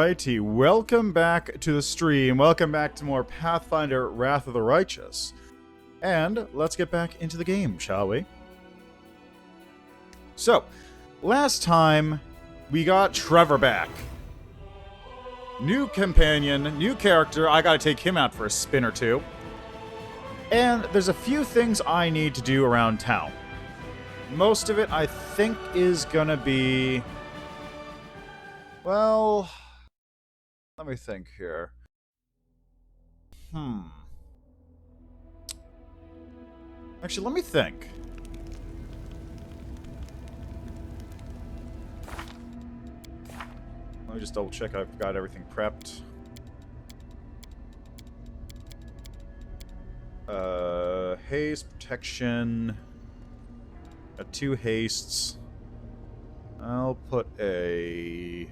Alrighty, welcome back to the stream. Welcome back to more Pathfinder Wrath of the Righteous. And let's get back into the game, shall we? So, last time we got Trevor back. New companion, new character. I gotta take him out for a spin or two. And there's a few things I need to do around town. Most of it, I think, is gonna be... Well, let me think here. Actually, let me think. Let me just double check I've got everything prepped. Haste, protection. Got 2 hastes. I'll put a...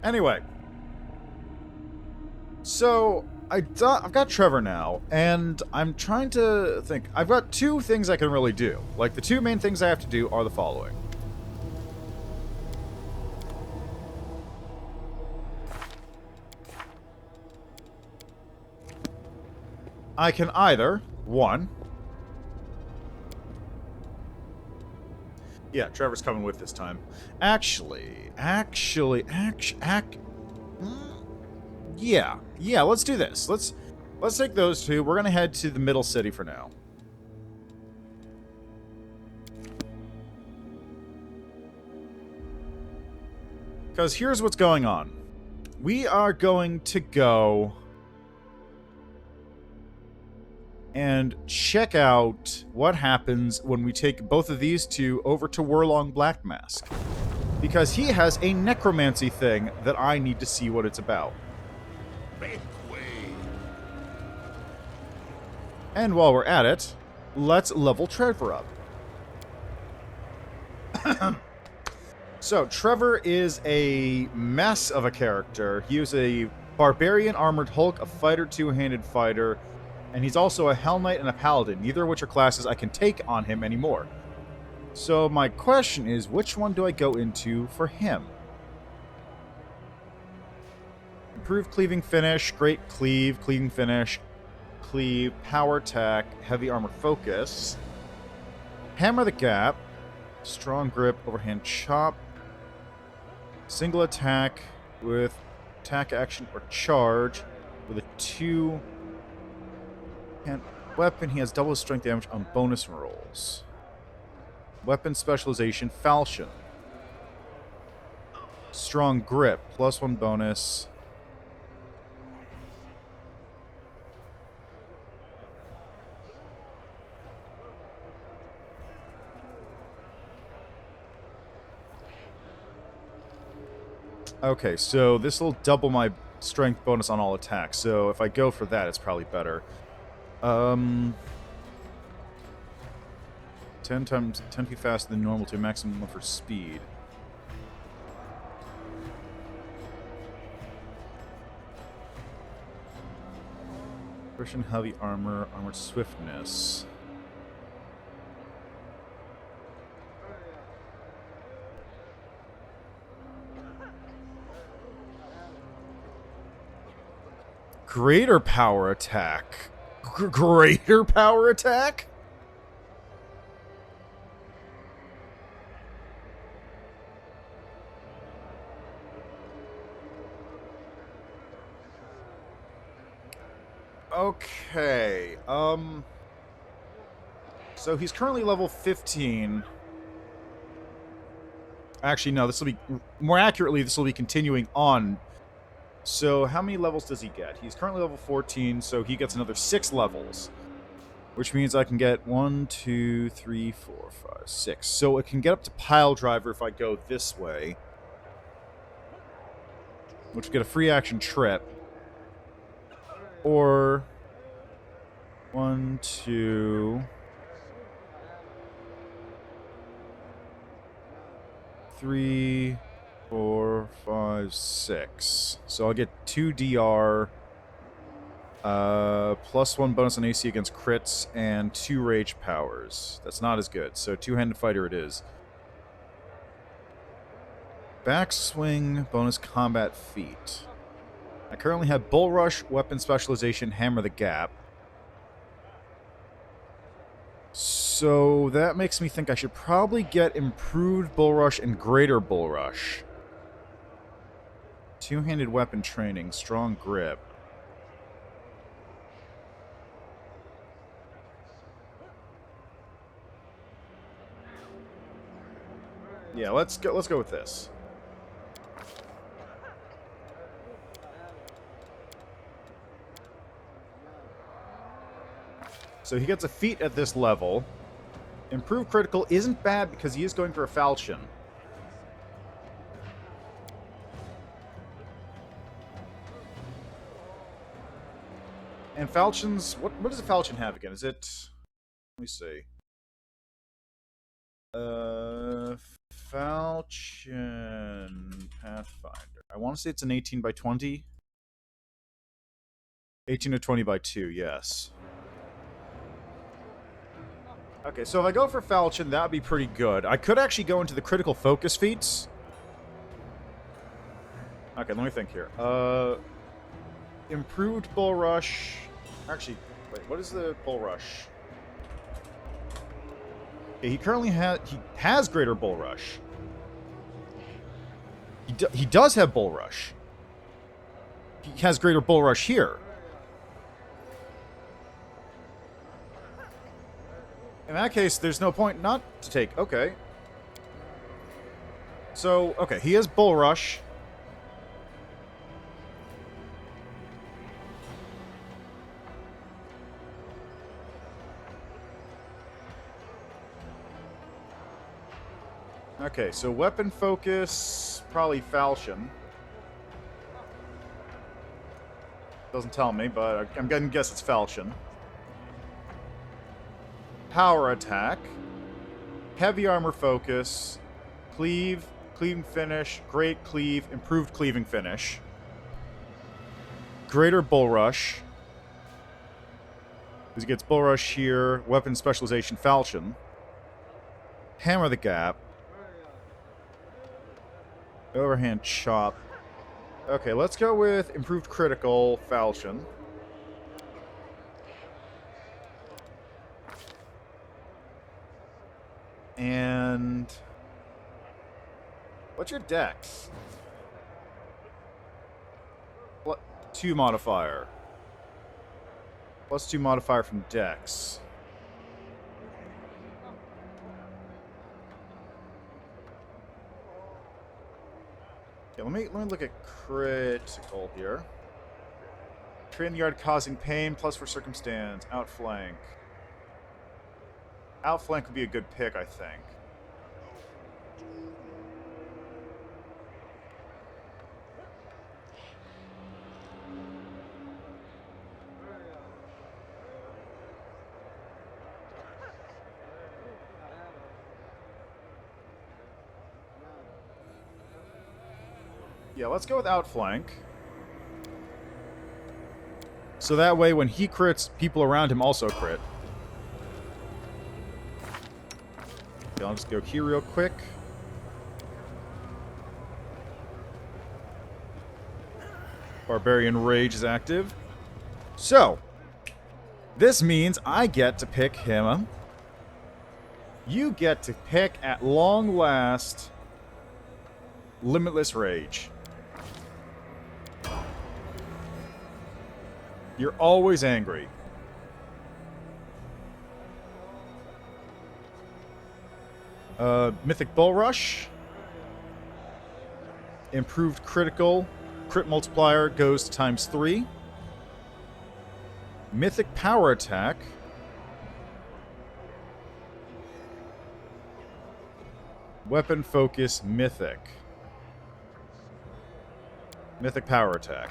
Anyway, so I've got Trevor now, and I'm trying to think. I've got 2 things I can really do. Like, the 2 main things I have to do are the following. I can either, 1... Yeah, Trevor's coming with this time. Yeah, let's do this. Let's take those 2. We're gonna head to the middle city for now. Because here's what's going on. We are going to go and check out what happens when we take both of these 2 over to Wurlong Blackmask. Because he has a necromancy thing that I need to see what it's about. And while we're at it, let's level Trevor up. So, Trevor is a mess of a character. He is a barbarian armored Hulk, a fighter, 2-handed fighter, and he's also a Hell Knight and a Paladin, neither of which are classes I can take on him anymore. So my question is, which one do I go into for him? Improved cleaving finish, great cleave, cleaving finish, cleave, power attack, heavy armor focus, hammer the gap, strong grip, overhand chop, single attack with attack action or charge with a 2... And weapon, he has double strength damage on bonus rolls. Weapon specialization, falchion. Strong grip, +1 bonus. Okay, so this will double my strength bonus on all attacks. So if I go for that, it's probably better. 10 feet faster than normal to a maximum for speed. Christian heavy armor, armored swiftness. Greater power attack. Greater power attack? Okay, so he's currently level 15. Actually, no, this will be... More accurately, this will be continuing on. So, how many levels does he get? He's currently level 14, so he gets another 6 levels. Which means I can get 1, 2, 3, 4, 5, 6. So it can get up to Pile Driver if I go this way. Which will get a free action trip. Or... 1, 2... 3, 4, 5, 6. So I'll get 2 DR +1 bonus on AC against crits and 2 rage powers. That's not as good. So two-handed fighter it is. Backswing bonus combat feat. I currently have Bull Rush, Weapon Specialization, Hammer the Gap. So that makes me think I should probably get Improved Bull Rush and Greater Bull Rush. Two-handed weapon training, strong grip. Yeah, let's go with this. So he gets a feat at this level. Improved critical isn't bad because he is going for a falchion. And falchions, what does a falchion have again? Is it, let me see. Falchion Pathfinder. I want to say it's an 18 by 20. 18 to 20 by 2, yes. Okay, so if I go for Falchion, that would be pretty good. I could actually go into the critical focus feats. Okay, let me think here. Improved Bull Rush. Actually, wait, what is the Bull Rush? Okay, he currently has Greater Bull Rush. He does have Bull Rush. He has Greater Bull Rush here. In that case, there's no point not to take. Okay. So, okay, he has Bull Rush. Okay, so weapon focus, probably Falchion. Doesn't tell me, but I'm gonna guess it's Falchion. Power attack, heavy armor focus, cleave, cleaving finish, great cleave, improved cleaving finish, greater bull rush. Because he gets bull rush here, weapon specialization falchion, hammer the gap, overhand chop. Okay, let's go with improved critical falchion. And what's your dex? +2 modifier. +2 modifier from dex. Yeah, let me look at critical here. Train the yard causing pain, plus for circumstance, outflank. Outflank would be a good pick, I think. Yeah, let's go with outflank. So that way, when he crits, people around him also crit. Okay, I'll just go here real quick. Barbarian Rage is active. So, this means I get to pick him. You get to pick, at long last, Limitless Rage. You're always angry. Mythic Bull Rush. Improved critical. Crit multiplier goes to ×3. Mythic Power Attack. Weapon Focus Mythic. Mythic Power Attack.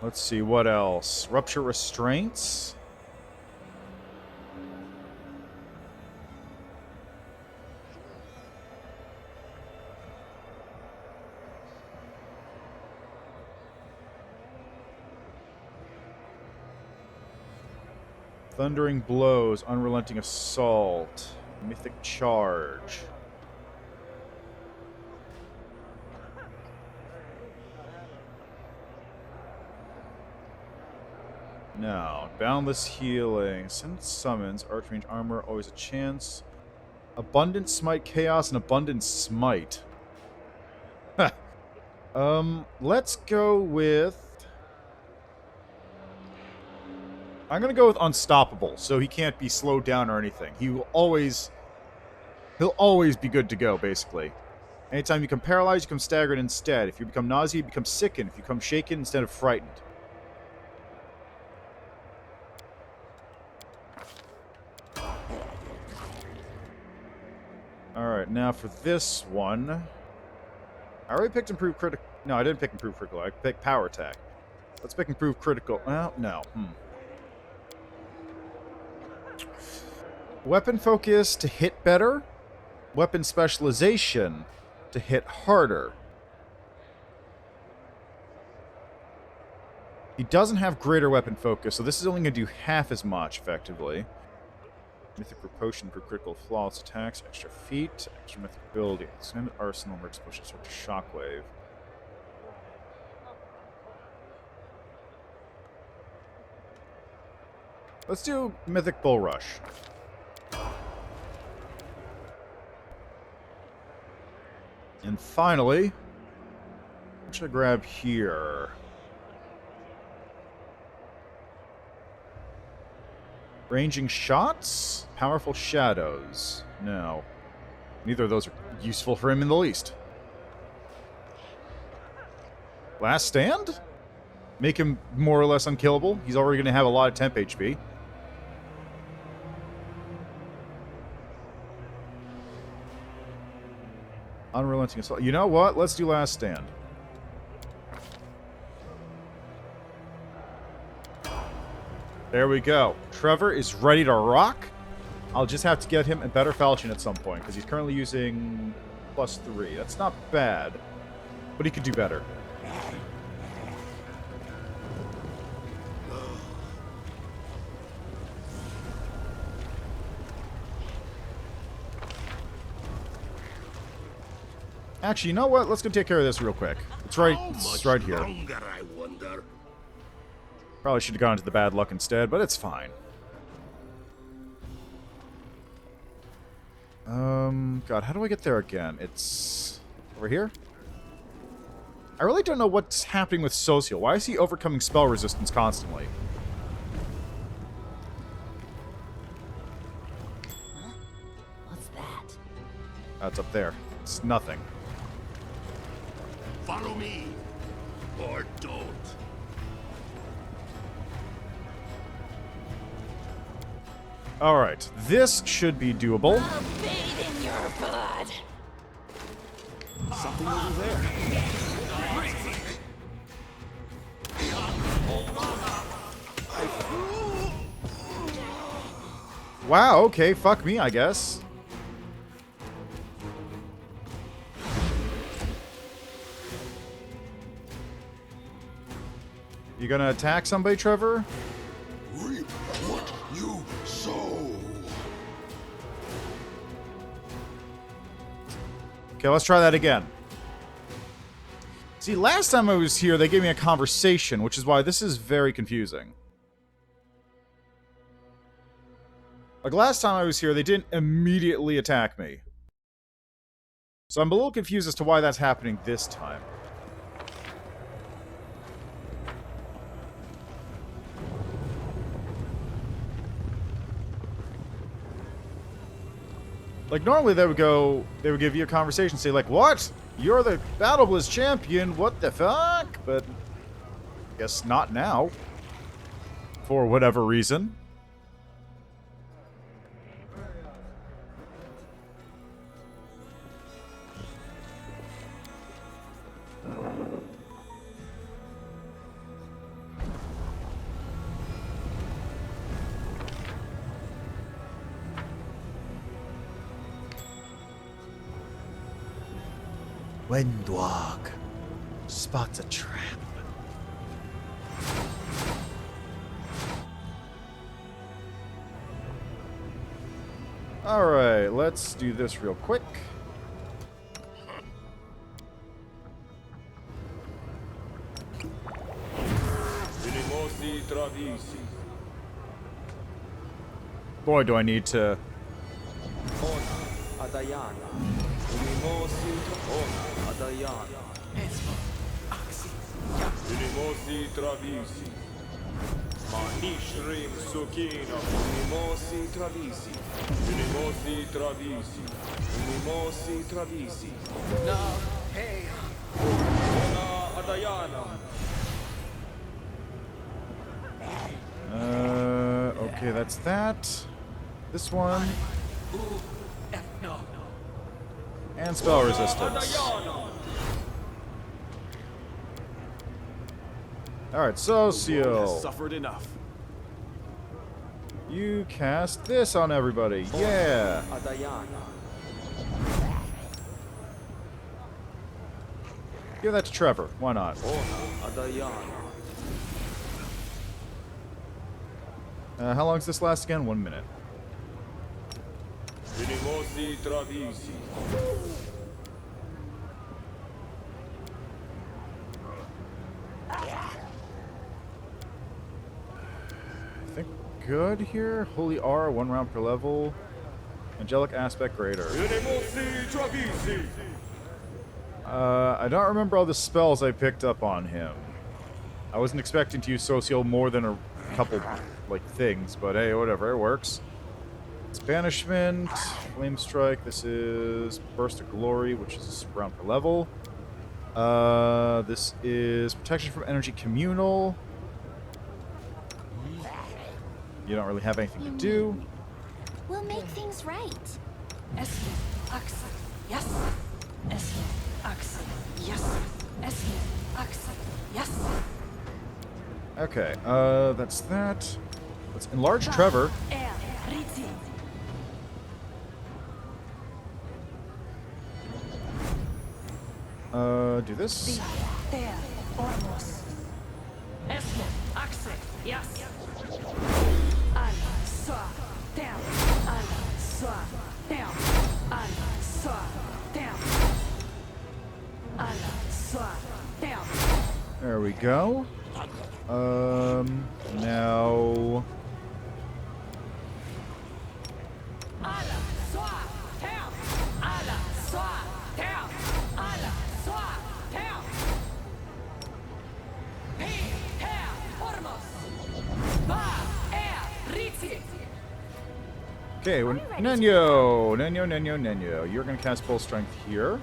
Let's see, what else? Rupture Restraints. Thundering blows, unrelenting assault, mythic charge. No. Boundless healing. Send summons. Archrange armor. Always a chance. Abundant smite chaos and abundant smite. Let's go with... I'm going to go with unstoppable, so he can't be slowed down or anything. He'll always be good to go, basically. Anytime you become paralyzed, you become staggered instead. If you become nauseous, you become sickened. If you become shaken instead of frightened. Alright, now for this one... I already picked improved critical... No, I didn't pick improved critical. I picked power attack. Let's pick improved critical... Well, no. Weapon focus to hit better. Weapon specialization to hit harder. He doesn't have greater weapon focus, so this is only going to do half as much, effectively. Mythic potion for critical flawless attacks, extra feet, extra mythic ability, extended arsenal, merge push to shockwave. Let's do mythic bull rush. And finally, what should I grab here? Ranging shots? Powerful shadows? No. Neither of those are useful for him in the least. Last stand? Make him more or less unkillable. He's already going to have a lot of temp HP. Unrelenting assault. You know what? Let's do last stand. There we go. Trevor is ready to rock. I'll just have to get him a better falchion at some point, because he's currently using +3. That's not bad, but he could do better. Actually, you know what? Let's go take care of this real quick. It's right here. Probably should have gone to the bad luck instead, but it's fine. God, how do I get there again? It's over here? I really don't know what's happening with Social. Why is he overcoming spell resistance constantly? Huh? What's that? That's up there. It's nothing. Follow me, or don't. Alright, this should be doable. I'll bathe in your blood. Something over there. Wow, okay, fuck me, I guess. You gonna attack somebody, Trevor? Reap what you sow. Okay, let's try that again. See, last time I was here, they gave me a conversation, which is why this is very confusing. Like, last time I was here, they didn't immediately attack me. So I'm a little confused as to why that's happening this time. Like, normally they would give you a conversation, say, like, what? You're the Battlebliss champion, what the fuck? But, I guess not now. For whatever reason. Windwalk spots a trap. Alright, let's do this real quick. Boy, do I need to... Okay, that's that. This one. And spell resistance. Alright, Socio. Suffered enough. You cast this on everybody. Yeah. Give that to Trevor. Why not? How long does this last again? 1 minute. I think good here. Holy R, 1 round per level. Angelic aspect greater. I don't remember all the spells I picked up on him. I wasn't expecting to use Socio more than a couple, like, things, but hey, whatever, it works. It's Banishment, Flame Strike, this is Burst of Glory, which is a round per level. This is Protection from Energy Communal. You don't really have anything to do. We'll make things right. Okay, that's that. Let's enlarge Trevor. Do this. There we go. Now... Okay, Nenyo. You're gonna cast full strength here.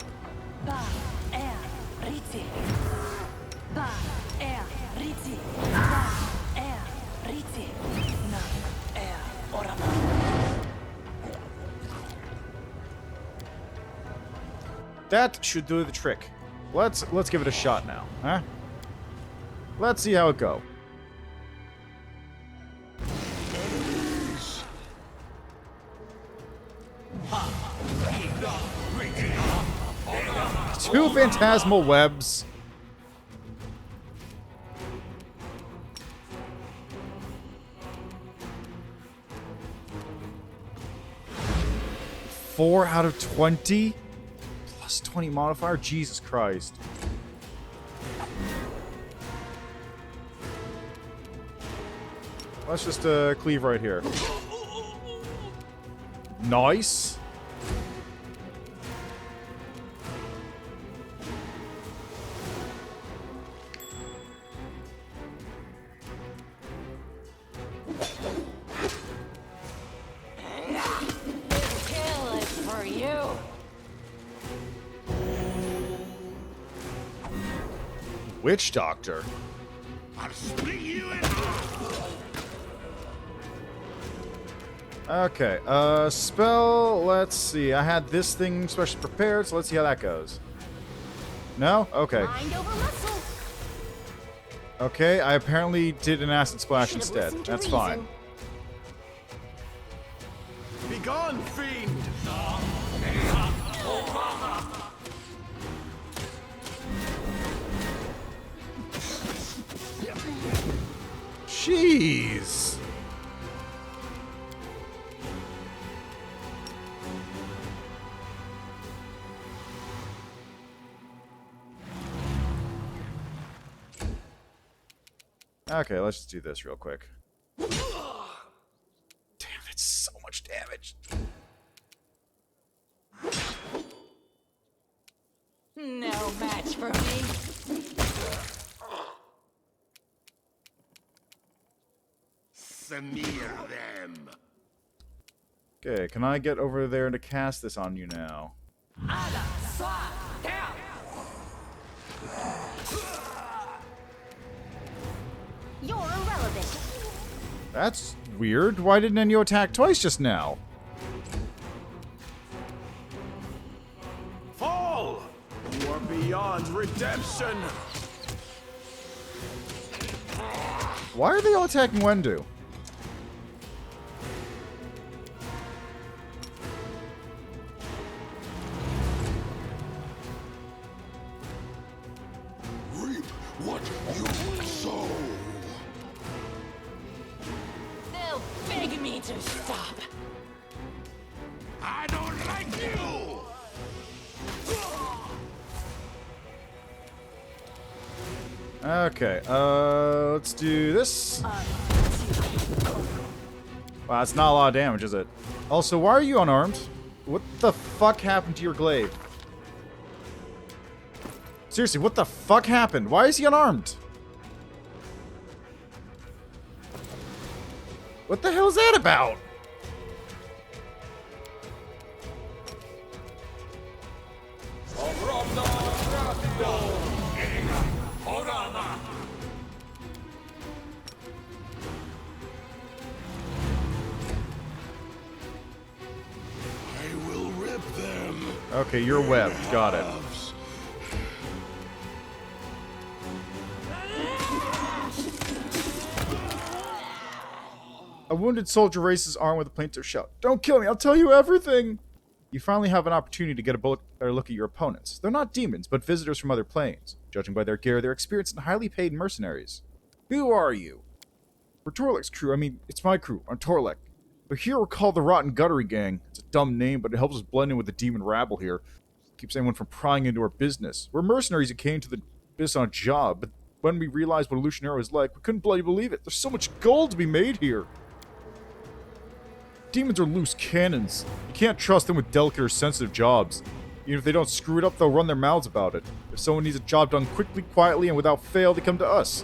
That should do the trick. Let's give it a shot now, huh? Let's see how it go. Two phantasmal webs. Four out of 20? Plus 20 modifier? Jesus Christ. Let's just cleave right here. Nice. Witch Doctor. I'll split you in half. Okay, spell, let's see. I had this thing specially prepared, so let's see how that goes. No? Okay. Mind over muscle. Okay, I apparently did an acid splash Should've instead. listened to That's reason. fine. Be gone, fiend! Jeez. Okay, let's just do this real quick. Damn, it's so much damage. No match for me. Smear them. Okay, can I get over there to cast this on you now? You're irrelevant. That's weird. Why didn't Enyo attack twice just now? Fall! You are beyond redemption! Why are they all attacking Wendu? Reap what you sow. They'll beg me to stop. I don't like you. Okay, let's do this. Wow, that's not a lot of damage, is it? Also, why are you unarmed? What the fuck happened to your glaive? Seriously, what the fuck happened? Why is he unarmed? What the hell is that about? I will rip them. Okay, you're webbed. Got it. A wounded soldier raises his arm with a plaintive shout. Don't kill me, I'll tell you everything! You finally have an opportunity to get a better look at your opponents. They're not demons, but visitors from other planes. Judging by their gear, they're experienced and highly paid mercenaries. Who are you? We're Torlek's crew. I mean, it's my crew. I'm Torlek. But here we're called the Rotten Guttery Gang. It's a dumb name, but it helps us blend in with the demon rabble here. Keeps anyone from prying into our business. We're mercenaries who came to the business on a job, but when we realized what a Lucianero is like, we couldn't bloody believe it. There's so much gold to be made here. Demons are loose cannons. You can't trust them with delicate or sensitive jobs. Even if they don't screw it up, they'll run their mouths about it. If someone needs a job done quickly, quietly, and without fail, they come to us.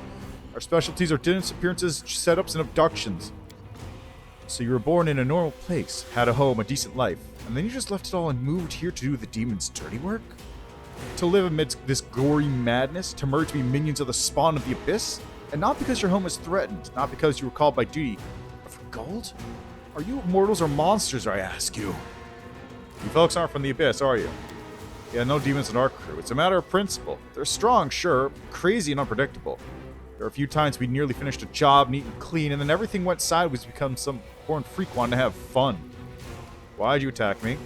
Our specialties are disappearances, setups, and abductions. So you were born in a normal place, had a home, a decent life, and then you just left it all and moved here to do the demon's dirty work? To live amidst this gory madness, to merge to be minions of the spawn of the abyss? And not because your home is threatened, not because you were called by duty, but for gold? Are you mortals or monsters, I ask you? You folks aren't from the abyss, are you? Yeah, no demons in our crew. It's a matter of principle. They're strong, sure, crazy and unpredictable. There are a few times we nearly finished a job neat and clean, and then everything went sideways to become some born freak wanting to have fun. Why'd you attack me?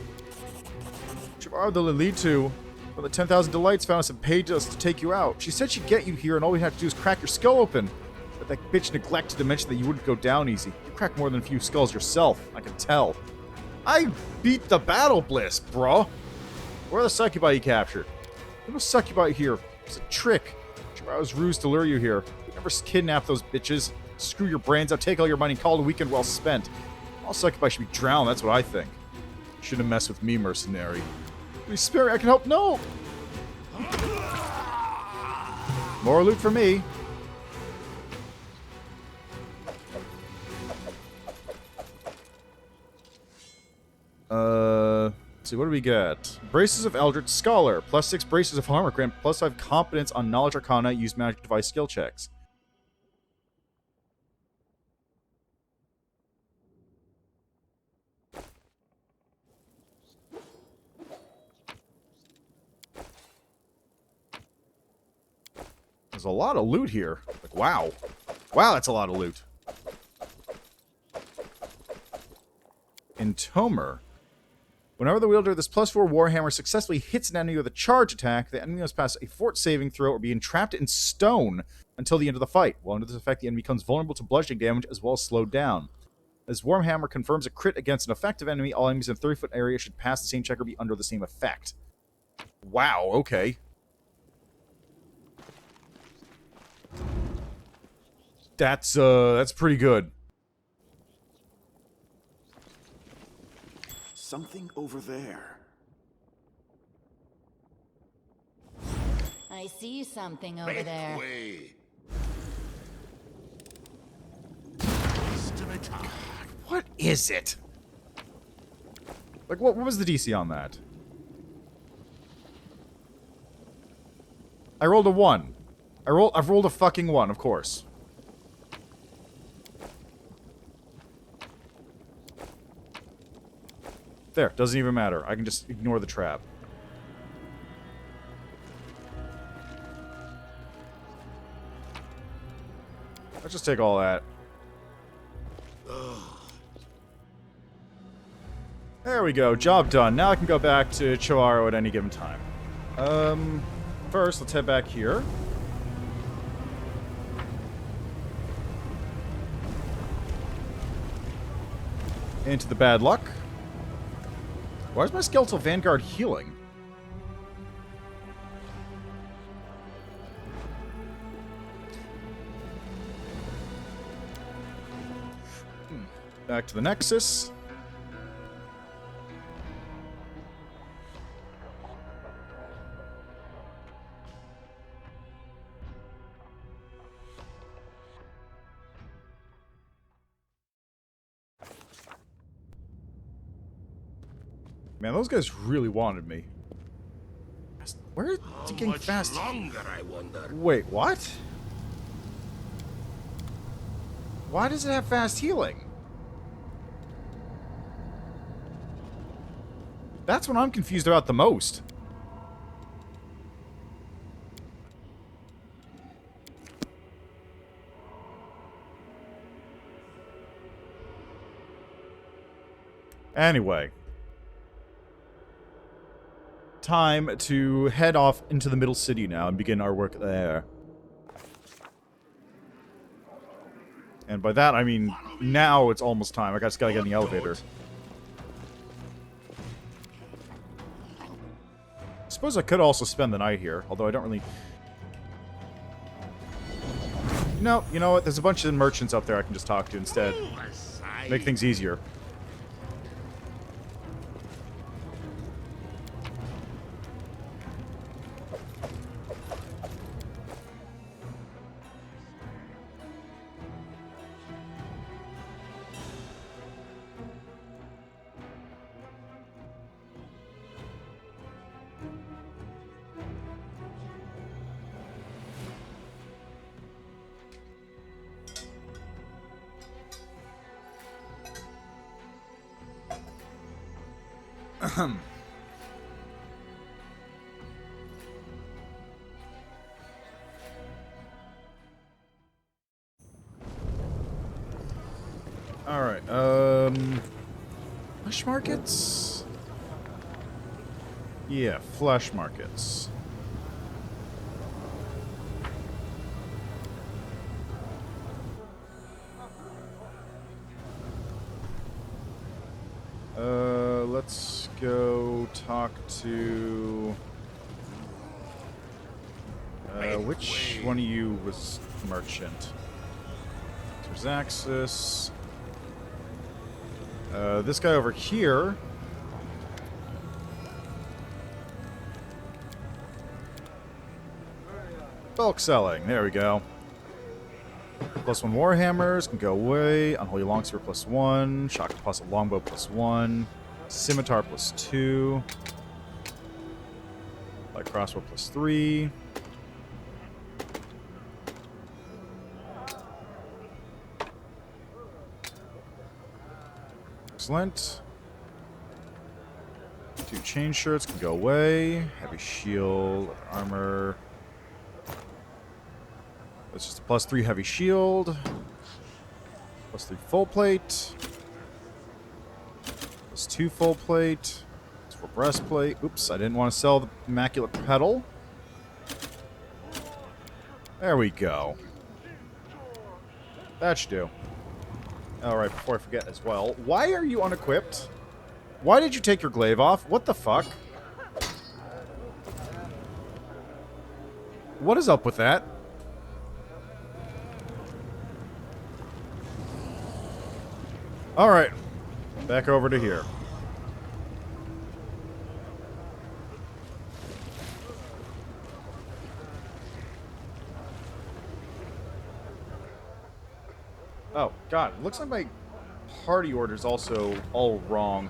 Chivarro the Lilitu from the 10,000 Delights found us and paid us to take you out. She said she'd get you here, and all we had to do is crack your skull open. But that bitch neglected to mention that you wouldn't go down easy. You cracked more than a few skulls yourself, I can tell. I beat the Battlebliss, bro. Where are the succubi you captured? There's no succubi here. It's a trick. Chivarro's ruse to lure you here. We never kidnap those bitches. Screw your brains out, take all your money, call it a weekend well spent. All succubi should be drowned, that's what I think. You shouldn't have messed with me, mercenary. Please spare me, I can help. No! More loot for me. Let's see, what do we get? Braces of Eldritch Scholar. +6 braces of armor grant, +5 competence on Knowledge Arcana, use magic device skill checks. There's a lot of loot here. Like, wow. Wow, that's a lot of loot. Entomer. Whenever the wielder of this +4 Warhammer successfully hits an enemy with a charge attack, the enemy must pass a fort saving throw or be entrapped in stone until the end of the fight. While under this effect, the enemy becomes vulnerable to bludgeoning damage as well as slowed down. As Warhammer confirms a crit against an effective enemy, all enemies in a 30-foot area should pass the same check or be under the same effect. Wow, okay. That's pretty good. Something over there. I see something over there. Way. Waste of a time. What is it? Like, what was the DC on that? I rolled a 1. I've rolled a fucking 1, of course. There, doesn't even matter. I can just ignore the trap. Let's just take all that. There we go, job done. Now I can go back to Chivarro at any given time. First, let's head back here. Into the bad luck. Why is my Skeletal Vanguard healing? Back to the Nexus. Man, those guys really wanted me. Where is it getting fast? Longer, I wonder. Wait, what? Why does it have fast healing? That's what I'm confused about the most. Anyway. Time to head off into the middle city now and begin our work there. And by that, I mean, now it's almost time. I just gotta get in the elevator. I suppose I could also spend the night here, although I don't really... No, you know what? There's a bunch of merchants up there I can just talk to instead. Make things easier. Alright, flesh markets? Yeah, flesh markets. Let's go talk to... which one of you was merchant? There's Axis. This guy over here. Bulk selling. There we go. +1 Warhammers can go away. Unholy Longspear +1. Shock Deposit Longbow +1. Scimitar +2. Light Crossbow +3. Excellent. 2 chain shirts can go away. Heavy shield, armor. That's just a +3 heavy shield. +3 full plate. +2 full plate. +4 breastplate. Oops, I didn't want to sell the Immaculate Petal. There we go. That should do. Alright, before I forget as well, why are you unequipped? Why did you take your glaive off? What the fuck? What is up with that? Alright. Back over to here. Oh, God. It looks like my party order's also all wrong.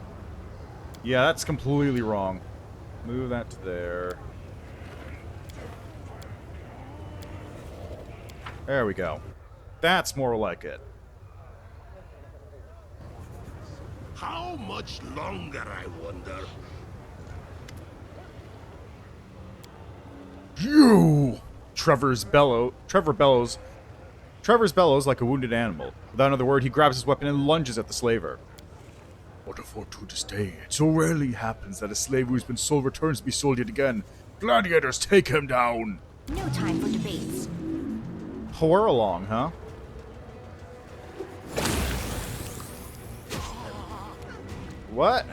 Yeah, that's completely wrong. Move that to there. There we go. That's more like it. How much longer, I wonder? You! Trevor bellows like a wounded animal. Without another word, he grabs his weapon and lunges at the slaver. What a fortuitous day. It so rarely happens that a slave who's been sold returns to be sold yet again. Gladiators, take him down! No time for debates. Pour along, huh? What?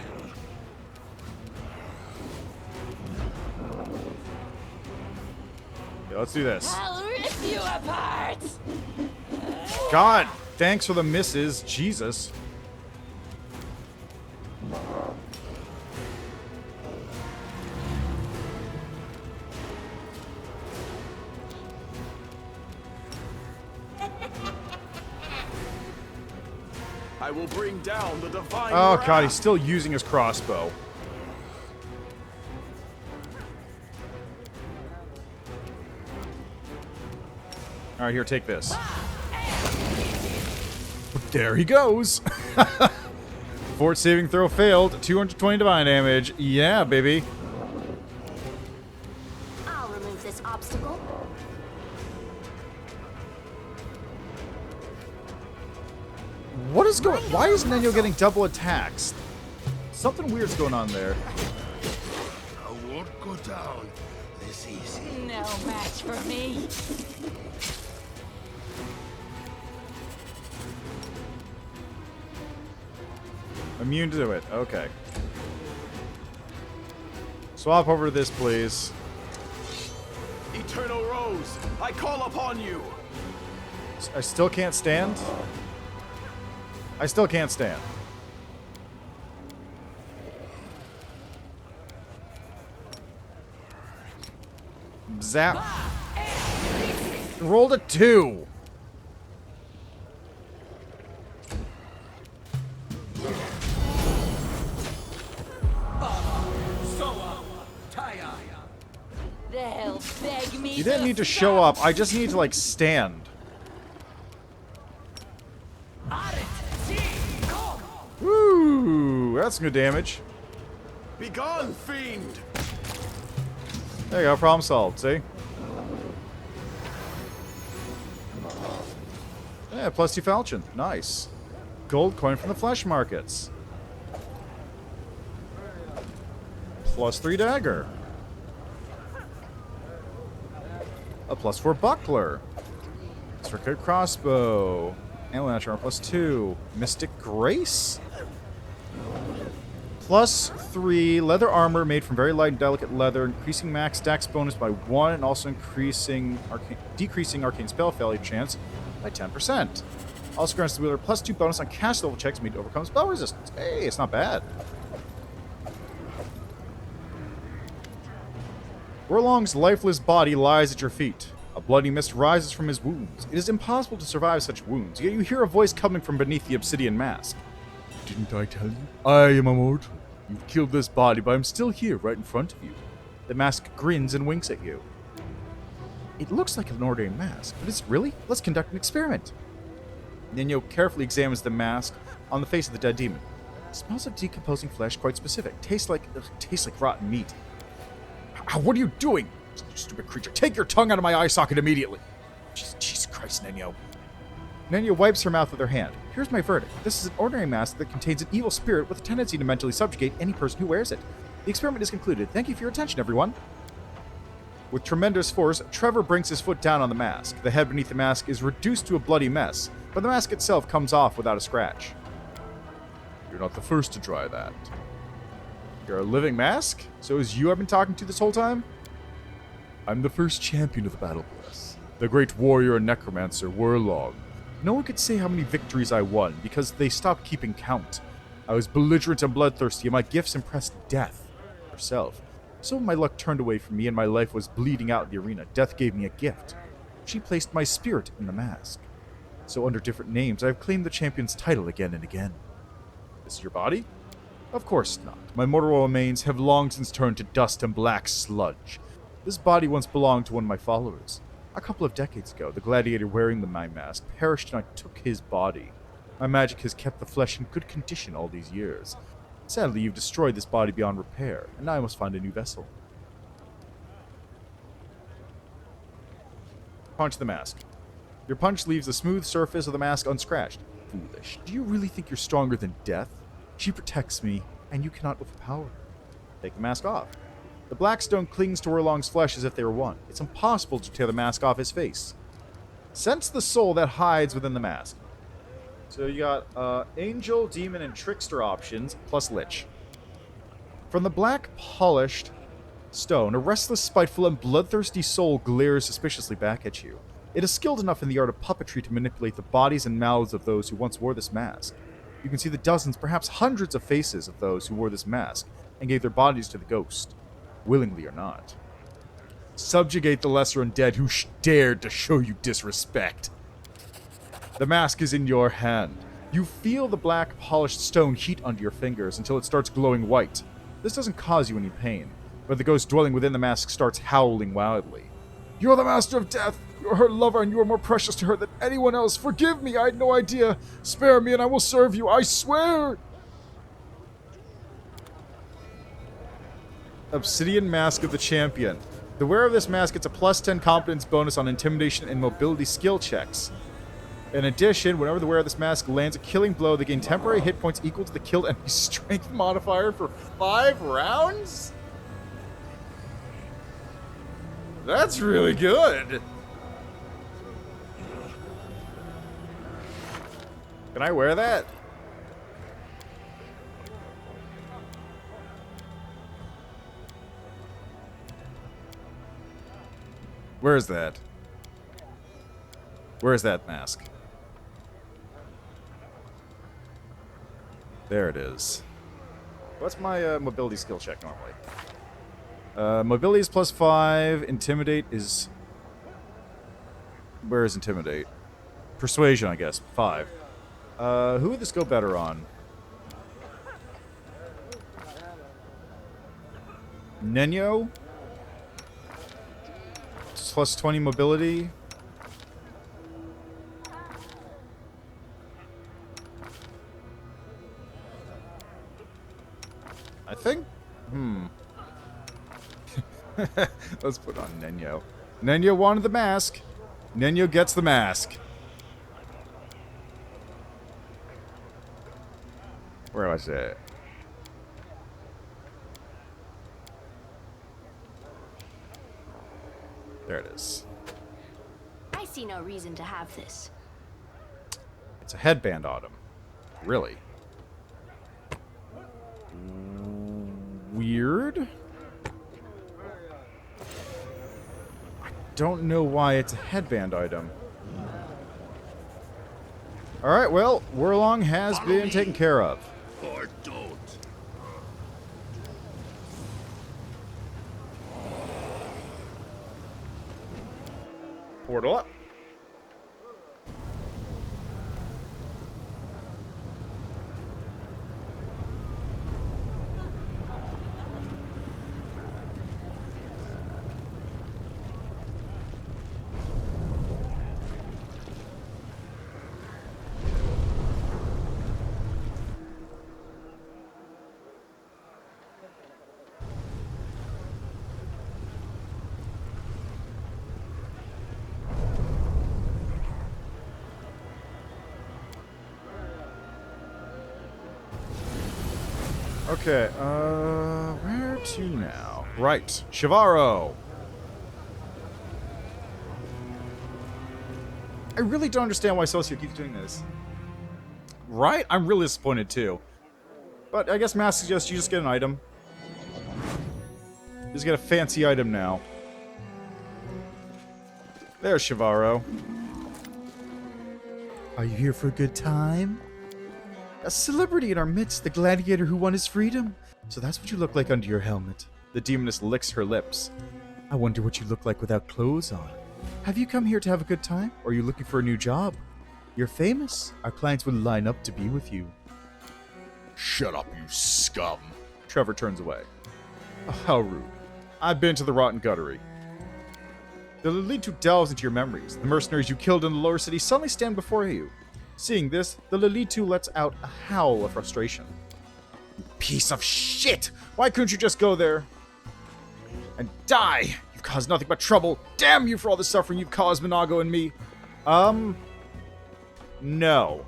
Okay, let's do this. I'll rip you apart! God, thanks for the misses. Jesus. I will bring down the divine Oh, wrath. God, he's still using his crossbow. Alright, here, take this. There he goes! Fort saving throw failed. 220 divine damage. Yeah, baby. I'll remove this obstacle. What is going... Why is Nenyo getting double attacks? Something weird's going on there. I won't go down this easy. No match for me. Immune to it. Okay. Swap over to this, please. Eternal Rose, I call upon you. I still can't stand? I still can't stand. Zap. Rolled a 2. They'll beg me. You didn't need to show up. I just need to, like, stand. Woo! That's some good damage. Begone, fiend. There you go. Problem solved. See? Yeah, +2 falchion. Nice. Gold coin from the flesh markets. +3 dagger. A +4 buckler. Circuit crossbow. Avalanche armor +2. Mystic grace. +3 leather armor made from very light and delicate leather, increasing max dex bonus by 1 and also decreasing arcane spell failure chance by 10%. Also grants the wielder +2 bonus on cast level checks made to overcome spell resistance. Hey, it's not bad. Warlong's lifeless body lies at your feet. A bloody mist rises from his wounds. It is impossible to survive such wounds, yet you hear a voice coming from beneath the obsidian mask. Didn't I tell you? I am immortal. You've killed this body, but I'm still here, right in front of you. The mask grins and winks at you. It looks like an ordinary mask, but is it really? Let's conduct an experiment. Nenyo carefully examines the mask on the face of the dead demon. It smells of decomposing flesh, quite specific. Tastes like rotten meat. What are you doing? You stupid creature. Take your tongue out of my eye socket immediately. Jesus Christ, Nenyo. Nenyo wipes her mouth with her hand. Here's my verdict. This is an ordinary mask that contains an evil spirit with a tendency to mentally subjugate any person who wears it. The experiment is concluded. Thank you for your attention, everyone. With tremendous force, Trevor brings his foot down on the mask. The head beneath the mask is reduced to a bloody mess, but the mask itself comes off without a scratch. You're not the first to try that. You're a living mask? So is you I've been talking to this whole time? I'm the first champion of the Battlebliss. The great warrior and necromancer, Warlong. No one could say how many victories I won, because they stopped keeping count. I was belligerent and bloodthirsty, and my gifts impressed death herself. So my luck turned away from me, and my life was bleeding out in the arena. Death gave me a gift. She placed my spirit in the mask. So under different names, I have claimed the champion's title again and again. This is your body? Of course not. My mortal remains have long since turned to dust and black sludge. This body once belonged to one of my followers. A couple of decades ago, the gladiator wearing my mask perished and I took his body. My magic has kept the flesh in good condition all these years. Sadly, you've destroyed this body beyond repair, and now I must find a new vessel. Punch the mask. Your punch leaves the smooth surface of the mask unscratched. Foolish. Do you really think you're stronger than death? She protects me, and you cannot overpower her. Take the mask off. The black stone clings to Orlong's flesh as if they were one. It's impossible to tear the mask off his face. Sense the soul that hides within the mask. So you got Angel, Demon, and Trickster options, plus Lich. From the black, polished stone, a restless, spiteful, and bloodthirsty soul glares suspiciously back at you. It is skilled enough in the art of puppetry to manipulate the bodies and mouths of those who once wore this mask. You can see the dozens, perhaps hundreds of faces of those who wore this mask and gave their bodies to the ghost, willingly or not. Subjugate the lesser undead who dared to show you disrespect. The mask is in your hand. You feel the black, polished stone heat under your fingers until it starts glowing white. This doesn't cause you any pain, but the ghost dwelling within the mask starts howling wildly. You are the master of death. You are her lover, and you are more precious to her than anyone else. Forgive me, I had no idea. Spare me, and I will serve you, I swear! Obsidian Mask of the Champion. The wearer of this mask gets a plus 10 competence bonus on intimidation and mobility skill checks. In addition, whenever the wearer of this mask lands a killing blow, they gain temporary hit points equal to the killed enemy's strength modifier for 5 rounds? That's really good. Can I wear that? Where is that? Where is that mask? There it is. What's my mobility skill check normally? Mobility is plus 5. Intimidate is... Where is Intimidate? Persuasion, I guess. 5. Who would this go better on? Nenyo? Plus 20 mobility. I think? Let's put on Nenyo. Nenyo wanted the mask. Nenyo gets the mask. Where was it? There it is. I see no reason to have this. It's a headband on him. Really? Weird? I don't know why it's a headband item. Alright, well, Warlong has been taken care of. Or don't. Portal up. Okay, where to now? Right, Chivarro. I really don't understand why Socio keeps doing this. Right? I'm really disappointed too. But I guess Mass suggests you just get an item. Just get a fancy item now. There's Chivarro. Are you here for a good time? A celebrity in our midst, the gladiator who won his freedom. So that's what you look like under your helmet. The demoness licks her lips. I wonder what you look like without clothes on. Have you come here to have a good time, or are you looking for a new job? You're famous. Our clients would line up to be with you. Shut up, you scum. Trevor turns away. Oh, how rude. I've been to the Rotten Guttery. The Lilitu delves into your memories. The mercenaries you killed in the lower city suddenly stand before you. Seeing this, the Lilitu lets out a howl of frustration. You piece of shit! Why couldn't you just go there and die? You've caused nothing but trouble. Damn you for all the suffering you've caused, Minago and me. No.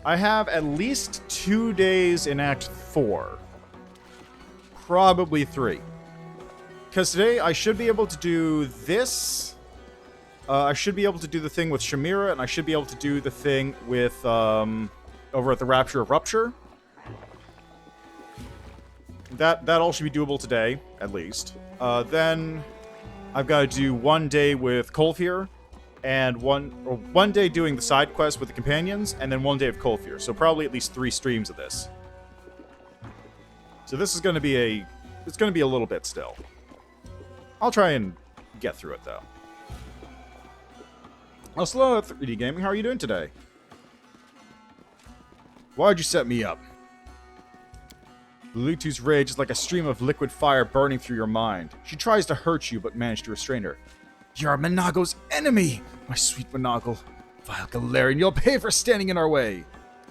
I have at least 2 days in Act 4. Probably 3. Because today I should be able to do this. I should be able to do the thing with Shamira, and I should be able to do the thing with, over at the Rapture of Rupture. That all should be doable today, at least. Then I've got to do 1 day with Kolfir, and one day doing the side quest with the companions, and then 1 day of Kolfir. So probably at least 3 streams of this. So this is going to be it's going to be a little bit still. I'll try and get through it, though. Hello, 3D Gaming. How are you doing today? Why'd you set me up? Lulitu's rage is like a stream of liquid fire burning through your mind. She tries to hurt you, but manage to restrain her. You're Minago's enemy, my sweet Minago. Vile Galarian, you'll pay for standing in our way.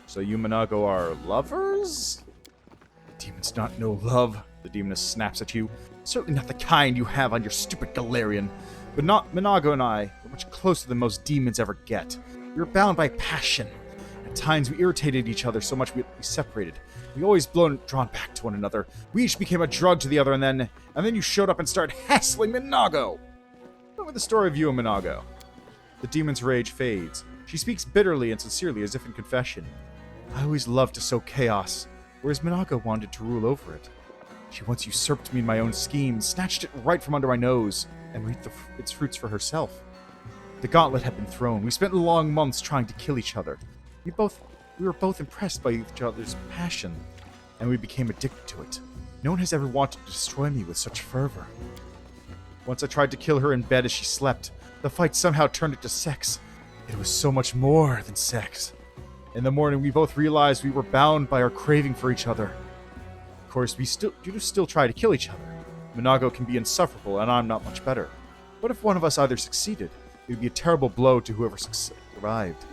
So you Minago are lovers? Demons not know love. The demoness snaps at you. Certainly not the kind you have on your stupid Galarian. But not Minago and I are much closer than most demons ever get. We were bound by passion. At times we irritated each other so much we separated. We always drawn back to one another. We each became a drug to the other, and then you showed up and started hassling Minago. What with the story of you and Minago? The demon's rage fades. She speaks bitterly and sincerely as if in confession. I always loved to sow chaos, whereas Minago wanted to rule over it. She once usurped me in my own scheme, snatched it right from under my nose, and reaped its fruits for herself. The gauntlet had been thrown. We spent long months trying to kill each other. We were both impressed by each other's passion, and we became addicted to it. No one has ever wanted to destroy me with such fervor. Once I tried to kill her in bed as she slept. The fight somehow turned into sex. It was so much more than sex. In the morning, we both realized we were bound by our craving for each other. Of course, we do still try to kill each other. Minago can be insufferable, and I'm not much better. What if one of us either succeeded? It would be a terrible blow to whoever survived.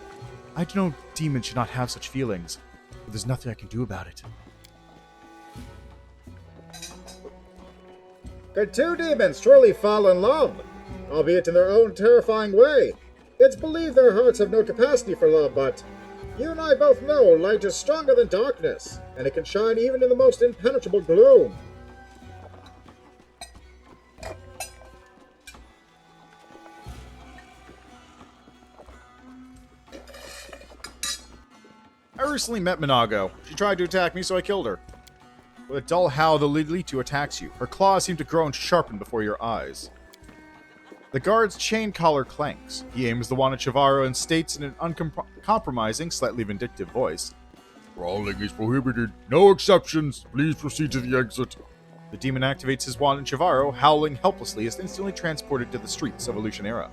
I know demons should not have such feelings, but there's nothing I can do about it. The two demons truly fall in love, albeit in their own terrifying way. It's believed their hearts have no capacity for love, but you and I both know light is stronger than darkness, and it can shine even in the most impenetrable gloom. I recently met Minago. She tried to attack me, so I killed her. With a dull howl, the Lilitu attacks you. Her claws seem to grow and sharpen before your eyes. The guard's chain collar clanks. He aims the wand at Chivarro and states in an uncompromising, slightly vindictive voice, Brawling is prohibited. No exceptions. Please proceed to the exit. The demon activates his wand and Chivarro, howling helplessly, is instantly transported to the streets of Illusionera.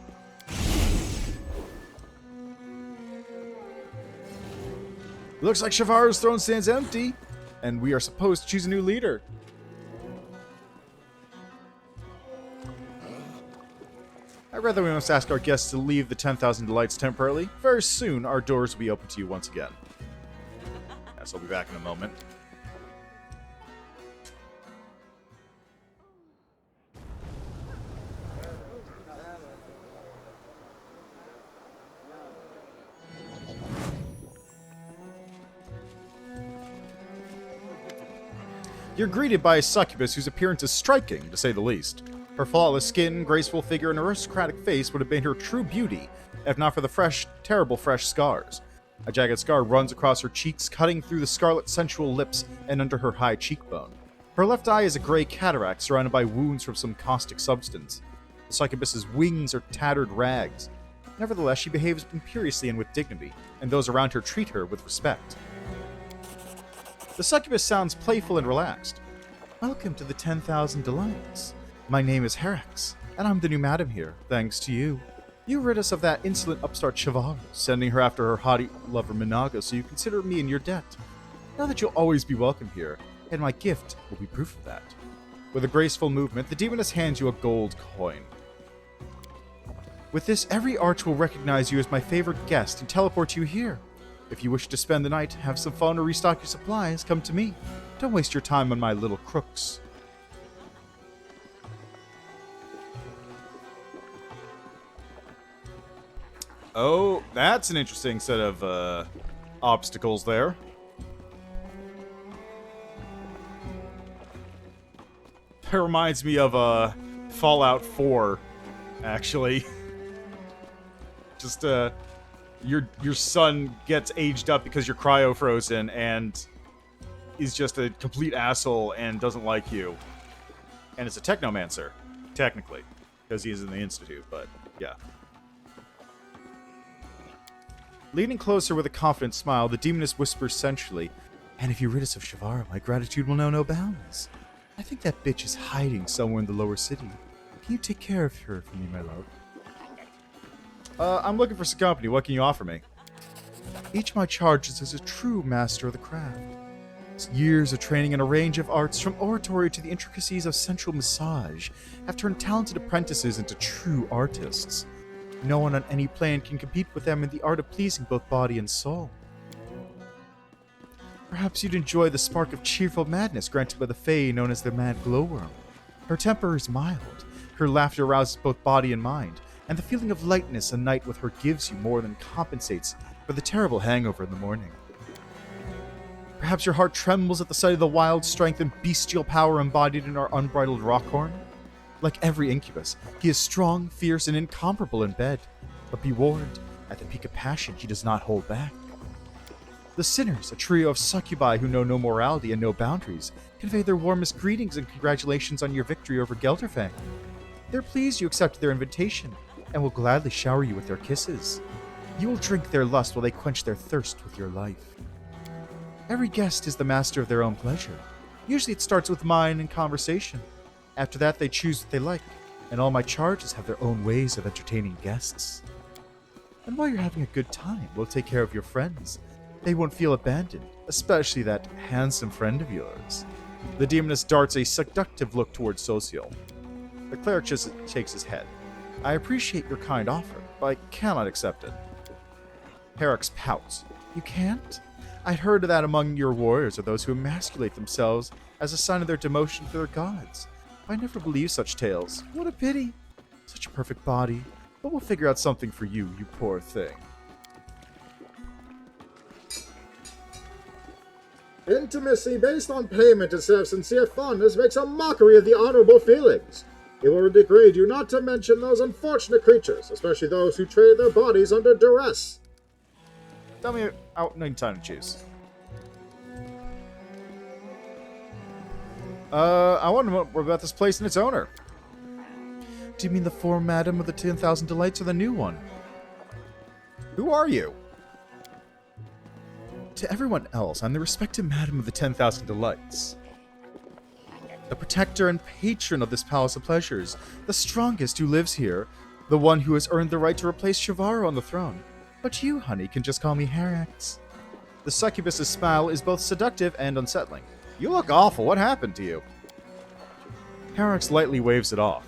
Looks like Chivarro's throne stands empty, and we are supposed to choose a new leader. I'd rather we must ask our guests to leave the 10,000 Delights temporarily. Very soon, our doors will be open to you once again. Yes, I'll be back in a moment. You're greeted by a succubus whose appearance is striking, to say the least. Her flawless skin, graceful figure, and aristocratic face would have been her true beauty, if not for the terrible fresh scars. A jagged scar runs across her cheeks, cutting through the scarlet sensual lips and under her high cheekbone. Her left eye is a gray cataract surrounded by wounds from some caustic substance. The succubus's wings are tattered rags. Nevertheless, she behaves imperiously and with dignity, and those around her treat her with respect. The succubus sounds playful and relaxed. Welcome to the 10,000 Delights. My name is Herax, and I'm the new madam here, thanks to you. You rid us of that insolent upstart Chivarro, sending her after her haughty lover Minaga, so you consider me in your debt. Know that you'll always be welcome here, and my gift will be proof of that. With a graceful movement, the demoness hands you a gold coin. With this, every arch will recognize you as my favorite guest and teleport you here. If you wish to spend the night, have some fun, or restock your supplies, come to me. Don't waste your time on my little crooks. Oh, that's an interesting set of obstacles there. That reminds me of Fallout 4, actually. Just your son gets aged up because you're cryo frozen and is just a complete asshole and doesn't like you. And it's a technomancer, technically, because he's in the Institute, but yeah. Leaning closer with a confident smile, the demoness whispers sensually, "And if you rid us of Chivarro, my gratitude will know no bounds. I think that bitch is hiding somewhere in the lower city. Can you take care of her for me, my love?" I'm looking for some company. What can you offer me? Each of my charges is a true master of the craft. It's years of training in a range of arts, from oratory to the intricacies of sensual massage, have turned talented apprentices into true artists. No one on any plane can compete with them in the art of pleasing both body and soul. Perhaps you'd enjoy the spark of cheerful madness granted by the Fae known as the Mad Glowworm. Her temper is mild, her laughter rouses both body and mind, and the feeling of lightness a night with her gives you more than compensates for the terrible hangover in the morning. Perhaps your heart trembles at the sight of the wild strength and bestial power embodied in our unbridled Rockhorn. Like every incubus, he is strong, fierce, and incomparable in bed. But be warned, at the peak of passion, he does not hold back. The Sinners, a trio of succubi who know no morality and no boundaries, convey their warmest greetings and congratulations on your victory over Gelderfang. They're pleased you accepted their invitation, and will gladly shower you with their kisses. You will drink their lust while they quench their thirst with your life. Every guest is the master of their own pleasure. Usually it starts with mine and conversation. After that, they choose what they like, and all my charges have their own ways of entertaining guests. And while you're having a good time, we'll take care of your friends. They won't feel abandoned, especially that handsome friend of yours. The demoness darts a seductive look towards Social. The cleric just shakes his head. I appreciate your kind offer, but I cannot accept it. Herax pouts. You can't? I'd heard that among your warriors are those who emasculate themselves as a sign of their devotion to their gods. I never believed such tales. What a pity. Such a perfect body. But we'll figure out something for you, you poor thing. Intimacy based on payment instead of sincere fondness makes a mockery of the honorable feelings. It will degrade you, not to mention those unfortunate creatures, especially those who trade their bodies under duress. Tell me out no time to choose. I want to know more about this place and its owner. Do you mean the former madam of the 10,000 Delights or the new one? Who are you? To everyone else, I'm the respected madam of the 10,000 Delights. The protector and patron of this palace of pleasures, the strongest who lives here, the one who has earned the right to replace Chivarro on the throne. But you, honey, can just call me Herax. The succubus's smile is both seductive and unsettling. You look awful. What happened to you? Herax lightly waves it off.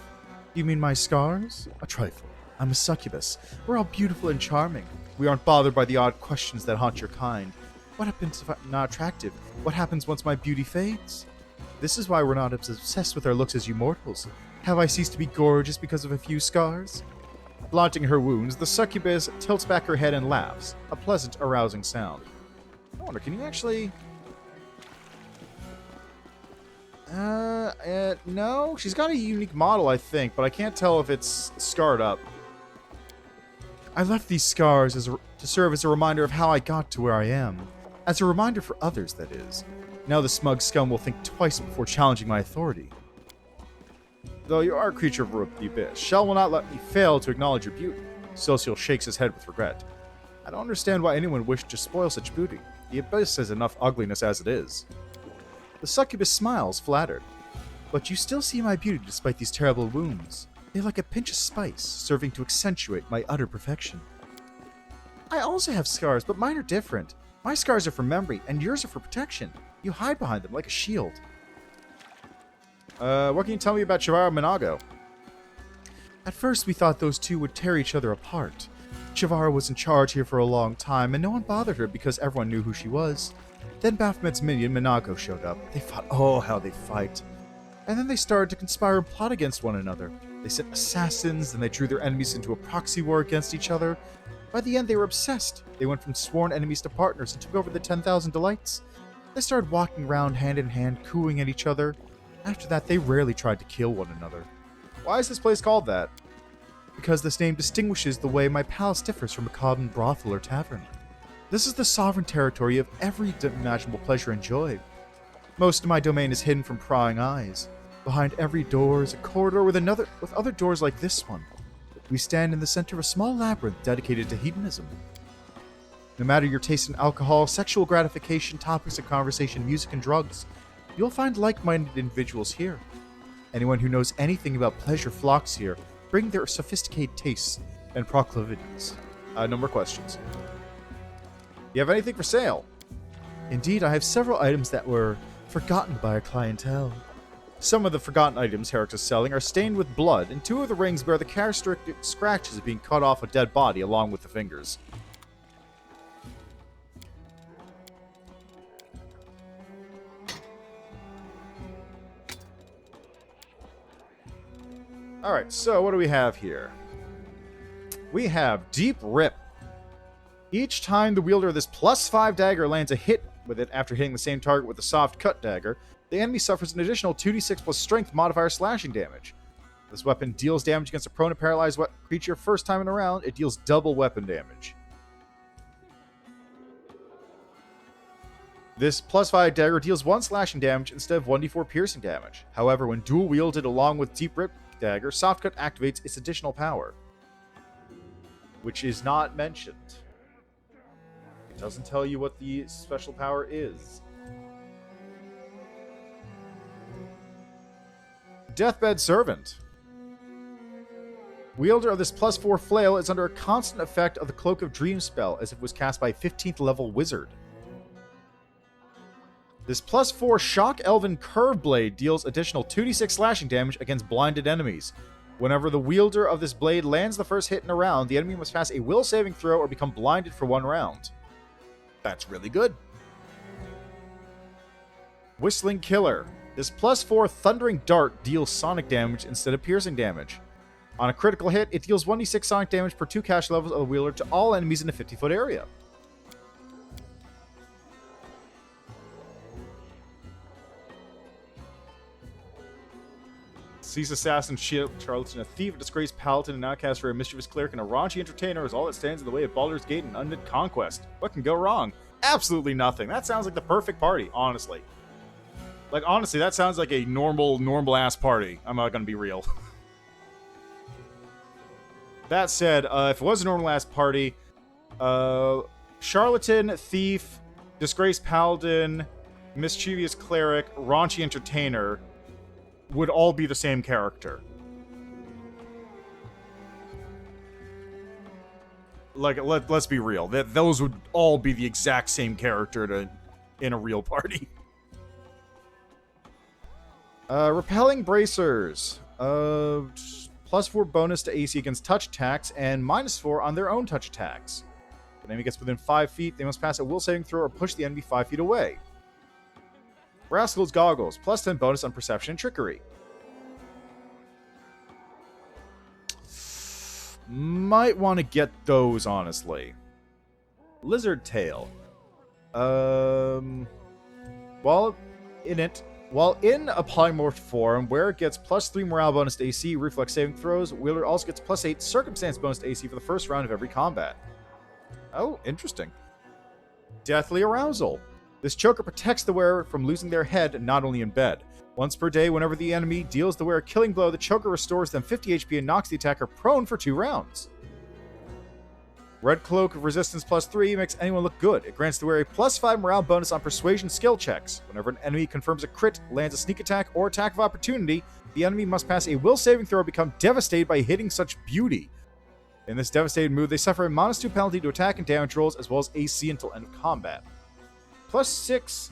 You mean my scars? A trifle. I'm a succubus. We're all beautiful and charming. We aren't bothered by the odd questions that haunt your kind. What happens if I'm not attractive? What happens once my beauty fades? This is why we're not as obsessed with our looks as you mortals. Have I ceased to be gorgeous because of a few scars? Flaunting her wounds, the succubus tilts back her head and laughs, a pleasant, arousing sound. I wonder, can you actually... no? She's got a unique model, I think, but I can't tell if it's scarred up. I left these scars to serve as a reminder of how I got to where I am. As a reminder for others, that is. Now the smug scum will think twice before challenging my authority. Though you are a creature of the abyss, Shell will not let me fail to acknowledge your beauty. Celestial shakes his head with regret. I don't understand why anyone wished to spoil such beauty. The abyss has enough ugliness as it is. The succubus smiles, flattered. But you still see my beauty despite these terrible wounds. They're like a pinch of spice, serving to accentuate my utter perfection. I also have scars, but mine are different. My scars are for memory, and yours are for protection. You hide behind them like a shield. What can you tell me about Chivarro and Minago? At first, we thought those two would tear each other apart. Chivarro was in charge here for a long time, and no one bothered her because everyone knew who she was. Then Baphomet's minion, Minago, showed up. They fought. Oh, how they fight. And then they started to conspire and plot against one another. They sent assassins, and they drew their enemies into a proxy war against each other. By the end, they were obsessed. They went from sworn enemies to partners and took over the 10,000 delights. They started walking around hand in hand, cooing at each other. After that, they rarely tried to kill one another. Why is this place called that? Because this name distinguishes the way my palace differs from a common brothel or tavern. This is the sovereign territory of every imaginable pleasure and joy. Most of my domain is hidden from prying eyes. Behind every door is a corridor with other doors like this one. We stand in the center of a small labyrinth dedicated to hedonism. No matter your taste in alcohol, sexual gratification, topics of conversation, music, and drugs, you'll find like-minded individuals here. Anyone who knows anything about pleasure flocks here, bring their sophisticated tastes and proclivities. No more questions. You have anything for sale? Indeed, I have several items that were forgotten by our clientele. Some of the forgotten items Herrick is selling are stained with blood, and 2 of the rings bear the characteristic scratches of being cut off a dead body along with the fingers. Alright, so what do we have here? We have Deep Rip. Each time the wielder of this +5 dagger lands a hit with it after hitting the same target with a soft cut dagger, the enemy suffers an additional 2d6 plus strength modifier slashing damage. This weapon deals damage against a prone and paralyzed creature first time in a round. It deals double weapon damage. This +5 dagger deals 1 slashing damage instead of 1d4 piercing damage. However, when dual wielded along with Deep Rip dagger, soft cut activates its additional power, which is not mentioned. It doesn't tell you what the special power is. Deathbed Servant. Wielder of this +4 flail is under a constant effect of the Cloak of Dreams spell, as if it was cast by a 15th level wizard. This +4 Shock Elven Curve Blade deals additional 2d6 slashing damage against blinded enemies. Whenever the wielder of this blade lands the first hit in a round, the enemy must pass a will saving throw or become blinded for 1 round. That's really good. Whistling Killer. This +4 Thundering Dart deals sonic damage instead of piercing damage. On a critical hit, it deals 1d6 sonic damage per 2 cash levels of the wielder to all enemies in a 50-foot area. Cease assassin, charlatan, a thief, a disgraced paladin, an outcast, a mischievous cleric, and a raunchy entertainer is all that stands in the way of Baldur's Gate and undead conquest. What can go wrong? Absolutely nothing. That sounds like the perfect party, honestly. Like, honestly, that sounds like a normal-ass party. I'm not gonna be real. That said, if it was a normal-ass party, charlatan, thief, disgraced paladin, mischievous cleric, raunchy entertainer would all be the same character. Like, let's be real. Those would all be the exact same character in a real party. Repelling Bracers. +4 bonus to AC against touch attacks, and -4 on their own touch attacks. If an enemy gets within 5 feet, they must pass a will saving throw or push the enemy 5 feet away. Rascal's Goggles. +10 bonus on perception and trickery. Might want to get those, honestly. Lizard Tail. While in a polymorphed form, where it gets +3 morale bonus to AC, reflex saving throws, wielder also gets +8 circumstance bonus to AC for the first round of every combat. Oh, interesting. Deathly Arousal. This choker protects the wearer from losing their head, not only in bed. Once per day, whenever the enemy deals the wearer a killing blow, the choker restores them 50 HP and knocks the attacker prone for 2 rounds. Red Cloak of Resistance +3 makes anyone look good. It grants the wearer a +5 morale bonus on persuasion skill checks. Whenever an enemy confirms a crit, lands a sneak attack, or attack of opportunity, the enemy must pass a will saving throw or become devastated by hitting such beauty. In this devastated move, they suffer a -2 penalty to attack and damage rolls, as well as AC until end of combat. +6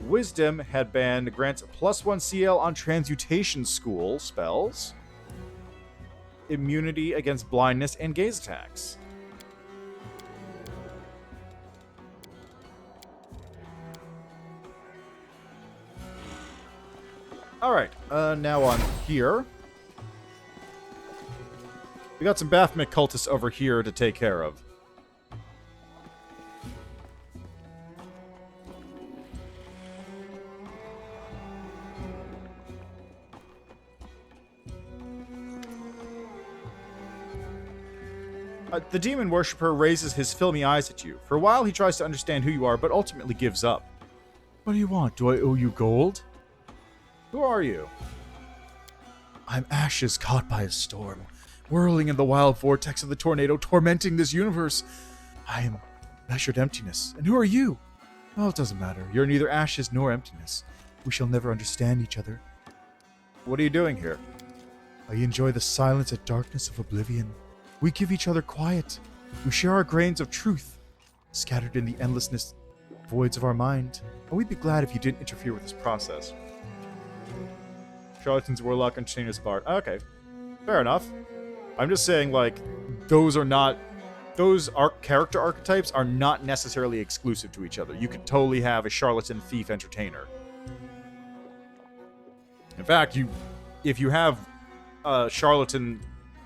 Wisdom Headband grants a +1 CL on Transmutation School spells, immunity against blindness and gaze attacks. Alright, now on here. We got some Baphomet cultists over here to take care of. The demon worshipper raises his filmy eyes at you. For a while, he tries to understand who you are, but ultimately gives up. What do you want? Do I owe you gold? Who are you? I'm ashes caught by a storm, whirling in the wild vortex of the tornado, tormenting this universe. I am measured emptiness. And who are you? Well, it doesn't matter. You're neither ashes nor emptiness. We shall never understand each other. What are you doing here? I enjoy the silence and darkness of oblivion. We give each other quiet. We share our grains of truth, scattered in the endlessness voids of our mind. And we'd be glad if you didn't interfere with this process. Charlatans, Warlock, Entertainer's Bard. Okay. Fair enough. I'm just saying, like, those character archetypes are not necessarily exclusive to each other. You could totally have a Charlatan, Thief, Entertainer. In fact, if you have a Charlatan,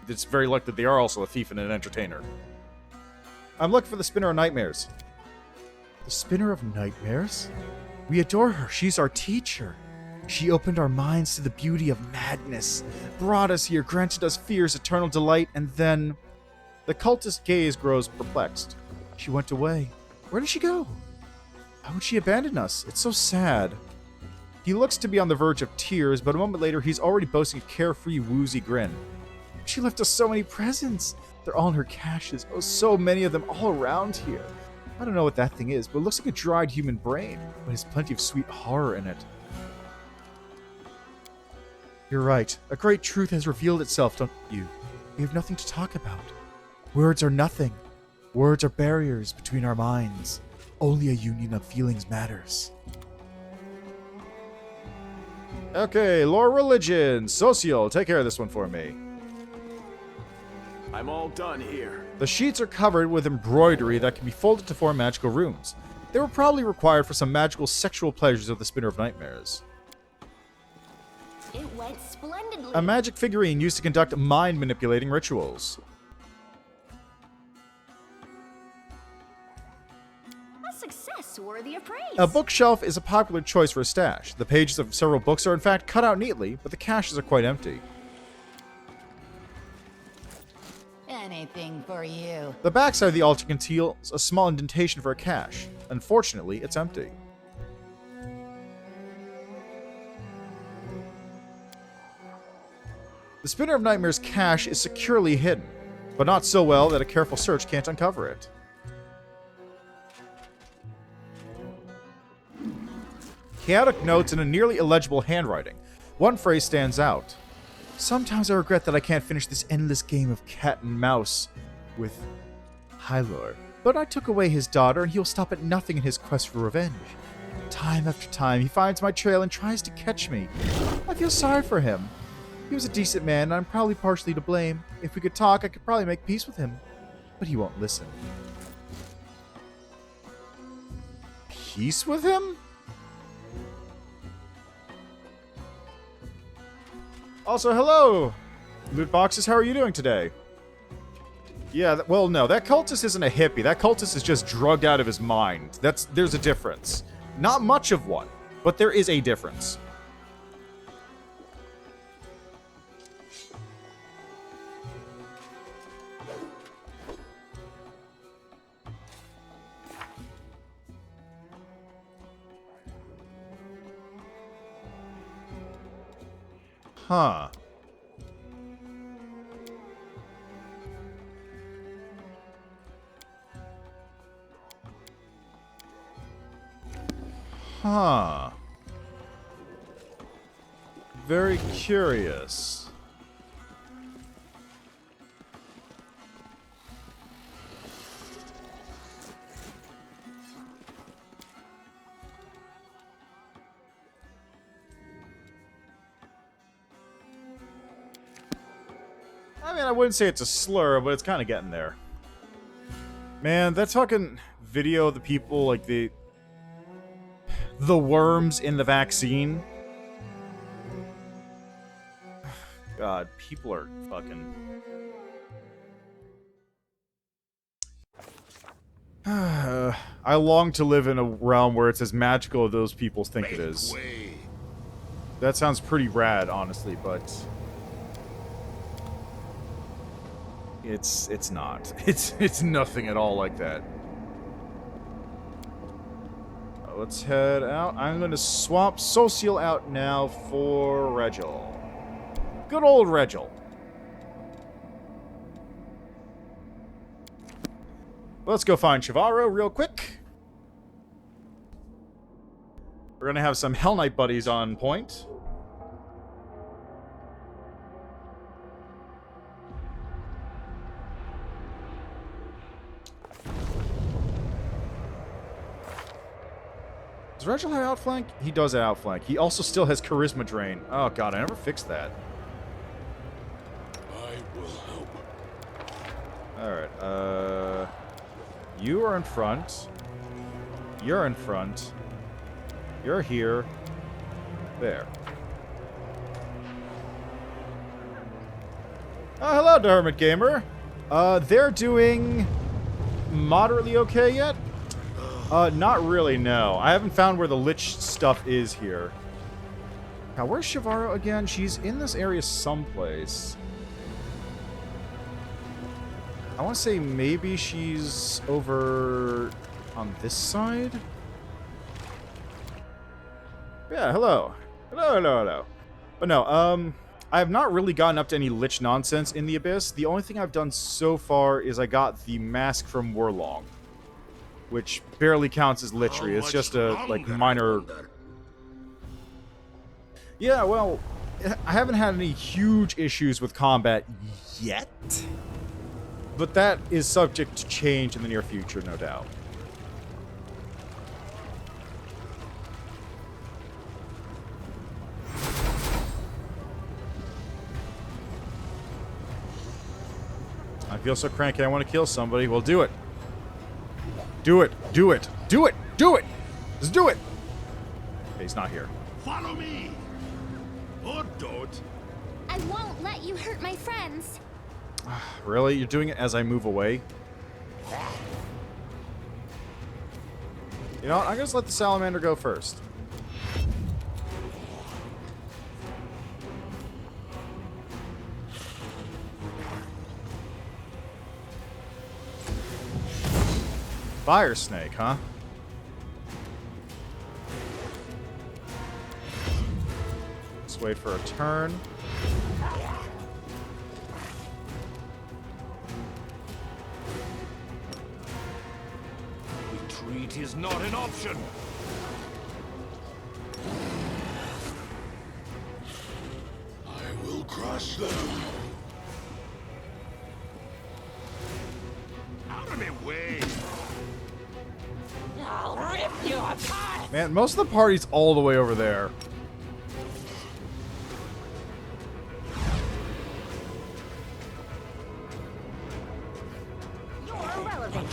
it's very likely that they are also a Thief and an Entertainer. I'm looking for the Spinner of Nightmares. The Spinner of Nightmares? We adore her. She's our teacher. She opened our minds to the beauty of madness, brought us here, granted us fear's eternal delight, and then... The cultist's gaze grows perplexed. She went away. Where did she go? Why would she abandon us? It's so sad. He looks to be on the verge of tears, but a moment later he's already boasting a carefree, woozy grin. She left us so many presents. They're all in her caches. Oh, so many of them all around here. I don't know what that thing is, but it looks like a dried human brain, but has plenty of sweet horror in it. You're right. A great truth has revealed itself, don't you? We have nothing to talk about. Words are nothing. Words are barriers between our minds. Only a union of feelings matters. Okay, lore, religion, social. Take care of this one for me. I'm all done here. The sheets are covered with embroidery that can be folded to form magical runes. They were probably required for some magical sexual pleasures of the Spinner of Nightmares. It went splendidly. A magic figurine used to conduct mind-manipulating rituals. A success worthy of praise. A bookshelf is a popular choice for a stash. The pages of several books are in fact cut out neatly, but the caches are quite empty. Anything for you. The backside of the altar conceals a small indentation for a cache. Unfortunately, it's empty. The Spinner of Nightmares cache is securely hidden, but not so well that a careful search can't uncover it. Chaotic notes in a nearly illegible handwriting. One phrase stands out. Sometimes I regret that I can't finish this endless game of cat and mouse with Hylor. But I took away his daughter, and he'll stop at nothing in his quest for revenge. Time after time, he finds my trail and tries to catch me. I feel sorry for him. He was a decent man, and I'm probably partially to blame. If we could talk, I could probably make peace with him. But he won't listen. Peace with him? Also, hello! Loot boxes, how are you doing today? Yeah, well, no, that cultist isn't a hippie. That cultist is just drugged out of his mind. There's a difference. Not much of one, but there is a difference. Huh. Huh. Very curious. I mean, I wouldn't say it's a slur, but it's kind of getting there. Man, that fucking video of the people, like, the worms in the vaccine. God, people are fucking... I long to live in a realm where it's as magical as those people think it is. That sounds pretty rad, honestly, but... It's not. It's nothing at all like that. Let's head out. I'm going to swap Social out now for Regil. Good old Regil. Let's go find Chivarro real quick. We're going to have some Hell Knight buddies on point. Does Regil have outflank? He does have outflank. He also still has charisma drain. Oh god, I never fixed that. I will help. Alright, you are in front. You're in front. You're here. There. Oh, hello, Hermit Gamer. They're doing moderately okay yet? Not really, no. I haven't found where the Lich stuff is here. Now, where's Chivarro again? She's in this area someplace. I want to say maybe she's over on this side? Yeah, hello. Hello. But no, I have not really gotten up to any Lich nonsense in the Abyss. The only thing I've done so far is I got the mask from Wurlong, which barely counts as Lichery. It's just a, like, minor... Yeah, well, I haven't had any huge issues with combat yet. But that is subject to change in the near future, no doubt. I feel so cranky, I want to kill somebody. Well, do it. Do it. Do it. Do it. Do it. Just do it. Okay, he's not here. Follow me! Or don't. I won't let you hurt my friends. Really? You're doing it as I move away? You know what? I'm going to let the salamander go first. Fire snake, huh? Let's wait for a turn. Retreat is not an option. I will crush them. Out of my way. I'll rip you apart! Man, most of the party's all the way over there. You're irrelevant.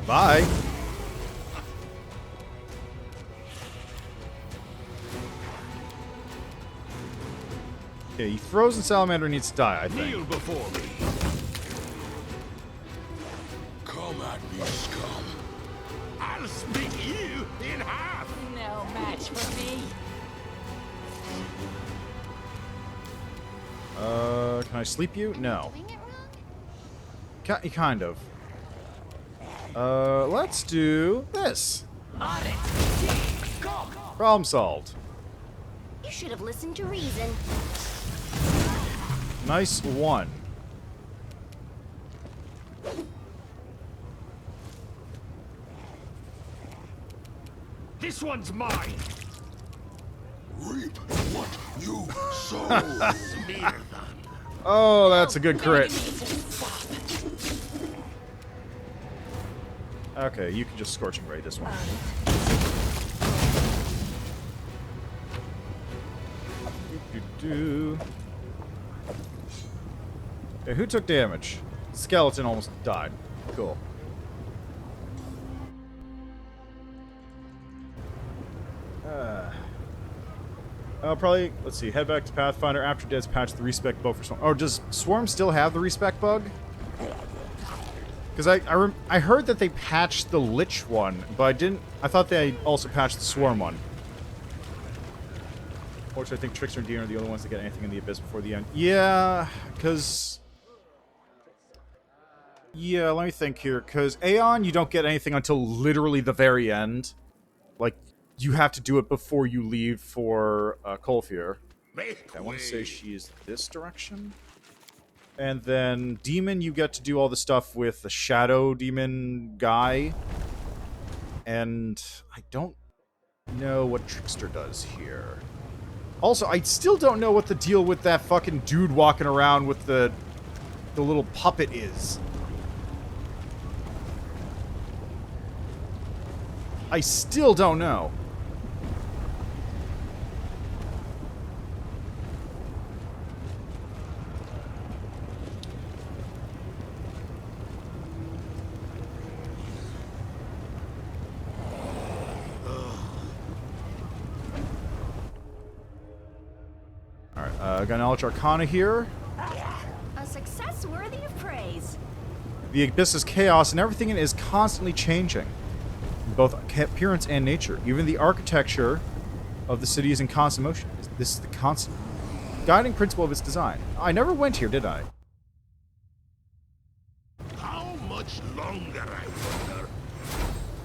Bye. Okay, he frozen salamander needs to die, I think. Kneel before me. Come at me, scum. I'll split you in half. No match for me. Can I sleep you? No. Doing it wrong? Kind of. Let's do this. On it! Go! Problem solved. You should have listened to reason. Nice one. This one's mine. Reap what you sow. Smear them. Oh, that's a good crit. Okay, you can just Scorching Ray this one. Okay, who took damage? Skeleton almost died. Cool. Probably, let's see, head back to Pathfinder. After Dead's patch the respec bug for Swarm. Oh, does Swarm still have the respec bug? Because I heard that they patched the Lich one, but I thought they also patched the Swarm one. Or I think Trickster and Dean are the only ones that get anything in the Abyss before the end. Yeah, because... Yeah, let me think here. Because Aeon, you don't get anything until literally the very end. Like, you have to do it before you leave for Kolfir. I want to say she's this direction. And then Demon, you get to do all the stuff with the Shadow Demon guy. And I don't know what Trickster does here. Also, I still don't know what the deal with that fucking dude walking around with the little puppet is. I still don't know. Alright, got Knowledge Arcana here. A success worthy of praise. The Abyss is chaos, and everything in it is constantly changing. Both appearance and nature. Even the architecture of the city is in constant motion. This is the constant guiding principle of its design. I never went here, did I? How much longer, I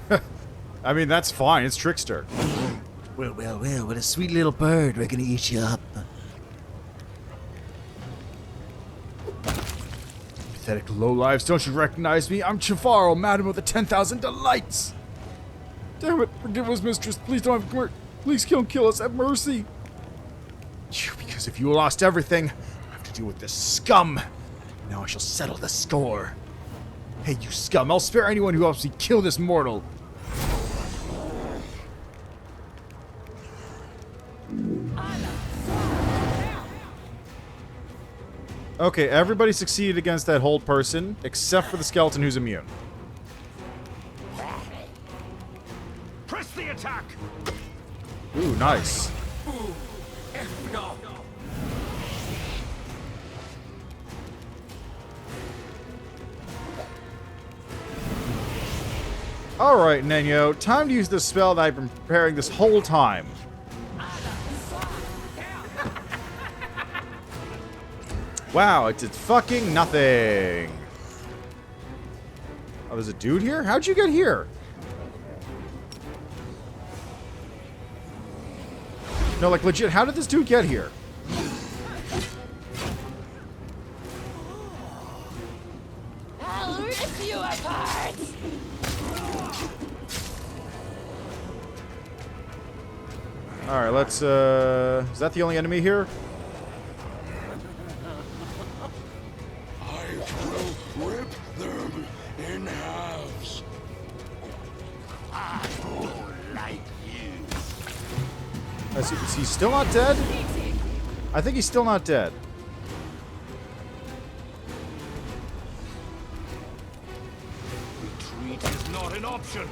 wonder? I mean, that's fine. It's Trickster. Well, what a sweet little bird. We're gonna eat you up. Pathetic lowlives, don't you recognize me? I'm Chivarro, Madam of the 10,000 Delights! Damn it, forgive us, mistress. Please don't please don't kill us. Have mercy. Because if you lost everything, I have to deal with this scum. Now I shall settle the score. Hey, you scum, I'll spare anyone who helps me kill this mortal. Okay, everybody succeeded against that hold person, except for the skeleton who's immune. Press the attack. Ooh, nice. Alright, Nenyo, time to use the spell that I've been preparing this whole time. Wow, it did fucking nothing. Oh, there's a dude here? How'd you get here? No, like, legit, how did this dude get here? I'll rip you apart. Alright, let's, is that the only enemy here? I will rip them in halves. I don't like you. Is he still not dead? I think he's still not dead. Retreat is not an option.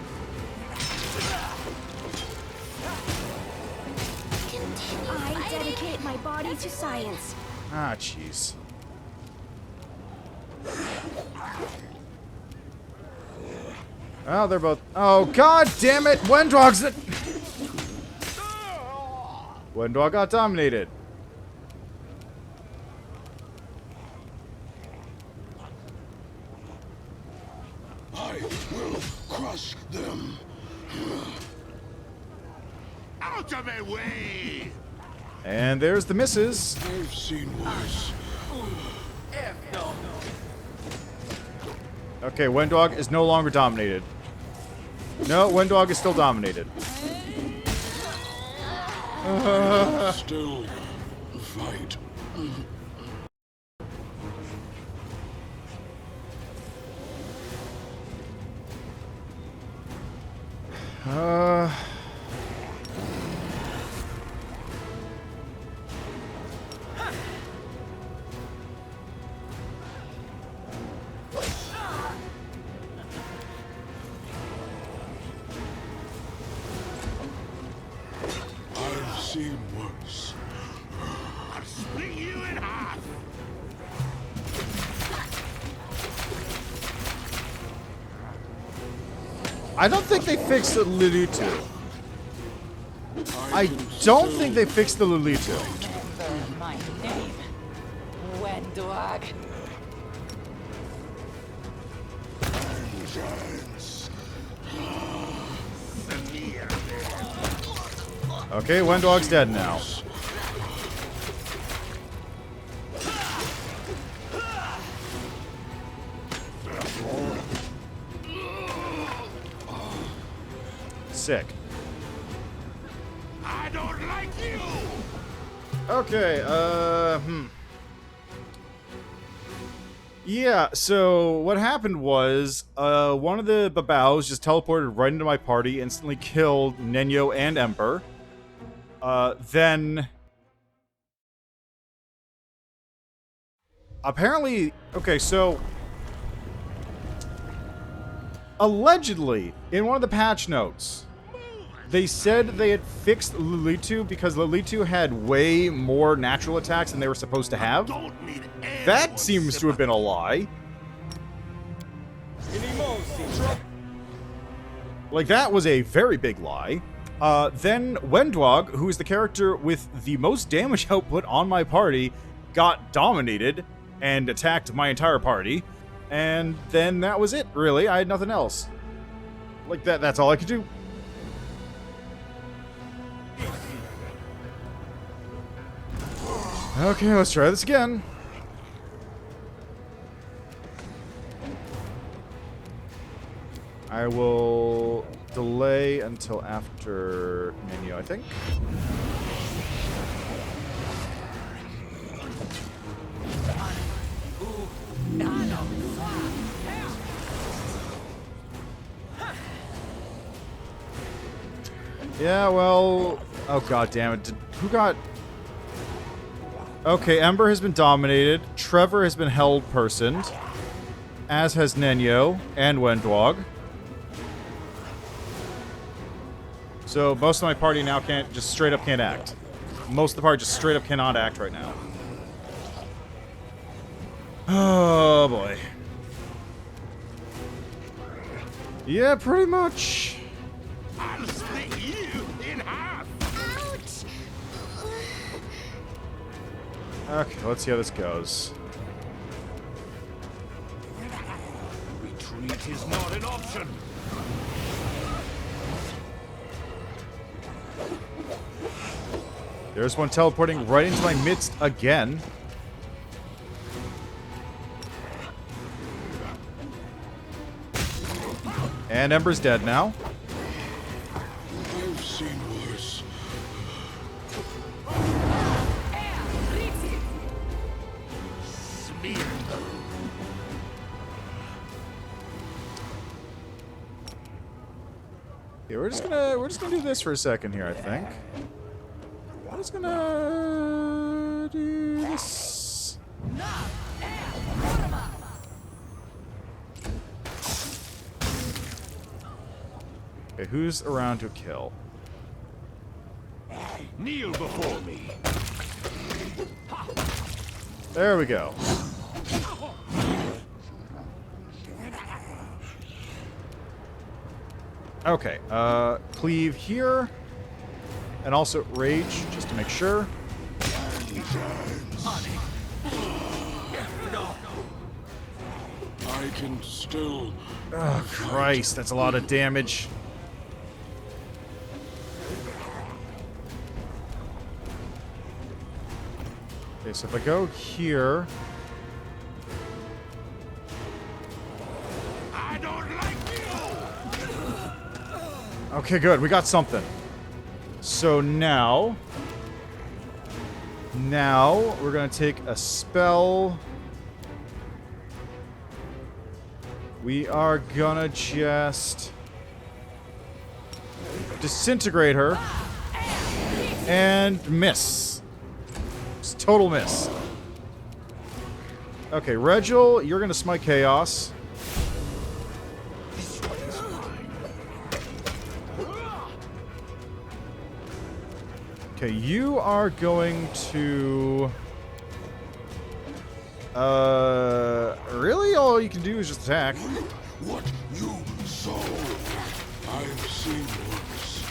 I dedicate my body to science. Ah, jeez. Oh, they're both... Oh, god damn it! Wendog's the... Wendog got dominated. I will crush them. Out of my way! And there's the missus. I've seen worse. Okay, Wendog is no longer dominated. No, Wendog is still dominated. Still fight. I've seen worse. I'll split you in half. I don't think they fixed the Lulutu. I don't think they fixed the Lulutu. Remember my name. Wendwag. Okay, Wendog's dead now. Sick. I don't like you. Okay, Yeah, so what happened was, one of the Babaos just teleported right into my party, instantly killed Nenyo and Ember. Then... Apparently... Okay, so... Allegedly, in one of the patch notes, they said they had fixed Lilitu because Lilitu had way more natural attacks than they were supposed to have. Don't need That seems to have been a lie. Like, that was a very big lie. Then Wendog, who is the character with the most damage output on my party, got dominated and attacked my entire party. And then that was it, really. I had nothing else. Like, that's all I could do. Okay, let's try this again. I will delay until after menu, I think. Yeah, well... Oh, god damn it. Who got... Okay, Ember has been dominated. Trevor has been held personed. As has Nenyo and Wendog. So most of my party now can't... Just straight up can't act. Most of the party just straight up cannot act right now. Oh, boy. Yeah, pretty much. I'll split you in half. Ouch! Okay, let's see how this goes. Retreat is not an option. There's one teleporting right into my midst again. And Ember's dead now. I've seen worse. Smear. Yeah, we're just gonna do this for a second here, I think. We're just gonna do this. Okay, who's around to kill? Kneel before me. There we go. Okay, cleave here. And also rage, just to make sure. I can still... Oh, Christ, that's a lot of damage. Okay, so if I go here... I don't like you. Okay, good, we got something. So now we're gonna take a spell. We are gonna just disintegrate her and miss. Just total miss. Okay, Regil, you're gonna smite Chaos. Okay, you are going to... really? All you can do is just attack. What you saw, I've seen worse.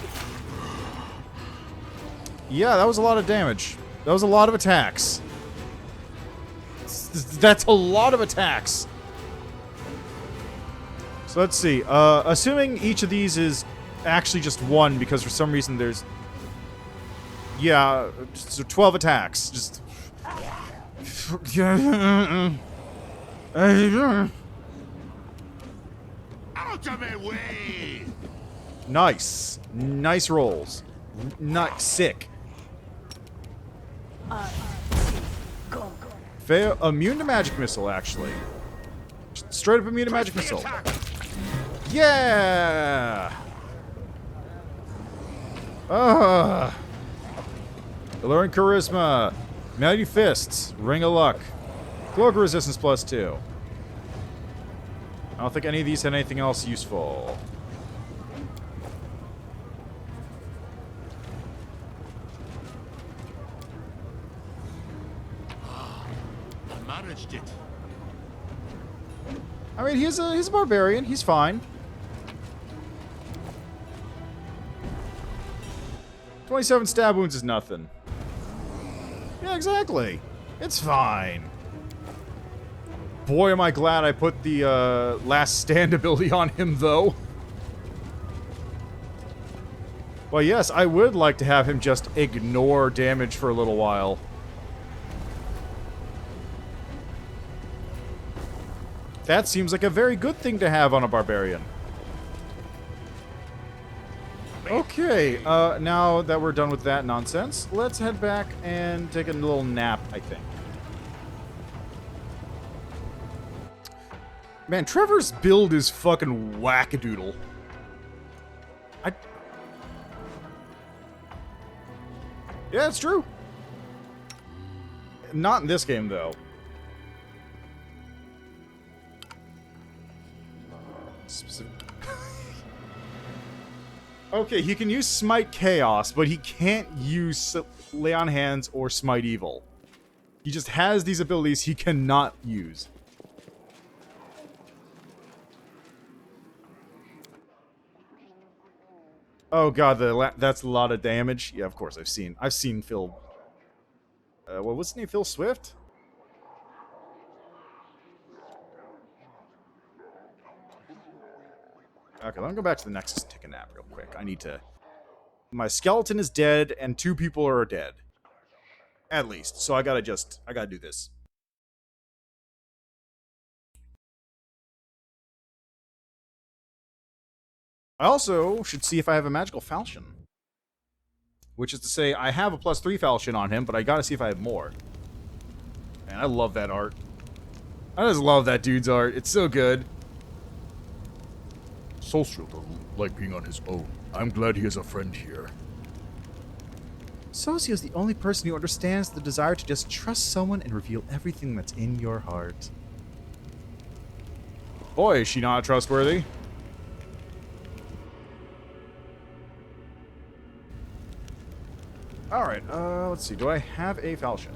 Yeah, that was a lot of damage. That was a lot of attacks. That's a lot of attacks. So let's see. Assuming each of these is actually just one, because for some reason there's... Yeah, so 12 attacks. Just... Out of my way! Nice. Nice rolls. Not sick. Immune to magic missile, actually. Straight up immune to magic missile. Yeah! Alluring Charisma. Mighty Fists. Ring of Luck. Cloak Resistance +2. I don't think any of these had anything else useful. I managed it. I mean, he's a barbarian. He's fine. 27 stab wounds is nothing. Yeah, exactly. It's fine. Boy, am I glad I put the last stand ability on him, though. Well, yes, I would like to have him just ignore damage for a little while. That seems like a very good thing to have on a barbarian. Okay, now that we're done with that nonsense, let's head back and take a little nap, I think. Man, Trevor's build is fucking wackadoodle. Yeah, it's true. Not in this game, though. Okay, he can use Smite Chaos, but he can't use Lay on Hands or Smite Evil. He just has these abilities he cannot use. Oh god, that's a lot of damage. Yeah, of course, I've seen Phil... what's his name? Phil Swift? Okay, let me go back to the Nexus and take a nap real quick. I need to... My skeleton is dead, and 2 people are dead. At least. So I gotta do this. I also should see if I have a magical falchion. Which is to say, I have a +3 falchion on him, but I gotta see if I have more. Man, I love that art. I just love that dude's art. It's so good. Solstiel doesn't like being on his own. I'm glad he has a friend here. Socio is the only person who understands the desire to just trust someone and reveal everything that's in your heart. Boy, is she not trustworthy. Alright, let's see. Do I have a falchion?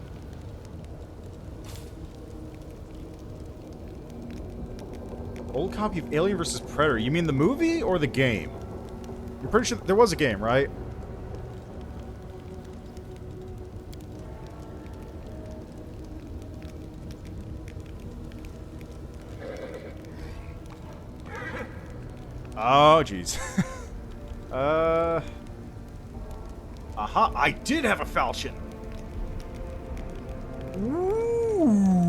Old copy of Alien vs. Predator. You mean the movie or the game? You're pretty sure there was a game, right? Oh, jeez. Aha, I did have a falchion. Ooh.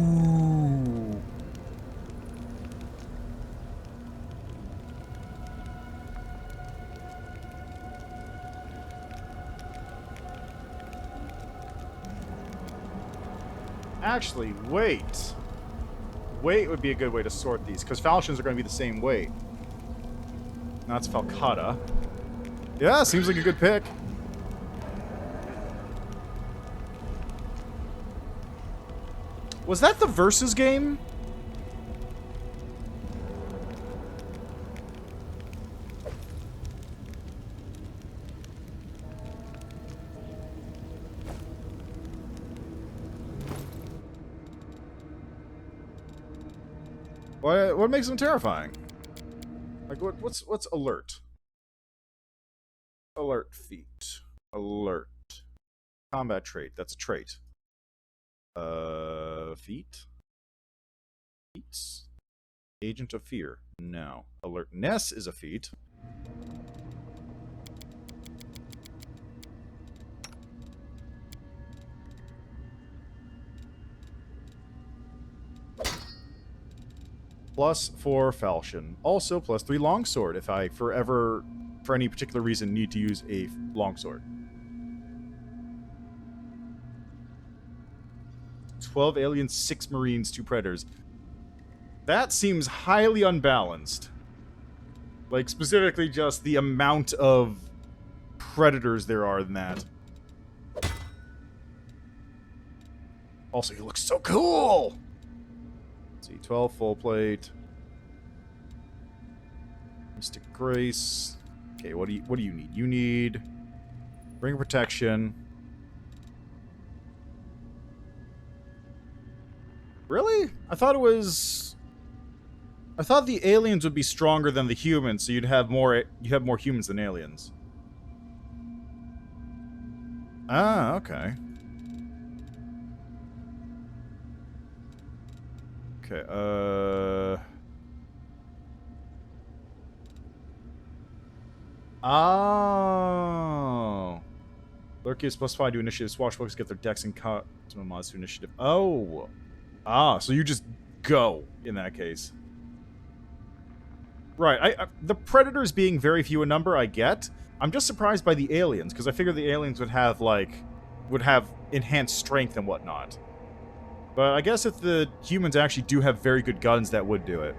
Actually, wait. Weight would be a good way to sort these, because falchions are going to be the same weight. Now it's falcata. Yeah, seems like a good pick. Was that the Versus game? What makes them terrifying? Like what's alert? Alert feat. Alert. Combat trait. That's a trait. Feat? Feats? Agent of Fear. No. Alertness is a feat. +4 falchion. Also +3 longsword if I forever, for any particular reason, need to use a longsword. 12 aliens, 6 marines, 2 predators. That seems highly unbalanced. Like, specifically just the amount of predators there are in that. Also, he looks so cool! Let's see, 12 full plate. Mystic Grace. Okay, what do you need? You need Ring of Protection. Really? I thought the aliens would be stronger than the humans, so you'd have more humans than aliens. Ah, okay. Okay, Oh. Lurky is +5 to initiative. Swashbucklers get their decks and mods to initiative. Oh. Ah, so you just go in that case. Right, the predators being very few in number, I get. I'm just surprised by the aliens, because I figured the aliens would have, enhanced strength and whatnot. But I guess if the humans actually do have very good guns, that would do it.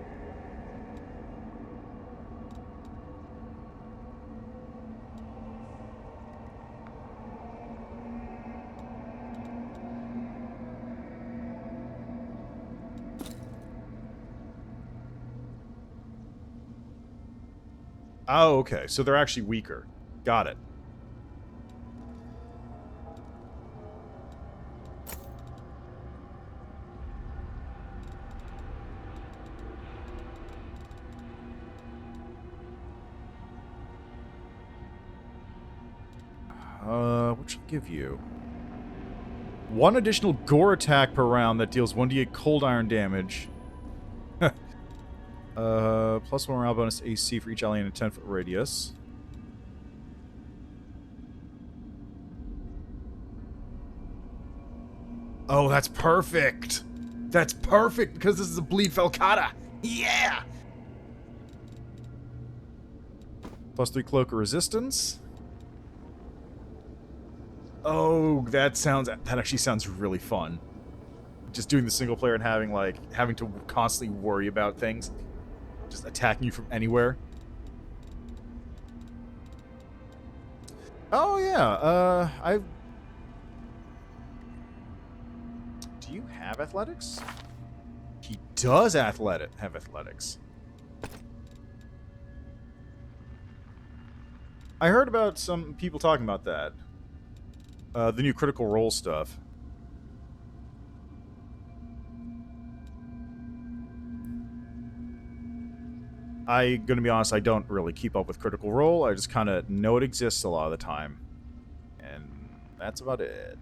Oh, okay. So they're actually weaker. Got it. What should I give you? 1 additional gore attack per round that deals 1d8 cold iron damage. +1 morale bonus AC for each alien in a 10-foot radius. Oh, that's perfect! That's perfect, because this is a bleed falcata! Yeah! +3 cloak of resistance. Oh, that actually sounds really fun. Just doing the single player and having to constantly worry about things. Just attacking you from anywhere. Oh, yeah, do you have athletics? He does have athletics. I heard about some people talking about that. The new Critical Role stuff. Gonna be honest, I don't really keep up with Critical Role. I just kind of know it exists a lot of the time. And that's about it.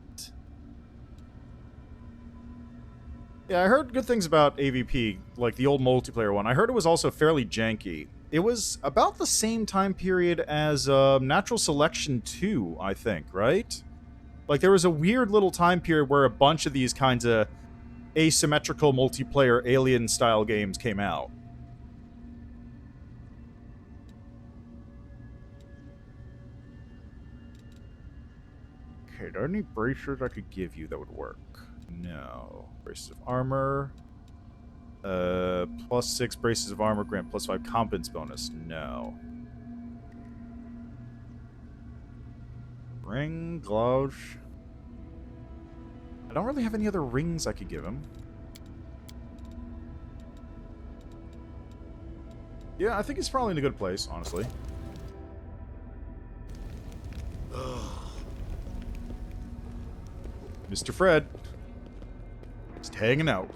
Yeah, I heard good things about AVP, like the old multiplayer one. I heard it was also fairly janky. It was about the same time period as Natural Selection 2, I think, right? Like, there was a weird little time period where a bunch of these kinds of asymmetrical multiplayer alien-style games came out. Okay, are there any bracers I could give you that would work? No. Braces of armor. +6 braces of armor grant +5 competence bonus. No. Ring, gloves. I don't really have any other rings I could give him. Yeah, I think he's probably in a good place, honestly. Mr. Fred. Just hanging out.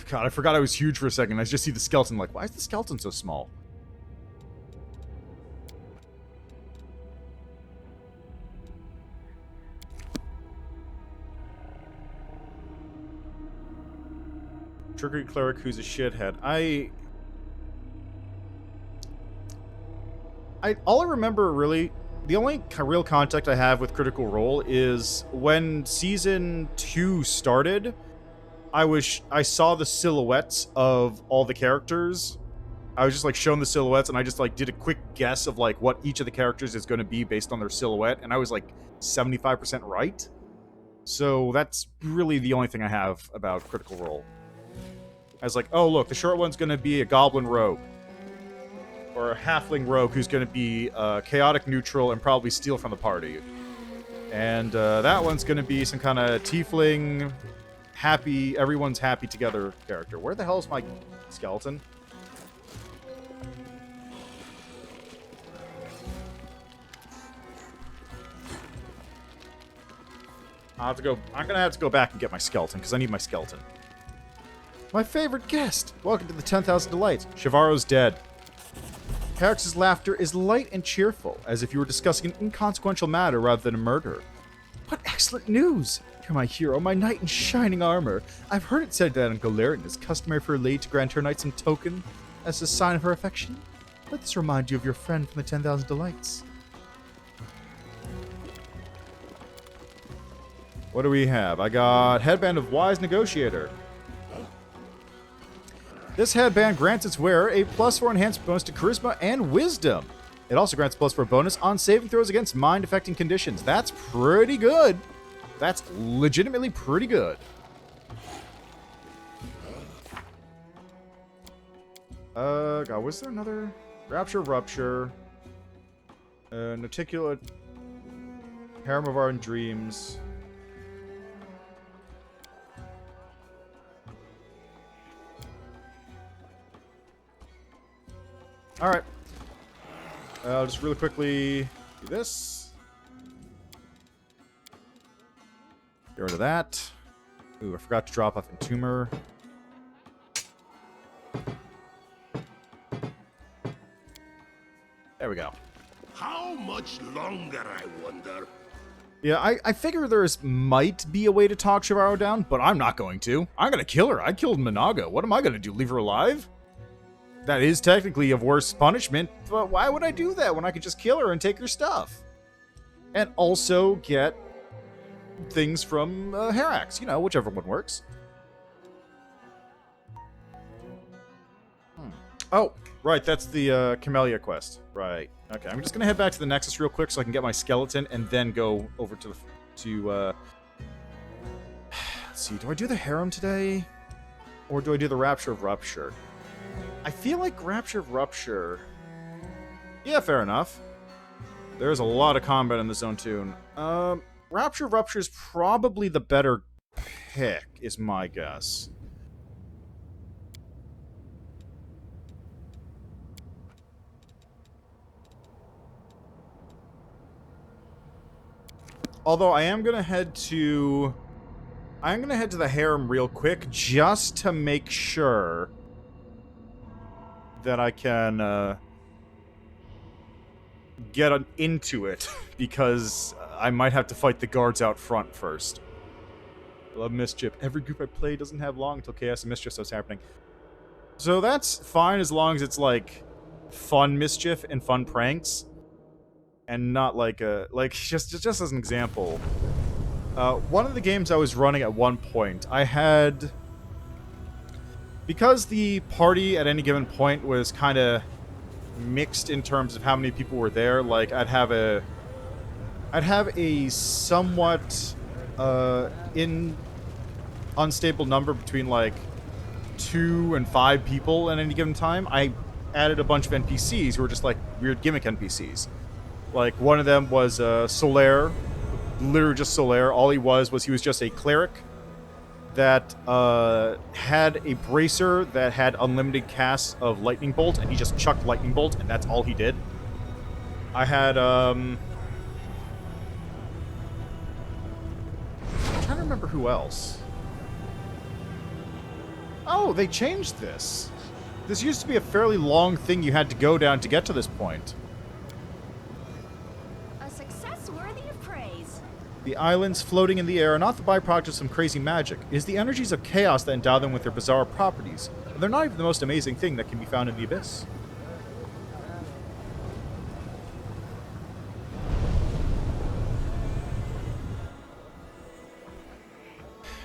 God, I forgot I was huge for a second. I just see the skeleton like, why is the skeleton so small? Trickery cleric who's a shithead. All I remember really, the only real contact I have with Critical Role is when Season 2 started, I saw the silhouettes of all the characters. I was just like shown the silhouettes and I just like did a quick guess of like what each of the characters is going to be based on their silhouette, and I was like 75% right. So that's really the only thing I have about Critical Role. I was like, oh look, the short one's going to be a goblin rogue. Or a halfling rogue who's going to be chaotic neutral and probably steal from the party. And that one's going to be some kind of tiefling, happy, everyone's happy together character. Where the hell is my skeleton? I'm going to have to go back and get my skeleton, because I need my skeleton. My favorite guest! Welcome to the 10,000 Delights. Chivarro's dead. Herrick's laughter is light and cheerful, as if you were discussing an inconsequential matter rather than a murder. What excellent news! You're my hero, my knight in shining armor. I've heard it said that in Galarian it's customary for a lady to grant her knight some token as a sign of her affection. Let this remind you of your friend from the 10,000 Delights. What do we have? I got Headband of Wise Negotiator. This headband grants its wearer a +4 enhanced bonus to Charisma and Wisdom. It also grants a +4 bonus on saving throws against mind-affecting conditions. That's pretty good. That's legitimately pretty good. God, was there another? Rapture of Rupture. Noticulate. Harem of Ardent Dreams. Alright. I'll just really quickly do this. Get rid of that. Ooh, I forgot to drop off Entomber. There we go. How much longer, I wonder? Yeah, I figure might be a way to talk Chivarro down, but I'm not going to. I'm gonna kill her. I killed Minaga. What am I gonna do? Leave her alive? That is technically a worse punishment, but why would I do that when I could just kill her and take her stuff? And also get things from Herax, you know, whichever one works. Oh, right, that's the Camellia quest. Right. Okay, I'm just going to head back to the Nexus real quick so I can get my skeleton and then go over to let's see, do I do the Harem today? Or do I do the Rapture of Rupture? I feel like Rapture of Rupture... Yeah, fair enough. There's a lot of combat in the Zone Tune. Rapture of Rupture is probably the better pick, is my guess. Although I am gonna head to... the Harem real quick, just to make sure that I can get into it, because I might have to fight the guards out front first. I love Mischief. Every group I play doesn't have long until Chaos and Mischief starts happening. So that's fine as long as it's like fun mischief and fun pranks, and not like just as an example. One of the games I was running at one point, I had... Because the party at any given point was kind of mixed in terms of how many people were there. Like, I'd have a somewhat unstable number between like 2 and 5 people at any given time. I added a bunch of NPCs who were just like weird gimmick NPCs. Like, one of them was Solaire, literally just Solaire. All he was just a cleric that had a bracer that had unlimited casts of Lightning Bolt, and he just chucked Lightning Bolt, and that's all he did. I had, I'm trying to remember who else. Oh, they changed this. This used to be a fairly long thing you had to go down to get to this point. A success worthy of praise. The islands floating in the air are not the byproduct of some crazy magic. It is the energies of chaos that endow them with their bizarre properties. And they're not even the most amazing thing that can be found in the abyss.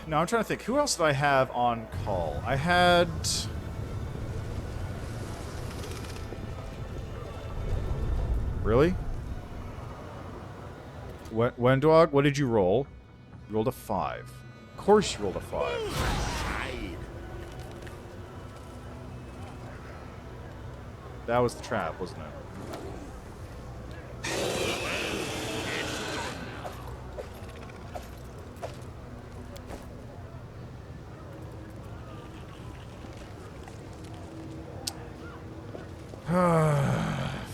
Now, I'm trying to think. Who else did I have on call? I had... Really? Wendog, what did you roll? You rolled a 5. Of course you rolled a 5. That was the trap, wasn't it?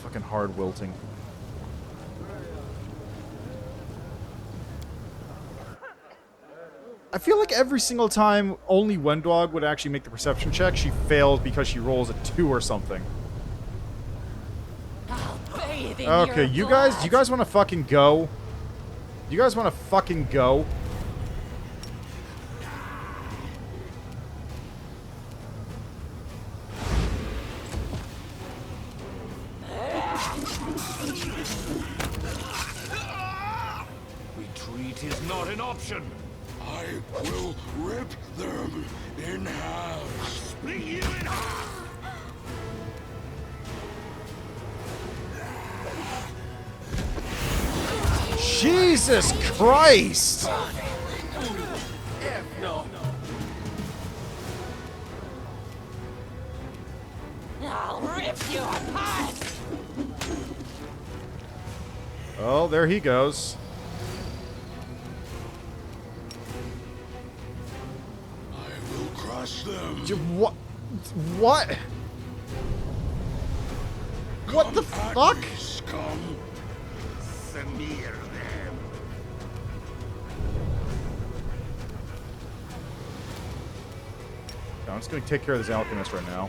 Fucking hard wilting. I feel like every single time only Wendog would actually make the perception check, she fails because she rolls a 2 or something. Okay, you guys want to fucking go? You guys want to fucking go? Retreat is not an option. I will rip them in half. Split you in half. Jesus Christ! No. I'll rip you apart. Oh, there he goes. I will crush them. What? What? What the fuck? Scum. Smear them. No, I'm just gonna take care of this alchemist right now.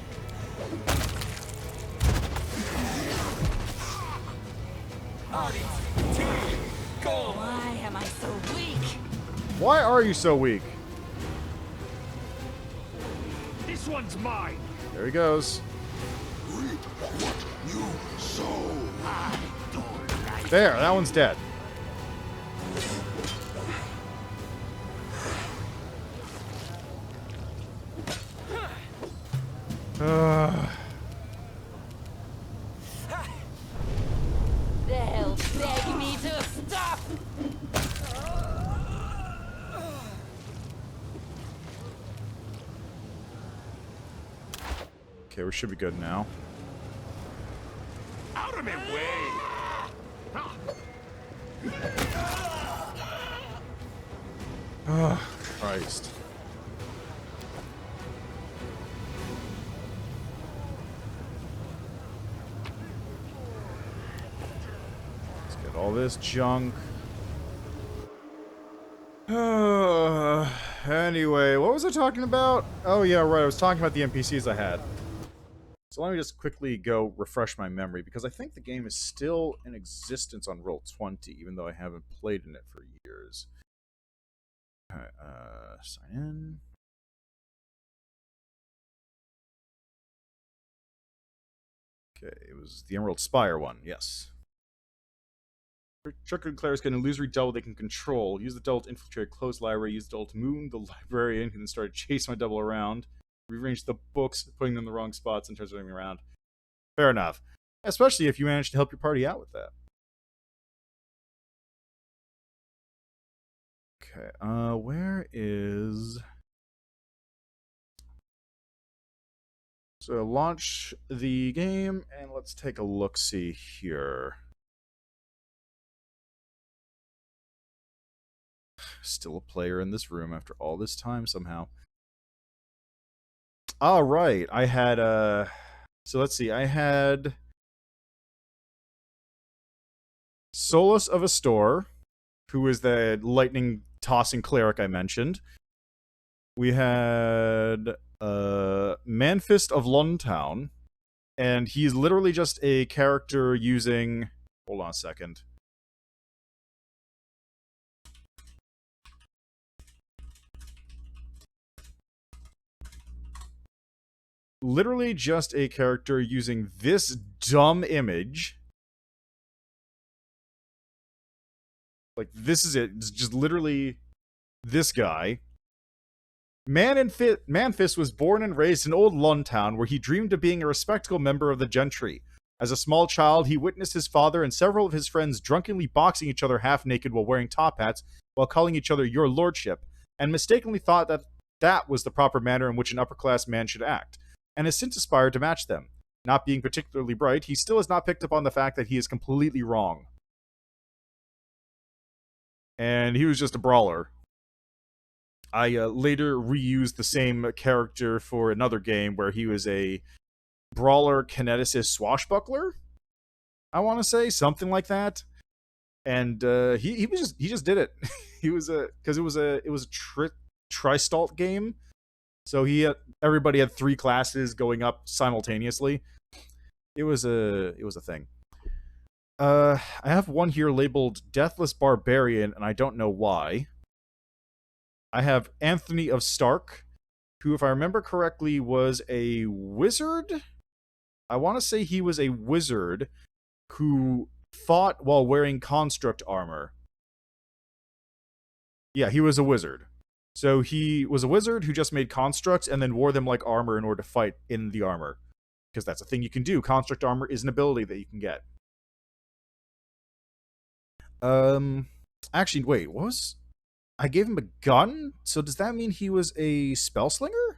Why am I so weak? Why are you so weak? This one's mine. There he goes. Reap what you sow. I don't like There, that one's dead. They'll beg me to stop. Okay, we should be good now. out of my way. Oh, Christ. Let's get all this junk. Anyway, what was I talking about? Oh, yeah, right. I was talking about the NPCs I had. So let me just quickly go refresh my memory, because I think the game is still in existence on Roll20, even though I haven't played in it for years. Alright, sign in. Okay, it was the Emerald Spire one, yes. Trick declares an illusory double they can control. Use the double to infiltrate a closed library. Use the double to move the librarian, who then started chasing my double around. Rearrange the books, putting them in the wrong spots and turns everything around. Fair enough. Especially if you manage to help your party out with that. Okay, where is... So launch the game, and let's take a look-see here. Still a player in this room after all this time, somehow. All right, I had, so let's see, I had Solus of Astor, who is the lightning-tossing cleric I mentioned. We had Manfist of Lundtown, and he's literally just a character using... Hold on a second. Literally just a character using this dumb image. Like, this is it. It's just literally this guy. Manfist was born and raised in Old Lundtown, where he dreamed of being a respectable member of the gentry. As a small child, he witnessed his father and several of his friends drunkenly boxing each other half-naked while wearing top hats, while calling each other your lordship, and mistakenly thought that that was the proper manner in which an upper-class man should act, and has since aspired to match them. Not being particularly bright, he still has not picked up on the fact that he is completely wrong. And he was just a brawler. I later reused the same character for another game where he was a brawler kineticist swashbuckler. I want to say something like that, and he just did it. He was because it was a Tristalt game, so everybody had 3 classes going up simultaneously. It was a thing. I have one here labeled Deathless Barbarian, and I don't know why. I have Anthony of Stark, who, if I remember correctly, was a wizard. I want to say he was a wizard who fought while wearing construct armor. Yeah, he was a wizard. So he was a wizard who just made constructs and then wore them like armor in order to fight in the armor. Because that's a thing you can do. Construct armor is an ability that you can get. Actually, wait, what was... I gave him a gun? So does that mean he was a spellslinger?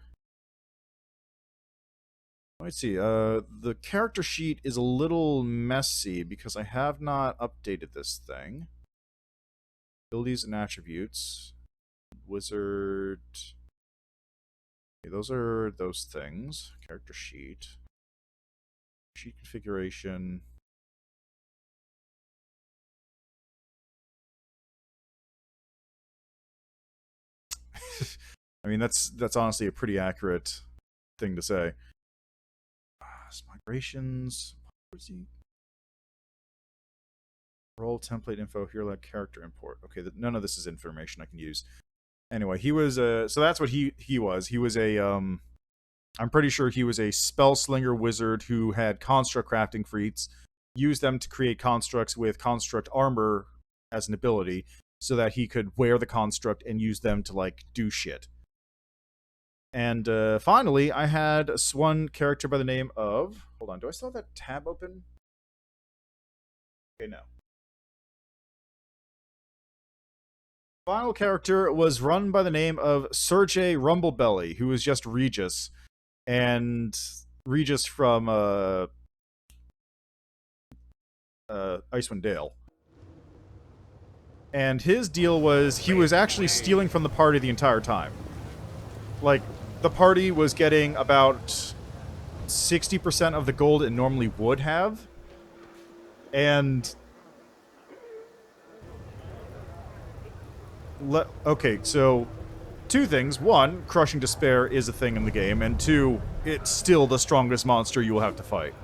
Let's see, the character sheet is a little messy because I have not updated this thing. Abilities and attributes. Wizard. Okay, those are those things. Character sheet. Sheet configuration. I mean, that's honestly a pretty accurate thing to say. Migrations. Where's he? Role template info here, like character import. Okay, none of this is information I can use. Anyway, he was so that's what he was. He was a I'm pretty sure he was a spellslinger wizard who had construct crafting feats, used them to create constructs with construct armor as an ability, so that he could wear the construct and use them to, like, do shit. And finally, I had one character by the name of... Hold on, do I still have that tab open? Okay, no. Final character was run by the name of Sergei Rumblebelly, who was just Regis. And Regis from Icewind Dale. And his deal was he was actually stealing from the party the entire time. Like, the party was getting about 60% of the gold it normally would have. And... okay, so... 2 things. 1, Crushing Despair is a thing in the game. And 2, it's still the strongest monster you will have to fight.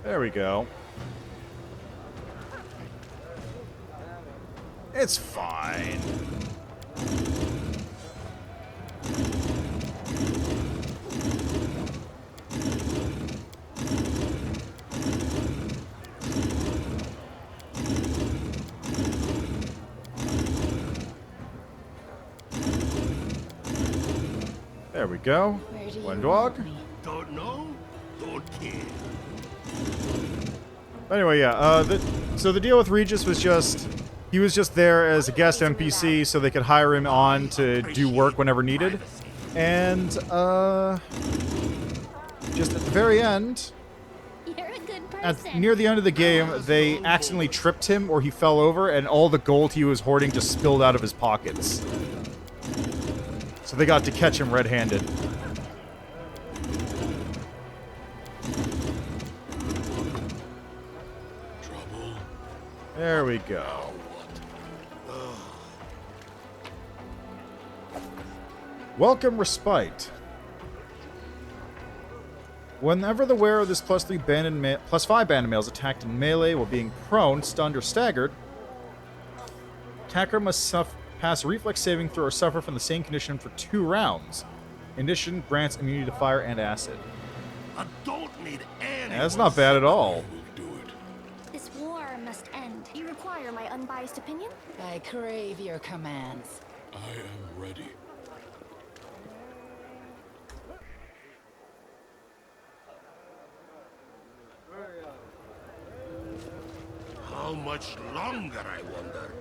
There we go. It's fine. There we go. Where do you One dog. want me? Don't know? Don't care. Anyway, yeah. So the deal with Regis was just he was just there as a guest NPC, so they could hire him on to do work whenever needed. And just at the very end, You're a good person. near the end of the game, they accidentally tripped him, or he fell over, and all the gold he was hoarding just spilled out of his pockets. So they got to catch him red-handed. Trouble? There we go. Welcome Respite. Whenever the wearer of this +5 banded mail is attacked in melee while being prone, stunned, or staggered, attacker must pass a reflex saving throw or suffer from the same condition for 2 rounds. In addition, grants immunity to fire and acid. I don't need any. That's not bad at all. We'll do it. This war must end. You require my unbiased opinion? I crave your commands. I am ready. How much longer, I wonder?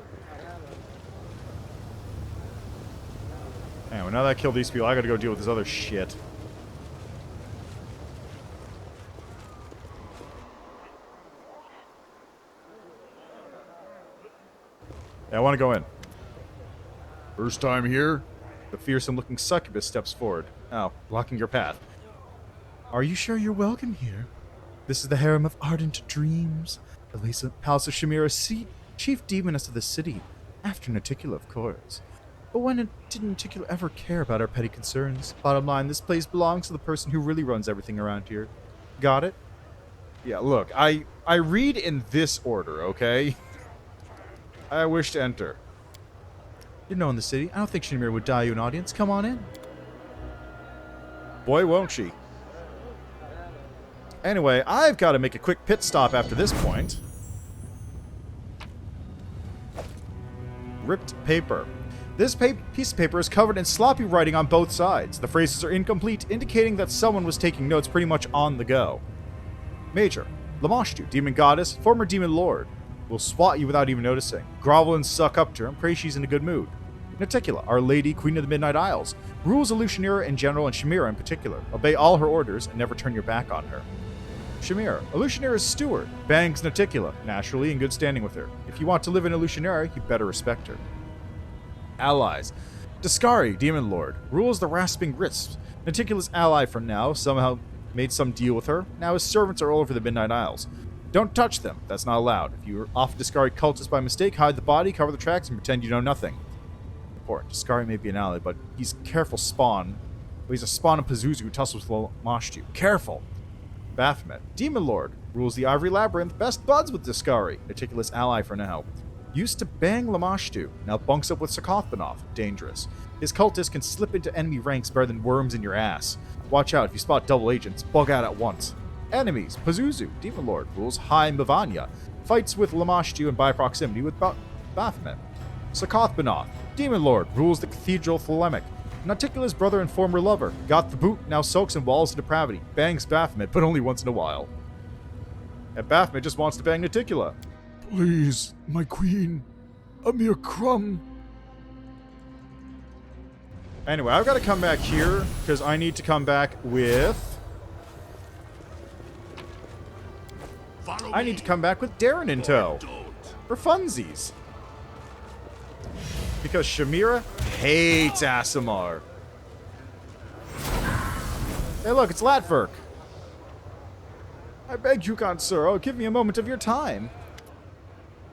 Anyway, now that I killed these people, I gotta go deal with this other shit. Yeah, I want to go in. First time here? The fearsome-looking succubus steps forward. Oh, blocking your path. Are you sure you're welcome here? This is the harem of ardent dreams. The palace of Shamira, chief demoness of the city. After Naticula, of course. But when did Naticula ever care about our petty concerns? Bottom line, this place belongs to the person who really runs everything around here. Got it? Yeah, look, I read in this order, okay? I wish to enter. You're known in the city. I don't think Shamira would die you an audience. Come on in. Boy, won't she. Anyway, I've got to make a quick pit stop after this point. Ripped paper. This piece of paper is covered in sloppy writing on both sides. The phrases are incomplete, indicating that someone was taking notes pretty much on the go. Major. Lamashtu, demon goddess, former demon lord. Will swat you without even noticing. Grovel and suck up to her and pray she's in a good mood. Naticula, our lady, queen of the Midnight Isles. Rules Illusionera in general and Shamira in particular. Obey all her orders and never turn your back on her. Shamira, Illusionera's steward, bangs Naticula, naturally in good standing with her. If you want to live in Illusionera, you better respect her. Allies. Discari, demon lord, rules the Rasping Wisps. Naticula's ally for now, somehow made some deal with her. Now his servants are all over the Midnight Isles. Don't touch them, that's not allowed. If you're off Discari cultist by mistake, hide the body, cover the tracks, and pretend you know nothing. Important, Discari may be an ally, but he's careful spawn. Well, he's a spawn of Pazuzu who tussles with Lamashtu. Careful! Baphomet, demon lord, rules the Ivory Labyrinth, best buds with Discari, Naticula's ally for now. Used to bang Lamashtu, now bunks up with Sakothbanoth, dangerous. His cultists can slip into enemy ranks better than worms in your ass. Watch out, if you spot double agents, bug out at once. Enemies, Pazuzu, demon lord, rules High Mavanya, fights with Lamashtu and by proximity with Baphomet. Sakothbanoth, demon lord, rules the Cathedral Thelemic. Naticula's brother and former lover, got the boot, now sulks in walls of depravity, bangs Baphomet, but only once in a while. And Baphomet just wants to bang Naticula. Please, my queen. A mere crumb. Anyway, I've got to come back here, because I need to come back with... I need to come back with Darren in tow. For funsies. Because Shamira hates Aasimar. Hey look, it's Latverk. I beg you, kind sir, oh, give me a moment of your time.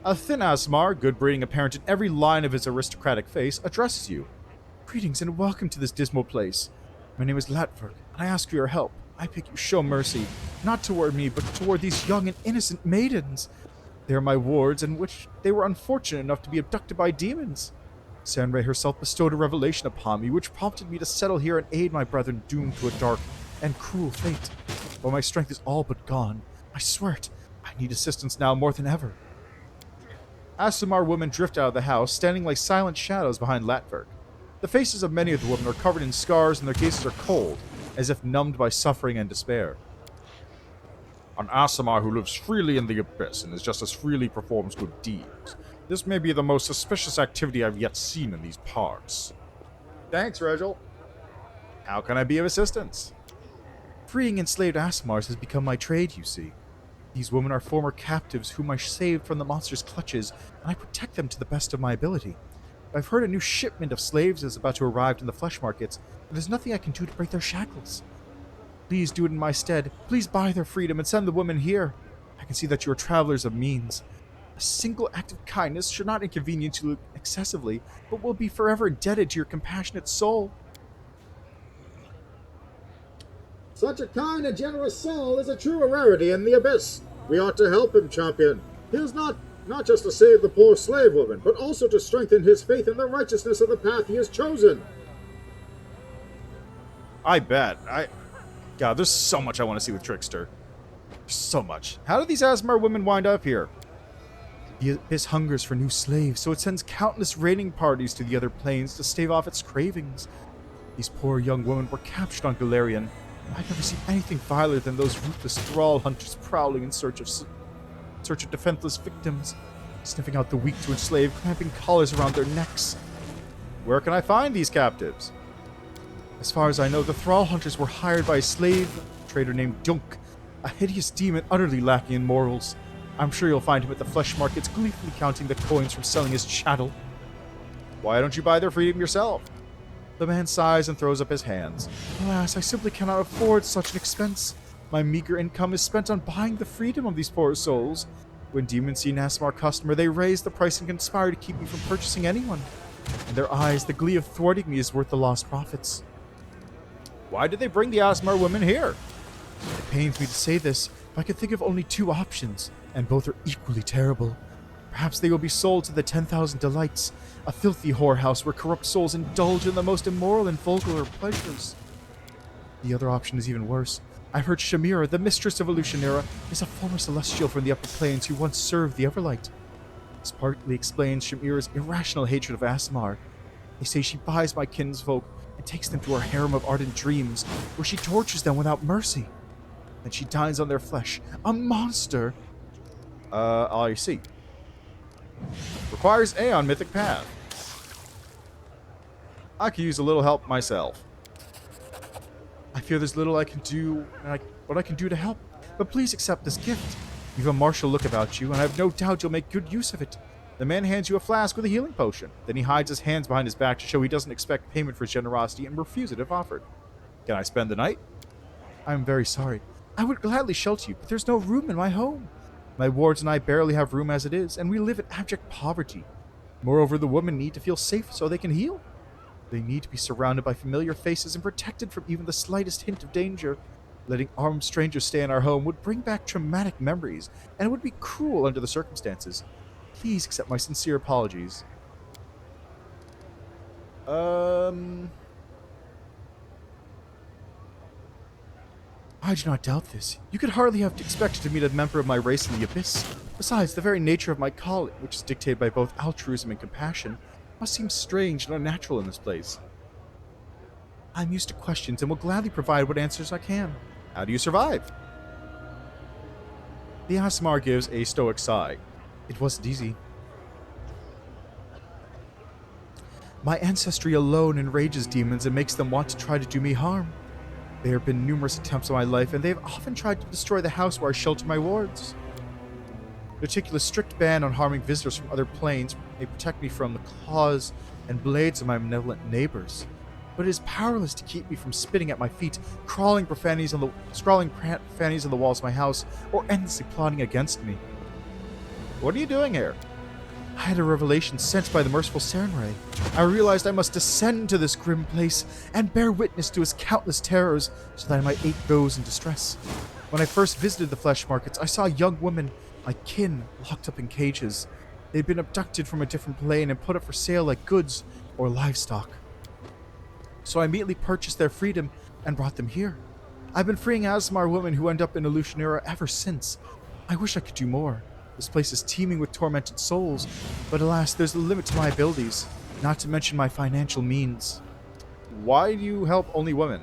A thin Aasimar, good breeding apparent in every line of his aristocratic face, addresses you. Greetings and welcome to this dismal place. My name is Latverk, and I ask for your help. I beg you show mercy, not toward me, but toward these young and innocent maidens. They are my wards, in which they were unfortunate enough to be abducted by demons. Sanrei herself bestowed a revelation upon me, which prompted me to settle here and aid my brethren doomed to a dark and cruel fate. While my strength is all but gone, I swear it, I need assistance now more than ever. Aasimar women drift out of the house, standing like silent shadows behind Latverk. The faces of many of the women are covered in scars and their gazes are cold, as if numbed by suffering and despair. An Aasimar who lives freely in the abyss and is just as freely performs good deeds. This may be the most suspicious activity I've yet seen in these parts. Thanks, Regil. How can I be of assistance? Freeing enslaved Aasimars has become my trade, you see. These women are former captives whom I saved from the monster's clutches, and I protect them to the best of my ability. I've heard a new shipment of slaves is about to arrive in the flesh markets, and there's nothing I can do to break their shackles. Please do it in my stead. Please buy their freedom and send the women here. I can see that you are travelers of means. A single act of kindness should not inconvenience you excessively, but will be forever indebted to your compassionate soul. Such a kind and generous soul is a true rarity in the abyss. We ought to help him, champion. He is not just to save the poor slave woman, but also to strengthen his faith in the righteousness of the path he has chosen. I bet. God, there's so much I want to see with Trickster. So much. How did these Aasimar women wind up here? The abyss hungers for new slaves, so it sends countless raiding parties to the other planes to stave off its cravings. These poor young women were captured on Galarian. I've never seen anything viler than those ruthless thrall hunters prowling in search of defenseless victims, sniffing out the weak to enslave, clamping collars around their necks. Where can I find these captives? As far as I know, the thrall hunters were hired by a slave trader named Dunk, a hideous demon utterly lacking in morals. I'm sure you'll find him at the flesh markets, gleefully counting the coins from selling his chattel. Why don't you buy their freedom yourself? The man sighs and throws up his hands. Alas, I simply cannot afford such an expense. My meager income is spent on buying the freedom of these poor souls. When demons see an Aasimar customer, they raise the price and conspire to keep me from purchasing anyone. In their eyes, the glee of thwarting me is worth the lost profits. Why did they bring the Aasimar women here? It pains me to say this, but I can think of only two options, and both are equally terrible. Perhaps they will be sold to the 10,000 Delights, a filthy whorehouse where corrupt souls indulge in the most immoral and vulgar pleasures. The other option is even worse. I've heard Shamira, the mistress of Illusionera, is a former celestial from the upper planes who once served the Everlight. This partly explains Shamira's irrational hatred of Aasimar. They say she buys my kinsfolk and takes them to her harem of ardent dreams, where she tortures them without mercy. Then she dines on their flesh. A monster! I see. Requires Aeon Mythic Path. I could use a little help myself. I fear there's little I can do, what I can do to help, but please accept this gift. You've a martial look about you, and I have no doubt you'll make good use of it. The man hands you a flask with a healing potion. Then he hides his hands behind his back to show he doesn't expect payment for his generosity and refuse it if offered. Can I spend the night? I'm very sorry. I would gladly shelter you, but there's no room in my home. My wards and I barely have room as it is, and we live in abject poverty. Moreover, the women need to feel safe so they can heal. They need to be surrounded by familiar faces and protected from even the slightest hint of danger. Letting armed strangers stay in our home would bring back traumatic memories, and it would be cruel under the circumstances. Please accept my sincere apologies. I do not doubt this. You could hardly have expected to meet a member of my race in the Abyss. Besides, the very nature of my calling, which is dictated by both altruism and compassion, must seem strange and unnatural in this place. I'm used to questions and will gladly provide what answers I can. How do you survive? The Aasimar gives a stoic sigh. It wasn't easy. My ancestry alone enrages demons and makes them want to try to do me harm. There have been numerous attempts on my life, and they have often tried to destroy the house where I shelter my wards. The particular strict ban on harming visitors from other planes may protect me from the claws and blades of my malevolent neighbors, but it is powerless to keep me from spitting at my feet, scrawling profanities on the walls of my house, or endlessly plotting against me. What are you doing here? I had a revelation sent by the merciful Sanrei. I realized I must descend to this grim place and bear witness to its countless terrors so that I might aid those in distress. When I first visited the flesh markets, I saw a young woman My kin locked up in cages. They'd been abducted from a different plane and put up for sale like goods or livestock. So I immediately purchased their freedom and brought them here. I've been freeing Asmar women who end up in Illusionera ever since. I wish I could do more. This place is teeming with tormented souls, but alas, there's a limit to my abilities, not to mention my financial means. Why do you help only women?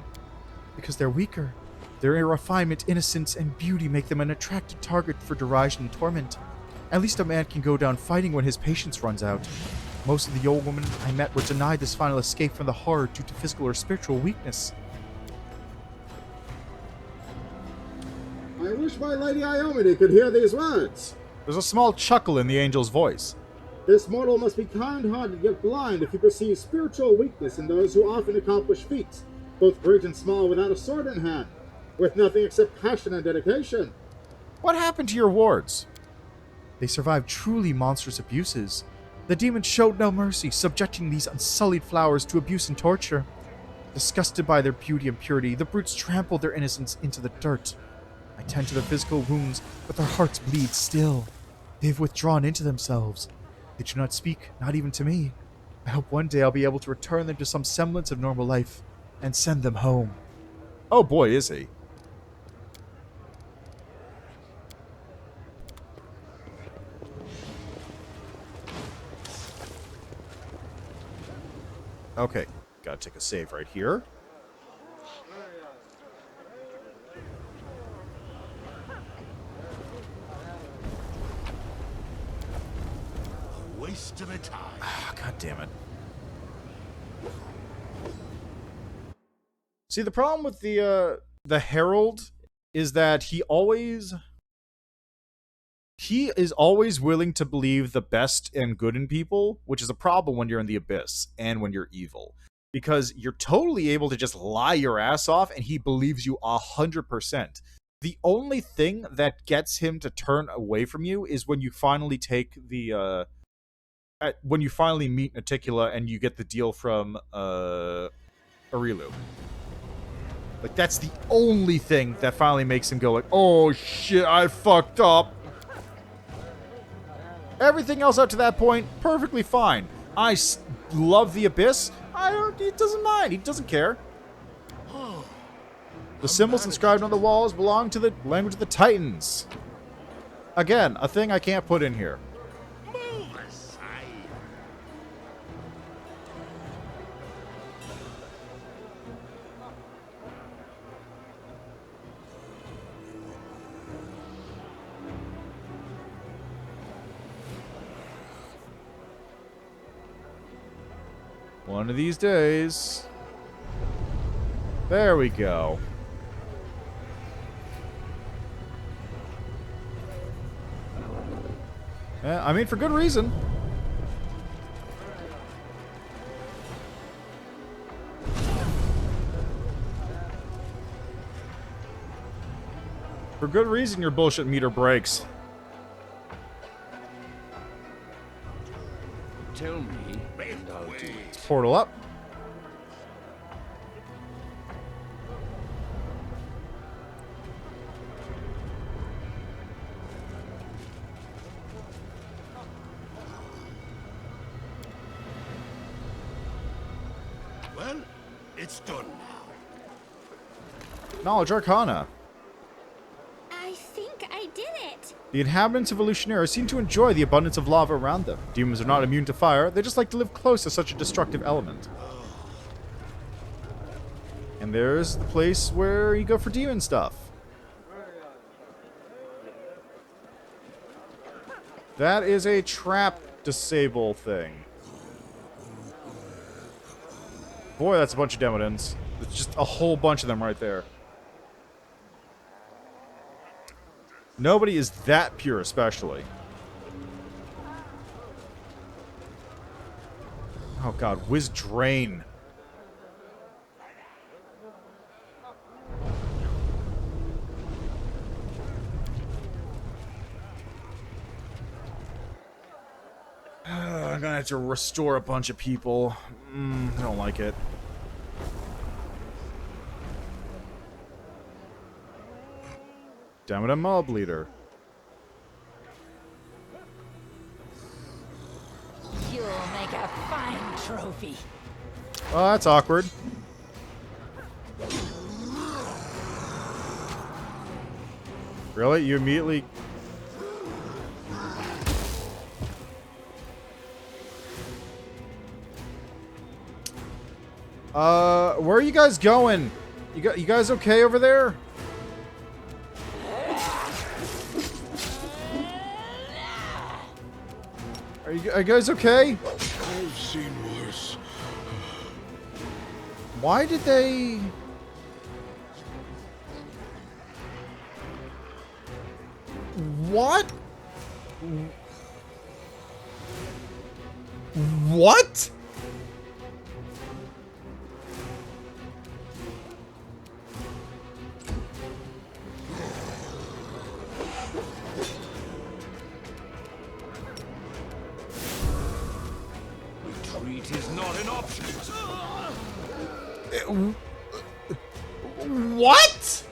Because they're weaker. Their refinement, innocence, and beauty make them an attractive target for derision and torment. At least a man can go down fighting when his patience runs out. Most of the old women I met were denied this final escape from the horror due to physical or spiritual weakness. I wish my Lady Iomide could hear these words. There's a small chuckle in the angel's voice. This mortal must be kind-hearted yet blind if he perceives spiritual weakness in those who often accomplish feats, both great and small, without a sword in hand, with nothing except passion and dedication. What happened to your wards? They survived truly monstrous abuses. The demons showed no mercy, subjecting these unsullied flowers to abuse and torture. Disgusted by their beauty and purity, the brutes trampled their innocence into the dirt. I tend to their physical wounds, but their hearts bleed still. They've withdrawn into themselves. They do not speak, not even to me. I hope one day I'll be able to return them to some semblance of normal life and send them home. Oh boy, is he. Okay, gotta take a save right here. A waste of a time. Ah, God damn it. See, the problem with the Herald is that he is always willing to believe the best and good in people, which is a problem when you're in the Abyss and when you're evil. Because you're totally able to just lie your ass off and he believes you 100%. The only thing that gets him to turn away from you is when you finally take the, when you finally meet Naticula and you get the deal from, Arilu. Like, that's the only thing that finally makes him go like, oh shit, I fucked up. Everything else up to that point, perfectly fine. I love the Abyss. He doesn't mind. He doesn't care. The symbols inscribed on the walls belong to the language of the Titans. Again, a thing I can't put in here. Move aside. One of these days. There we go. I mean, for good reason. For good reason your bullshit meter breaks. Tell me, and I'll do it. Portal up. Well, it's done now. Knowledge Arcana. I think I did it. The inhabitants of Illusionera seem to enjoy the abundance of lava around them. Demons are not immune to fire, they just like to live close to such a destructive element. And there's the place where you go for demon stuff. That is a trap disable thing. Boy, that's a bunch of Demodans. There's just a whole bunch of them right there. Nobody is that pure, especially. Oh god, whiz drain. I'm gonna have to restore a bunch of people. I don't like it. Damn it, a mob leader. trophy. Oh, that's awkward. Really? You immediately... where are you guys going? You guys okay over there? Are you guys okay? I've seen worse. Why did they... What? What? Retreat is not an option. What?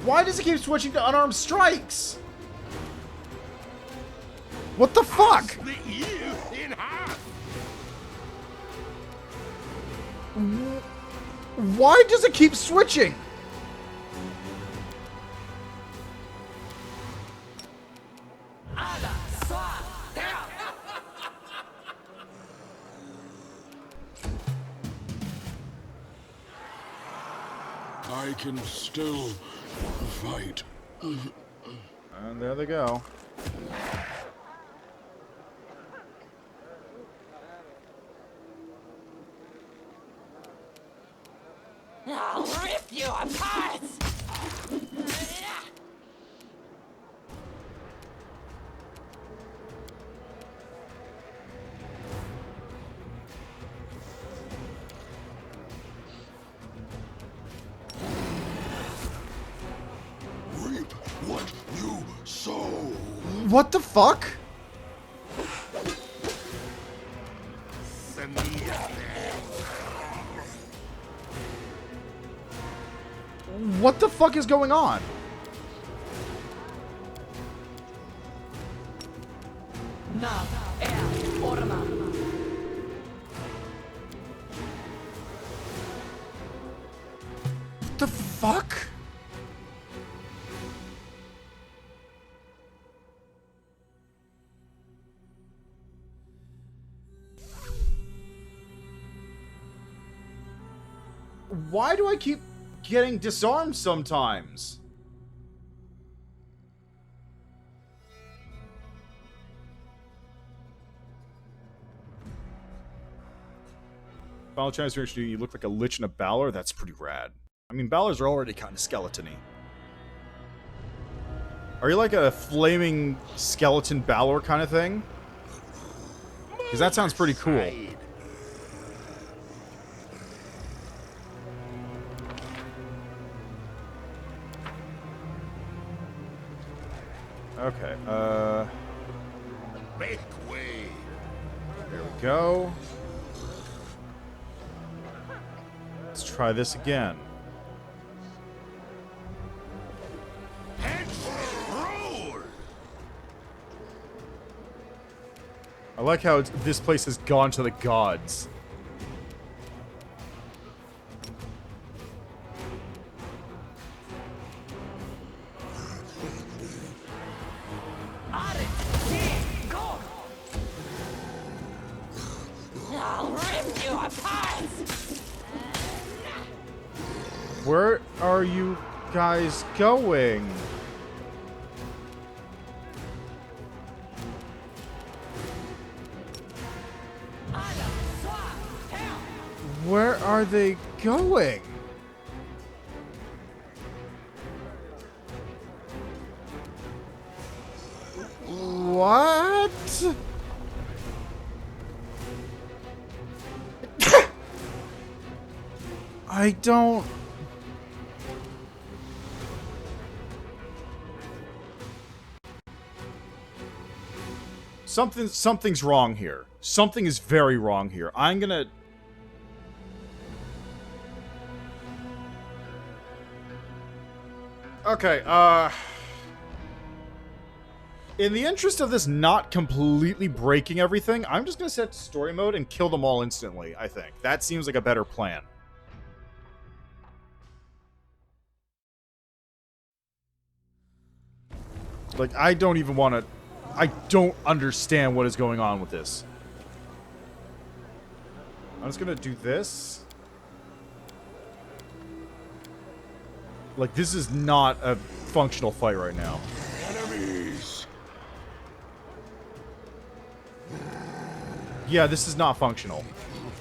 Why does it keep switching to unarmed strikes? What the fuck? Split you in half. Why does it keep switching? I can still fight. And there they go. I'll rip you apart! Reap what you sow. What the fuck? What the fuck is going on? What the fuck? Why do I keep getting disarmed sometimes? Final transformation, you look like a lich and a Balor? That's pretty rad. I mean, Balors are already kind of skeleton-y. Are you like a flaming skeleton Balor kind of thing? Because that sounds pretty cool. Okay, Make way. there we go. Let's try this again. Roll. I like how this place has gone to the gods. I'll rip you apart! Where are you guys going? Where are they going? What? I don't... Something's wrong here. Something is very wrong here. I'm gonna... Okay, In the interest of this not completely breaking everything, I'm just going to set story mode and kill them all instantly, I think. That seems like a better plan. Like, I don't even want to... I don't understand what is going on with this. I'm just going to do this. Like, this is not a functional fight right now. Enemies. Yeah, this is not functional.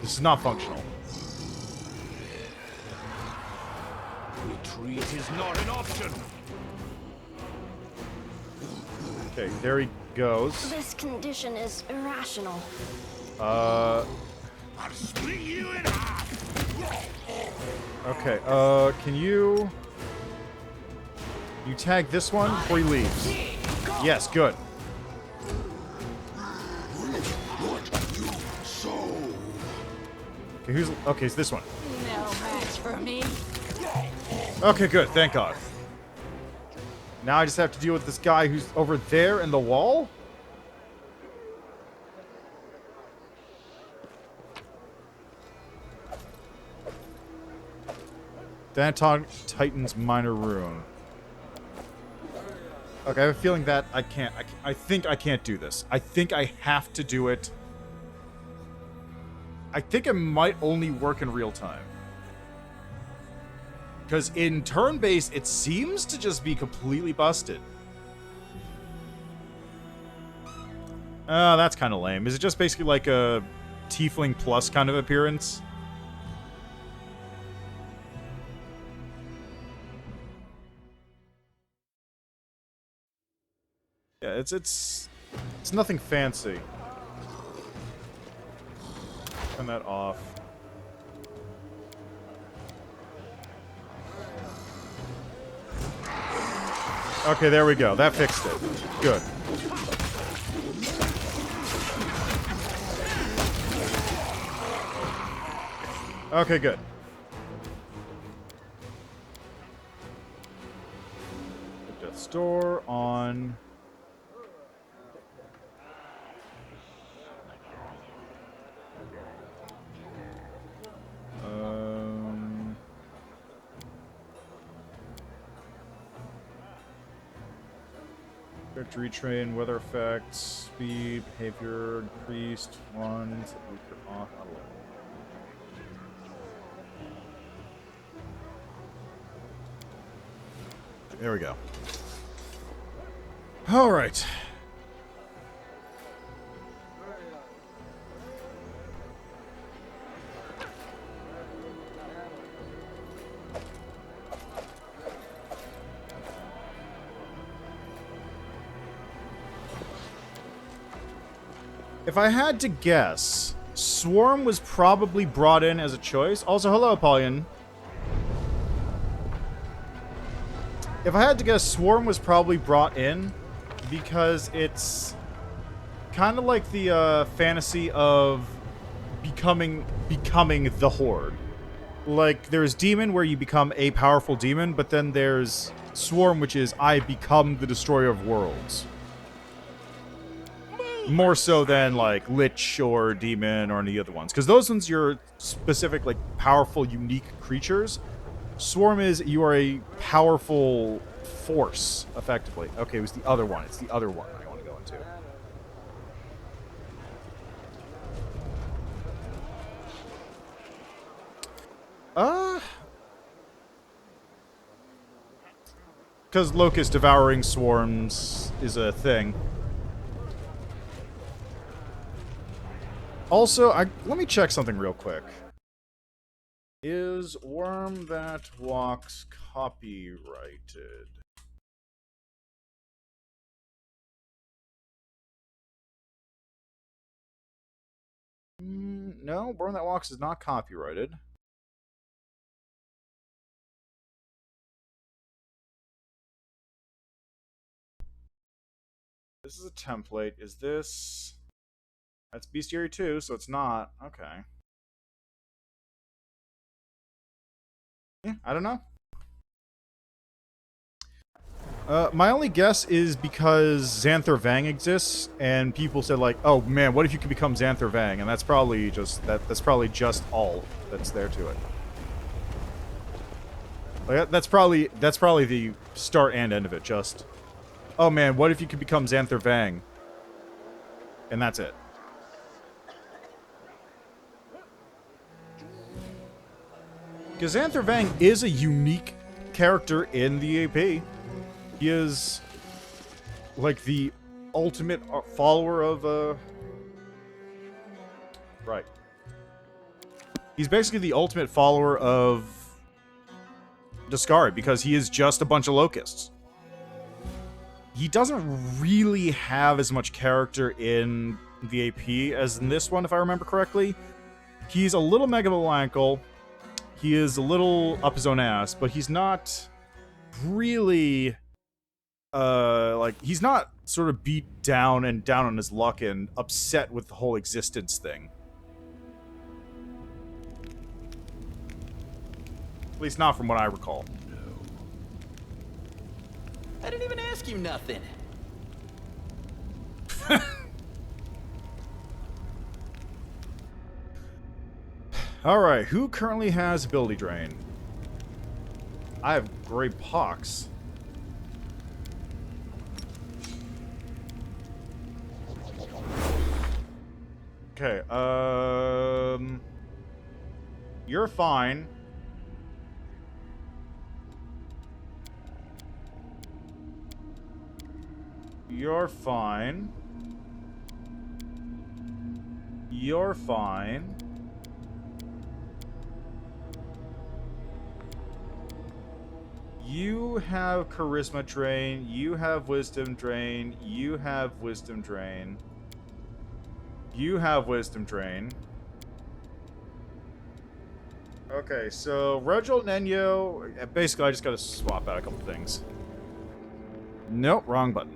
This is not functional. Retreat is not an option. Okay, there he goes. This condition is irrational. I'll split you in half. Okay, can you... You tag this one before he leaves. Yes, good. What you sow. Okay, who's... Okay, it's this one. No match for me. Okay, good, thank God. Now I just have to deal with this guy who's over there in the wall? Thanaton Titan's Minor Rune. Okay, I have a feeling that I can't. I think I can't do this. I think I have to do it. I think it might only work in real time. Because in turn-based, it seems to just be completely busted. That's kind of lame. Is it just basically like a Tiefling Plus kind of appearance? Yeah, it's nothing fancy. Turn that off. Okay, there we go. That fixed it. Good. Okay, good. Put Death's Door on. Retrain, weather effects, speed, behavior, increased, one, off. There we go. All right. If I had to guess, Swarm was probably brought in as a choice. Also, hello, Apollyon. If I had to guess, Swarm was probably brought in because it's kind of like the fantasy of becoming the Horde. Like, there's Demon, where you become a powerful demon, but then there's Swarm, which is I become the destroyer of worlds. More so than, like, Lich or Demon or any other ones. Because those ones, you're specific, like, powerful, unique creatures. Swarm is, you are a powerful force, effectively. Okay, it was the other one. It's the other one I want to go into. Because Locust devouring swarms is a thing. Also, let me check something real quick. Is Worm That Walks copyrighted? No, Worm That Walks is not copyrighted. This is a template. Is this... That's Bestiary 2, so it's not. Okay. Yeah, I don't know. My only guess is because Xanther Vang exists, and people said like, "Oh man, what if you could become Xanther Vang?" And that's probably just that's probably just all that's there to it. Like, that's probably the start and end of it. Just, oh man, what if you could become Xanther Vang? And that's it. Because Xanther Vang is a unique character in the AP. He is like the ultimate follower of right. He's basically the ultimate follower of Discari because he is just a bunch of locusts. He doesn't really have as much character in the AP as in this one, if I remember correctly. He's a little megalomaniacal. He is a little up his own ass, but he's not really like, he's not sort of beat down and down on his luck and upset with the whole existence thing. At least not from what I recall. I didn't even ask you nothing. Alright, who currently has ability drain? I have Grey Pox. Okay, you're fine. You're fine. You're fine. You have Charisma Drain. You have Wisdom Drain. You have Wisdom Drain. You have Wisdom Drain. Okay, so Reginald and Enyo... Basically, I just gotta swap out a couple things. Nope, wrong button.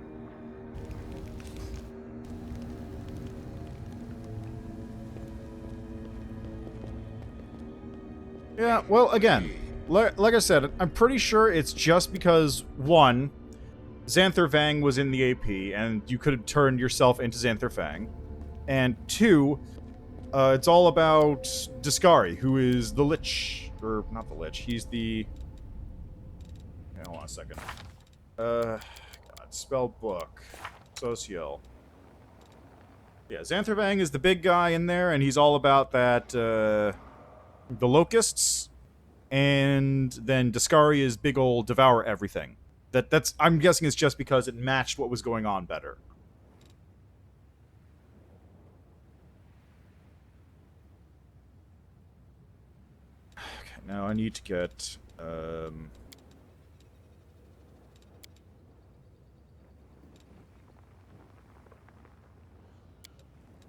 Yeah, well, again, like I said, I'm pretty sure it's just because, one, Xanther Vang was in the AP, and you could have turned yourself into Xanther Vang. And two, it's all about Discari, who is the Lich. Or, not the Lich, he's the... Okay, hold on a second. God, spell book. Social. Yeah, Xanther Vang is the big guy in there, and he's all about that, the locusts, and then Discari is big old devour everything. That's I'm guessing it's just because it matched what was going on better. Okay, now I need to get let's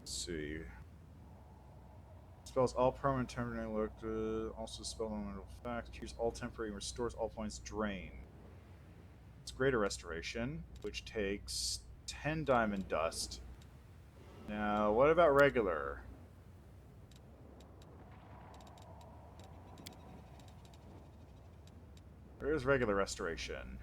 see. Spells all permanent temporary look, also spell elemental effect, cures all temporary and restores all points drain. It's greater restoration, which takes 10 diamond dust. Now, what about regular? Where's regular restoration?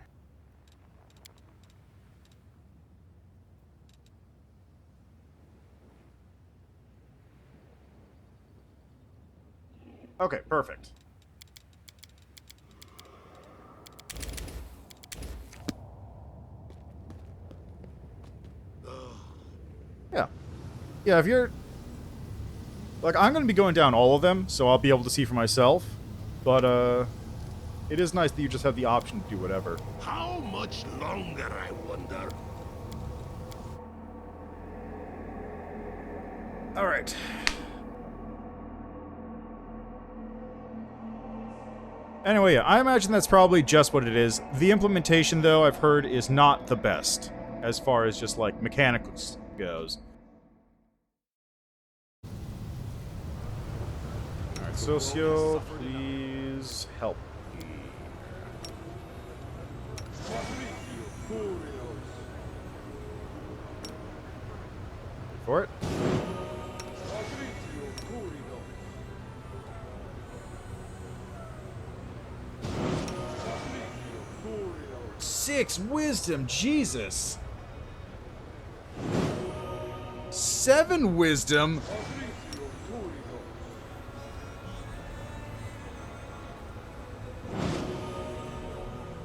Okay, perfect. Yeah. Yeah, if you're... Like, I'm going to be going down all of them, so I'll be able to see for myself. But, it is nice that you just have the option to do whatever. How much longer, I wonder? Alright. Anyway, yeah, I imagine that's probably just what it is. The implementation, though, I've heard, is not the best, as far as just, like, mechanics goes. Alright, Socio, please help me. For it. 6 wisdom, Jesus. 7 wisdom.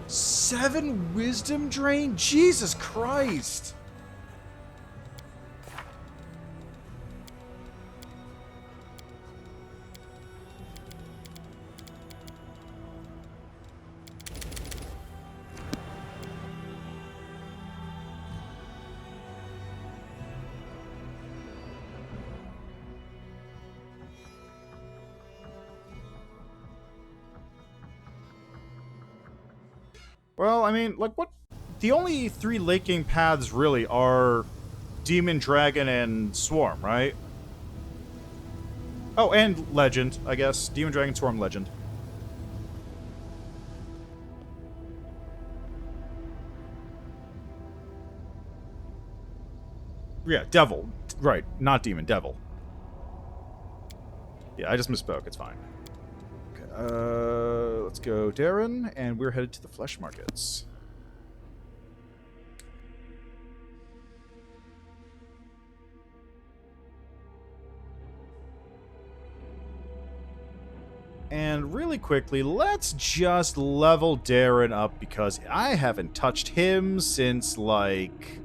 Seven wisdom drain? Jesus Christ. Well, I mean, like, what? The only 3 late game paths really are Demon, Dragon, and Swarm, right? Oh, and Legend, I guess. Demon, Dragon, Swarm, Legend. Yeah, Devil. Right, not Demon, Devil. Yeah, I just misspoke. It's fine. Okay, let's go Darren, and we're headed to the flesh markets. And really quickly, let's just level Darren up because I haven't touched him since, like,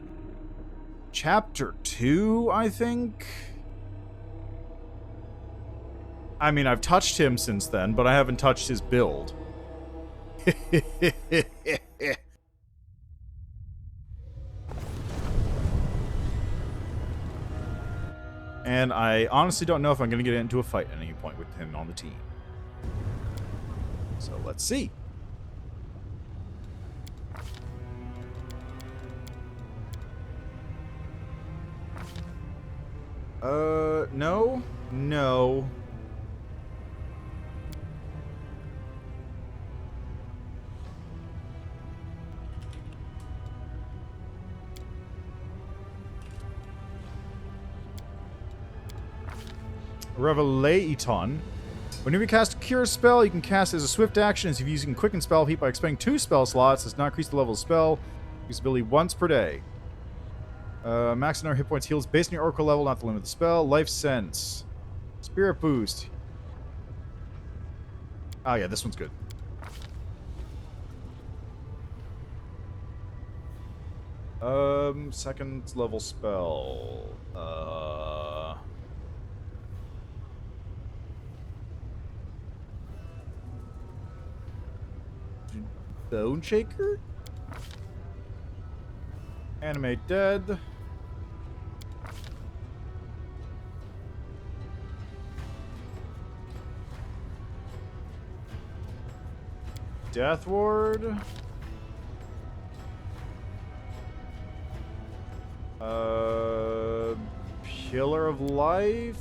Chapter 2, I think? I mean, I've touched him since then, but I haven't touched his build. And I honestly don't know if I'm going to get into a fight at any point with him on the team. So let's see. No. No. Revelaton. Whenever you cast a Cure spell, you can cast it as a swift action as if using Quicken Spell Heat by expending 2 spell slots. Does not increase the level of spell. Use ability once per day. Max number of hit points heals based on your Oracle level, not the limit of the spell. Life Sense. Spirit Boost. Oh yeah, this one's good. Second level spell. Bone Shaker? Animate Dead. Death Ward. Pillar of Life.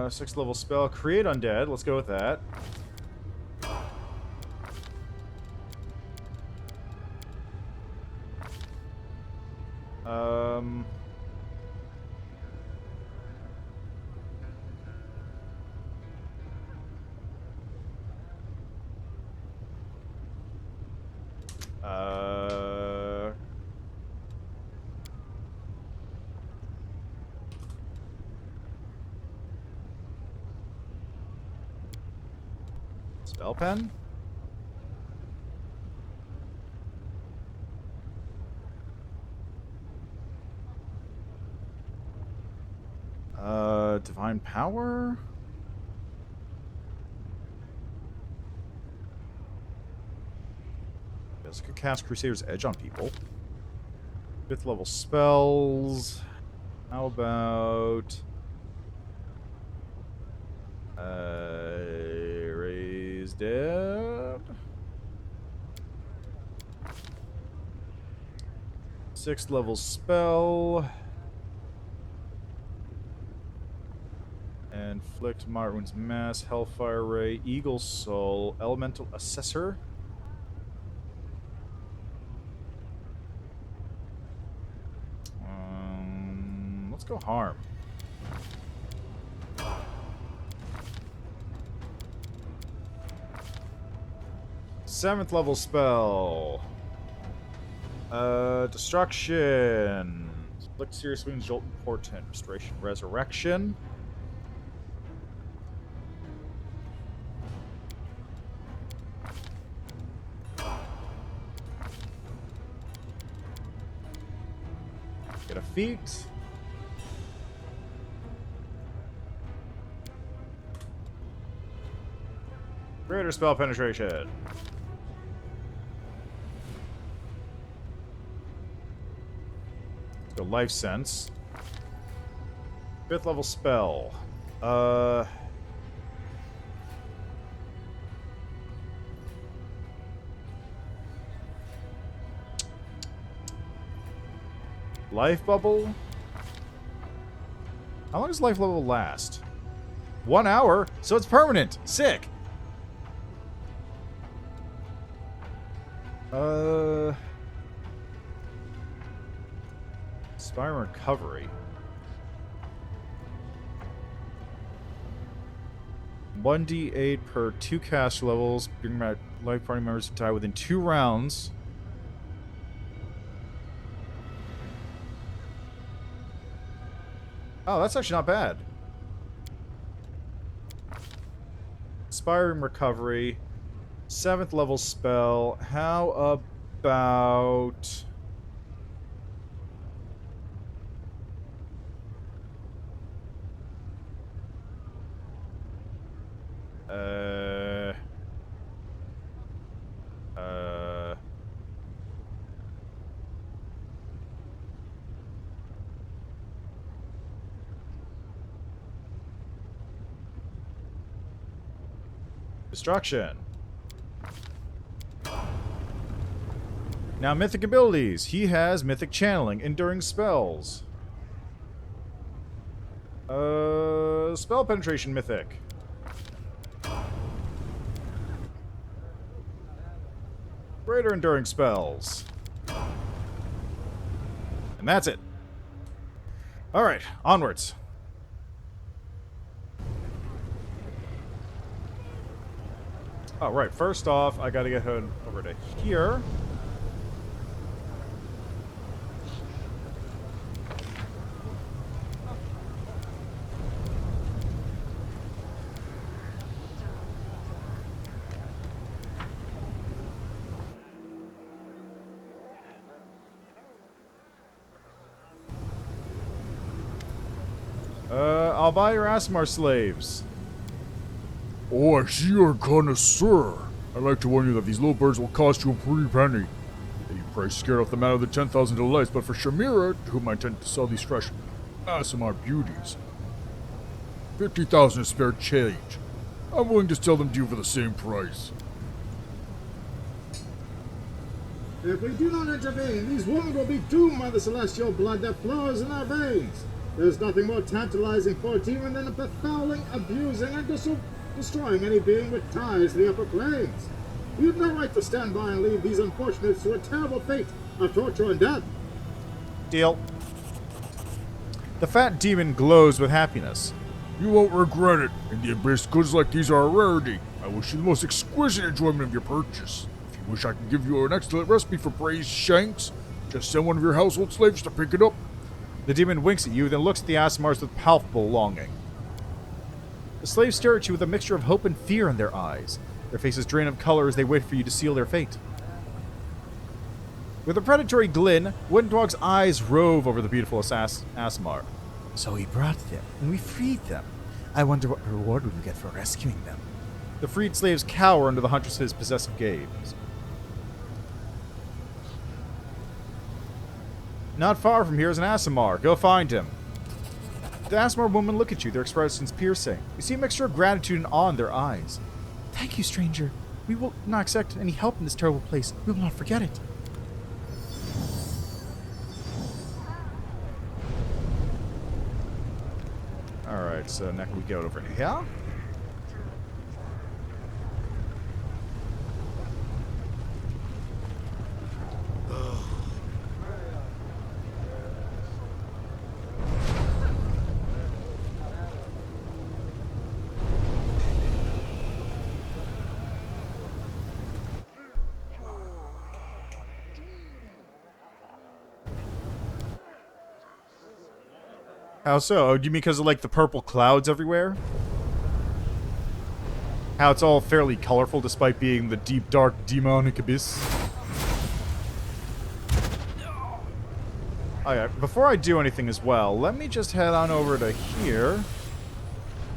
Sixth level spell. Create Undead. Let's go with that. Spell pen? Divine Power? Yes, I could cast Crusader's Edge on people. 5th level spells. How about... Raise Dead? 6th level spell. Inflict Moderate Wounds Mass, Hellfire Ray, Eagle Soul, Elemental Assessor. go harm. Seventh level spell. Destruction. Inflict serious wounds, jolt and portent. Restoration, resurrection. Get a feat. Greater spell penetration. Let's go life sense. 5th level spell. Life bubble? How long does life level last? 1 hour, so it's permanent. Sick. Inspire recovery. 1d8 per 2 cast levels. Bring my life party members to die within 2 rounds. Oh, that's actually not bad. Inspiring recovery. 7th level spell. How about... Destruction. Now, mythic abilities. He has mythic channeling, enduring spells. Spell penetration mythic. Greater enduring spells. And that's it. Alright, onwards. Oh, right. First off, I gotta get her over to here. I'll buy your Asmar slaves. Oh, I see you're a connoisseur. I'd like to warn you that these little birds will cost you a pretty penny. You probably scared off the man of the 10,000 delights, but for Shamira, to whom I intend to sell these fresh ASMR beauties, 50,000 is spare change. I'm willing to sell them to you for the same price. If we do not intervene, these women will be doomed by the celestial blood that flows in our veins. There's nothing more tantalizing for a demon than befouling, abusing, and destroying any being with ties to the upper planes. You have no right to stand by and leave these unfortunates to a terrible fate of torture and death. Deal. The fat demon glows with happiness. You won't regret it. In the Abyss, goods like these are a rarity. I wish you the most exquisite enjoyment of your purchase. If you wish I can give you an excellent recipe for braised shanks, just send one of your household slaves to pick it up. The demon winks at you, then looks at the Asmars with palpable longing. The slaves stare at you with a mixture of hope and fear in their eyes. Their faces drain of color as they wait for you to seal their fate. With a predatory glint, Wooden eyes rove over the beautiful Asmar. So we brought them, and we freed them. I wonder what reward we will get for rescuing them. The freed slaves cower under the huntress's possessive gaze. Not far from here is an Aasimar. Go find him. The Aasimar women look at you, their expressions piercing. You see a mixture of gratitude and awe in their eyes. Thank you, stranger. We will not accept any help in this terrible place. We will not forget it. Alright, so now we go over here. How so? Oh, do you mean because of, like, the purple clouds everywhere? How it's all fairly colorful despite being the deep, dark, demonic abyss? Alright, before I do anything as well, let me just head on over to here.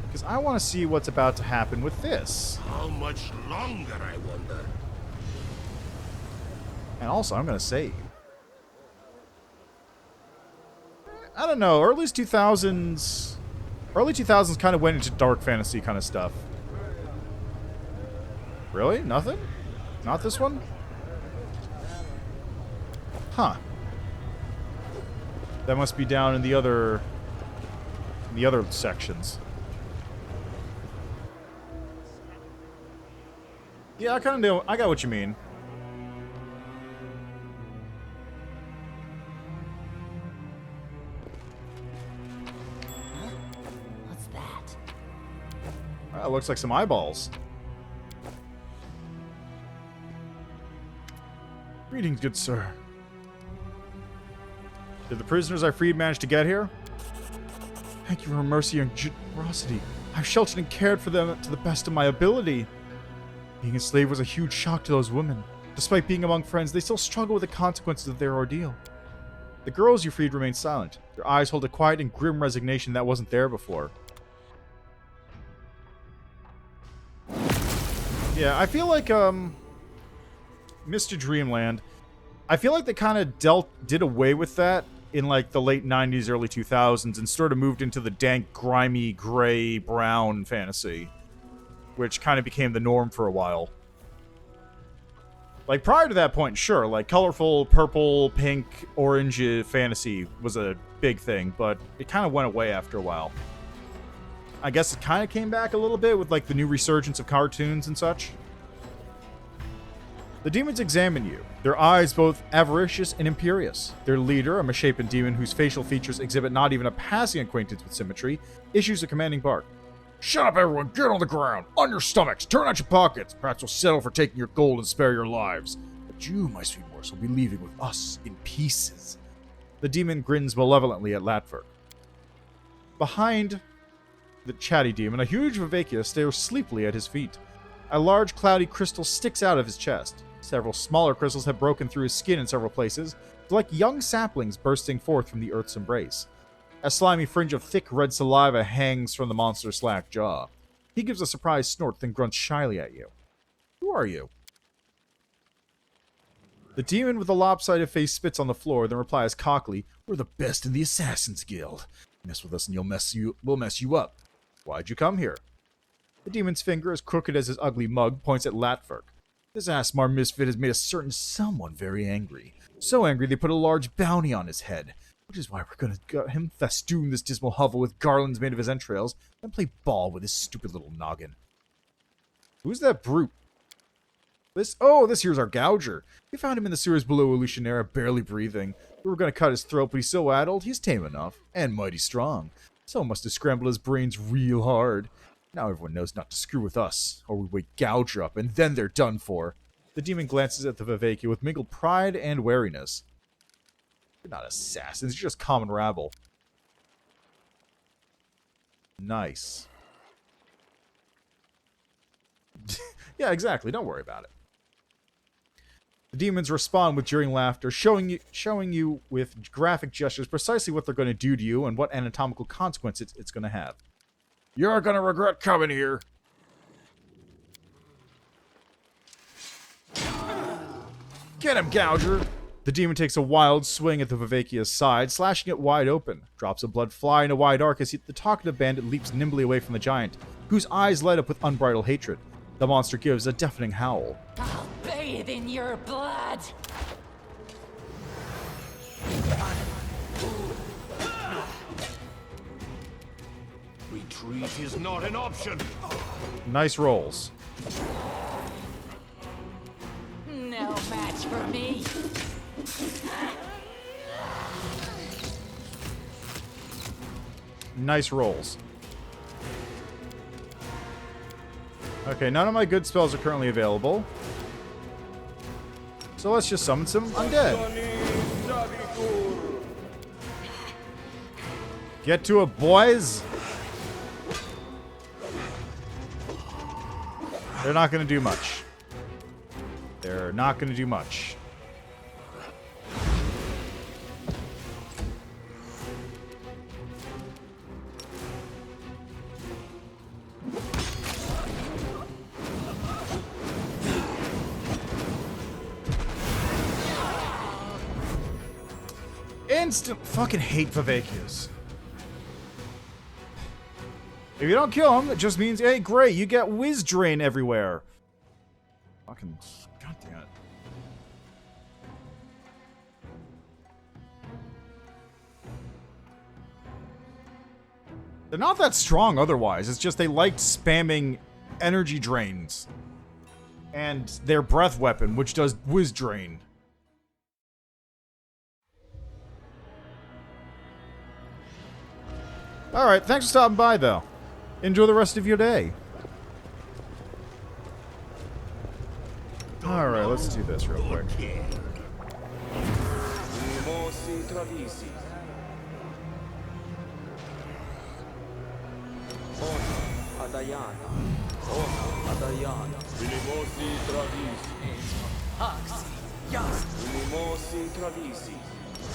Because I want to see what's about to happen with this. How much longer, I wonder? And also, I'm going to save. I don't know, early 2000s kind of went into dark fantasy kind of stuff. Really? Nothing? Not this one? Huh. That must be down in the other sections. Yeah, I kind of know. I got what you mean. What's that? That looks like some eyeballs. Greetings, good sir. Did the prisoners I freed manage to get here? Thank you for your mercy and generosity. I've sheltered and cared for them to the best of my ability. Being a slave was a huge shock to those women. Despite being among friends, they still struggle with the consequences of their ordeal. The girls you freed remain silent. Their eyes hold a quiet and grim resignation that wasn't there before. Yeah, I feel like, Mr. Dreamland, I feel like they kind of did away with that in, like, the late 90s, early 2000s, and sort of moved into the dank, grimy, gray, brown fantasy, which kind of became the norm for a while. Like, prior to that point, sure, like, colorful, purple, pink, orange fantasy was a big thing, but it kind of went away after a while. I guess it kind of came back a little bit with, like, the new resurgence of cartoons and such. The demons examine you, their eyes both avaricious and imperious. Their leader, a misshapen demon whose facial features exhibit not even a passing acquaintance with symmetry, issues a commanding bark. Shut up, everyone! Get on the ground! On your stomachs! Turn out your pockets! Perhaps you'll settle for taking your gold and spare your lives. But you, my sweet morsel, will be leaving with us in pieces. The demon grins malevolently at Latverk. Behind the chatty demon, a huge Vellexia stares sleepily at his feet. A large, cloudy crystal sticks out of his chest. Several smaller crystals have broken through his skin in several places, like young saplings bursting forth from the earth's embrace. A slimy fringe of thick red saliva hangs from the monster's slack jaw. He gives a surprised snort, then grunts shyly at you. Who are you? The demon with the lopsided face spits on the floor, then replies cockily, We're the best in the Assassin's Guild. Mess with us and we'll mess you up. Why'd you come here? The demon's finger, as crooked as his ugly mug, points at Latverk. This Asmar misfit has made a certain someone very angry. So angry they put a large bounty on his head. Which is why we're gonna gut him, festoon this dismal hovel with garlands made of his entrails, and play ball with his stupid little noggin. Who's that brute? This here's our gouger. We found him in the sewers below Illusionera, barely breathing. We were gonna cut his throat, but he's so addled, he's tame enough, and mighty strong. Someone must have scrambled his brains real hard. Now everyone knows not to screw with us, or we wake Gouger up, and then they're done for. The demon glances at the Vellexia with mingled pride and wariness. You're not assassins, you're just common rabble. Nice. Yeah, exactly, don't worry about it. The demons respond with jeering laughter, showing you with graphic gestures precisely what they're going to do to you and what anatomical consequences it's going to have. You're gonna regret coming here. Get him, Gouger! The demon takes a wild swing at the Vellexia's side, slashing it wide open. Drops of blood fly in a wide arc as the talkative bandit leaps nimbly away from the giant, whose eyes light up with unbridled hatred. The monster gives a deafening howl. I'll bathe in your blood. Retreat is not an option. Nice rolls. No match for me. Nice rolls. Okay, none of my good spells are currently available. So let's just summon some undead. Get to it, boys. They're not going to do much. They're not going to do much. Instant fucking hate Vellecias. If you don't kill him, it just means, hey, great, you get whiz drain everywhere. Fucking, goddamn it. They're not that strong otherwise. It's just they liked spamming energy drains. And their breath weapon, which does whiz drain. Alright, thanks for stopping by, though. Enjoy the rest of your day. Alright, let's do this real quick.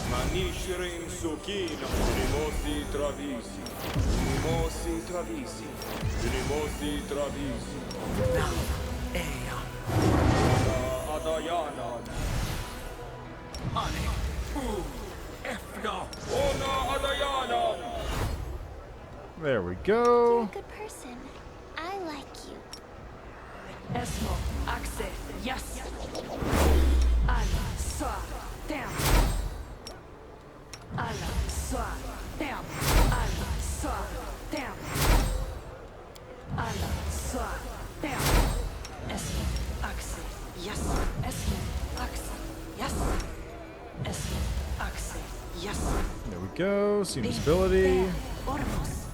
Manishirim Sukina, Unimosi Travisi, Unimosi Travisi, Unimosi Travisi. Adayana. Ani, Efna, Ona Adayana. There we go. You're a good person. I like you. Esmo, Axe, yes. Ala, Sa, down. Ala, Sa, down. Ala, Sa, down. Ala, Sa, down. Esmo, Axe, yes. Esmo, Axe, yes. Esmo, Axe, yes. There we go. See ability. Ormos.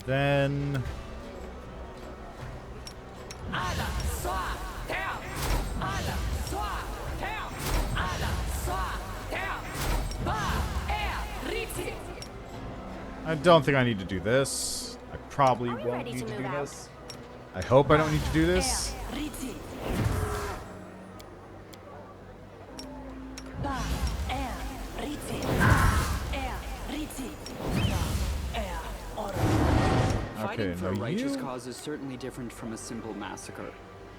Then... Ala, Sa, down. Ala, Sa, down. Ala, Sa, down. Ba, Riti. I don't think I need to do this. I probably Are we won't ready need to to do move out? this. I hope I don't need to do this. Riti. Ba, Riti. Riti. Okay, Fighting for a now righteous you... cause is certainly different from a simple massacre.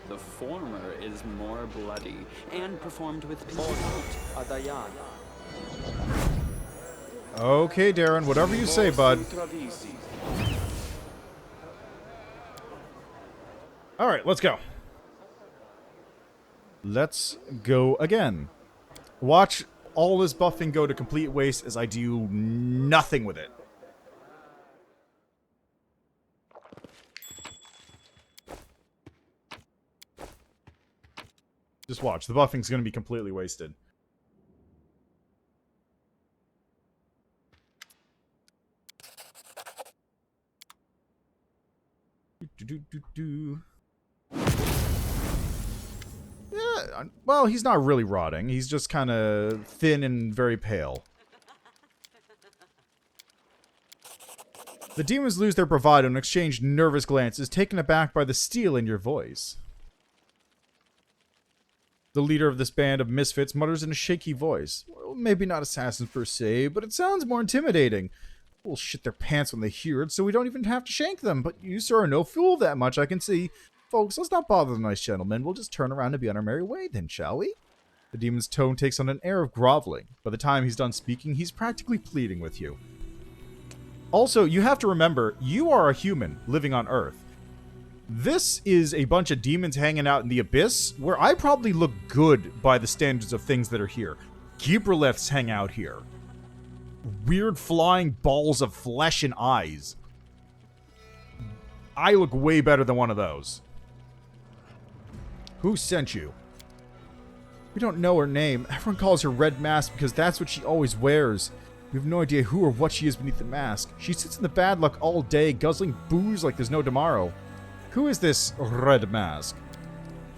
The former is more bloody and performed with people. Okay, Darren, whatever you say, bud. Alright, let's go. Let's go again. Watch all this buffing go to complete waste as I do nothing with it. Just watch. The buffing's going to be completely wasted. Yeah, well, he's not really rotting. He's just kind of thin and very pale. The demons lose their bravado and exchange nervous glances, taken aback by the steel in your voice. The leader of this band of misfits mutters in a shaky voice. Well, maybe not assassins per se, but it sounds more intimidating. We'll shit their pants when they hear it, so we don't even have to shank them. But you, sir, are no fool that much, I can see. Folks, let's not bother the nice gentleman. We'll just turn around and be on our merry way then, shall we? The demon's tone takes on an air of groveling. By the time he's done speaking, he's practically pleading with you. Also, you have to remember, you are a human living on Earth. This is a bunch of demons hanging out in the abyss, where I probably look good by the standards of things that are here. Gibraliths hang out here. Weird flying balls of flesh and eyes. I look way better than one of those. Who sent you? We don't know her name. Everyone calls her Red Mask because that's what she always wears. We have no idea who or what she is beneath the mask. She sits in the bad luck all day, guzzling booze like there's no tomorrow. Who is this Red Mask?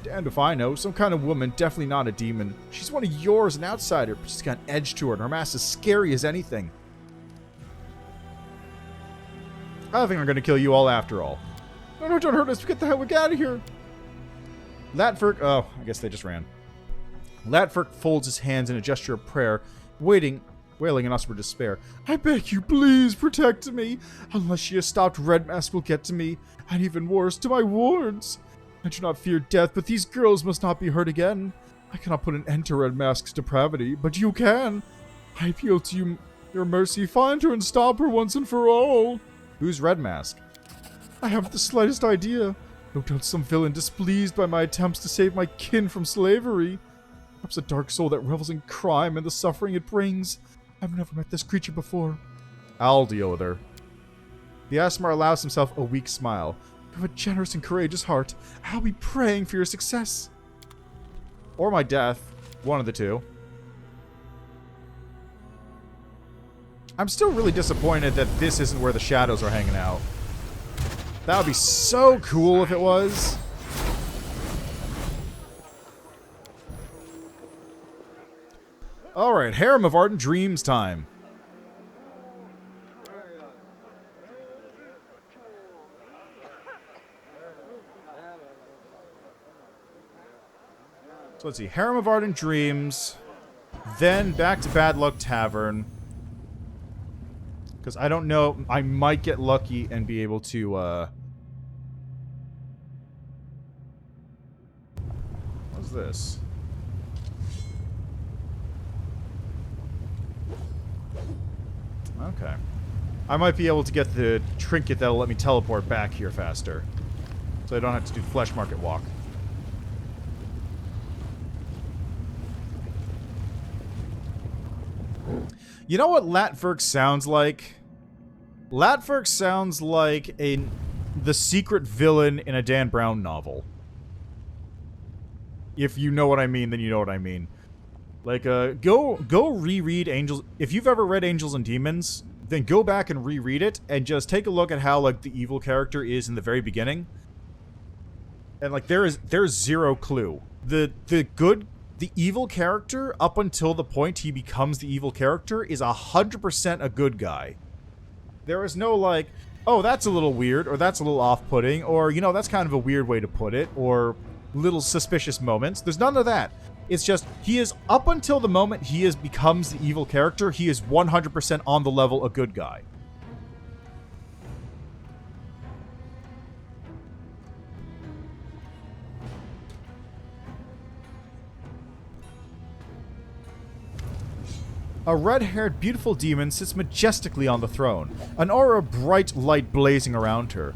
Damned if I know. Some kind of woman, definitely not a demon. She's one of yours, an outsider, but she's got an edge to her, and her mask is scary as anything. I think I'm going to kill you all after all. No, no, don't hurt us. Get the hell out of here. Latverk... Oh, I guess they just ran. Latverk folds his hands in a gesture of prayer, wailing in us for despair. I beg you, please protect me. Unless she has stopped, Red Mask will get to me. And even worse, to my wards. I do not fear death, but these girls must not be hurt again. I cannot put an end to Red Mask's depravity, but you can. I appeal to you, your mercy. Find her and stop her once and for all. Who's Red Mask? I haven't the slightest idea. No doubt some villain displeased by my attempts to save my kin from slavery. Perhaps a dark soul that revels in crime and the suffering it brings. I've never met this creature before. I'll deal with her. The Aasimar allows himself a weak smile. You have a generous and courageous heart. I'll be praying for your success. Or my death. One of the two. I'm still really disappointed that this isn't where the shadows are hanging out. That would be so cool if it was. Alright, Harem of Ardent Dreams time. So let's see, Harem of Ardent Dreams, then back to Bad Luck Tavern. Because I don't know, I might get lucky and be able to, what's this? Okay. I might be able to get the trinket that'll let me teleport back here faster. So I don't have to do the Flesh Market walk. You know what Latverk sounds like? Latverk sounds like the secret villain in a Dan Brown novel. If you know what I mean, then you know what I mean. Like, go reread Angels... If you've ever read Angels and Demons, then go back and reread it, and just take a look at how, like, the evil character is in the very beginning. And, like, there's zero clue. The evil character, up until the point he becomes the evil character, is 100% a good guy. There is no, like, oh, that's a little weird, or that's a little off-putting, or, you know, that's kind of a weird way to put it, or little suspicious moments. There's none of that. It's just, he is, up until the moment he becomes the evil character, he is 100% on the level a good guy. A red-haired, beautiful demon sits majestically on the throne, an aura of bright light blazing around her.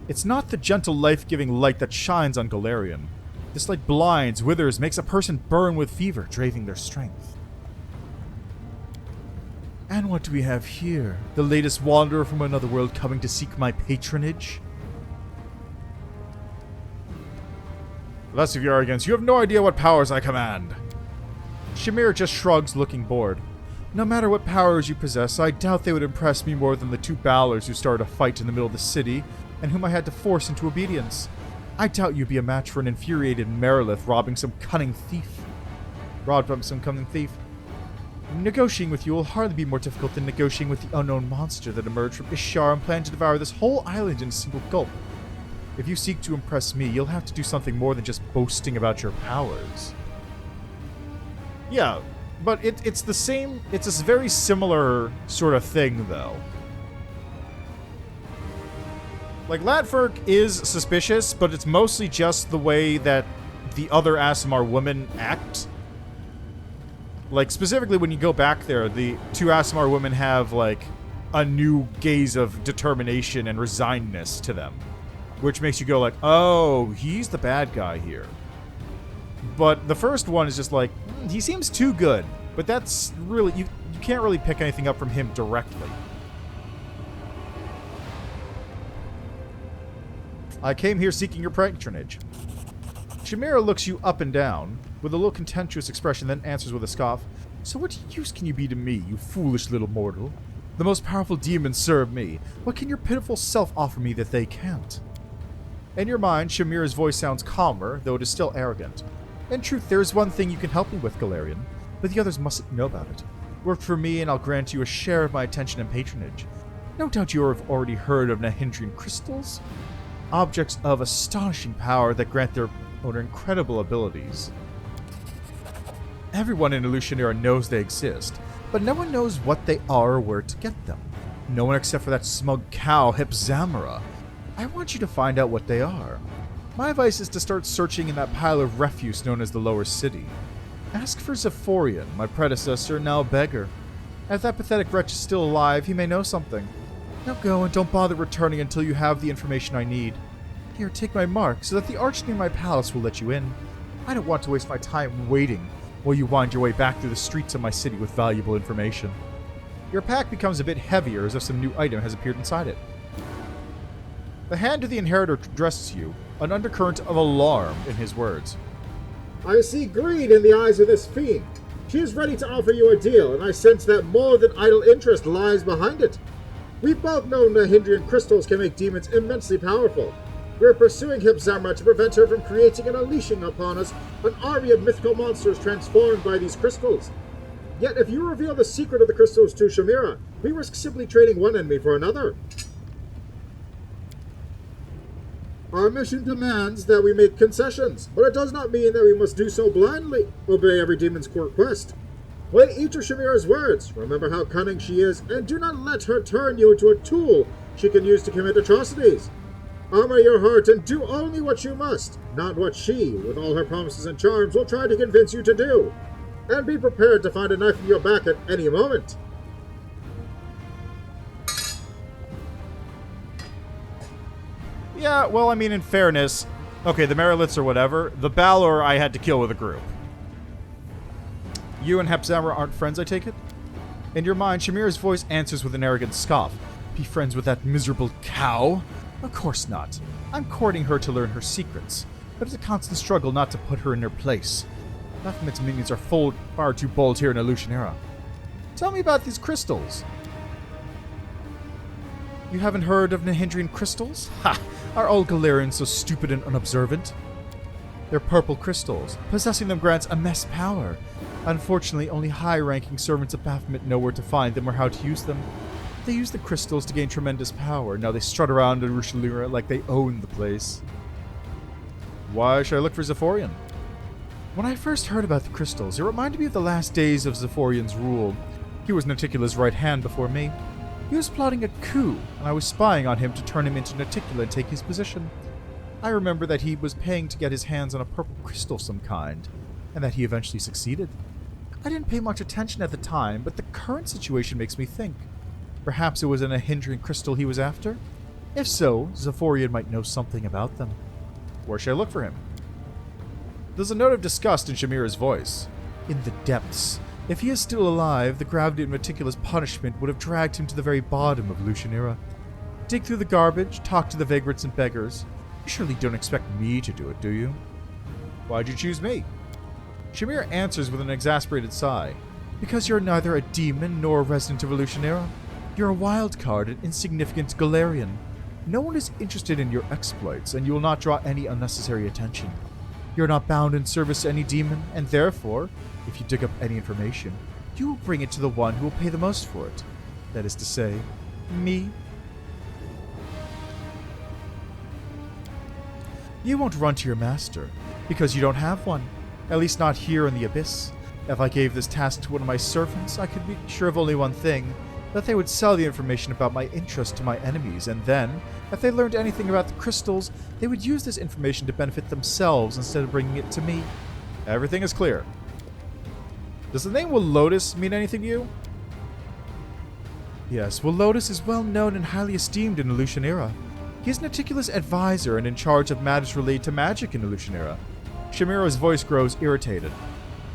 It's not the gentle, life-giving light that shines on Galarian. This light blinds, withers, makes a person burn with fever, draining their strength. And what do we have here? The latest wanderer from another world coming to seek my patronage? Less of your arrogance. You have no idea what powers I command. Shamira just shrugs, looking bored. No matter what powers you possess, I doubt they would impress me more than the two Balors who started a fight in the middle of the city, and whom I had to force into obedience. I doubt you'd be a match for an infuriated Merilith robbing some cunning thief. Negotiating with you will hardly be more difficult than negotiating with the unknown monster that emerged from Ishar and planned to devour this whole island in a single gulp. If you seek to impress me, you'll have to do something more than just boasting about your powers. Yeah, but it's the same, it's a very similar sort of thing, though. Like, Latverk is suspicious, but it's mostly just the way that the other Aasimar women act. Like, specifically when you go back there, the two Aasimar women have, like, a new gaze of determination and resignedness to them. Which makes you go like, oh, he's the bad guy here. But the first one is just like, he seems too good. But that's really, you can't really pick anything up from him directly. I came here seeking your patronage. Shamira looks you up and down, with a little contemptuous expression, then answers with a scoff. So what use can you be to me, you foolish little mortal? The most powerful demons serve me. What can your pitiful self offer me that they can't? In your mind, Shamira's voice sounds calmer, though it is still arrogant. In truth, there is one thing you can help me with, Galarian, but the others mustn't know about it. Work for me, and I'll grant you a share of my attention and patronage. No doubt you have already heard of Nahindrian crystals, objects of astonishing power that grant their owner incredible abilities. Everyone in Illusionera knows they exist, but no one knows what they are or where to get them. No one except for that smug cow, Shamira. I want you to find out what they are. My advice is to start searching in that pile of refuse known as the Lower City. Ask for Zephorian, my predecessor, now a beggar. If that pathetic wretch is still alive, he may know something. Now go and don't bother returning until you have the information I need. Here, take my mark, so that the arch near my palace will let you in. I don't want to waste my time waiting while you wind your way back through the streets of my city with valuable information. Your pack becomes a bit heavier as if some new item has appeared inside it. The hand of the inheritor addresses you, an undercurrent of alarm in his words. I see greed in the eyes of this fiend. She is ready to offer you a deal, and I sense that more than idle interest lies behind it. We both know Nahindrian crystals can make demons immensely powerful. We are pursuing Shamira to prevent her from creating and unleashing upon us an army of mythical monsters transformed by these crystals. Yet if you reveal the secret of the crystals to Shamira, we risk simply trading one enemy for another. Our mission demands that we make concessions, but it does not mean that we must do so blindly. Obey every demon's request. Weigh each of Shamira's words, remember how cunning she is, and do not let her turn you into a tool she can use to commit atrocities. Armor your heart and do only what you must, not what she, with all her promises and charms, will try to convince you to do. And be prepared to find a knife in your back at any moment. Yeah, well, I mean, in fairness, okay, the Meriliths or whatever, the Balor I had to kill with a group. You and Shamira aren't friends, I take it? In your mind, Shamira's voice answers with an arrogant scoff. Be friends with that miserable cow? Of course not. I'm courting her to learn her secrets, but it's a constant struggle not to put her in her place. Baphomet's minions are far too bold here in Illusionera. Tell me about these crystals. You haven't heard of Nahindrian crystals? Ha! Are all Galarians so stupid and unobservant? They're purple crystals. Possessing them grants immense power. Unfortunately, only high-ranking servants of Baphomet know where to find them or how to use them. They use the crystals to gain tremendous power. Now they strut around in Illusionera like they own the place. Why should I look for Zephorian? When I first heard about the crystals, it reminded me of the last days of Zephorian's rule. He was Naticula's right hand before me. He was plotting a coup, and I was spying on him to turn him into Naticula and take his position. I remember that he was paying to get his hands on a purple crystal of some kind, and that he eventually succeeded. I didn't pay much attention at the time, but the current situation makes me think. Perhaps it was a Nahindrian crystal he was after? If so, Zephorian might know something about them. Where should I look for him? There's a note of disgust in Shamira's voice. In the depths. If he is still alive, the gravity of Naticula's punishment would have dragged him to the very bottom of Illusionera. Dig through the garbage, talk to the vagrants and beggars. You surely don't expect me to do it, do you? Why'd you choose me? Shamira answers with an exasperated sigh. Because you're neither a demon nor a resident of Illusionera. You're a wild card, an insignificant Galarian. No one is interested in your exploits, and you will not draw any unnecessary attention. You're not bound in service to any demon, and therefore, if you dig up any information, you will bring it to the one who will pay the most for it. That is to say, me. You won't run to your master, because you don't have one. At least not here in the Abyss. If I gave this task to one of my servants, I could be sure of only one thing, that they would sell the information about my interest to my enemies, and then, if they learned anything about the crystals, they would use this information to benefit themselves instead of bringing it to me. Everything is clear. Does the name Loathe mean anything to you? Yes, Loathe is well known and highly esteemed in Illusionera. He is Naticula's advisor and in charge of matters related to magic in Illusionera. Shamira's voice grows irritated.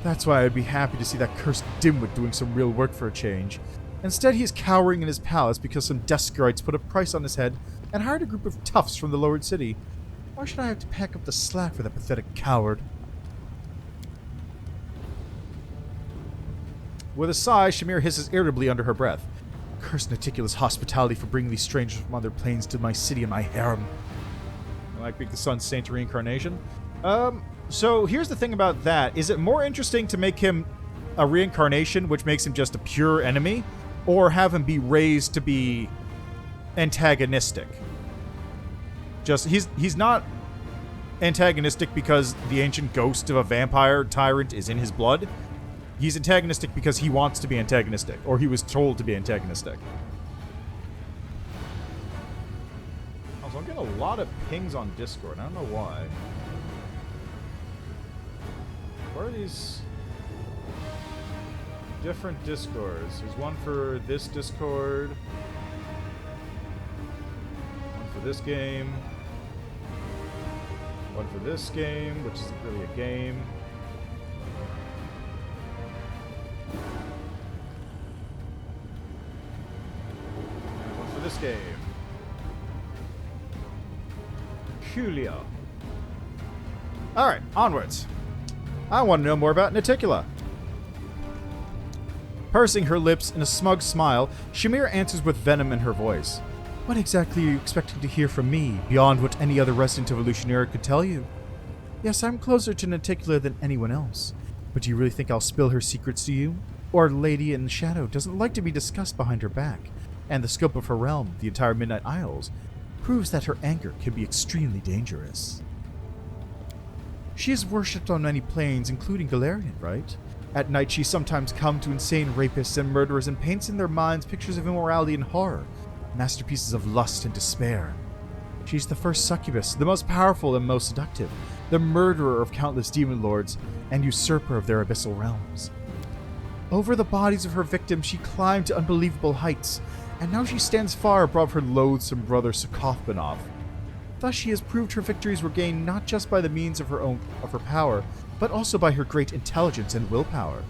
That's why I'd be happy to see that cursed dimwit doing some real work for a change. Instead, he is cowering in his palace because some Deskerites put a price on his head and hired a group of toughs from the lowered city. Why should I have to pack up the slack for that pathetic coward? With a sigh, Shamira hisses irritably under her breath. Curse Naticula's hospitality for bringing these strangers from other planes to my city and my harem. I like being the Sun Saint reincarnation. So here's the thing about that. Is it more interesting to make him a reincarnation, which makes him just a pure enemy? Or have him be raised to be antagonistic. Just, he's not antagonistic because the ancient ghost of a vampire tyrant is in his blood. He's antagonistic because he wants to be antagonistic, or he was told to be antagonistic. Also, I'm getting a lot of pings on Discord. I don't know why. What are these different Discords? There's one for this Discord, one for this game, one for this game, which isn't really a game. And one for this game. Julia. Alright, onwards. I want to know more about Naticula. Pursing her lips in a smug smile, Shamira answers with venom in her voice. What exactly are you expecting to hear from me, beyond what any other resident of Illusionera could tell you? Yes, I'm closer to Naticula than anyone else, but do you really think I'll spill her secrets to you? Our Lady in the Shadow doesn't like to be discussed behind her back, and the scope of her realm, the entire Midnight Isles, proves that her anger can be extremely dangerous. She is worshipped on many planes, including Galarian, right? At night she sometimes comes to insane rapists and murderers and paints in their minds pictures of immorality and horror, masterpieces of lust and despair. She's the first succubus, the most powerful and most seductive, the murderer of countless demon lords, and usurper of their abyssal realms. Over the bodies of her victims she climbed to unbelievable heights, and now she stands far above her loathsome brother Sokothbanov. Thus she has proved her victories were gained not just by the means of her power, but also by her great intelligence and willpower.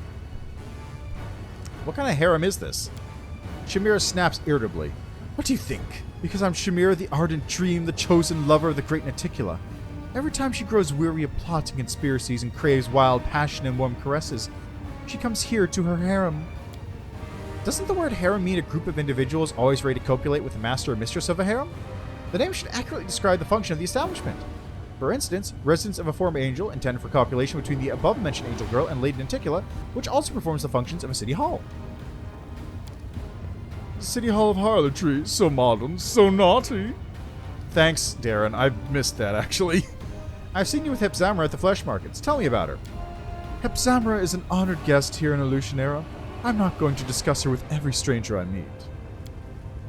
What kind of harem is this? Shamira snaps irritably. What do you think? Because I'm Shamira, the ardent dream, the chosen lover of the great Naticula. Every time she grows weary of plotting conspiracies and craves wild passion and warm caresses, she comes here to her harem. Doesn't the word harem mean a group of individuals always ready to copulate with the master or mistress of a harem? The name should accurately describe the function of the establishment. For instance, residence of a former angel intended for copulation between the above-mentioned angel girl and Lady Naticula, which also performs the functions of a city hall. City Hall of Harlotry, so modern, so naughty. Thanks, Darren. I missed that, actually. I've seen you with Hepzamra at the flesh markets. Tell me about her. Hepzamra is an honored guest here in Illusionera. I'm not going to discuss her with every stranger I meet.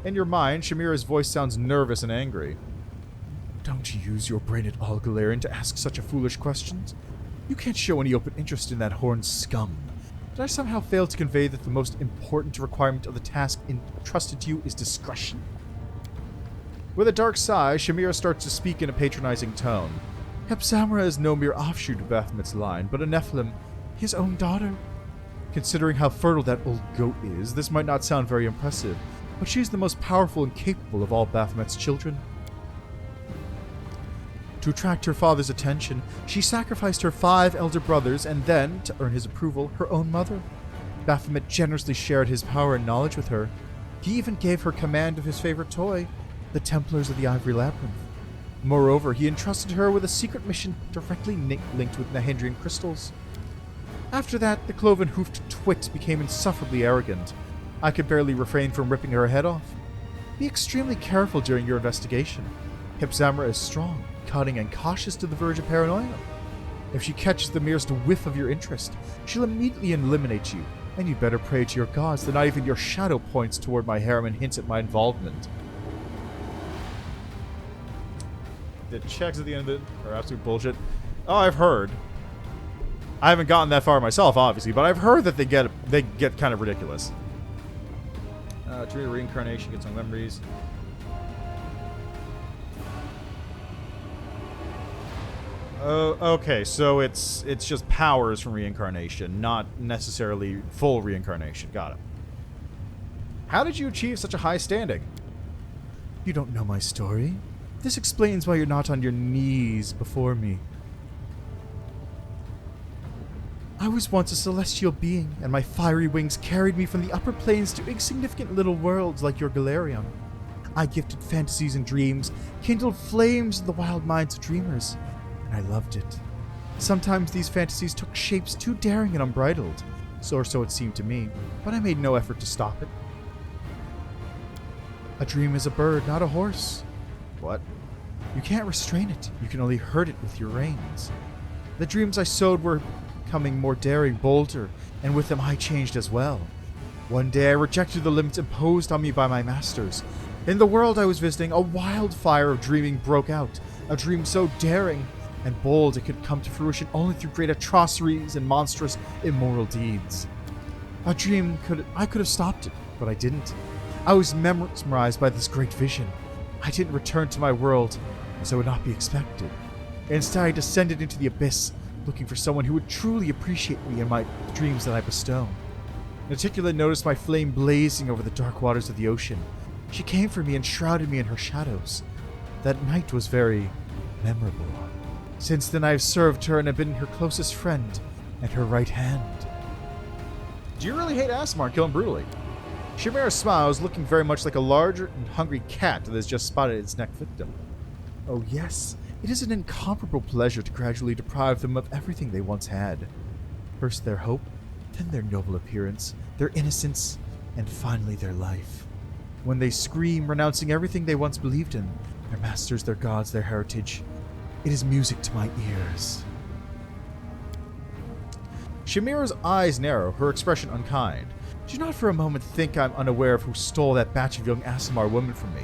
In your mind, Shamira's voice sounds nervous and angry. Don't use your brain at all, Galarian, to ask such a foolish question. You can't show any open interest in that horned scum. Did I somehow fail to convey that the most important requirement of the task entrusted to you is discretion? With a dark sigh, Shamira starts to speak in a patronizing tone. Hepzamra is no mere offshoot of Baphomet's line, but a Nephilim, his own daughter. Considering how fertile that old goat is, this might not sound very impressive, but she is the most powerful and capable of all Baphomet's children. To attract her father's attention, she sacrificed her 5 elder brothers and then, to earn his approval, her own mother. Baphomet generously shared his power and knowledge with her. He even gave her command of his favorite toy, the Templars of the Ivory Labyrinth. Moreover, he entrusted her with a secret mission directly linked with Nahindrian crystals. After that, the cloven-hoofed twit became insufferably arrogant. I could barely refrain from ripping her head off. Be extremely careful during your investigation. Hepzamra is strong, cunning, and cautious to the verge of paranoia. If she catches the merest whiff of your interest, she'll immediately eliminate you, and you'd better pray to your gods that not even your shadow points toward my harem and hints at my involvement. The checks at the end of it are absolute bullshit. Oh, I've heard. I haven't gotten that far myself, obviously, but I've heard that they get kind of ridiculous. Tree of reincarnation, get some memories. Oh, okay, so it's just powers from reincarnation, not necessarily full reincarnation. Got it. How did you achieve such a high standing? You don't know my story? This explains why you're not on your knees before me. I was once a celestial being, and my fiery wings carried me from the upper planes to insignificant little worlds like your Galarian. I gifted fantasies and dreams, kindled flames in the wild minds of dreamers, and I loved it. Sometimes these fantasies took shapes too daring and unbridled, so it seemed to me, but I made no effort to stop it. A dream is a bird, not a horse. What? You can't restrain it. You can only herd it with your reins. The dreams I sowed were becoming more daring, bolder, and with them I changed as well. One day I rejected the limits imposed on me by my masters. In the world I was visiting, a wildfire of dreaming broke out. A dream so daring and bold it could come to fruition only through great atrocities and monstrous immoral deeds. A dream I could have stopped it, but I didn't. I was mesmerized by this great vision. I didn't return to my world, as I would not be expected. Instead, I descended into the abyss, looking for someone who would truly appreciate me and my dreams that I bestow. Naticula noticed my flame blazing over the dark waters of the ocean. She came for me and shrouded me in her shadows. That night was very memorable. Since then, I have served her and have been her closest friend and her right hand. Do you really hate Aasimar and kill him brutally? Shamira smiles, looking very much like a large and hungry cat that has just spotted its next victim. Oh yes, it is an incomparable pleasure to gradually deprive them of everything they once had. First their hope, then their noble appearance, their innocence, and finally their life. When they scream, renouncing everything they once believed in, their masters, their gods, their heritage, it is music to my ears. Shamira's eyes narrow, her expression unkind. Do not for a moment think I'm unaware of who stole that batch of young Aasimar women from me.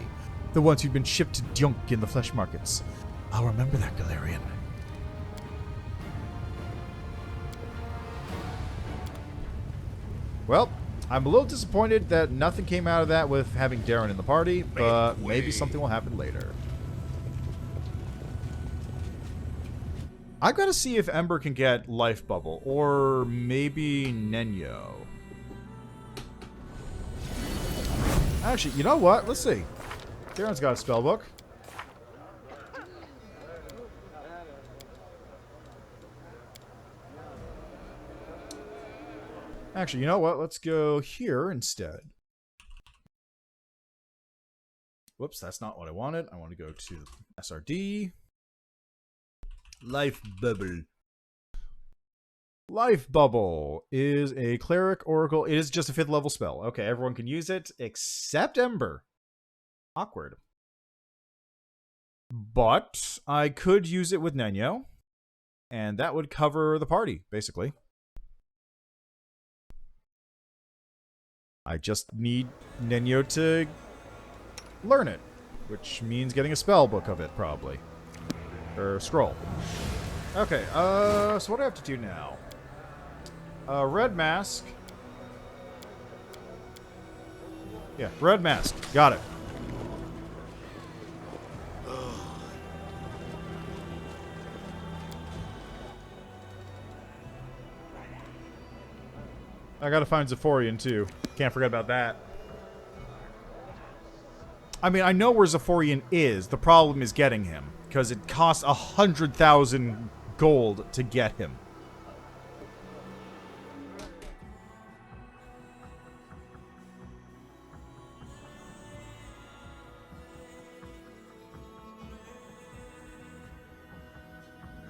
The ones who'd been shipped to Dunk in the flesh markets. I'll remember that, Galarian. Well, I'm a little disappointed that nothing came out of that with having Darren in the party, but maybe something will happen later. I gotta see if Ember can get Life Bubble, or maybe Nenyo. Actually, you know what? Let's see. Darren's got a spell book. Actually, you know what? Let's go here instead. Whoops, that's not what I wanted. I want to go to SRD. Life Bubble. Life Bubble is a cleric oracle. It is just a 5th level spell. Okay, everyone can use it except Ember. Awkward. But I could use it with Nenyo, and that would cover the party, basically. I just need Nenyo to learn it, which means getting a spell book of it, probably. Or scroll. Okay, so what do I have to do now? Red mask. Yeah, red mask. Got it. I gotta find Zephorian, too. Can't forget about that. I mean, I know where Zephorian is. The problem is getting him. Because it costs 100,000 gold to get him.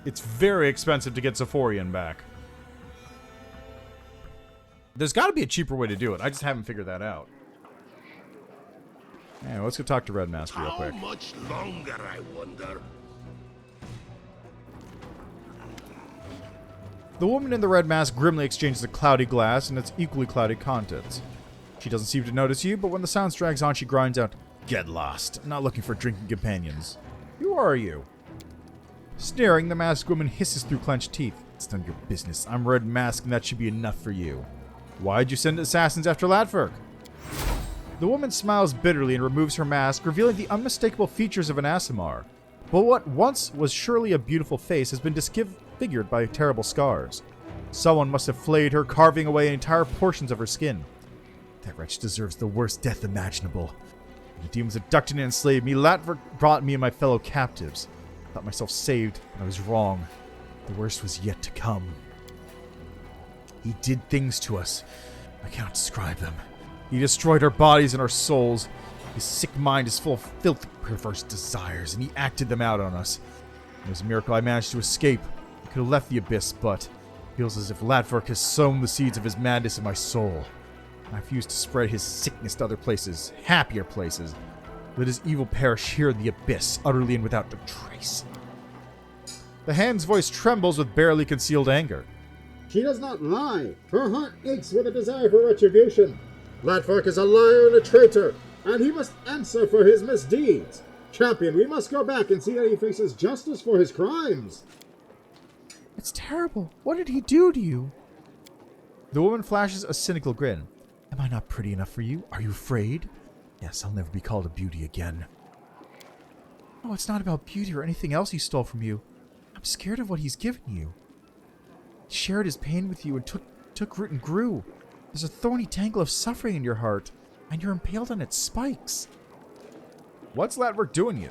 It's very expensive to get Zephorian back. There's got to be a cheaper way to do it. I just haven't figured that out. Anyway, let's go talk to Red Mask real quick. How much longer, I wonder? The woman in the red mask grimly exchanges a cloudy glass and its equally cloudy contents. She doesn't seem to notice you, but when the sound drags on, she grinds out, "Get lost. Not looking for drinking companions. Who are you?" Sneering, the masked woman hisses through clenched teeth. "It's none of your business. I'm Red Mask, and that should be enough for you. Why'd you send assassins after Latverk?" The woman smiles bitterly and removes her mask, revealing the unmistakable features of an Aasimar. But what once was surely a beautiful face has been disfigured by terrible scars. Someone must have flayed her, carving away entire portions of her skin. That wretch deserves the worst death imaginable. When the demons abducted and enslaved me, Latverk brought me and my fellow captives. I thought myself saved, but I was wrong. The worst was yet to come. He did things to us. I cannot describe them. He destroyed our bodies and our souls. His sick mind is full of filthy, perverse desires, and he acted them out on us. It was a miracle I managed to escape. I could have left the abyss, but it feels as if Latverk has sown the seeds of his madness in my soul. I refuse to spread his sickness to other places, happier places. Let his evil perish here in the abyss, utterly and without a trace. The hand's voice trembles with barely concealed anger. She does not lie. Her heart aches with a desire for retribution. Latverk is a liar and a traitor, and he must answer for his misdeeds. Champion, we must go back and see that he faces justice for his crimes. It's terrible. What did he do to you? The woman flashes a cynical grin. Am I not pretty enough for you? Are you afraid? Yes, I'll never be called a beauty again. Oh, it's not about beauty or anything else he stole from you. I'm scared of what he's given you. He shared his pain with you and took root and grew. There's a thorny tangle of suffering in your heart, and you're impaled on its spikes. What's Latverk doing you?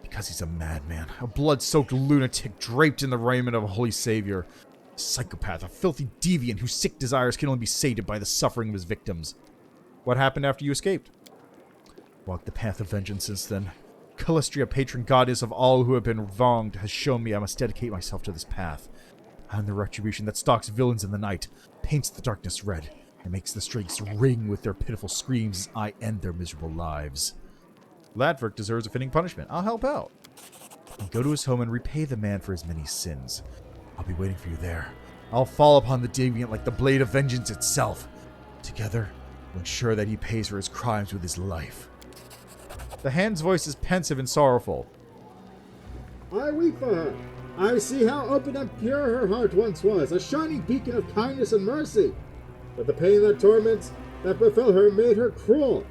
Because he's a madman, a blood-soaked lunatic draped in the raiment of a holy savior. A psychopath, a filthy deviant whose sick desires can only be sated by the suffering of his victims. What happened after you escaped? Walked the path of vengeance since then. Calistria, patron goddess of all who have been wronged, has shown me I must dedicate myself to this path. I am the retribution that stalks villains in the night, paints the darkness red, and makes the streets ring with their pitiful screams as I end their miserable lives. Latverk deserves a fitting punishment. I'll help out. And go to his home and repay the man for his many sins. I'll be waiting for you there. I'll fall upon the deviant like the blade of vengeance itself. Together, we'll ensure that he pays for his crimes with his life. The hand's voice is pensive and sorrowful. I weep for her. I see how open and pure her heart once was, a shining beacon of kindness and mercy. But the pain that torments, that befell her, made her cruel.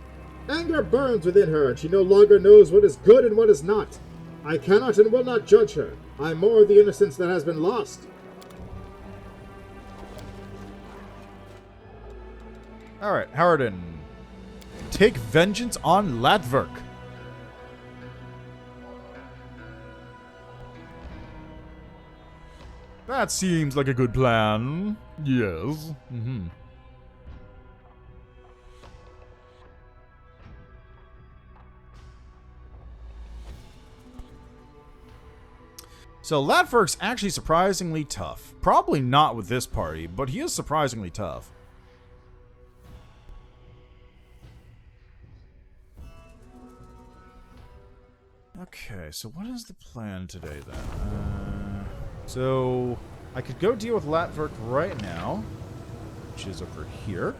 Anger burns within her, and she no longer knows what is good and what is not. I cannot and will not judge her. I mourn the innocence that has been lost. Alright, Howardin. Take vengeance on Latverk. That seems like a good plan. Yes. Mm-hmm. So Latverk's actually surprisingly tough. Probably not with this party, but he is surprisingly tough. Okay, so what is the plan today then? So I could go deal with Latverk right now, which is over here.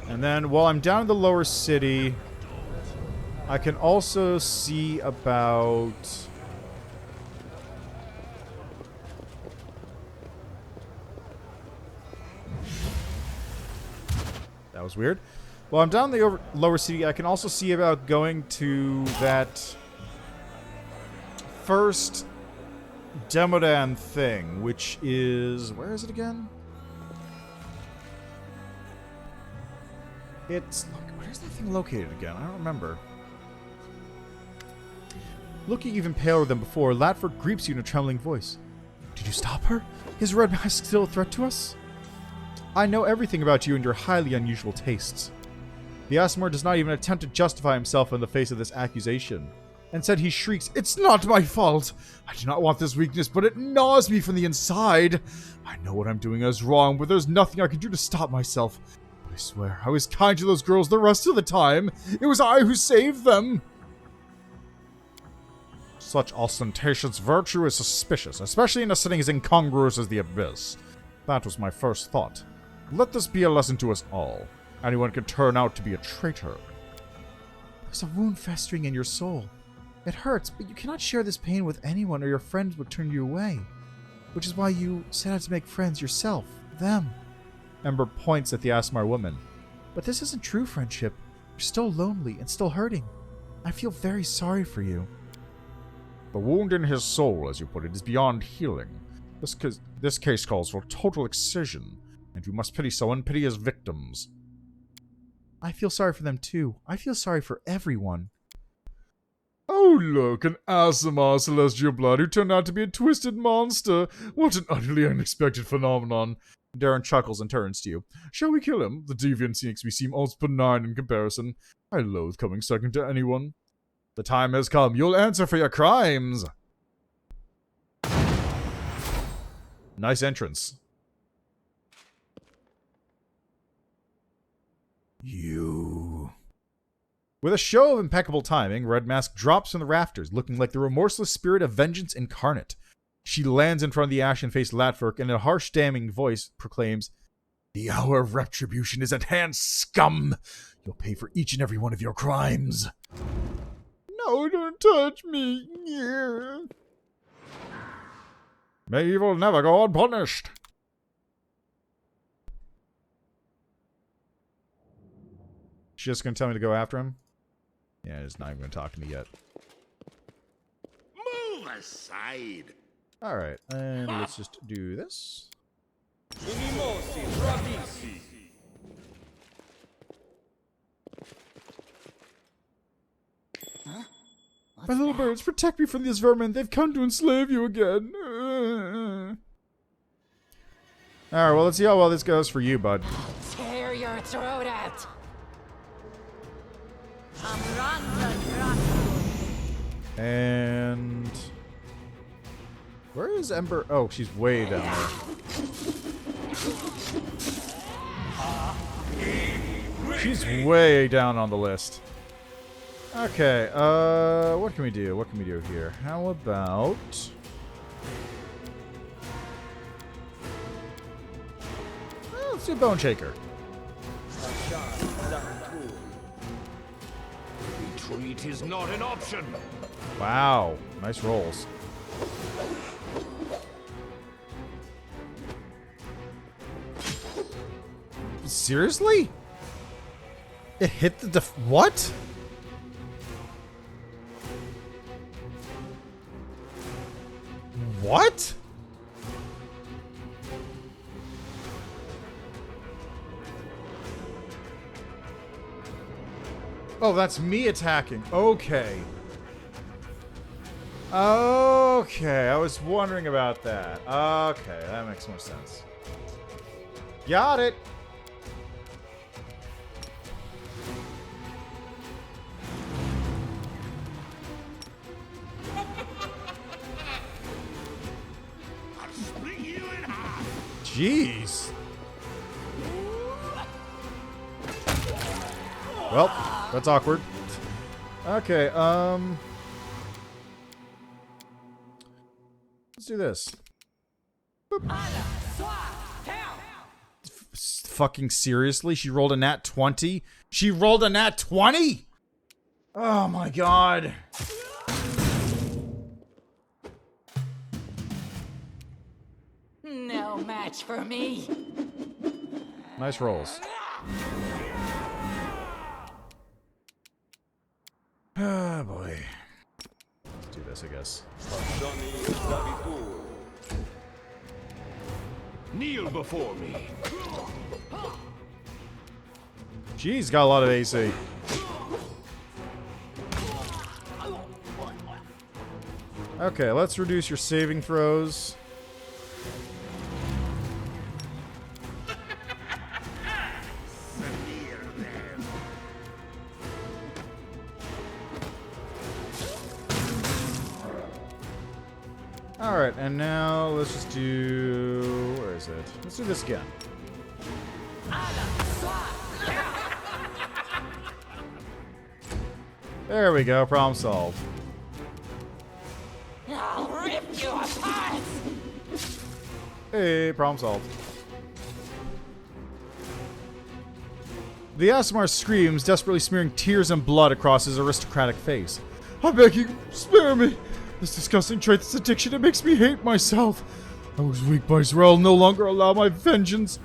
And then while I'm down in the lower city, I can also see about... That was weird. While I'm down in the lower city, I can also see about going to that first Demodand thing, which is... Where is it again? It's... Where's that thing located again? I don't remember. Looking even paler than before, Latverk greets you in a trembling voice. Did you stop her? Is Red Mask still a threat to us? I know everything about you and your highly unusual tastes. The Asmar does not even attempt to justify himself in the face of this accusation. Instead, he shrieks, "It's not my fault! I do not want this weakness, but it gnaws me from the inside! I know what I'm doing is wrong, but there's nothing I can do to stop myself. But I swear, I was kind to those girls the rest of the time! It was I who saved them!" Such ostentatious virtue is suspicious, especially in a setting as incongruous as the Abyss. That was my first thought. Let this be a lesson to us all. Anyone can turn out to be a traitor. There's a wound festering in your soul. It hurts, but you cannot share this pain with anyone or your friends would turn you away. Which is why you set out to make friends yourself, them. Ember points at the Asmar woman. But this isn't true friendship. You're still lonely and still hurting. I feel very sorry for you. The wound in his soul, as you put it, is beyond healing. This case calls for total excision, and you must pity someone, pity his victims. I feel sorry for them too. I feel sorry for everyone. Oh look, an Asimar celestial blood who turned out to be a twisted monster. What an utterly unexpected phenomenon. Darren chuckles and turns to you. Shall we kill him? The deviant makes me seem almost benign in comparison. I loathe coming second to anyone. The time has come. You'll answer for your crimes. Nice entrance. You. With a show of impeccable timing, Red Mask drops from the rafters, looking like the remorseless spirit of vengeance incarnate. She lands in front of the ashen-faced Latverk and in a harsh, damning voice proclaims, "The hour of retribution is at hand, scum! You'll pay for each and every one of your crimes." No, don't touch me. Yeah. May evil never go unpunished. She's just gonna tell me to go after him? Yeah, he's not even gonna talk to me yet. Move aside. Alright, and let's just do this. My little birds, protect me from these vermin. They've come to enslave you again. Alright, well, let's see how well this goes for you, bud. Tear your throat out. And... where is Ember? Oh, she's way down there. She's way down on the list. Okay, what can we do? What can we do here? How about... let's do Bone Shaker. Retreat is not an option. Wow, nice rolls. Seriously? It hit the what? What? Oh, that's me attacking. Okay. Okay, I was wondering about that. Okay, that makes more sense. Got it. Jeez. Well, that's awkward. Okay, let's do this. Fucking seriously? She rolled a nat 20? She rolled a nat 20? Oh my god. No match for me. Nice rolls. Ah, boy. Let's do this, I guess. Kneel before me. She's got a lot of AC. Okay, let's reduce your saving throws. Alright, and now let's just do... where is it? Let's do this again. There we go, problem solved. I'll rip you apart. Hey, problem solved. The Asmar screams, desperately smearing tears and blood across his aristocratic face. I beg you, spare me! This disgusting trait, this addiction, it makes me hate myself. I was weak by Zrel, no longer allow my vengeance.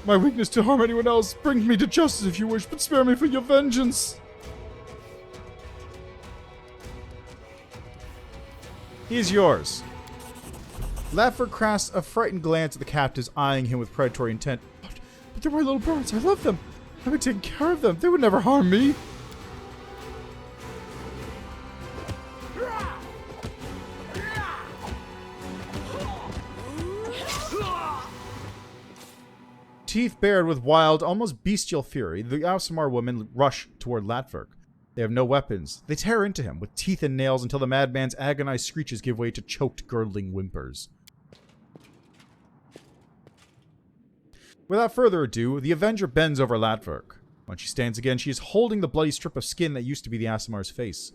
My weakness to harm anyone else. Bring me to justice if you wish, but spare me from your vengeance. He's yours. Latverk casts a frightened glance at the captives, eyeing him with predatory intent. But they're my little birds. I love them. I've been taking care of them. They would never harm me. Teeth bared with wild, almost bestial fury, the Aasimar women rush toward Latverk. They have no weapons. They tear into him with teeth and nails until the madman's agonized screeches give way to choked, gurgling whimpers. Without further ado, the Avenger bends over Latverk. When she stands again, she is holding the bloody strip of skin that used to be the Asimar's face.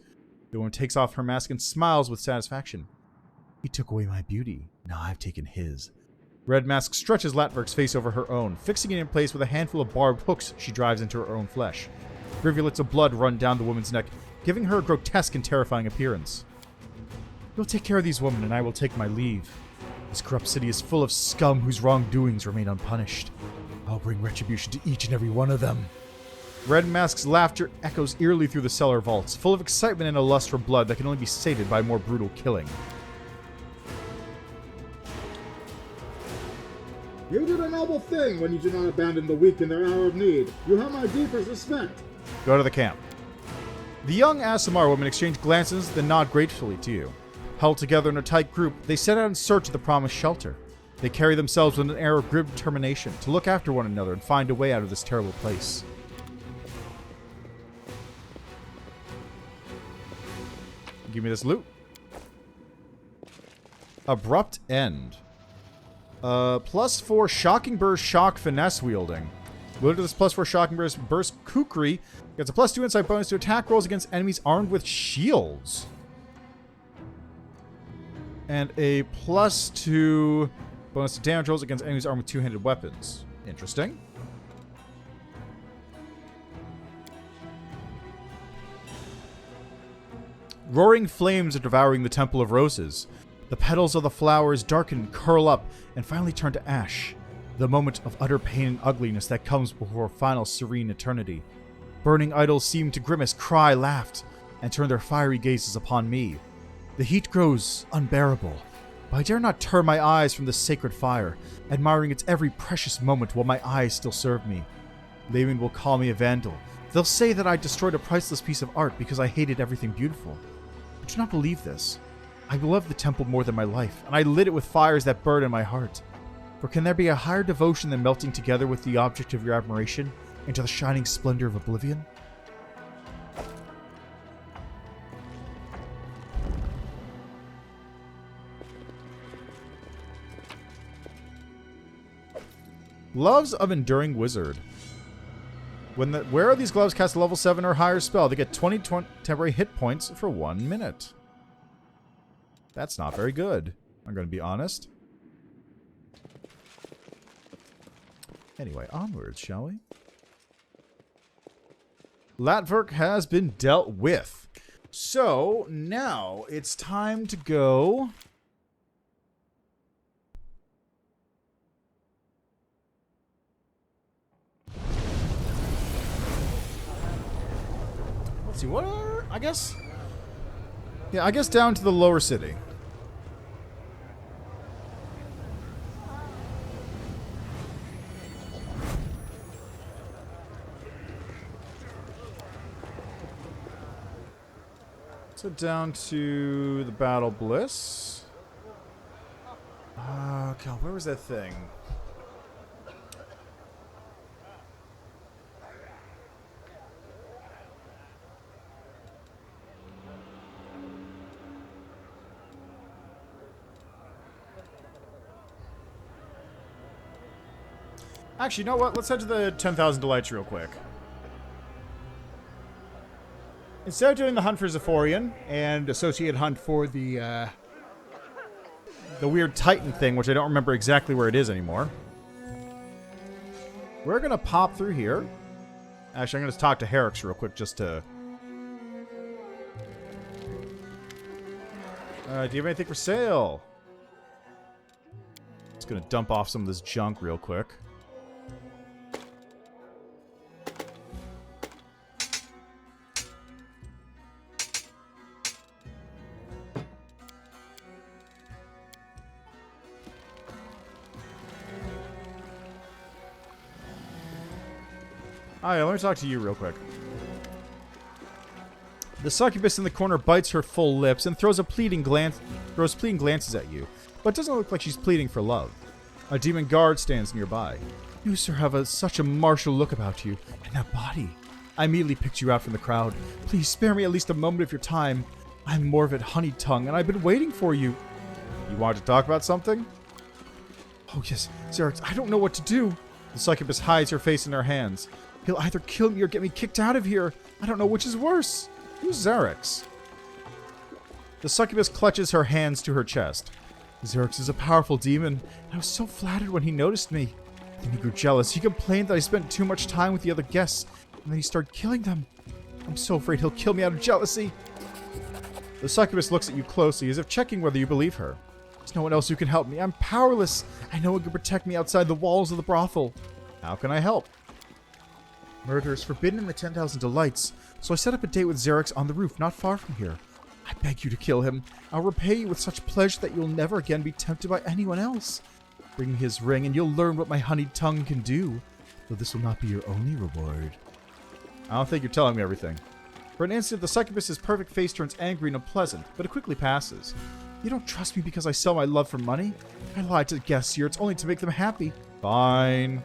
The woman takes off her mask and smiles with satisfaction. He took away my beauty. Now I've taken his. Red Mask stretches Latverk's face over her own, fixing it in place with a handful of barbed hooks she drives into her own flesh. Rivulets of blood run down the woman's neck, giving her a grotesque and terrifying appearance. You'll take care of these women, and I will take my leave. This corrupt city is full of scum whose wrongdoings remain unpunished. I'll bring retribution to each and every one of them. Red Mask's laughter echoes eerily through the cellar vaults, full of excitement and a lust for blood that can only be sated by more brutal killing. You did a noble thing when you did not abandon the weak in their hour of need. You have my deepest respect. Go to the camp. The young Asimar women exchange glances, then nod gratefully to you. Held together in a tight group, they set out in search of the promised shelter. They carry themselves with an air of grim determination to look after one another and find a way out of this terrible place. Give me this loot. Abrupt End. +4 Shocking Burst Shock Finesse Wielding. Wielded to this +4 Shocking Burst Kukri gets a +2 insight bonus to attack rolls against enemies armed with shields. And a +2 bonus to damage rolls against enemies armed with two-handed weapons. Interesting. Roaring flames are devouring the Temple of Roses. The petals of the flowers darken, curl up, and finally turn to ash. The moment of utter pain and ugliness that comes before final serene eternity. Burning idols seem to grimace, cry, laugh, and turn their fiery gazes upon me. The heat grows unbearable, but I dare not turn my eyes from this sacred fire, admiring its every precious moment while my eyes still serve me. Laymen will call me a vandal. They'll say that I destroyed a priceless piece of art because I hated everything beautiful. I do not believe this. I love the temple more than my life, and I lit it with fires that burn in my heart. For can there be a higher devotion than melting together with the object of your admiration into the shining splendor of oblivion? Gloves of Enduring Wizard. When the wearer of these gloves casts a level 7 or higher spell, they get 20 temporary hit points for 1 minute. That's not very good, I'm going to be honest. Anyway, onwards, shall we? Latverk has been dealt with. So, now it's time to go... Let's see, what are... I guess... Yeah, I guess down to the lower city. So down to the Battlebliss. God, where was that thing? Actually, you know what? Let's head to the 10,000 Delights real quick. Instead of doing the hunt for Zephorian and associated hunt for the weird Titan thing, which I don't remember exactly where it is anymore, we're going to pop through here. Actually, I'm going to talk to Herix real quick just to... do you have anything for sale? Just going to dump off some of this junk real quick. Alright, let me talk to you real quick. The succubus in the corner bites her full lips and throws pleading glances at you, but it doesn't look like she's pleading for love. A demon guard stands nearby. You, sir, have such a martial look about you, and that body. I immediately picked you out from the crowd. Please spare me at least a moment of your time. I'm Morvet Honeytongue, and I've been waiting for you. You want to talk about something? Oh yes, Xerix, I don't know what to do. The succubus hides her face in her hands. He'll either kill me or get me kicked out of here. I don't know which is worse. Who's Xerix? The succubus clutches her hands to her chest. Xerix is a powerful demon. I was so flattered when he noticed me. Then he grew jealous. He complained that I spent too much time with the other guests, and then he started killing them. I'm so afraid he'll kill me out of jealousy. The succubus looks at you closely, as if checking whether you believe her. There's no one else who can help me. I'm powerless. I know one can protect me outside the walls of the brothel. How can I help? Murder is forbidden in the 10,000 Delights, so I set up a date with Xerix on the roof, not far from here. I beg you to kill him. I'll repay you with such pleasure that you'll never again be tempted by anyone else. Bring me his ring, and you'll learn what my honeyed tongue can do. Though this will not be your only reward. I don't think you're telling me everything. For an instant, the succubus's perfect face turns angry and unpleasant, but it quickly passes. You don't trust me because I sell my love for money? I lied to the guests here. It's only to make them happy. Fine.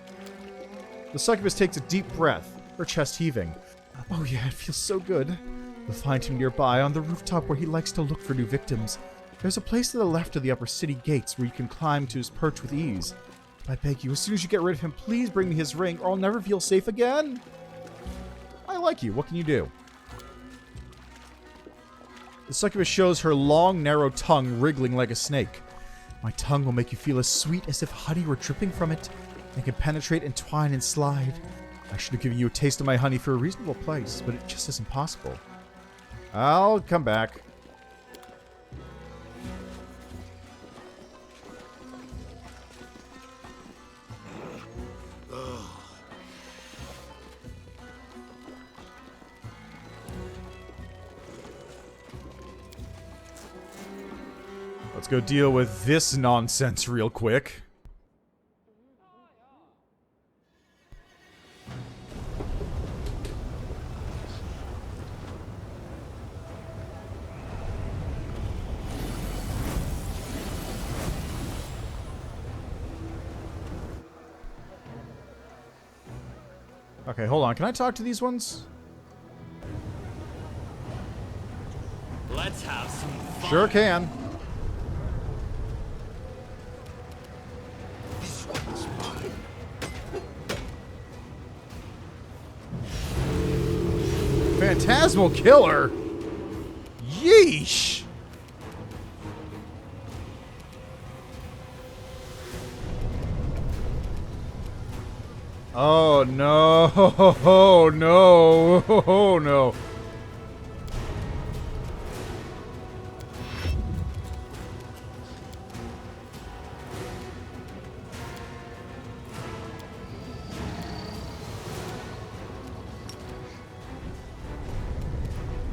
The succubus takes a deep breath, her chest heaving. Oh yeah, it feels so good. You'll find him nearby on the rooftop where he likes to look for new victims. There's a place to the left of the upper city gates where you can climb to his perch with ease. I beg you, as soon as you get rid of him, please bring me his ring or I'll never feel safe again. I like you. What can you do? The succubus shows her long, narrow tongue wriggling like a snake. My tongue will make you feel as sweet as if honey were dripping from it. It can penetrate and twine and slide. I should have given you a taste of my honey for a reasonable price, but it just isn't possible. I'll come back. Let's go deal with this nonsense real quick. Okay, hold on. Can I talk to these ones? Let's have some fun. Sure can. This one's mine. Phantasmal killer? Yeesh! Oh no! Oh no! Oh no!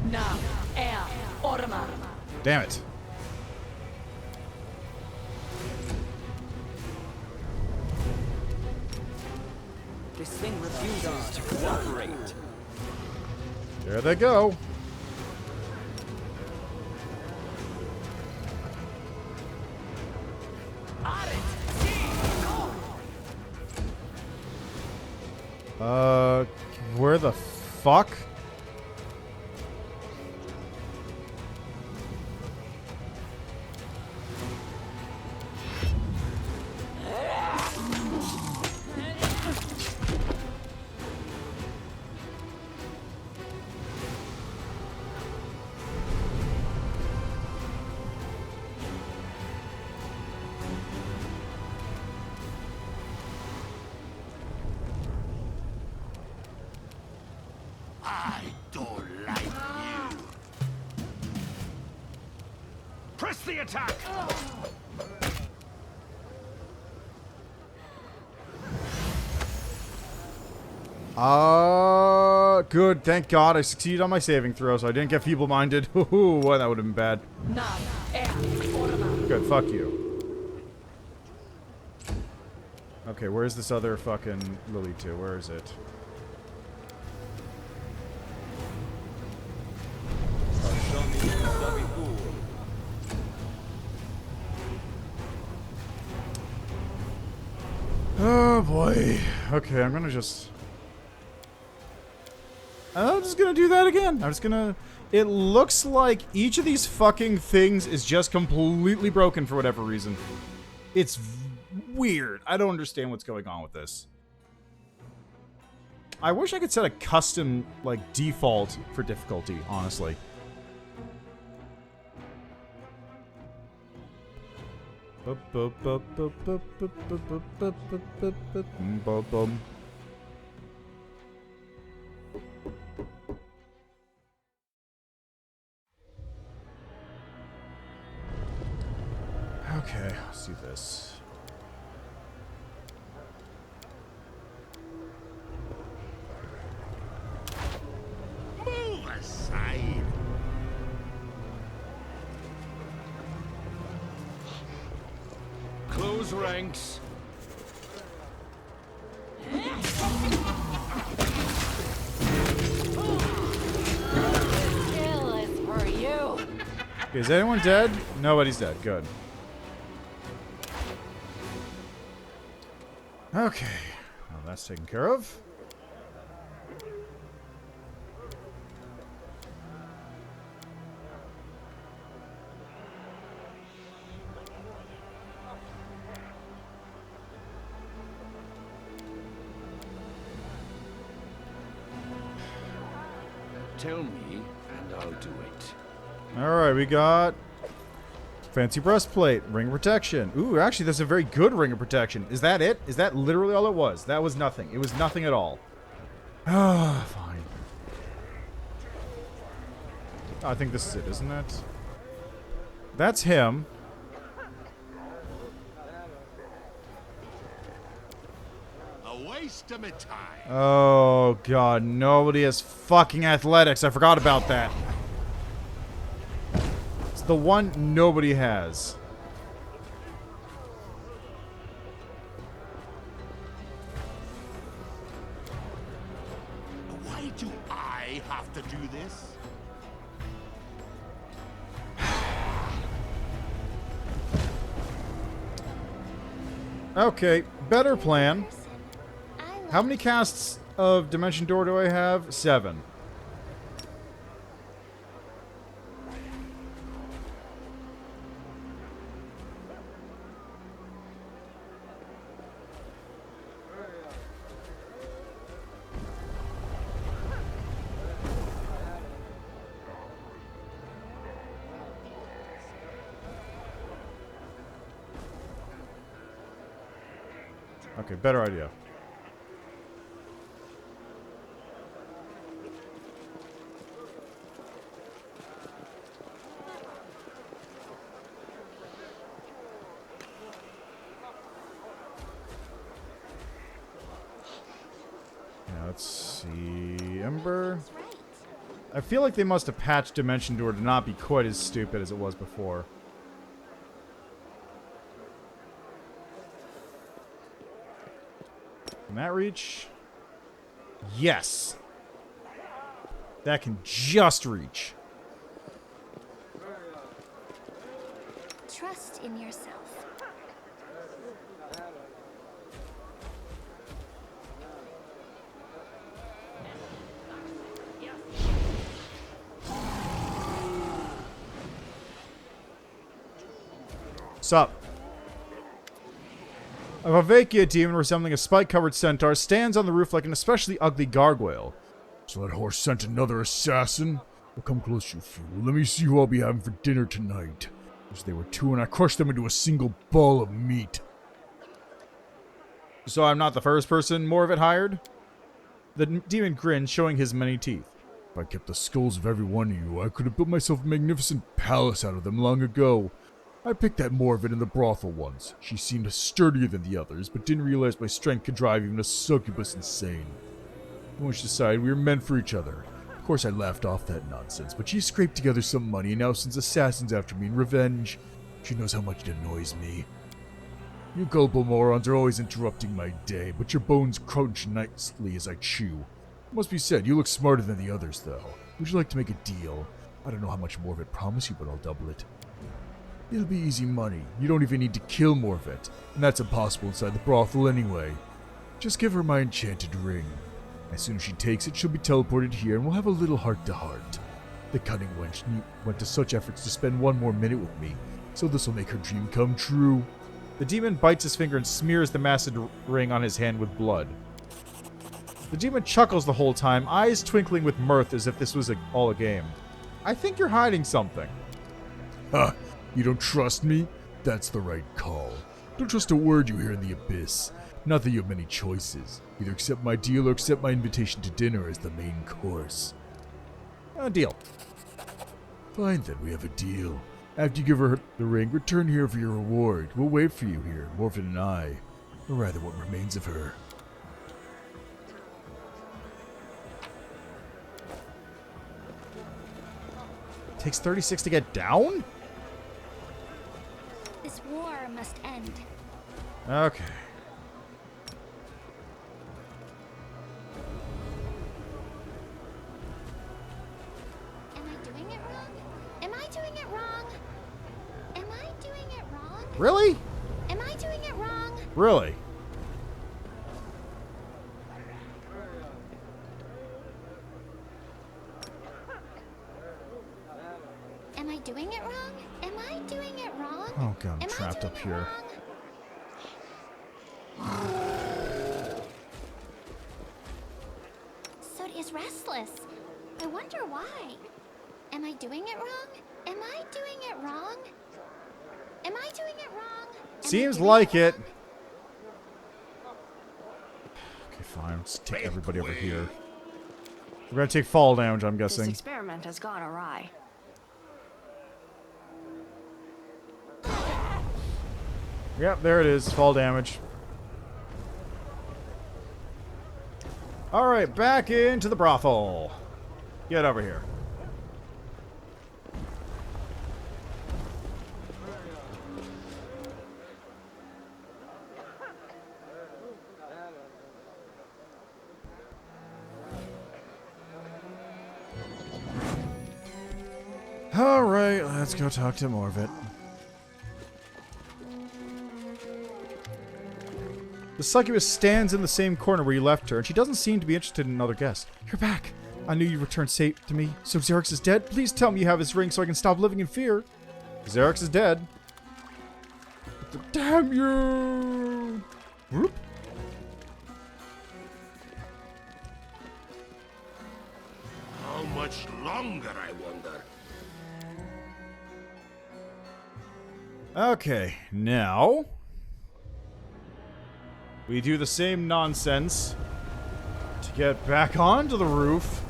Now, air, Orma. Damn it. This thing refuses to cooperate. There they go. Where the fuck? I don't like you. Press the attack. Good. Thank God I succeeded on my saving throw, so I didn't get feeble-minded. Ooh, boy, that would have been bad. Now, air, Orma. Good, fuck you. Okay, where's this other fucking lily to? Where is it? Oh boy. Okay, I'm just gonna do that again. I'm just gonna... It looks like each of these fucking things is just completely broken for whatever reason. It's weird. I don't understand what's going on with this. I wish I could set a custom, like, default for difficulty, honestly. Okay, let's do this. Move aside. Close ranks. Kill is for you. Is anyone dead? Nobody's dead. Good. Okay. Well, that's taken care of. Tell me, and I'll do it. Alright, we got fancy breastplate, ring of protection. Ooh, actually, that's a very good ring of protection. Is that it? Is that literally all it was? That was nothing. It was nothing at all. Ah, fine. Oh, I think this is it, isn't it? That's him. A waste of my time. Oh, God. Nobody has fucking athletics. I forgot about that. It's the one nobody has. Why do I have to do this? Okay, better plan. How many casts of Dimension Door do I have? 7. Okay, better idea. Now, let's see. Ember. I feel like they must have patched Dimension Door to not be quite as stupid as it was before. Can that reach? Yes. That can just reach. Trust in yourself. Sup? A Vellexia demon resembling a spike-covered centaur stands on the roof like an especially ugly gargoyle. So that horse sent another assassin? Well, come close, you fool. Let me see who I'll be having for dinner tonight. Because they were two and I crushed them into a single ball of meat. So I'm not the first person more of it hired? The demon grinned, showing his many teeth. If I kept the skulls of every one of you, I could have built myself a magnificent palace out of them long ago. I picked that Morvet in the brothel once. She seemed sturdier than the others, but didn't realize my strength could drive even a succubus insane. When she decided we were meant for each other. Of course, I laughed off that nonsense, but she scraped together some money and now sends assassins after me in revenge. She knows how much it annoys me. You gullible morons are always interrupting my day, but your bones crunch nicely as I chew. It must be said, you look smarter than the others, though. Would you like to make a deal? I don't know how much Morvet promised you, but I'll double it. It'll be easy money. You don't even need to kill Morvet, and that's impossible inside the brothel anyway. Just give her my enchanted ring. As soon as she takes it, she'll be teleported here, and we'll have a little heart-to-heart. The cunning wench went to such efforts to spend one more minute with me, so this'll make her dream come true. The demon bites his finger and smears the massive ring on his hand with blood. The demon chuckles the whole time, eyes twinkling with mirth as if this was all a game. I think you're hiding something. Ha! You don't trust me? That's the right call. Don't trust a word you hear in the abyss. Not that you have many choices. Either accept my deal or accept my invitation to dinner as the main course. Deal. Fine then, we have a deal. After you give her the ring, return here for your reward. We'll wait for you here, Morphin and I. Or rather, what remains of her. Takes 36 to get down? This war must end. Okay. Am I doing it wrong? Am I doing it wrong? Am I doing it wrong? Really? Am I doing it wrong? Really? Am I doing it wrong? Am I doing it wrong? Oh god, I'm Am I trapped doing up it here. wrong? Sodi is restless. I wonder why. Am I doing it wrong? Am I doing it wrong? Am I doing it wrong? Am I Seems doing like it. it. Okay, fine. Let's take everybody over here. We're gonna take fall damage, I'm This guessing. experiment has gone awry. Yep, there it is. Fall damage. Alright, back into the brothel. Get over here. Alright, let's go talk to Morvit. The succubus stands in the same corner where you left her, and she doesn't seem to be interested in another guest. You're back. I knew you'd return safe to me. So Xerix is dead? Please tell me you have his ring so I can stop living in fear. Xerix is dead. Damn you! Whoop. How much longer, I wonder? Okay, now we do the same nonsense to get back onto the roof.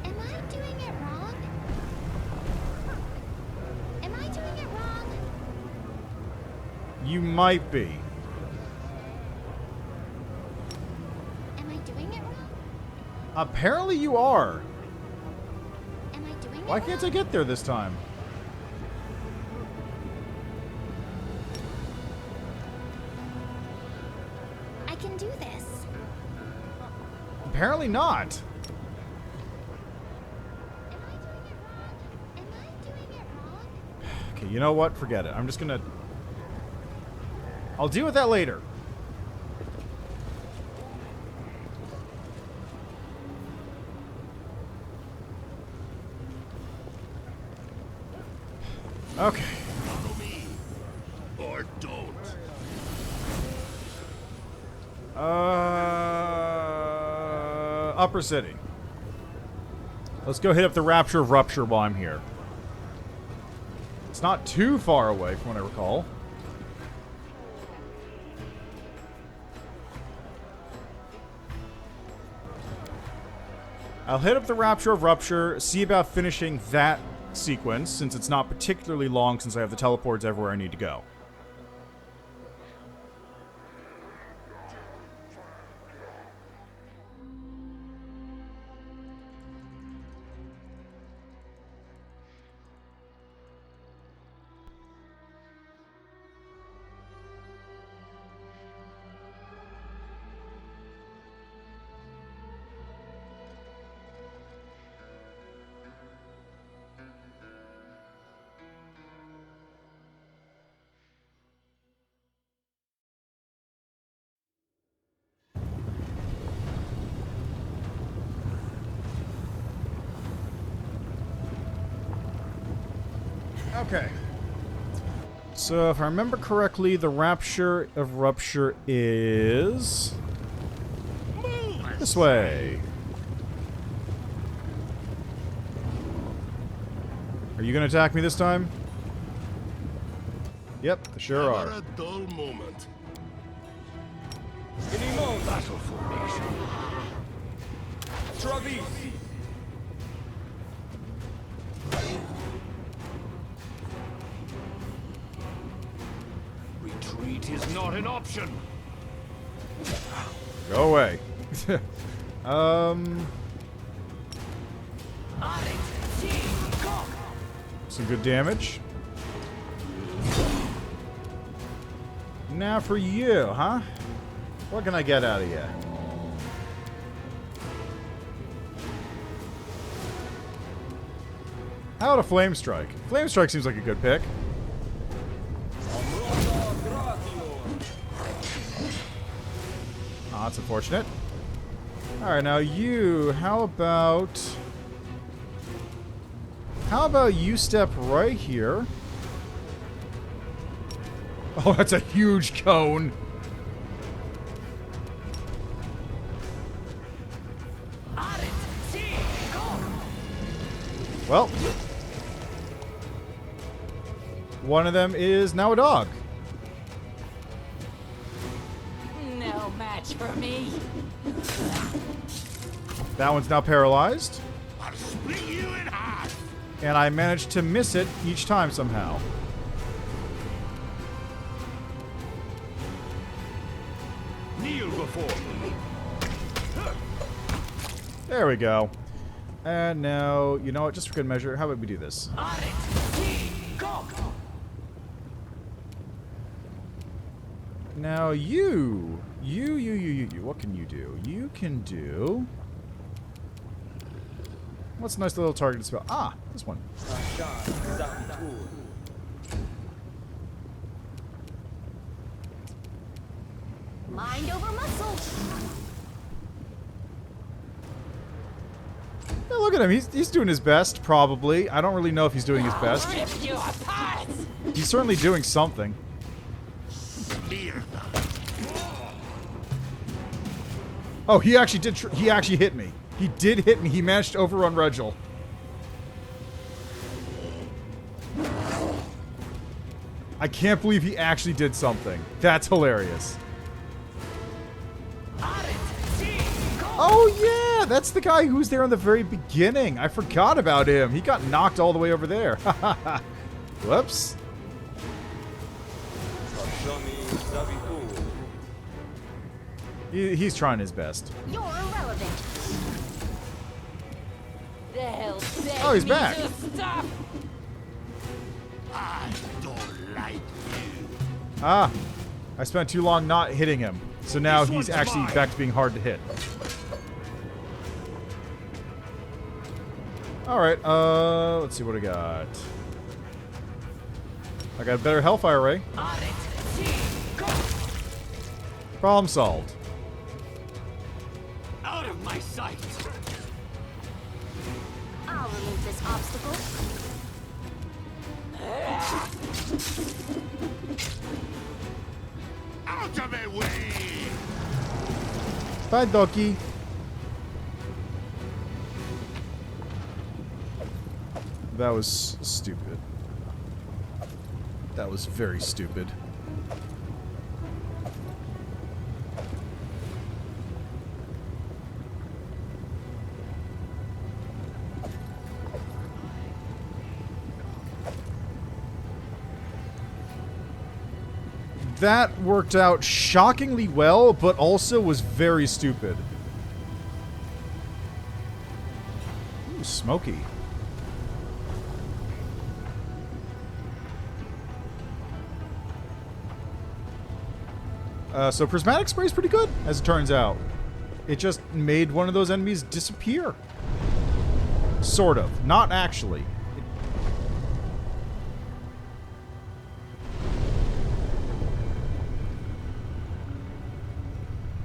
Am I doing it wrong? Am I doing it wrong? You might be. Am I doing it wrong? Apparently you are. Am I doing Why it can't wrong? I get there this time? I can do this. Apparently not. Am I doing it wrong? Am I doing it wrong? Okay, you know what? Forget it. I'm just gonna... I'll deal with that later. Okay. Follow me. Or don't. Upper City. Let's go hit up the Rapture of Rupture while I'm here. It's not too far away from what I recall. I'll hit up the Rapture of Rupture, see about finishing that sequence, since it's not particularly long since I have the teleports everywhere I need to go. Okay. So, if I remember correctly, the Rapture of Rupture is... this way. Are you going to attack me this time? Yep, sure are. Never a dull moment. Battle formation. Travis. Retreat is not an option. Go away. Some good damage. Now for you, huh? What can I get out of you? How about a Flame Strike? Flame Strike seems like a good pick. Oh, that's unfortunate. Alright, now you, how about you step right here? Oh, that's a huge cone. Well, one of them is now a dog. No match for me. That one's now paralyzed. I'll split you in half. And I managed to miss it each time somehow. Kneel before me. There we go. And now, you know what, just for good measure, how about we do this? Now you, what can you do? You can do... what's a nice little targeted spell? Ah, this one. Mind over muscle. Yeah, look at him. He's doing his best, probably. I don't really know if he's doing his best. He's certainly doing something. Oh, he actually did. He actually hit me. He did hit me. He managed to overrun Regil. I can't believe he actually did something. That's hilarious. Oh, yeah! That's the guy who was there in the very beginning. I forgot about him. He got knocked all the way over there. Whoops. He's trying his best. You're irrelevant. Oh, he's back. I don't like you. Ah, I spent too long not hitting him. So now he's actually back to being hard to hit. Alright, let's see what I got. I got a better Hellfire Ray. Problem solved. Out of my sight. I'll remove this obstacle. Out of my way. Bye, Doki. That was stupid. That was very stupid. That worked out shockingly well, but also was very stupid. Ooh, smoky. So Prismatic Spray is pretty good, as it turns out. It just made one of those enemies disappear. Sort of. Not actually.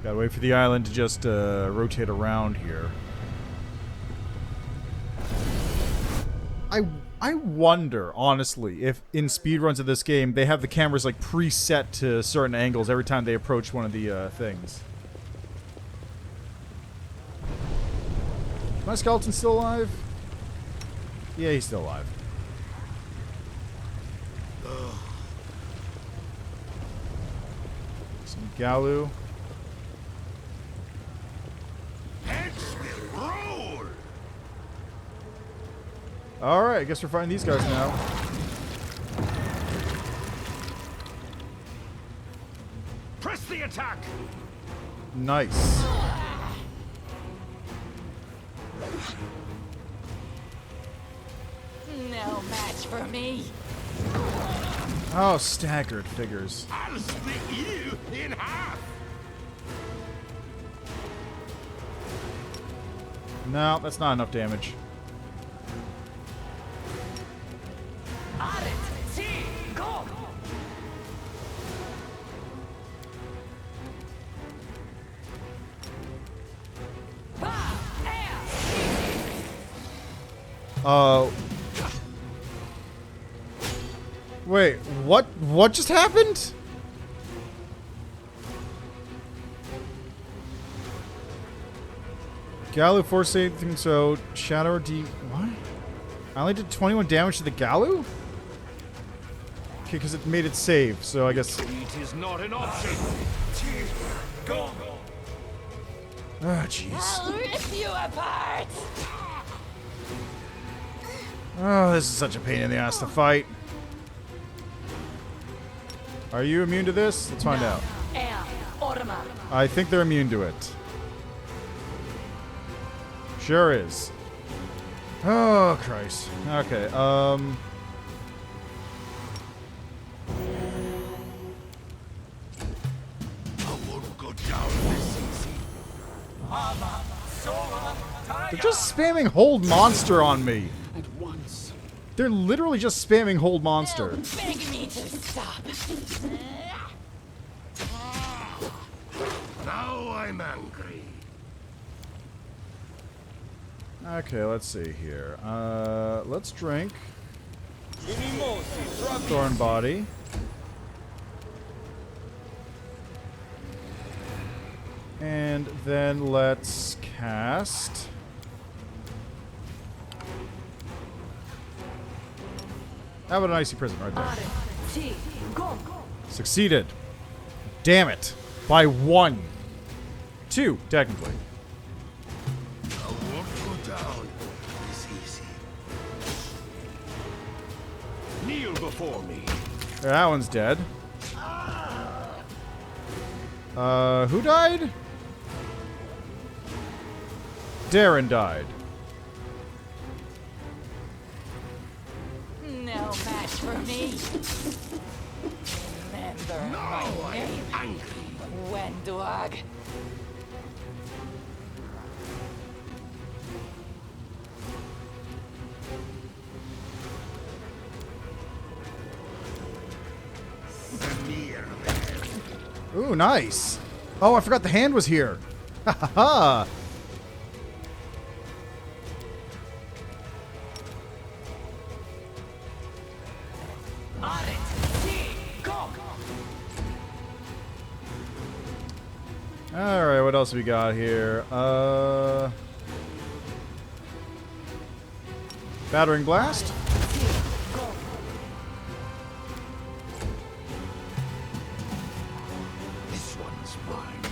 Gotta wait for the island to just rotate around here. I wonder, honestly, if in speedruns of this game, they have the cameras, like, preset to certain angles every time they approach one of the, things. Is my skeleton still alive? Yeah, he's still alive. Some Galu. Alright, I guess we're fighting these guys now. Press the attack! Nice. No match for me. Oh, staggered figures. I'll split you in half! No, that's not enough damage. Wait, what just happened? Galu force anything, so Shadow or D. What? I only did 21 damage to the Galu? Okay, because it made it save, so I guess. It is not an option. Go. Ah, jeez. I'll rip you apart. Oh, this is such a pain in the ass to fight. Are you immune to this? Let's find out. I think they're immune to it. Sure is. Oh, Christ. Okay, they're just spamming hold monster on me. At once. They're literally just spamming hold monster. Beg me to stop. Now I'm angry. Okay, let's see here. Let's drink. Thorn Body. And then let's cast. How about an Icy Prison right there? Succeeded. Damn it. By 1. 2, technically. I won't go down this easy. Kneel before me. That one's dead. Who died? Darren died. No match for me. Remember my name. Angry. Wendwag. Ooh, nice. Oh, I forgot the hand was here. Ha ha ha. Alright, what else we got here? Battering Blast. This one's mine.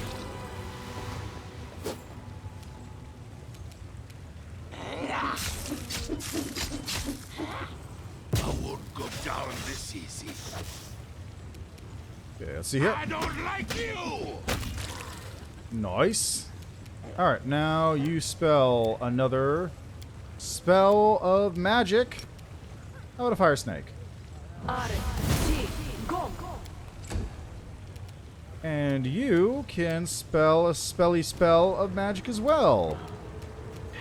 I won't go down this easy. Okay, let's see here. I don't like you! Nice. Alright, now you spell another spell of magic. How about a Fire Snake? And you can spell a spelly spell of magic as well.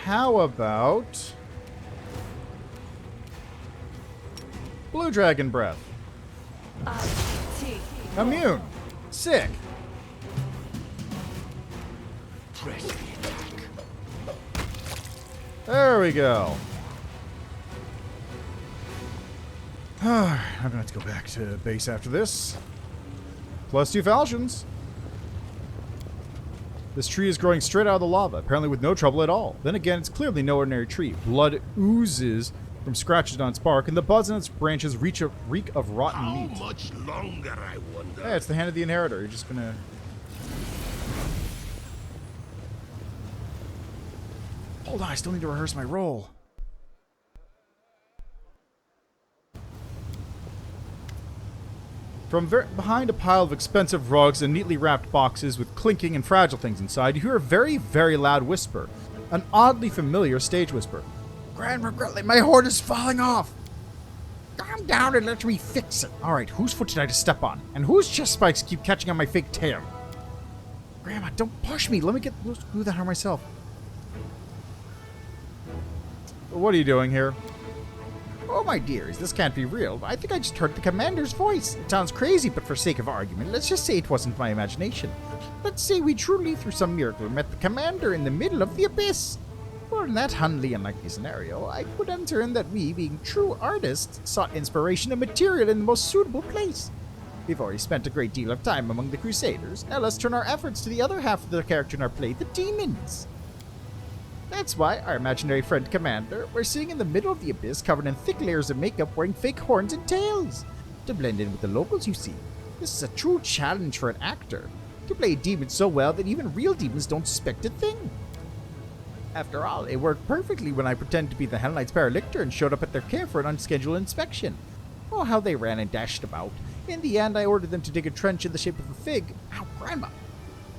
How about Blue Dragon Breath? Immune. Sick. Press the attack. There we go. I'm gonna have to go back to base after this. Plus 2 falchions. This tree is growing straight out of the lava, apparently with no trouble at all. Then again, it's clearly no ordinary tree. Blood oozes from scratches on its bark, and the buds on its branches reek of rotten meat. How much longer, I wonder? Hey, it's the hand of the inheritor. You're just gonna... Hold on, I still need to rehearse my role. From behind a pile of expensive rugs and neatly wrapped boxes with clinking and fragile things inside, you hear a very, very loud whisper. An oddly familiar stage whisper. Grandma Gridley, my horn is falling off! Calm down and let me fix it. Alright, whose foot did I just step on? And whose chest spikes keep catching on my fake tail? Grandma, don't push me. Let me do that on myself. What are you doing here? Oh, my dears, this can't be real. I think I just heard the commander's voice. It sounds crazy, but for sake of argument, let's just say it wasn't my imagination. Let's say we truly, through some miracle, met the commander in the middle of the abyss. Well, in that humbly unlikely scenario, I would enter in that we, being true artists, sought inspiration and material in the most suitable place. We've already spent a great deal of time among the Crusaders. Now let's turn our efforts to the other half of the character in our play, the demons. That's why, our imaginary friend Commander, we're sitting in the middle of the abyss covered in thick layers of makeup wearing fake horns and tails. To blend in with the locals, you see. This is a true challenge for an actor. To play a demon so well that even real demons don't suspect a thing. After all, it worked perfectly when I pretended to be the Hell Knight's paralictor and showed up at their camp for an unscheduled inspection. Oh, how they ran and dashed about. In the end, I ordered them to dig a trench in the shape of a fig. Ow, Grandma!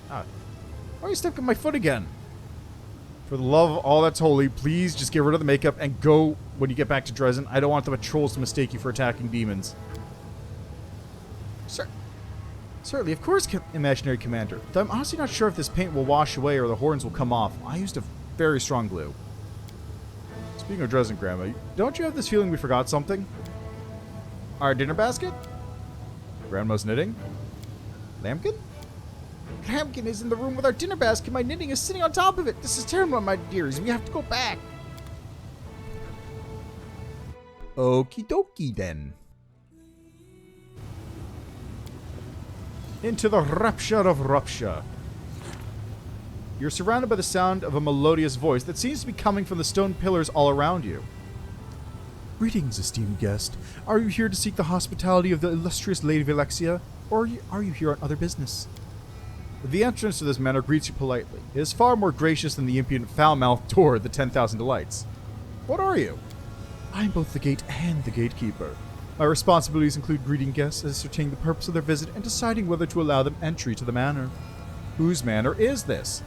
Why are you stepping on my foot again? For the love of all that's holy, please just get rid of the makeup and go when you get back to Dresden. I don't want the patrols to mistake you for attacking demons. Certainly, of course, imaginary commander. Though I'm honestly not sure if this paint will wash away or the horns will come off. I used a very strong glue. Speaking of Dresden, Grandma, don't you have this feeling we forgot something? Our dinner basket? Grandma's knitting? Lambkin? Lambkin is in the room with our dinner basket. My knitting is sitting on top of it. This is terrible, my dears. We have to go back. Okie dokie, then. Into the Rapture of Rupture. You're surrounded by the sound of a melodious voice that seems to be coming from the stone pillars all around you. Greetings, esteemed guest. Are you here to seek the hospitality of the illustrious Lady Vellexia, or are you here on other business? The entrance to this manor greets you politely. It is far more gracious than the impudent foul-mouthed door of the 10,000 Delights. What are you? I am both the gate and the gatekeeper. My responsibilities include greeting guests, ascertaining the purpose of their visit, and deciding whether to allow them entry to the manor. Whose manor is this?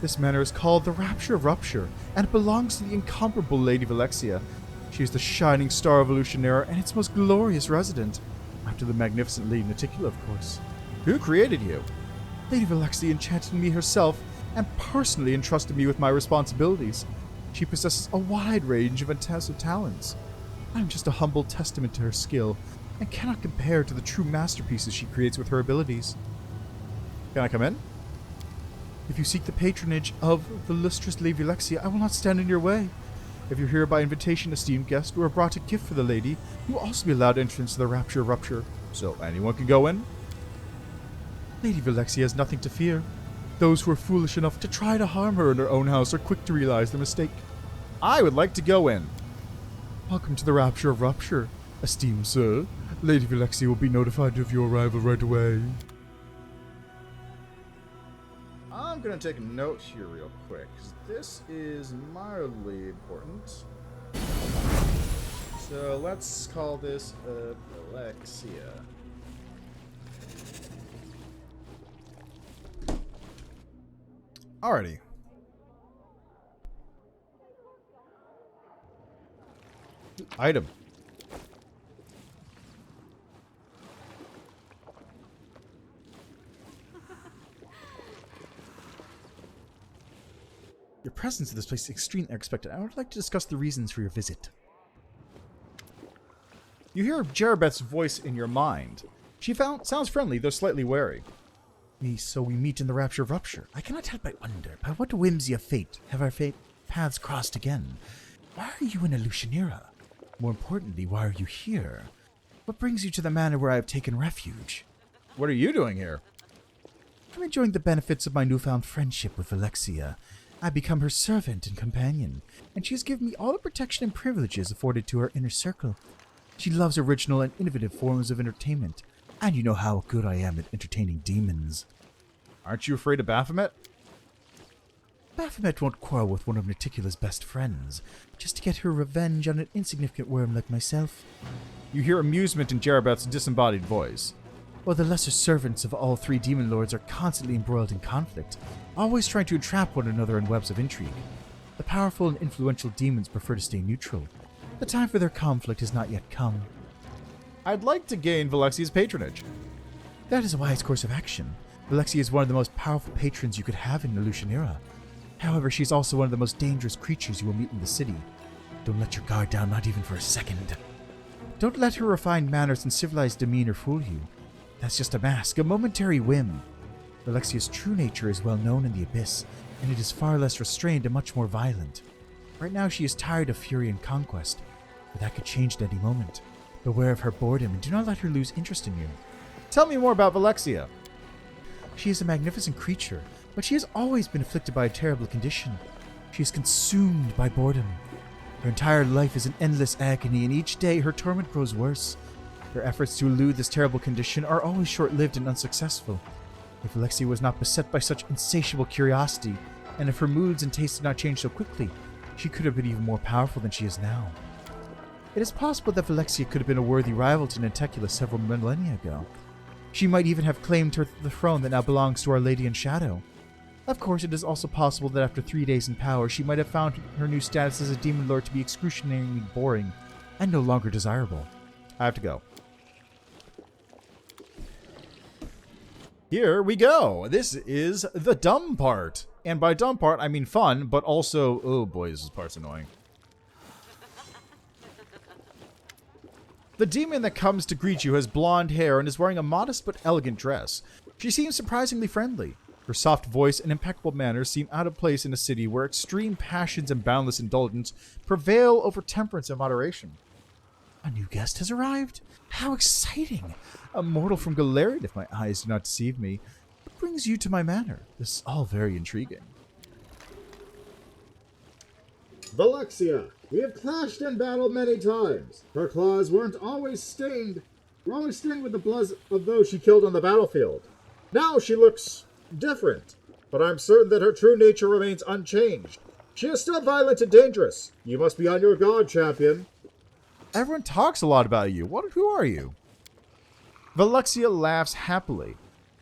This manor is called the Rapture of Rupture, and it belongs to the incomparable Lady Vellexia. She is the shining star of Illusionera and its most glorious resident. After the magnificent Lady Naticula, of course. Who created you? Lady Vellexia enchanted me herself, and personally entrusted me with my responsibilities. She possesses a wide range of fantastic talents. I am just a humble testament to her skill, and cannot compare to the true masterpieces she creates with her abilities. Can I come in? If you seek the patronage of the illustrious Lady Vellexia, I will not stand in your way. If you're here by invitation, esteemed guest, or have brought a gift for the lady, you will also be allowed entrance to the Rapture of Rupture. So anyone can go in? Lady Vellexia has nothing to fear. Those who are foolish enough to try to harm her in her own house are quick to realize their mistake. I would like to go in. Welcome to the Rapture of Rupture, esteemed sir. Lady Vellexia will be notified of your arrival right away. I'm going to take a note here real quick, because this is mildly important. So let's call this Vellexia. Alrighty. Item. Your presence in this place is extremely unexpected. I would like to discuss the reasons for your visit. You hear Jerabeth's voice in your mind. She sounds friendly, though slightly wary. So we meet in the Rapture of Rupture. I cannot help but wonder, by what whimsy of fate have our paths crossed again? Why are you in Illusionera? More importantly, why are you here? What brings you to the manor where I have taken refuge? What are you doing here? I'm enjoying the benefits of my newfound friendship with Vellexia. I've become her servant and companion, and she has given me all the protection and privileges afforded to her inner circle. She loves original and innovative forms of entertainment, and you know how good I am at entertaining demons. Aren't you afraid of Baphomet? Baphomet won't quarrel with one of Naticula's best friends, just to get her revenge on an insignificant worm like myself. You hear amusement in Jerabeth's disembodied voice. While the lesser servants of all three demon lords are constantly embroiled in conflict, always trying to entrap one another in webs of intrigue, the powerful and influential demons prefer to stay neutral. The time for their conflict has not yet come. I'd like to gain Vellexia's patronage. That is a wise course of action. Vellexia is one of the most powerful patrons you could have in the Shamira. However, she is also one of the most dangerous creatures you will meet in the city. Don't let your guard down, not even for a second. Don't let her refined manners and civilized demeanor fool you. That's just a mask, a momentary whim. Velexia's true nature is well known in the Abyss, and it is far less restrained and much more violent. Right now she is tired of fury and conquest, but that could change at any moment. Beware of her boredom and do not let her lose interest in you. Tell me more about Vellexia. She is a magnificent creature, but she has always been afflicted by a terrible condition. She is consumed by boredom. Her entire life is an endless agony, and each day her torment grows worse. Her efforts to elude this terrible condition are always short-lived and unsuccessful. If Vellexia was not beset by such insatiable curiosity, and if her moods and tastes did not change so quickly, she could have been even more powerful than she is now. It is possible that Vellexia could have been a worthy rival to Naticula several millennia ago. She might even have claimed the throne that now belongs to Our Lady in Shadow. Of course, it is also possible that after 3 days in power, she might have found her new status as a demon lord to be excruciatingly boring and no longer desirable. I have to go. Here we go. This is the dumb part. And by dumb part, I mean fun, but also... Oh boy, this part's annoying. The demon that comes to greet you has blonde hair and is wearing a modest but elegant dress. She seems surprisingly friendly. Her soft voice and impeccable manners seem out of place in a city where extreme passions and boundless indulgence prevail over temperance and moderation. A new guest has arrived? How exciting! A mortal from Galarian, if my eyes do not deceive me. What brings you to my manor? This is all very intriguing. Vellexia, we have clashed in battle many times. Her claws were always stained with the blood of those she killed on the battlefield. Now she looks different, but I'm certain that her true nature remains unchanged. She is still violent and dangerous. You must be on your guard, champion. Everyone talks a lot about you. Who are you? Vellexia laughs happily.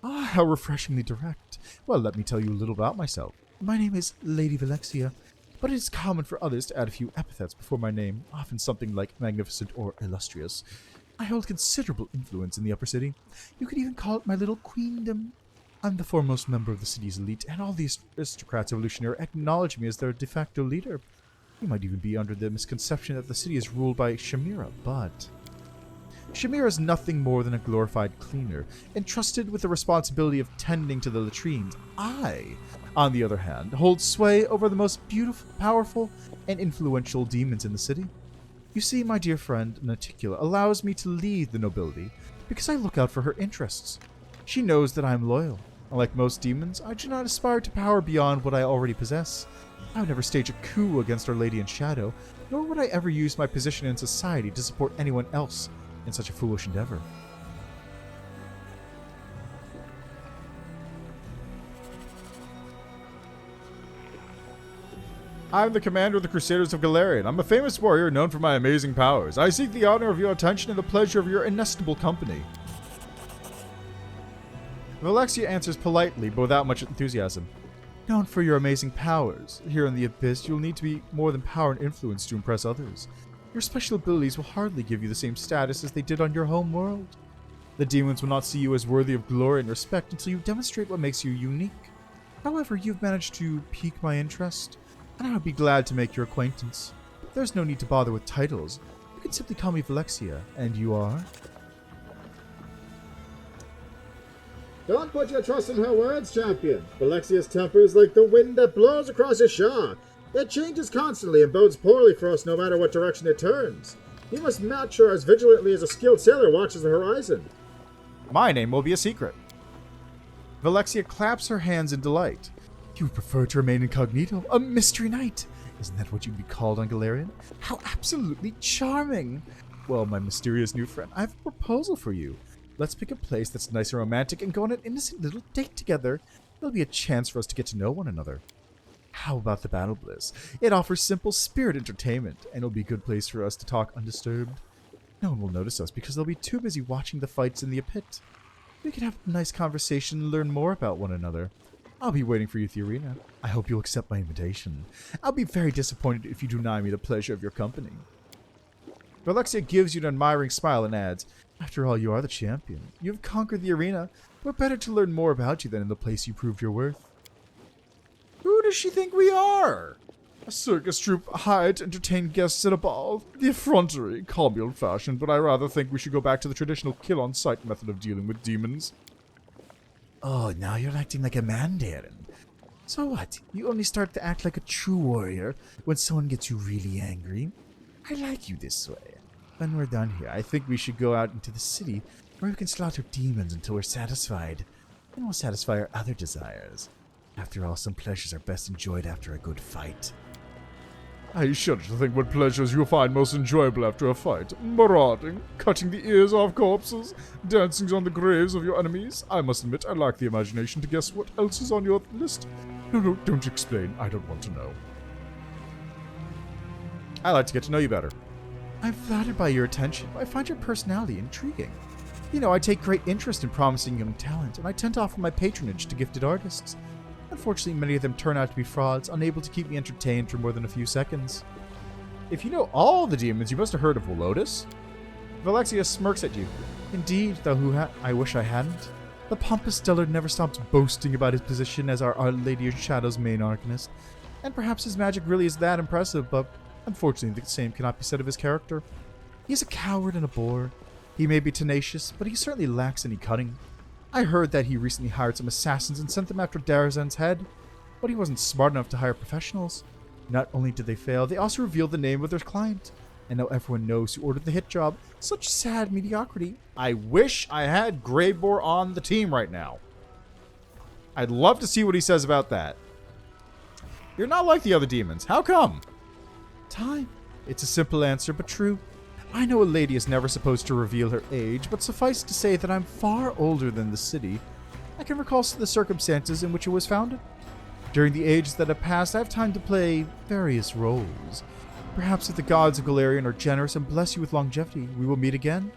Ah, how refreshingly direct. Well, let me tell you a little about myself. My name is Lady Vellexia, but it is common for others to add a few epithets before my name, often something like magnificent or illustrious. I hold considerable influence in the upper city. You could even call it my little queendom. I'm the foremost member of the city's elite, and all the aristocrats of Lucianir acknowledge me as their de facto leader. You might even be under the misconception that the city is ruled by Shamira, but... Shamira is nothing more than a glorified cleaner, entrusted with the responsibility of tending to the latrines. I, on the other hand, hold sway over the most beautiful, powerful, and influential demons in the city. You see, my dear friend, Naticula, allows me to lead the nobility because I look out for her interests. She knows that I am loyal. Unlike most demons, I do not aspire to power beyond what I already possess. I would never stage a coup against Our Lady in Shadow, nor would I ever use my position in society to support anyone else in such a foolish endeavor. I'm the commander of the Crusaders of Galarian. I'm a famous warrior known for my amazing powers. I seek the honor of your attention and the pleasure of your inestimable company. Vellexia answers politely, but without much enthusiasm. Known for your amazing powers, here in the Abyss you'll need to be more than power and influence to impress others. Your special abilities will hardly give you the same status as they did on your home world. The demons will not see you as worthy of glory and respect until you demonstrate what makes you unique. However, you've managed to pique my interest, and I would be glad to make your acquaintance. There's no need to bother with titles. You can simply call me Vellexia, and you are? Don't put your trust in her words, champion. Velexia's temper is like the wind that blows across a shore. It changes constantly and bodes poorly for us no matter what direction it turns. He must match her as vigilantly as a skilled sailor watches the horizon. My name will be a secret. Vellexia claps her hands in delight. You would prefer to remain incognito? A mystery knight? Isn't that what you'd be called on Galarian? How absolutely charming! Well, my mysterious new friend, I have a proposal for you. Let's pick a place that's nice and romantic and go on an innocent little date together. There'll be a chance for us to get to know one another. How about the Battlebliss? It offers simple spirit entertainment, and it'll be a good place for us to talk undisturbed. No one will notice us because they'll be too busy watching the fights in the pit. We can have a nice conversation and learn more about one another. I'll be waiting for you at the arena. I hope you'll accept my invitation. I'll be very disappointed if you deny me the pleasure of your company. Vellexia gives you an admiring smile and adds, After all, you are the champion. You have conquered the arena. We're better to learn more about you than in the place you proved your worth. Who does she think we are? A circus troupe hired to entertain guests at a ball. The effrontery, call me old-fashioned, but I rather think we should go back to the traditional kill-on-sight method of dealing with demons. Oh, now you're acting like a man, Darren. So what? You only start to act like a true warrior when someone gets you really angry? I like you this way. When we're done here, I think we should go out into the city where we can slaughter demons until we're satisfied. Then we'll satisfy our other desires. After all, some pleasures are best enjoyed after a good fight. I shudder to think what pleasures you'll find most enjoyable after a fight. Marauding, cutting the ears off corpses, dancing on the graves of your enemies. I must admit, I lack the imagination to guess what else is on your list. No, don't explain. I don't want to know. I like to get to know you better. I'm flattered by your attention. I find your personality intriguing. You know, I take great interest in promising young talent, and I tend to offer my patronage to gifted artists. Unfortunately, many of them turn out to be frauds, unable to keep me entertained for more than a few seconds. If you know all the demons, you must have heard of Loathe. Vellexia smirks at you. Indeed, though I wish I hadn't. The pompous dullard never stops boasting about his position as our Lady of Shadow's main arcanist, and perhaps his magic really is that impressive, but unfortunately the same cannot be said of his character. He's a coward and a bore. He may be tenacious, but he certainly lacks any cunning. I heard that he recently hired some assassins and sent them after Darazan's head, but he wasn't smart enough to hire professionals. Not only did they fail, they also revealed the name of their client, and now everyone knows who ordered the hit job. Such sad mediocrity. I wish I had Greybor on the team right now. I'd love to see what he says about that. You're not like the other demons. How come? Time. It's a simple answer, but true. I know a lady is never supposed to reveal her age, but suffice to say that I'm far older than the city. I can recall the circumstances in which it was founded. During the ages that have passed, I have time to play various roles. Perhaps if the gods of Galarian are generous and bless you with longevity, we will meet again.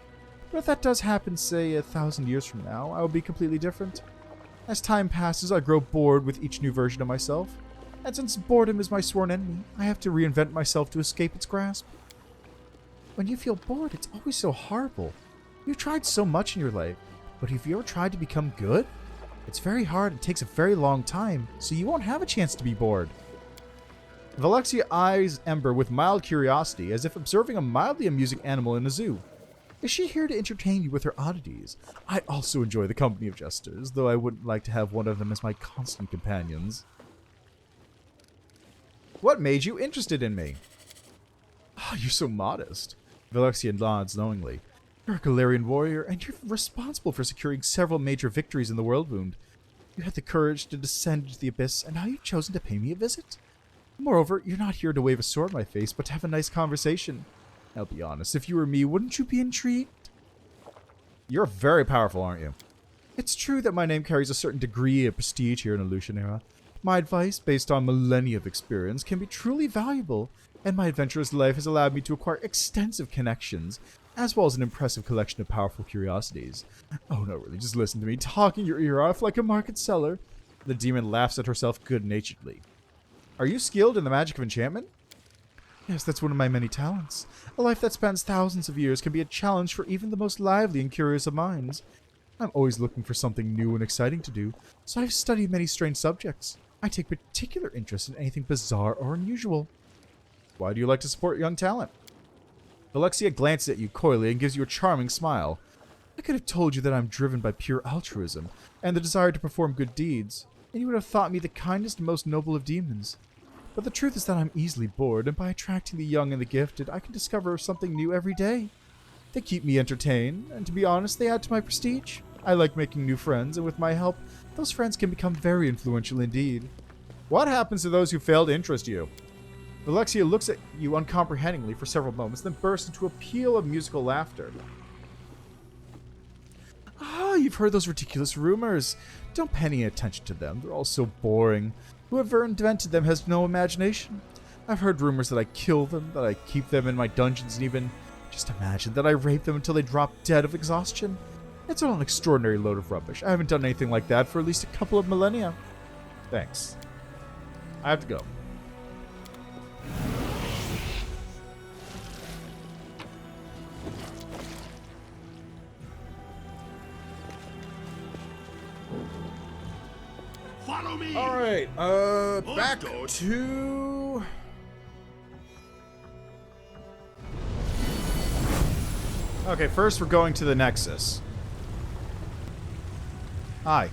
But if that does happen, say, 1,000 years from now, I will be completely different. As time passes, I grow bored with each new version of myself. And since boredom is my sworn enemy, I have to reinvent myself to escape its grasp. When you feel bored, it's always so horrible. You've tried so much in your life, but have you ever tried to become good? It's very hard and takes a very long time, so you won't have a chance to be bored. Vellexia eyes Ember with mild curiosity, as if observing a mildly amusing animal in a zoo. Is she here to entertain you with her oddities? I also enjoy the company of jesters, though I wouldn't like to have one of them as my constant companions. What made you interested in me? Oh, you're so modest. Vellexia nods knowingly. You're a Galarian warrior, and you're responsible for securing several major victories in the World Wound. You had the courage to descend into the abyss, and now you've chosen to pay me a visit. Moreover, you're not here to wave a sword in my face, but to have a nice conversation. Now be honest, if you were me, wouldn't you be intrigued? You're very powerful, aren't you? It's true that my name carries a certain degree of prestige here in Illusion Era. My advice, based on millennia of experience, can be truly valuable, and my adventurous life has allowed me to acquire extensive connections, as well as an impressive collection of powerful curiosities. Oh no, really, just listen to me, talking your ear off like a market seller. The demon laughs at herself good-naturedly. Are you skilled in the magic of enchantment? Yes, that's one of my many talents. A life that spans thousands of years can be a challenge for even the most lively and curious of minds. I'm always looking for something new and exciting to do, so I've studied many strange subjects. I take particular interest in anything bizarre or unusual. Why do you like to support young talent? Vellexia glances at you coyly and gives you a charming smile. I could have told you that I'm driven by pure altruism and the desire to perform good deeds, and you would have thought me the kindest and most noble of demons. But the truth is that I'm easily bored, and by attracting the young and the gifted, I can discover something new every day. They keep me entertained, and to be honest, they add to my prestige. I like making new friends, and with my help, those friends can become very influential indeed. What happens to those who fail to interest you? Vellexia looks at you uncomprehendingly for several moments, then bursts into a peal of musical laughter. Ah, you've heard those ridiculous rumors. Don't pay any attention to them. They're all so boring. Whoever invented them has no imagination. I've heard rumors that I kill them, that I keep them in my dungeons, and even, just imagine, that I rape them until they drop dead of exhaustion. It's all an extraordinary load of rubbish. I haven't done anything like that for at least a couple of millennia. Thanks. I have to go. Follow me. All right, back to... Okay, first we're going to the Nexus. Hi.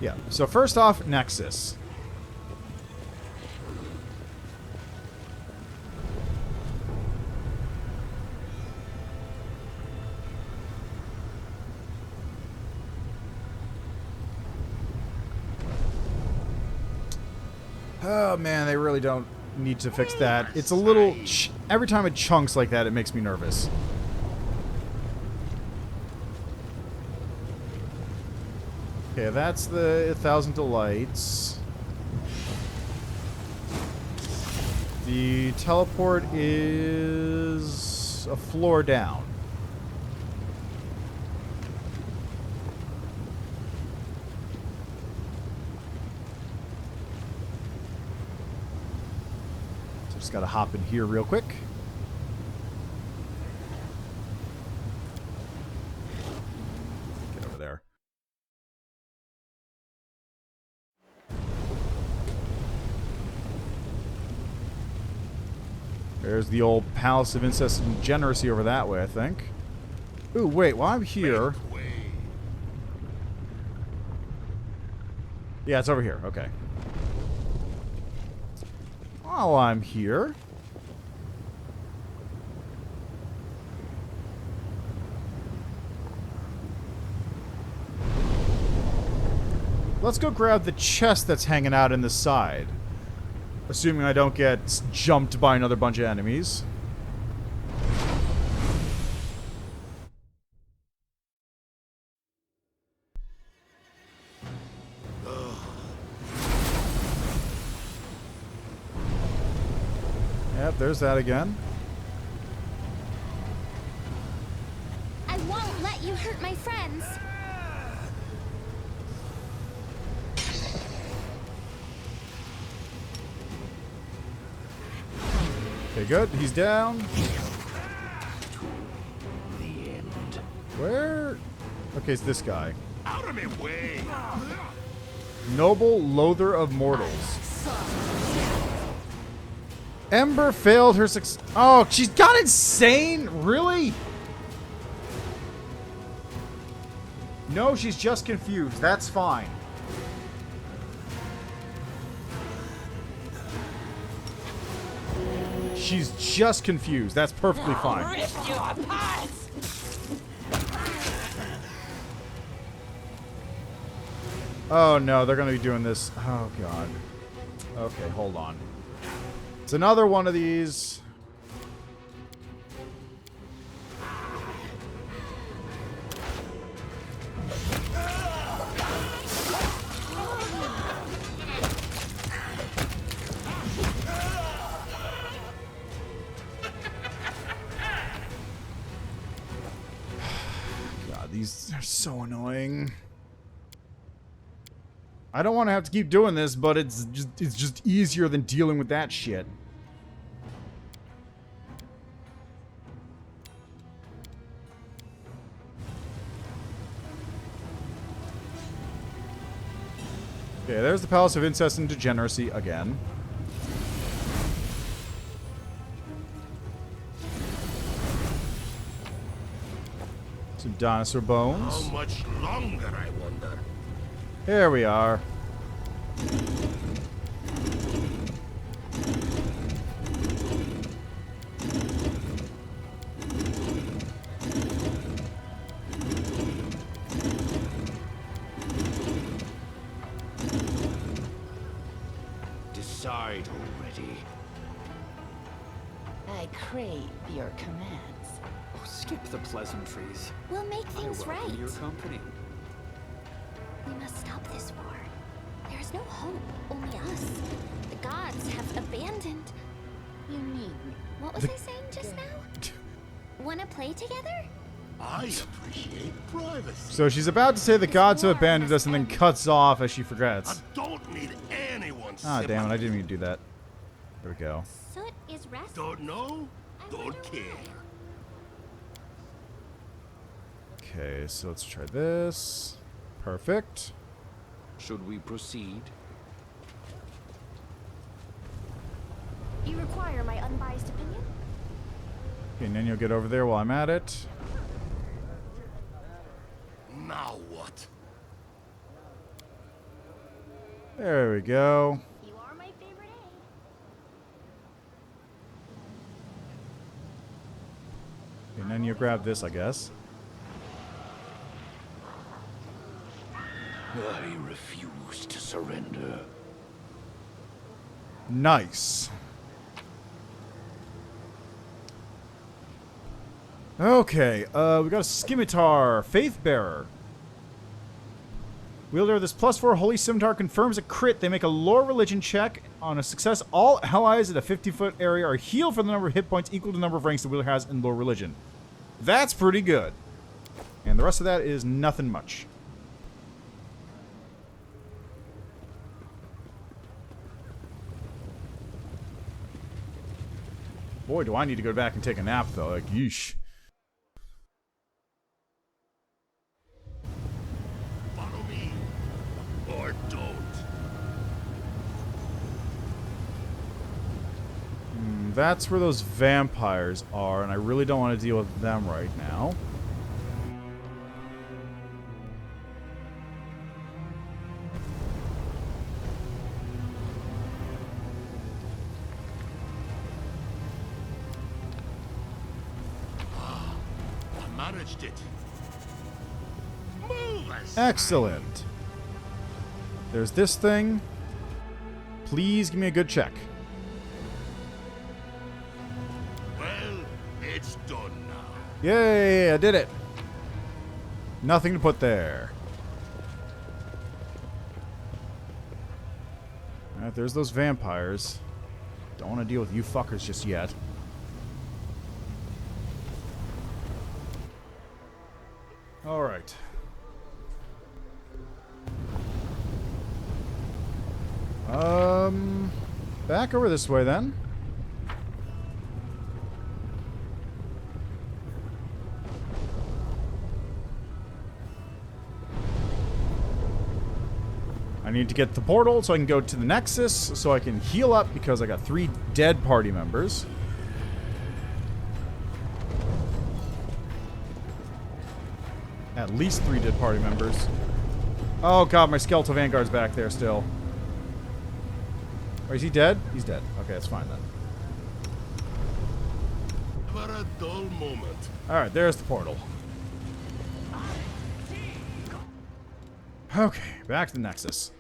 Yeah, so first off, Nexus. Oh man, they really don't need to fix that. It's a little... every time it chunks like that, it makes me nervous. Okay, that's the 1,000 Delights. The teleport is a floor down. So just gotta hop in here real quick. Get over there. There's the old Palace of Incest and Degeneracy over that way, I think. Ooh, wait, while I'm here... Yeah, it's over here. Okay. While I'm here... let's go grab the chest that's hanging out in the side. Assuming I don't get jumped by another bunch of enemies. Yep, there's that again. I won't let you hurt my friends. Okay, good. He's down. Where? Okay, it's this guy. Out of my way. Noble Loather of Mortals. Ember failed her oh, she's got insane? Really? No, she's just confused. That's fine. She's just confused. That's perfectly fine. Rip you apart! Oh no, they're gonna be doing this. Oh god. Okay, hold on. It's another one of these. These are so annoying. I don't want to have to keep doing this, but it's just easier than dealing with that shit. Okay, there's the Palace of Incest and Degeneracy again. Some dinosaur bones. How much longer, I wonder? Here we are. Decide already. I crave your commands. Oh, skip the pleasantries. We'll make things I right. welcome your company. We must stop this war. There is no hope, only us. The gods have abandoned. You mean What was I saying just now? Wanna play together? I appreciate privacy. So she's about to say the gods have abandoned us and then cuts off as she I forgets. don't need anyone's Ah, damn it, I sympathy. didn't mean to do that. There we go. Soot is restless. Don't know? I wonder Don't care. Okay, so let's try this. Perfect. Should we proceed? You require my unbiased opinion? Okay, and then you'll get over there while I'm at it. Now what? There we go. You are my favorite And then you grab this, I guess. I refuse to surrender. Nice. Okay, we got a Scimitar, Faith Bearer. Wielder of this +4 Holy Scimitar confirms a crit. They make a lore religion check. On a success, all allies in a 50-foot area are healed for the number of hit points equal to the number of ranks the wielder has in lore religion. That's pretty good. And the rest of that is nothing much. Boy, do I need to go back and take a nap, though. Like, yeesh. Follow me. Or don't. That's where those vampires are, and I really don't want to deal with them right now. I managed it. Move us. Excellent. There's this thing. Please give me a good check. Well, it's done now. Yay, I did it. Nothing to put there. Alright, there's those vampires. Don't want to deal with you fuckers just yet. Alright. Back over this way then. I need to get the portal so I can go to the Nexus so I can heal up because I got 3 dead party members. At least 3 dead party members. Oh god, my Skeletal Vanguard's back there still. Oh, is he dead? He's dead. Okay, that's fine then. Never a dull moment. Alright, there's the portal. Okay, back to the Nexus.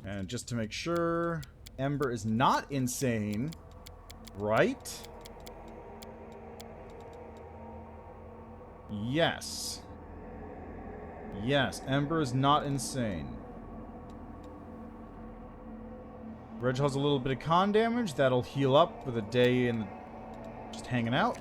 And just to make sure, Ember is not insane, right? Yes. Yes, Ember is not insane. Reg has a little bit of con damage. That'll heal up with a day in just hanging out.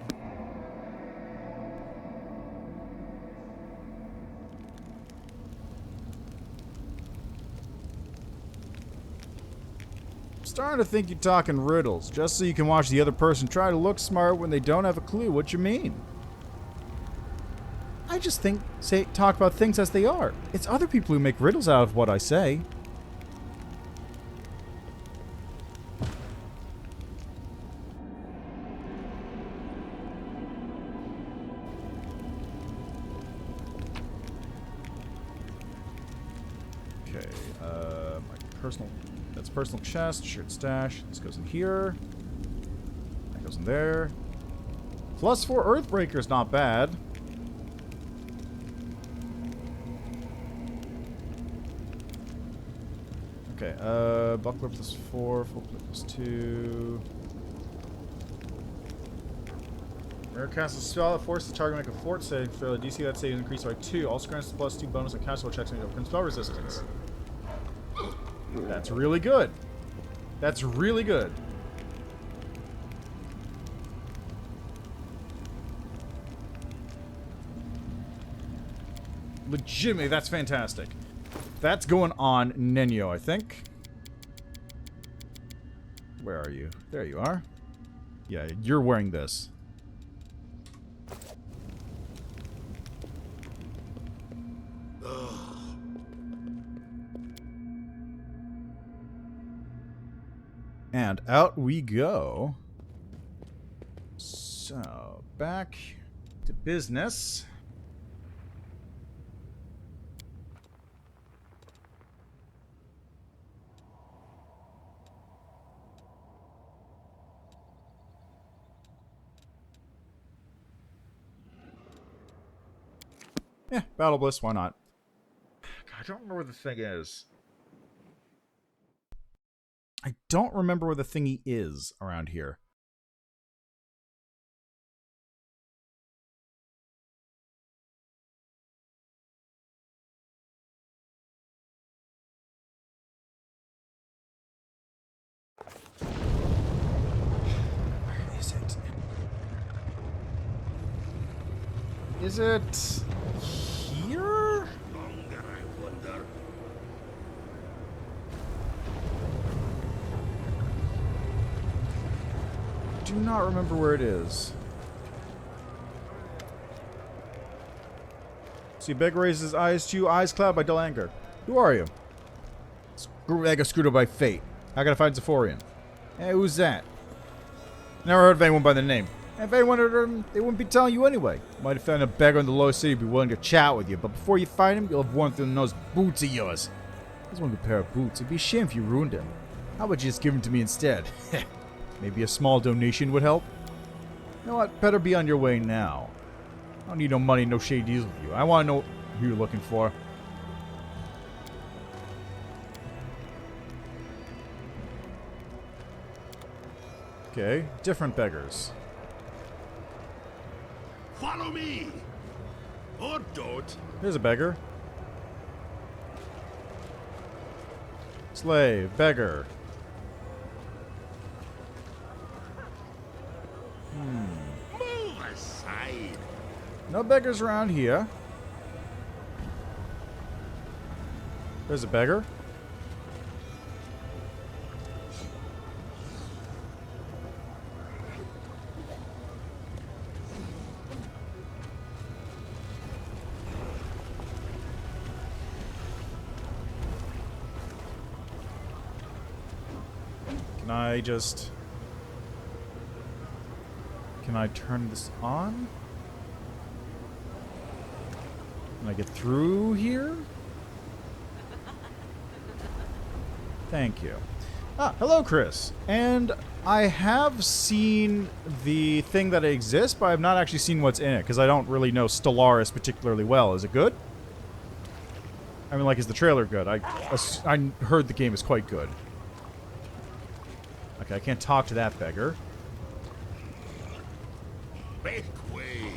Starting to think you're talking riddles, just so you can watch the other person try to look smart when they don't have a clue what you mean. I just talk about things as they are. It's other people who make riddles out of what I say. Okay, my personal... That's personal chest, shirt stash. This goes in here. That goes in there. +4 Earthbreaker's not bad. Okay, buckler +4, full plate +2. Mirror casts a spell that forces the target to make a fort save. For the DC that save is increased by 2. Also grants +2 bonus on cast checks and open spell resistance. That's really good. That's really good. Legitimately, that's fantastic. That's going on Nenyo, I think. Where are you? There you are. Yeah, you're wearing this. And out we go. So, back to business. Yeah, Battlebliss, why not? God, I don't remember where the thing is. I don't remember where the thingy is around here. Where is it? Is it here? I do not remember where it is. See, Beg raises his eyes to you, eyes clouded by dull anger. Who are you? I got screwed up by fate. How can I find Zephorian? Hey, who's that? Never heard of anyone by the name. And if anyone heard of him, they wouldn't be telling you anyway. Might have found a beggar in the low city be willing to chat with you, but before you find him, you'll have worn through those boots of yours. He's one good pair of boots. It'd be a shame if you ruined him. How about you just give him to me instead? Maybe a small donation would help? You know what? Better be on your way now. I don't need no money, no shady deals with you. I want to know who you're looking for. Okay, different beggars. Follow me! Or don't. Here's a beggar. Slave, beggar. Move aside. No beggars around here. There's a beggar. Can I turn this on? Can I get through here? Thank you. Ah, hello, Chris. And I have seen the thing that exists, but I've not actually seen what's in it, because I don't really know Stellaris particularly well. Is it good? I mean, like, is the trailer good? I heard the game is quite good. Okay, I can't talk to that beggar. Make way.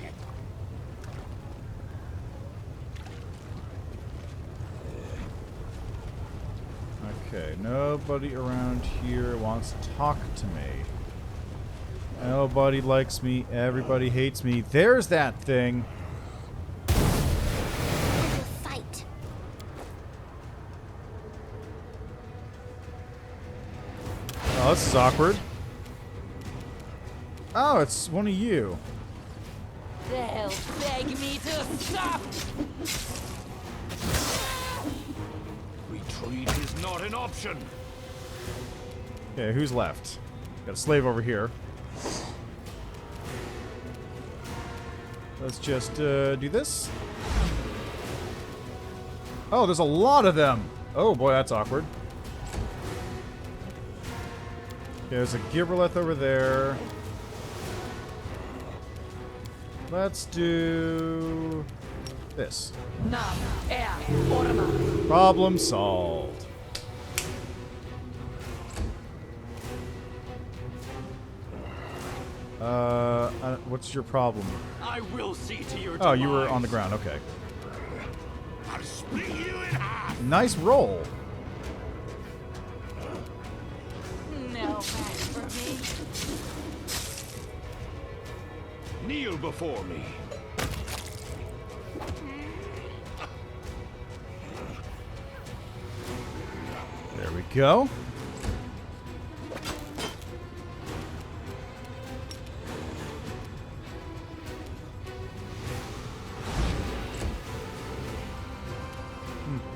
Okay, nobody around here wants to talk to me. Nobody likes me. Everybody hates me. There's that thing. Fight. Oh, this is awkward. Oh, it's one of you. They'll beg me to stop. Retreat is not an option. Okay, who's left? Got a slave over here. Let's just do this. Oh, there's a lot of them. Oh boy, that's awkward. Okay, there's a Gibraleth over there. Let's do this. Problem solved. What's your problem? I will see to your Oh, you were demise. on the ground. Okay. I'll split you in half. Nice roll. No match for me. Kneel before me. There we go.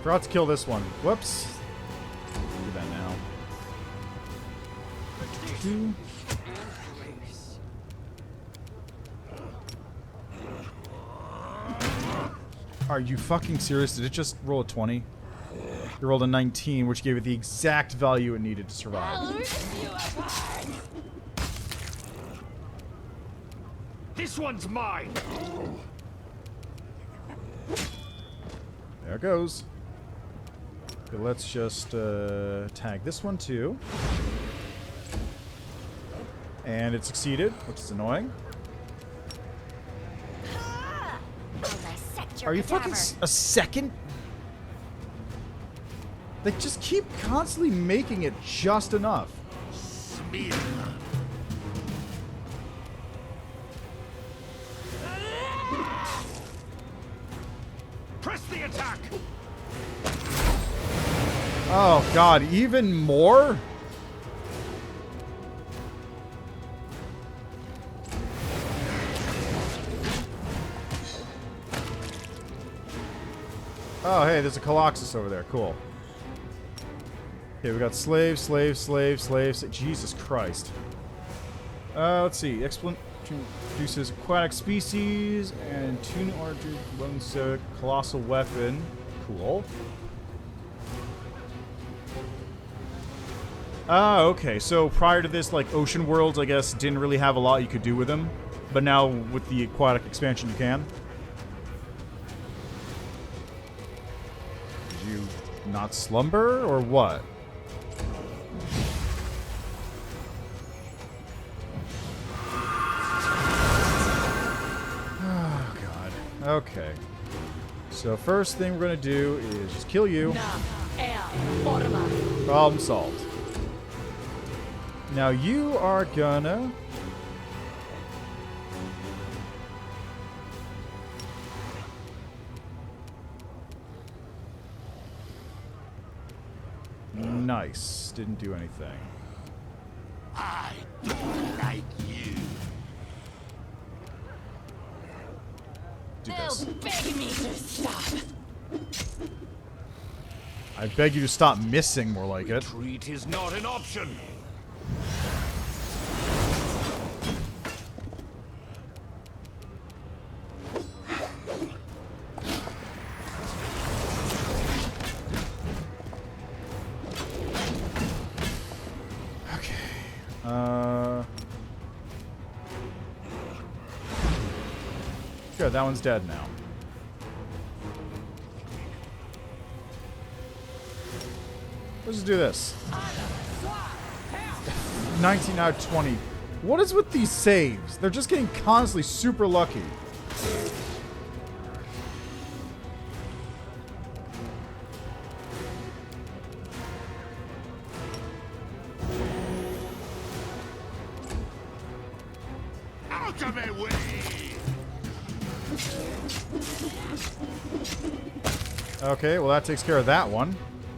Forgot to kill this one. Whoops. Do that now. Two. Are you fucking serious? Did it just roll a 20? It rolled a 19, which gave it the exact value it needed to survive. This one's mine. There it goes. Okay, let's just tag this one too. And it succeeded, which is annoying. Are you fucking a second? They just keep constantly making it just enough. Smear. Press the attack. Oh god, even more? Oh, hey, there's a Colossus over there. Cool. Okay, we got slave, slave, slave, slave. Jesus Christ. Let's see. Explant introduces aquatic species and tune order loans a colossal weapon. Cool. Ah, okay. So prior to this, like, ocean worlds, I guess, didn't really have a lot you could do with them. But now with the aquatic expansion, you can. Did you not slumber, or what? Oh, God. Okay. So first thing we're going to do is just kill you. Problem solved. Now you are gonna... Nice. Didn't do anything. I don't like you. Do this. They'll beg me to stop. I beg you to stop missing, more like it. Retreat is not an option. Good, that one's dead now. Let's just do this. 19 out of 20. What is with these saves? They're just getting constantly super lucky. Out of my way! Okay, well that takes care of that one.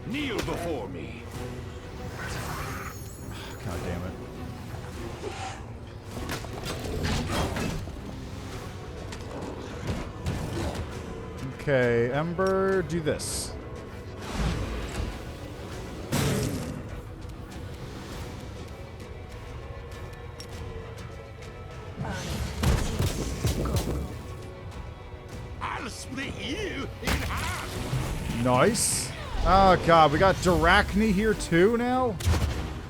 Kneel before me. God damn it. Okay, Ember, do this. I'll split you in half. Nice. Oh god, we got Darachne here too now?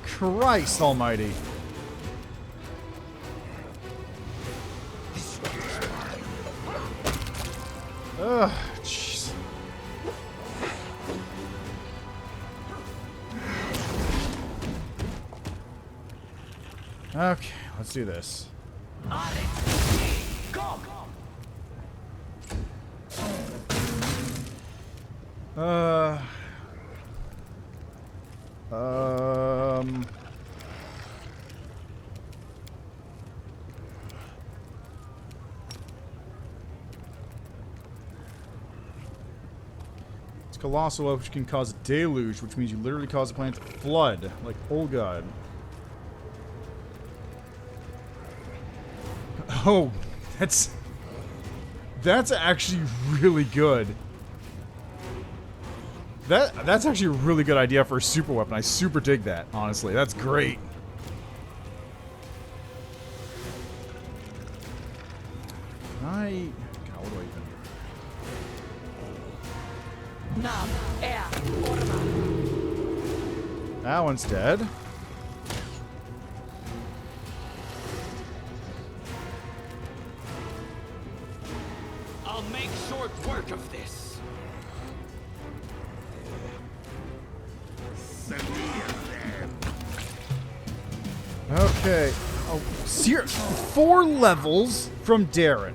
Christ almighty. Ugh, jeez. Okay, let's do this. It's colossal, which can cause a deluge, which means you literally cause a planet to flood, like oh god. Oh, that's actually really good. That's actually a really good idea for a super weapon. I super dig that, honestly. That's great. God, what do I even... That one's dead. I'll make short work of this. Okay. Oh, 4 levels from Darren.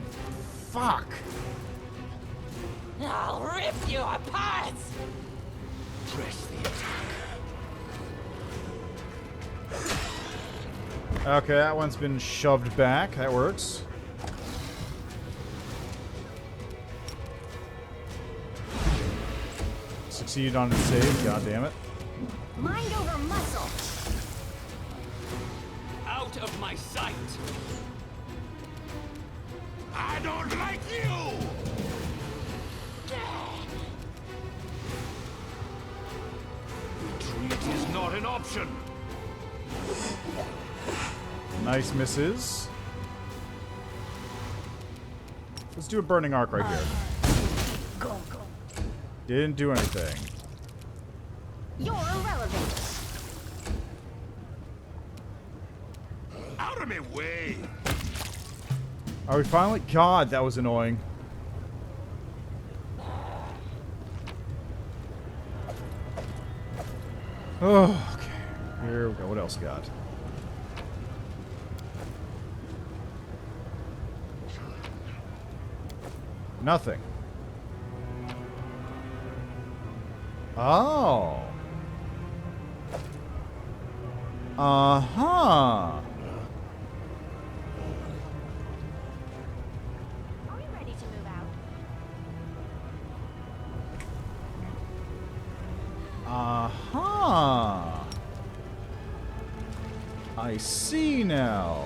Fuck. I'll rip you apart. Press the attack. Okay, that one's been shoved back. That works. Succeeded on its save. God damn it. Mind over muscle. Out of my sight. I don't like you. Retreat is not an option. Nice misses. Let's do a burning arc right here. Didn't do anything. You're irrelevant. Out of my way. Are we finally? God, that was annoying. Oh, okay. Here we go. What else we got? Nothing. Oh. Uh-huh. Are we ready to move out? Uh-huh. I see now.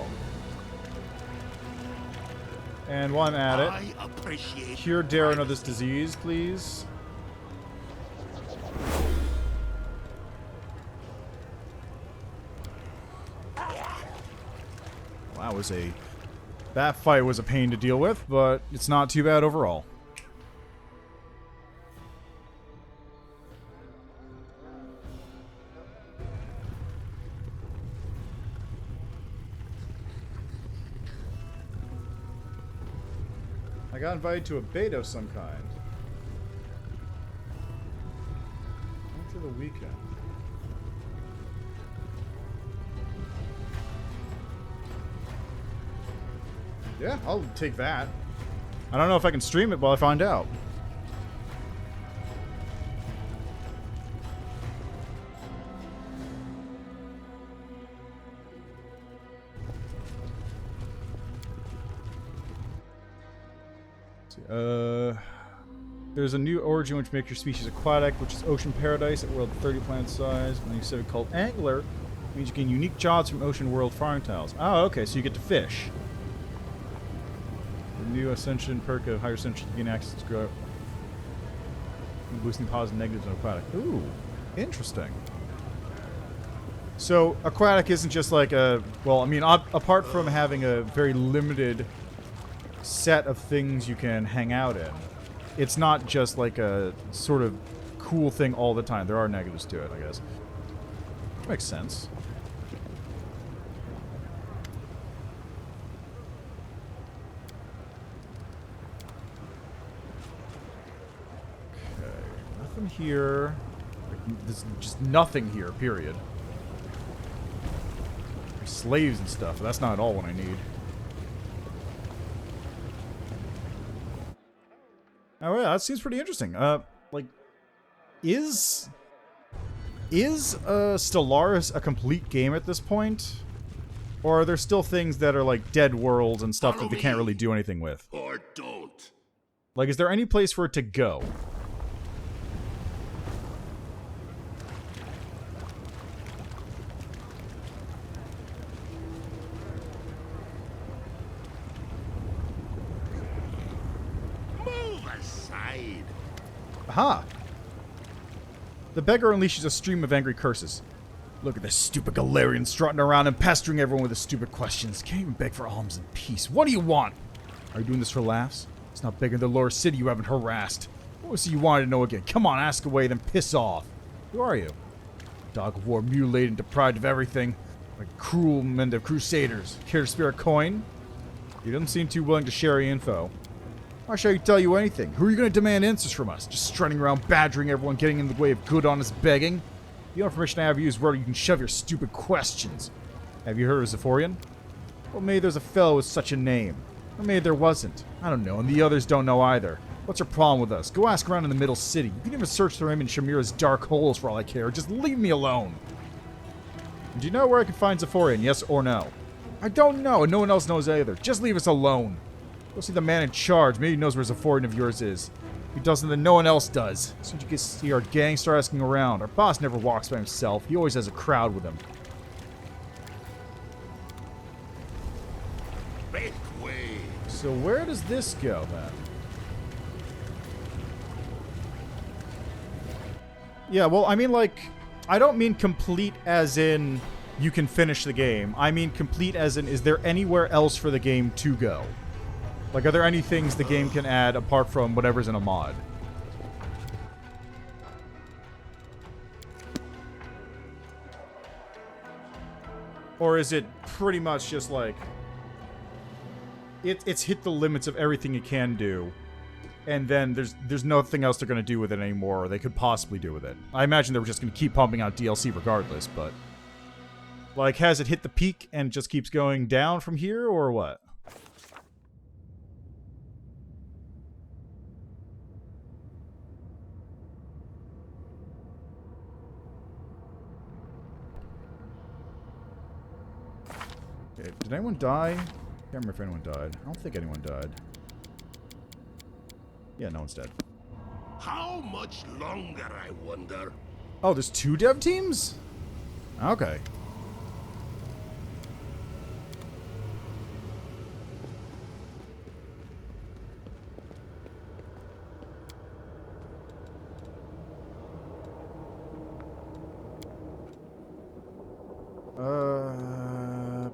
And while I'm at it, I appreciate cure Darren of this disease, please. That fight was a pain to deal with, but it's not too bad overall. I got invited to a beta of some kind. After the weekend. Yeah, I'll take that. I don't know if I can stream it while I find out. There's a new origin which makes your species aquatic, which is Ocean Paradise at world 30 planet size. And you said it called Angler. Means you gain unique jobs from ocean world farm tiles. Oh, okay, so you get to fish. The new Ascension perk of higher Ascension, you gain access to grow. Boosting positive and negatives on aquatic. Ooh, interesting. So, aquatic isn't just like a... Well, I mean, apart from having a very limited set of things you can hang out in, it's not just like a sort of cool thing all the time. There are negatives to it, I guess. Makes sense. Okay, nothing here. There's just nothing here, period. There's slaves and stuff, but that's not at all what I need. Oh yeah, that seems pretty interesting. Like, is Stellaris a complete game at this point? Or are there still things that are like dead worlds and stuff that they can't really do anything with? Or don't. Like, is there any place for it to go? Move aside. Aha! The beggar unleashes a stream of angry curses. Look at this stupid Galarian strutting around and pestering everyone with his stupid questions. Can't even beg for alms and peace. What do you want? Are you doing this for laughs? It's not bigger than the lower city you haven't harassed. What was it you wanted to know again? Come on, ask away, then piss off. Who are you? Dog of war, mutilated and deprived of everything. Like cruel men of crusaders. Care to spare a coin? You don't seem too willing to share your info. Why should I tell you anything? Who are you going to demand answers from us? Just strutting around badgering everyone, getting in the way of good, honest begging? The only information I have is where you can shove your stupid questions. Have you heard of Zephorian? Well, maybe there's a fellow with such a name. Or maybe there wasn't. I don't know, and the others don't know either. What's your problem with us? Go ask around in the middle city. You can even search for him in Shamira's dark holes for all I care. Just leave me alone. Do you know where I can find Zephorian, yes or no? I don't know, and no one else knows either. Just leave us alone. Go see the man in charge. Maybe he knows where Zephorian of yours is. If he doesn't, then no one else does. As soon as you get to see our gang, start asking around. Our boss never walks by himself. He always has a crowd with him. Make way. So where does this go, then? Yeah, well, I mean, like, I don't mean complete as in you can finish the game. I mean complete as in, is there anywhere else for the game to go? Like, are there any things the game can add apart from whatever's in a mod? Or is it pretty much just like... It's hit the limits of everything it can do, and then there's nothing else they're going to do with it anymore, or they could possibly do with it. I imagine they were just going to keep pumping out DLC regardless, but... Like, has it hit the peak and just keeps going down from here, or what? Okay, did anyone die? I can't remember if anyone died. I don't think anyone died. Yeah, no one's dead. How much longer, I wonder? Oh, there's 2 dev teams? Okay.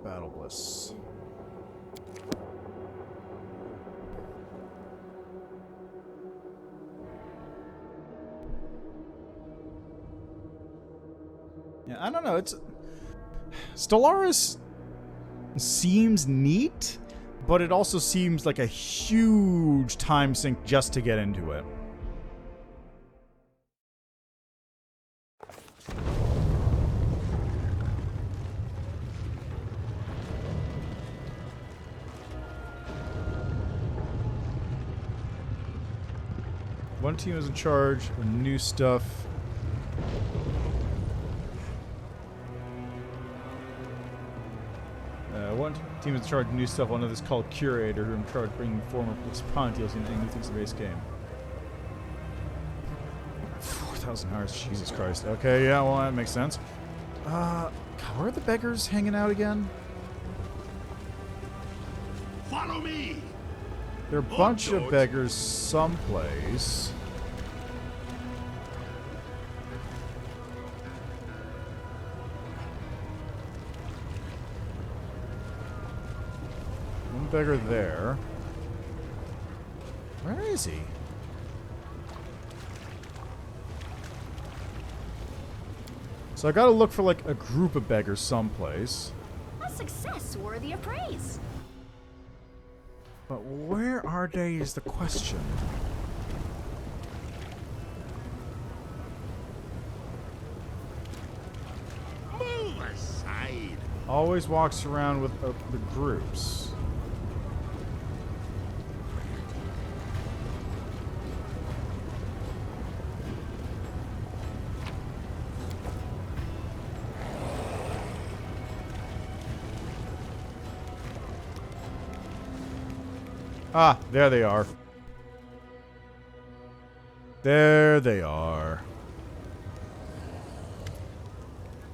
Battlebliss. Yeah, I don't know. It's Stellaris seems neat, but it also seems like a huge time sink just to get into it. One team is in charge of new stuff. One team is in charge of new stuff. One of is called Curator, who are in charge of bringing former Spawn DLC and new things to the base game. 4,000 hours, Jesus Christ. Okay, yeah, well, that makes sense. God, where are the beggars hanging out again? Follow me. There are a bunch of beggars someplace. One beggar there. Where is he? So I gotta look for like a group of beggars someplace. A success worthy of praise. But where are they is the question. Move aside. Always walks around with the groups. Ah, there they are. There they are.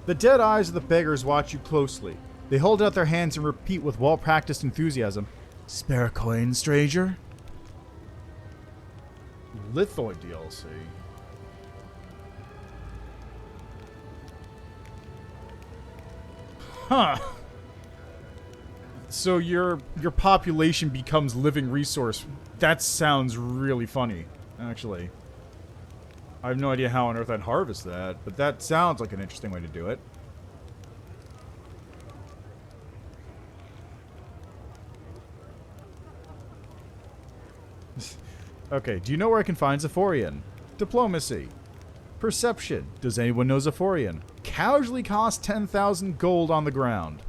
The dead eyes of the beggars watch you closely. They hold out their hands and repeat with well-practiced enthusiasm. Spare a coin, stranger? Lithoid DLC. Huh. So your population becomes living resource. That sounds really funny, actually. I have no idea how on earth I'd harvest that, but that sounds like an interesting way to do it. Okay, do you know where I can find Zephorian? Diplomacy. Perception. Does anyone know Zephorian? Casually cost 10,000 gold on the ground.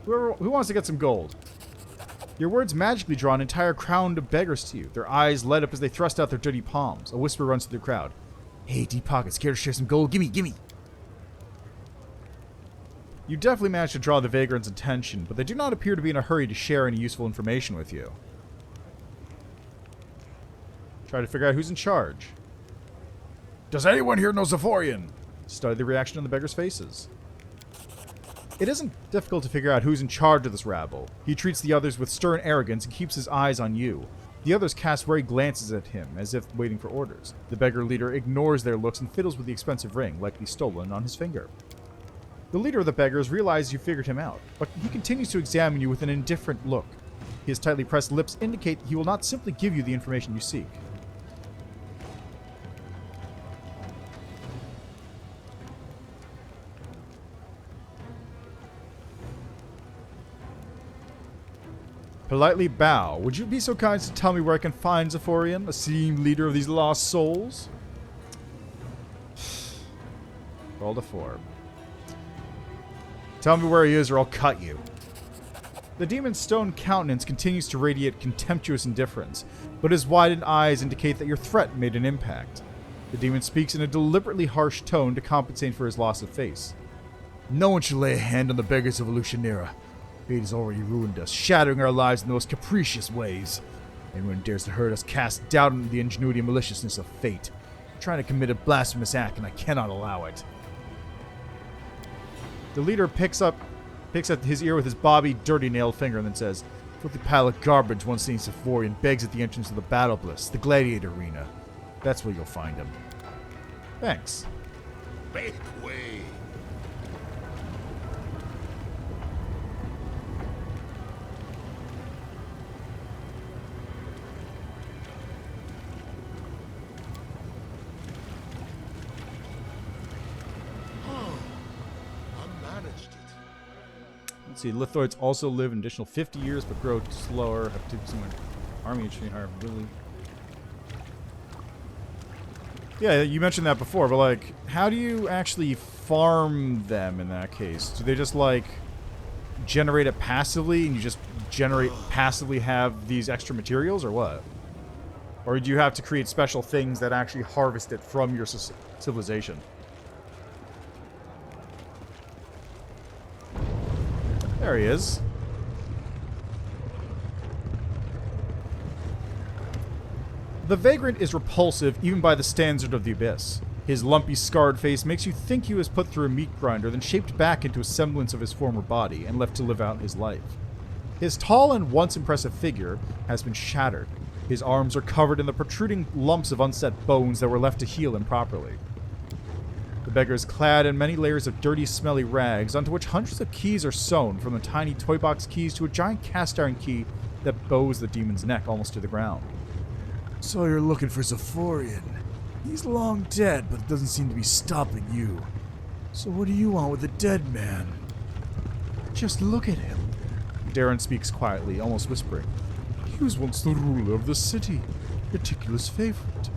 Who wants to get some gold? Your words magically draw an entire crowd of beggars to you. Their eyes light up as they thrust out their dirty palms. A whisper runs through the crowd. Hey, deep pockets, care to share some gold? Gimme, gimme! You definitely managed to draw the vagrants' attention, but they do not appear to be in a hurry to share any useful information with you. Try to figure out who's in charge. Does anyone here know Zephorian? Study the reaction on the beggars' faces. It isn't difficult to figure out who's in charge of this rabble. He treats the others with stern arrogance and keeps his eyes on you. The others cast wary glances at him, as if waiting for orders. The beggar leader ignores their looks and fiddles with the expensive ring, likely stolen, on his finger. The leader of the beggars realizes you figured him out, but he continues to examine you with an indifferent look. His tightly pressed lips indicate he will not simply give you the information you seek. Politely bow. Would you be so kind as to tell me where I can find Zephorian, esteemed leader of these lost souls? Rolled a 4. Tell me where he is or I'll cut you. The demon's stone countenance continues to radiate contemptuous indifference, but his widened eyes indicate that your threat made an impact. The demon speaks in a deliberately harsh tone to compensate for his loss of face. No one should lay a hand on the beggars of Lucianera. Fate has already ruined us, shattering our lives in the most capricious ways. Anyone dares to hurt us casts doubt on the ingenuity and maliciousness of fate. I'm trying to commit a blasphemous act, and I cannot allow it. The leader picks at his ear with his bobby, dirty-nailed finger and then says, "Filthy pile of garbage once seen Zephorian begs at the entrance of the Battlebliss, the gladiator arena. That's where you'll find him." Thanks. Make way. Let's see, lithoids also live an additional 50 years but grow slower. Have to do some army entry higher, really. Yeah, you mentioned that before, but like, how do you actually farm them in that case? Do they just like generate it passively and you just passively have these extra materials or what? Or do you have to create special things that actually harvest it from your civilization? There he is. The vagrant is repulsive even by the standard of the Abyss. His lumpy, scarred face makes you think he was put through a meat grinder, then shaped back into a semblance of his former body and left to live out his life. His tall and once impressive figure has been shattered. His arms are covered in the protruding lumps of unset bones that were left to heal improperly. The beggar is clad in many layers of dirty, smelly rags, onto which hundreds of keys are sewn, from the tiny toy box keys to a giant cast iron key that bows the demon's neck almost to the ground. So you're looking for Zephorian. He's long dead, but it doesn't seem to be stopping you. So what do you want with a dead man? Just look at him. Darren speaks quietly, almost whispering. He was once the ruler of the city, Reticula's favorite.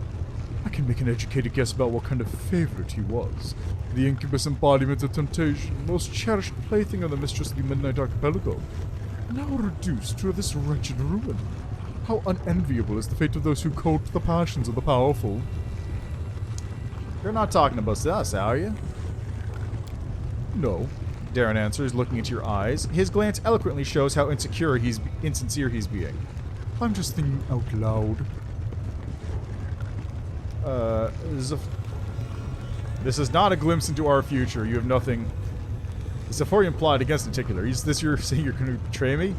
I can make an educated guess about what kind of favorite he was. The incubus embodiment of temptation, most cherished plaything of the mistress of the Midnight Archipelago. Now reduced to this wretched ruin. How unenviable is the fate of those who court the passions of the powerful. You're not talking about us, are you? No. Darren answers, looking into your eyes. His glance eloquently shows how insincere he's being. I'm just thinking out loud. This is not a glimpse into our future. You have nothing. The Zephorian plot against Particular. Is this you're saying you're going to betray me?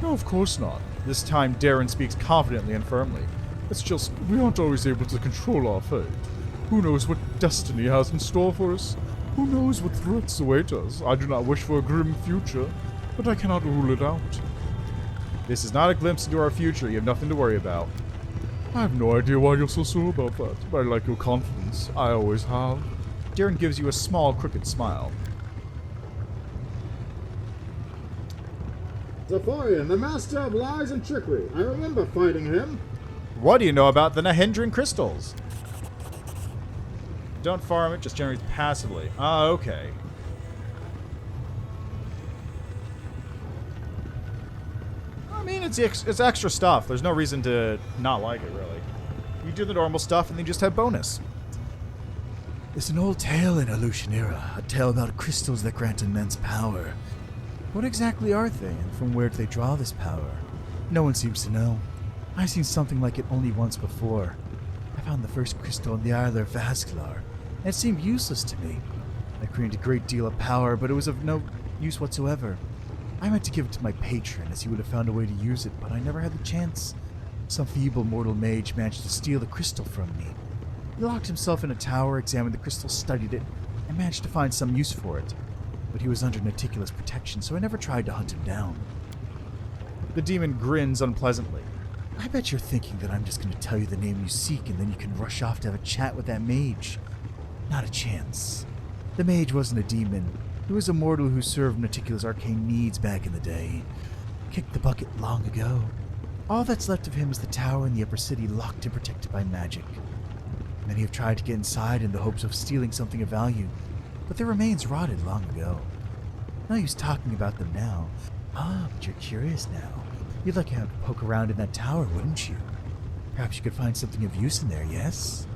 No, of course not. This time, Darren speaks confidently and firmly. It's just, we aren't always able to control our fate. Who knows what destiny has in store for us? Who knows what threats await us? I do not wish for a grim future, but I cannot rule it out. This is not a glimpse into our future. You have nothing to worry about. I have no idea why you're so sure about that, but I like your confidence. I always have. Darren gives you a small, crooked smile. Zephorian, the master of lies and trickery. I remember fighting him. What do you know about the Nahindran crystals? Don't farm it, just generates passively. Ah, okay. I mean, it's extra stuff. There's no reason to not like it, really. You do the normal stuff and then just have bonus. It's an old tale in Illusionera, a tale about crystals that grant immense power. What exactly are they, and from where do they draw this power? No one seems to know. I've seen something like it only once before. I found the first crystal in the Isle of Vascular, and it seemed useless to me. I created a great deal of power, but it was of no use whatsoever. I meant to give it to my patron, as he would have found a way to use it, but I never had the chance. Some feeble mortal mage managed to steal the crystal from me. He locked himself in a tower, examined the crystal, studied it, and managed to find some use for it. But he was under Naticula's protection, so I never tried to hunt him down. The demon grins unpleasantly. I bet you're thinking that I'm just going to tell you the name you seek, and then you can rush off to have a chat with that mage. Not a chance. The mage wasn't a demon. He was a mortal who served Naticula's arcane needs back in the day. Kicked the bucket long ago. All that's left of him is the tower in the upper city, locked and protected by magic. Many have tried to get inside in the hopes of stealing something of value, but their remains rotted long ago. No use talking about them now. Ah, but you're curious now. You'd like to poke around in that tower, wouldn't you? Perhaps you could find something of use in there, yes?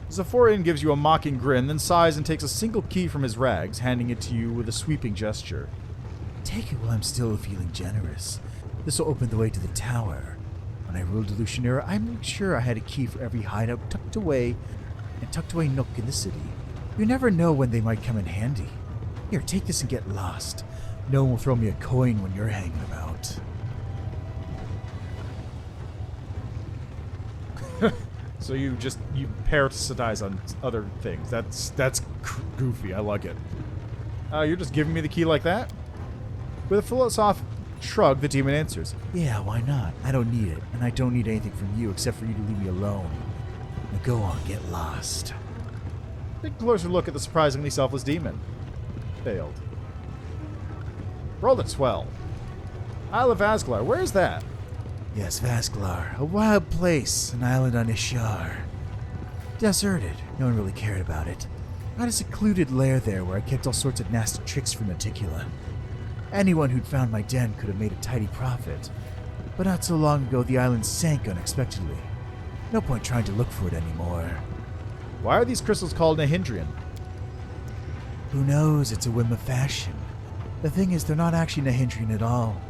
Zephorian gives you a mocking grin, then sighs and takes a single key from his rags, handing it to you with a sweeping gesture. Take it while I'm still feeling generous. This will open the way to the tower. When I ruled Illusionera, I made sure I had a key for every hideout tucked away nook in the city. You never know when they might come in handy. Here, take this and get lost. No one will throw me a coin when you're hanging about. So you parasitize on other things. That's goofy. I like it. You're just giving me the key like that? With a philosophic shrug, the demon answers. Yeah, why not? I don't need it, and I don't need anything from you except for you to leave me alone. Now go on, get lost. Take a closer look at the surprisingly selfless demon. Failed. Rolled a 12. Isle of Asglar, where is that? Yes, Vascular, a wild place, an island on Ishar. Deserted, no one really cared about it. I had a secluded lair there where I kept all sorts of nasty tricks for Naticula. Anyone who'd found my den could have made a tidy profit. But not so long ago, the island sank unexpectedly. No point trying to look for it anymore. Why are these crystals called Nahindran? Who knows? It's a whim of fashion. The thing is, they're not actually Nahindran at all.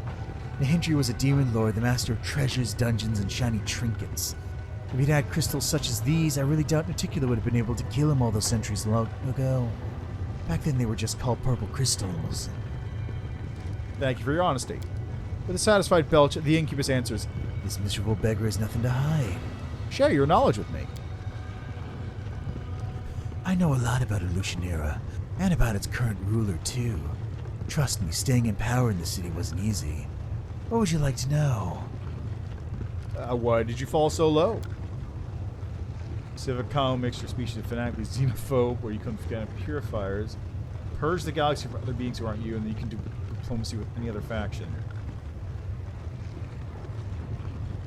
Nahindri was a demon lord, the master of treasures, dungeons, and shiny trinkets. If he'd had crystals such as these, I really doubt Naticula would have been able to kill him all those centuries long ago. Back then they were just called purple crystals. Thank you for your honesty. With a satisfied belch, the incubus answers, This miserable beggar has nothing to hide. Share your knowledge with me. I know a lot about Illusionera, and about its current ruler too. Trust me, staying in power in the city wasn't easy. What would you like to know? Why did you fall so low? Civic common mixture species of fanatically xenophobe, where you come together purifiers. Purge the galaxy for other beings who aren't you, and then you can do diplomacy with any other faction.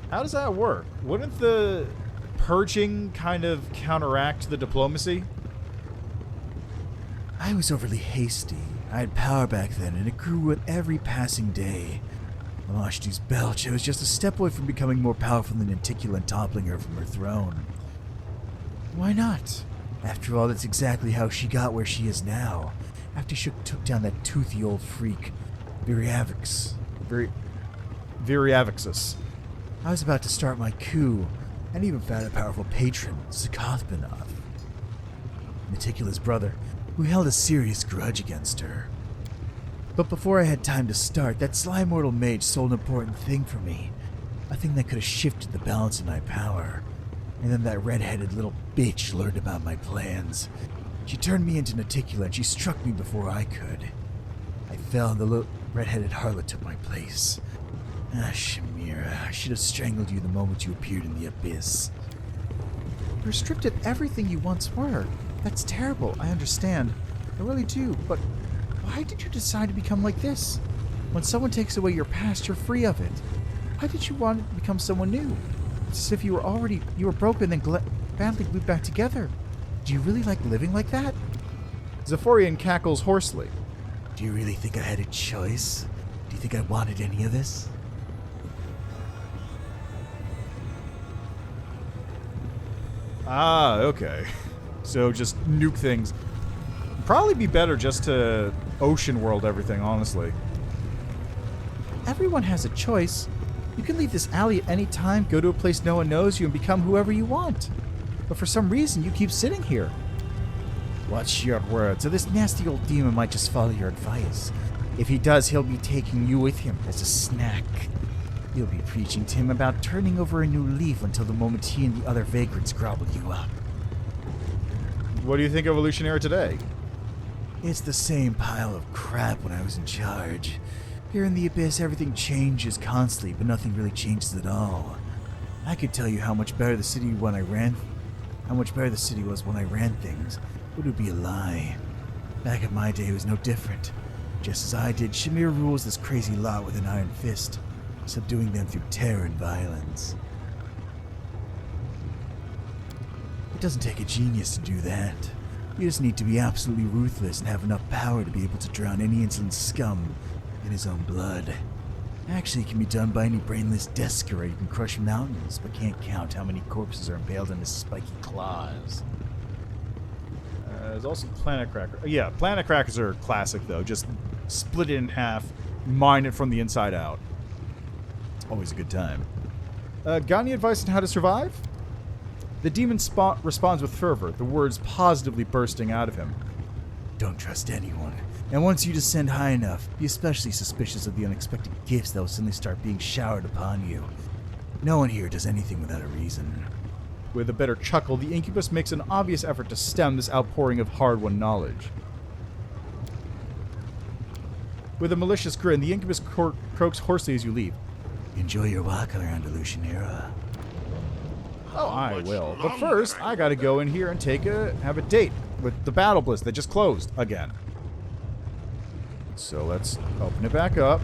How does that work? Wouldn't the purging kind of counteract the diplomacy? I was overly hasty. I had power back then, and it grew with every passing day. Amashtu's belch, I was just a step away from becoming more powerful than Naticula and toppling her from her throne. Why not? After all, that's exactly how she got where she is now. After she took down that toothy old freak, Viriavix. Viriavixus. I was about to start my coup, and even found a powerful patron, Zakothbanov, Naticula's brother, who held a serious grudge against her. But before I had time to start, that sly mortal mage sold an important thing for me. A thing that could have shifted the balance in my power. And then that red-headed little bitch learned about my plans. She turned me into Naticula and she struck me before I could. I fell and the little red-headed harlot took my place. Ah, Shamira, I should have strangled you the moment you appeared in the abyss. You stripped at everything you once were. That's terrible, I understand. I really do, but why did you decide to become like this? When someone takes away your past, you're free of it. Why did you want to become someone new? It's as if you were broken then badly glued back together. Do you really like living like that? Zephyrian cackles hoarsely. Do you really think I had a choice? Do you think I wanted any of this? Ah, okay. So just nuke things. Probably be better just to ocean world everything, honestly. Everyone has a choice. You can leave this alley at any time, go to a place no one knows you, and become whoever you want. But for some reason, you keep sitting here. Watch your words, or this nasty old demon might just follow your advice. If he does, he'll be taking you with him as a snack. You'll be preaching to him about turning over a new leaf until the moment he and the other vagrants gobble you up. What do you think of Evolutionary today? It's the same pile of crap when I was in charge. Here in the Abyss, everything changes constantly, but nothing really changes at all. I could tell you how much better the city was when I ran things, but it would be a lie. Back in my day, it was no different. Just as I did, Shamira rules this crazy lot with an iron fist, subduing them through terror and violence. It doesn't take a genius to do that. You just need to be absolutely ruthless and have enough power to be able to drown any insolent scum in his own blood. Actually, it can be done by any brainless descarate who can crush mountains, but can't count how many corpses are impaled on his spiky claws. There's also Planet Cracker. Yeah, Planet Crackers are classic, though. Just split it in half, mine it from the inside out. It's always a good time. Got any advice on how to survive? The demon responds with fervor, the words positively bursting out of him. Don't trust anyone. And once you descend high enough, be especially suspicious of the unexpected gifts that will suddenly start being showered upon you. No one here does anything without a reason. With a bitter chuckle, the incubus makes an obvious effort to stem this outpouring of hard-won knowledge. With a malicious grin, the incubus croaks hoarsely as you leave. Enjoy your walk around Illusionera. Oh, I will. But first, I gotta go in here and have a date with the Battlebliss that just closed again. So let's open it back up.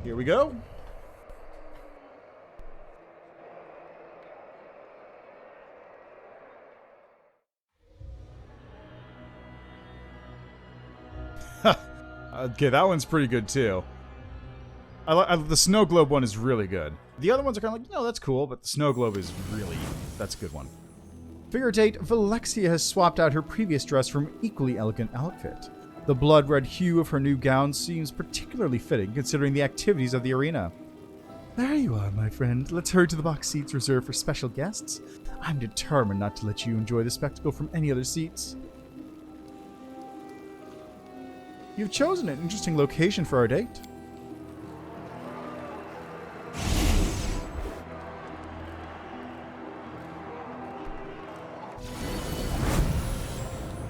Here we go. Okay, that one's pretty good too. The snow globe one is really good. The other ones are kind of like, that's cool, but the snow globe is that's a good one. Figure date, Vellexia has swapped out her previous dress for an equally elegant outfit. The blood-red hue of her new gown seems particularly fitting considering the activities of the arena. There you are, my friend. Let's hurry to the box seats reserved for special guests. I'm determined not to let you enjoy the spectacle from any other seats. You've chosen an interesting location for our date.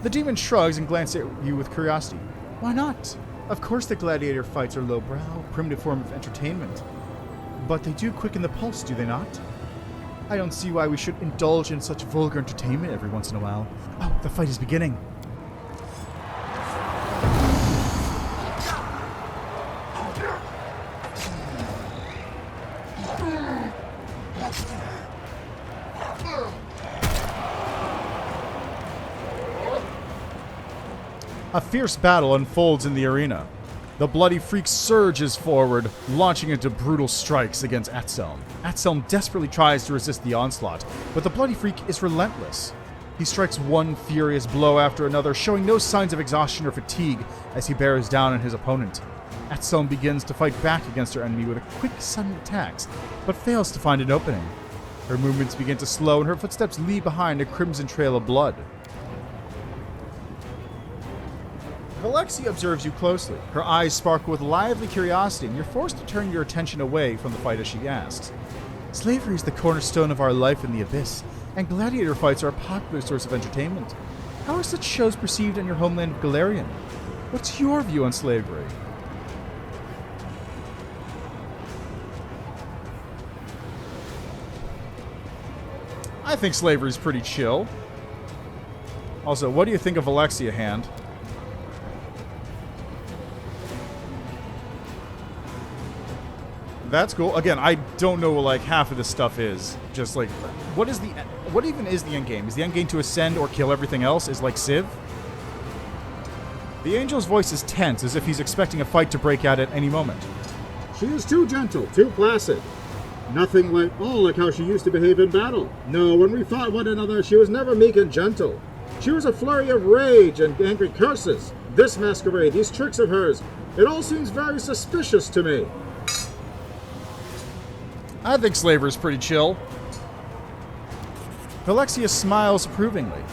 The demon shrugs and glances at you with curiosity. Why not? Of course the gladiator fights are lowbrow, primitive form of entertainment. But they do quicken the pulse, do they not? I don't see why we should indulge in such vulgar entertainment every once in a while. Oh, the fight is beginning. A fierce battle unfolds in the arena. The bloody freak surges forward, launching into brutal strikes against Atselm. Atselm desperately tries to resist the onslaught, but the bloody freak is relentless. He strikes one furious blow after another, showing no signs of exhaustion or fatigue as he bears down on his opponent. Atselm begins to fight back against her enemy with quick, sudden attacks, but fails to find an opening. Her movements begin to slow and her footsteps leave behind a crimson trail of blood. Vellexia observes you closely. Her eyes sparkle with lively curiosity, and you're forced to turn your attention away from the fight as she asks. Slavery is the cornerstone of our life in the Abyss, and gladiator fights are a popular source of entertainment. How are such shows perceived in your homeland of Galarian? What's your view on slavery? I think slavery is pretty chill. Also, what do you think of Vellexia, Hand? That's cool. Again, I don't know what like half of this stuff is. Just like, what even is the end game? Is the end game to ascend or kill everything else? Is like Civ? The angel's voice is tense, as if he's expecting a fight to break out at any moment. She is too gentle, too placid. Nothing like how she used to behave in battle. No, when we fought one another, she was never meek and gentle. She was a flurry of rage and angry curses. This masquerade, these tricks of hers, it all seems very suspicious to me. I think slavery is pretty chill. Vellexia smiles approvingly.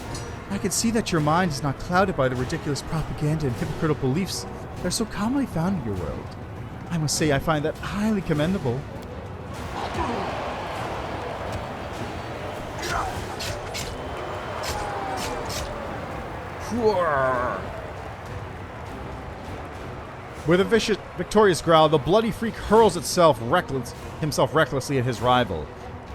I can see that your mind is not clouded by the ridiculous propaganda and hypocritical beliefs that are so commonly found in your world. I must say I find that highly commendable. With a victorious growl, the bloody freak hurls himself recklessly at his rival,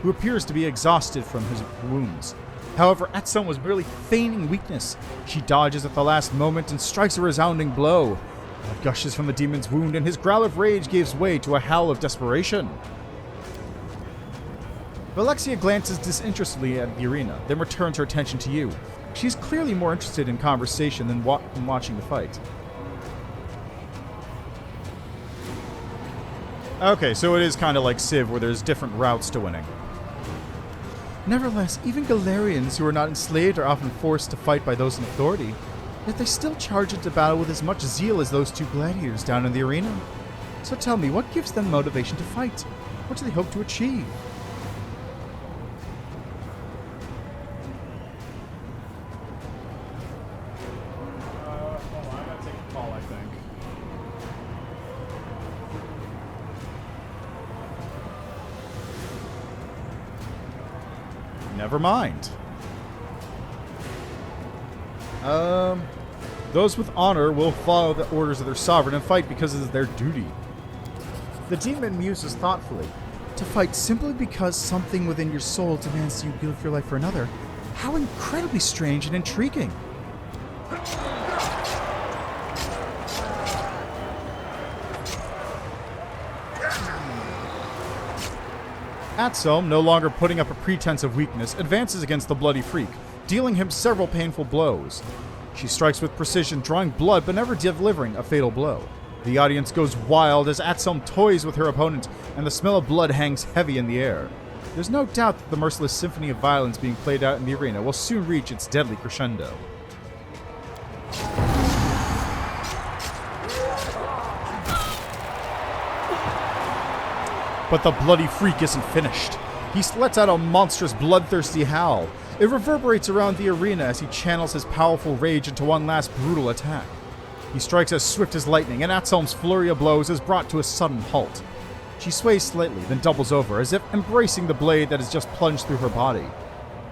who appears to be exhausted from his wounds. However, Atselm was merely feigning weakness. She dodges at the last moment and strikes a resounding blow. Blood gushes from the demon's wound, and his growl of rage gives way to a howl of desperation. Vellexia glances disinterestedly at the arena, then returns her attention to you. She's clearly more interested in conversation than watching the fight. Okay, so it is kind of like Civ, where there's different routes to winning. Nevertheless, even Galarians who are not enslaved are often forced to fight by those in authority, yet they still charge into battle with as much zeal as those two gladiators down in the arena. So tell me, what gives them motivation to fight? What do they hope to achieve? I gotta take a call, I think. Never mind. Those with honor will follow the orders of their sovereign and fight because it is their duty. The demon muses thoughtfully. To fight simply because something within your soul demands you give your life for another? How incredibly strange and intriguing. Atselm, no longer putting up a pretense of weakness, advances against the bloody freak, dealing him several painful blows. She strikes with precision, drawing blood but never delivering a fatal blow. The audience goes wild as Atselm toys with her opponent, and the smell of blood hangs heavy in the air. There's no doubt that the merciless symphony of violence being played out in the arena will soon reach its deadly crescendo. But the bloody freak isn't finished. He lets out a monstrous, bloodthirsty howl. It reverberates around the arena as he channels his powerful rage into one last brutal attack. He strikes as swift as lightning, and Atzelm's flurry of blows is brought to a sudden halt. She sways slightly, then doubles over, as if embracing the blade that has just plunged through her body.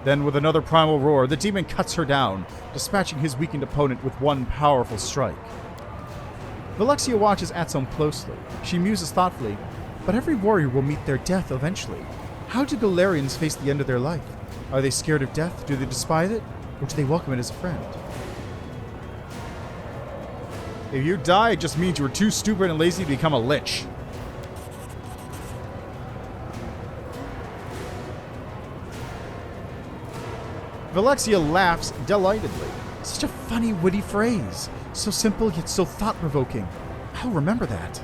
Then, with another primal roar, the demon cuts her down, dispatching his weakened opponent with one powerful strike. Vellexia watches Atzelm closely. She muses thoughtfully, but every warrior will meet their death eventually. How do Galarians face the end of their life? Are they scared of death? Do they despise it? Or do they welcome it as a friend? If you die, it just means you were too stupid and lazy to become a lich. Vellexia laughs delightedly. Such a funny, witty phrase. So simple, yet so thought-provoking. I'll remember that.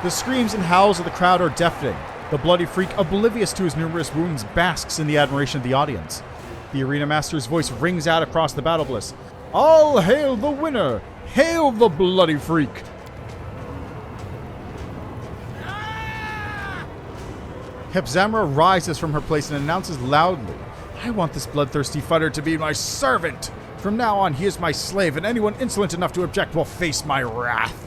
The screams and howls of the crowd are deafening. The bloody freak, oblivious to his numerous wounds, basks in the admiration of the audience. The arena master's voice rings out across the Battlebliss. All hail the winner! Hail the bloody freak! Hepzamra rises from her place and announces loudly, I want this bloodthirsty fighter to be my servant! From now on, he is my slave, and anyone insolent enough to object will face my wrath.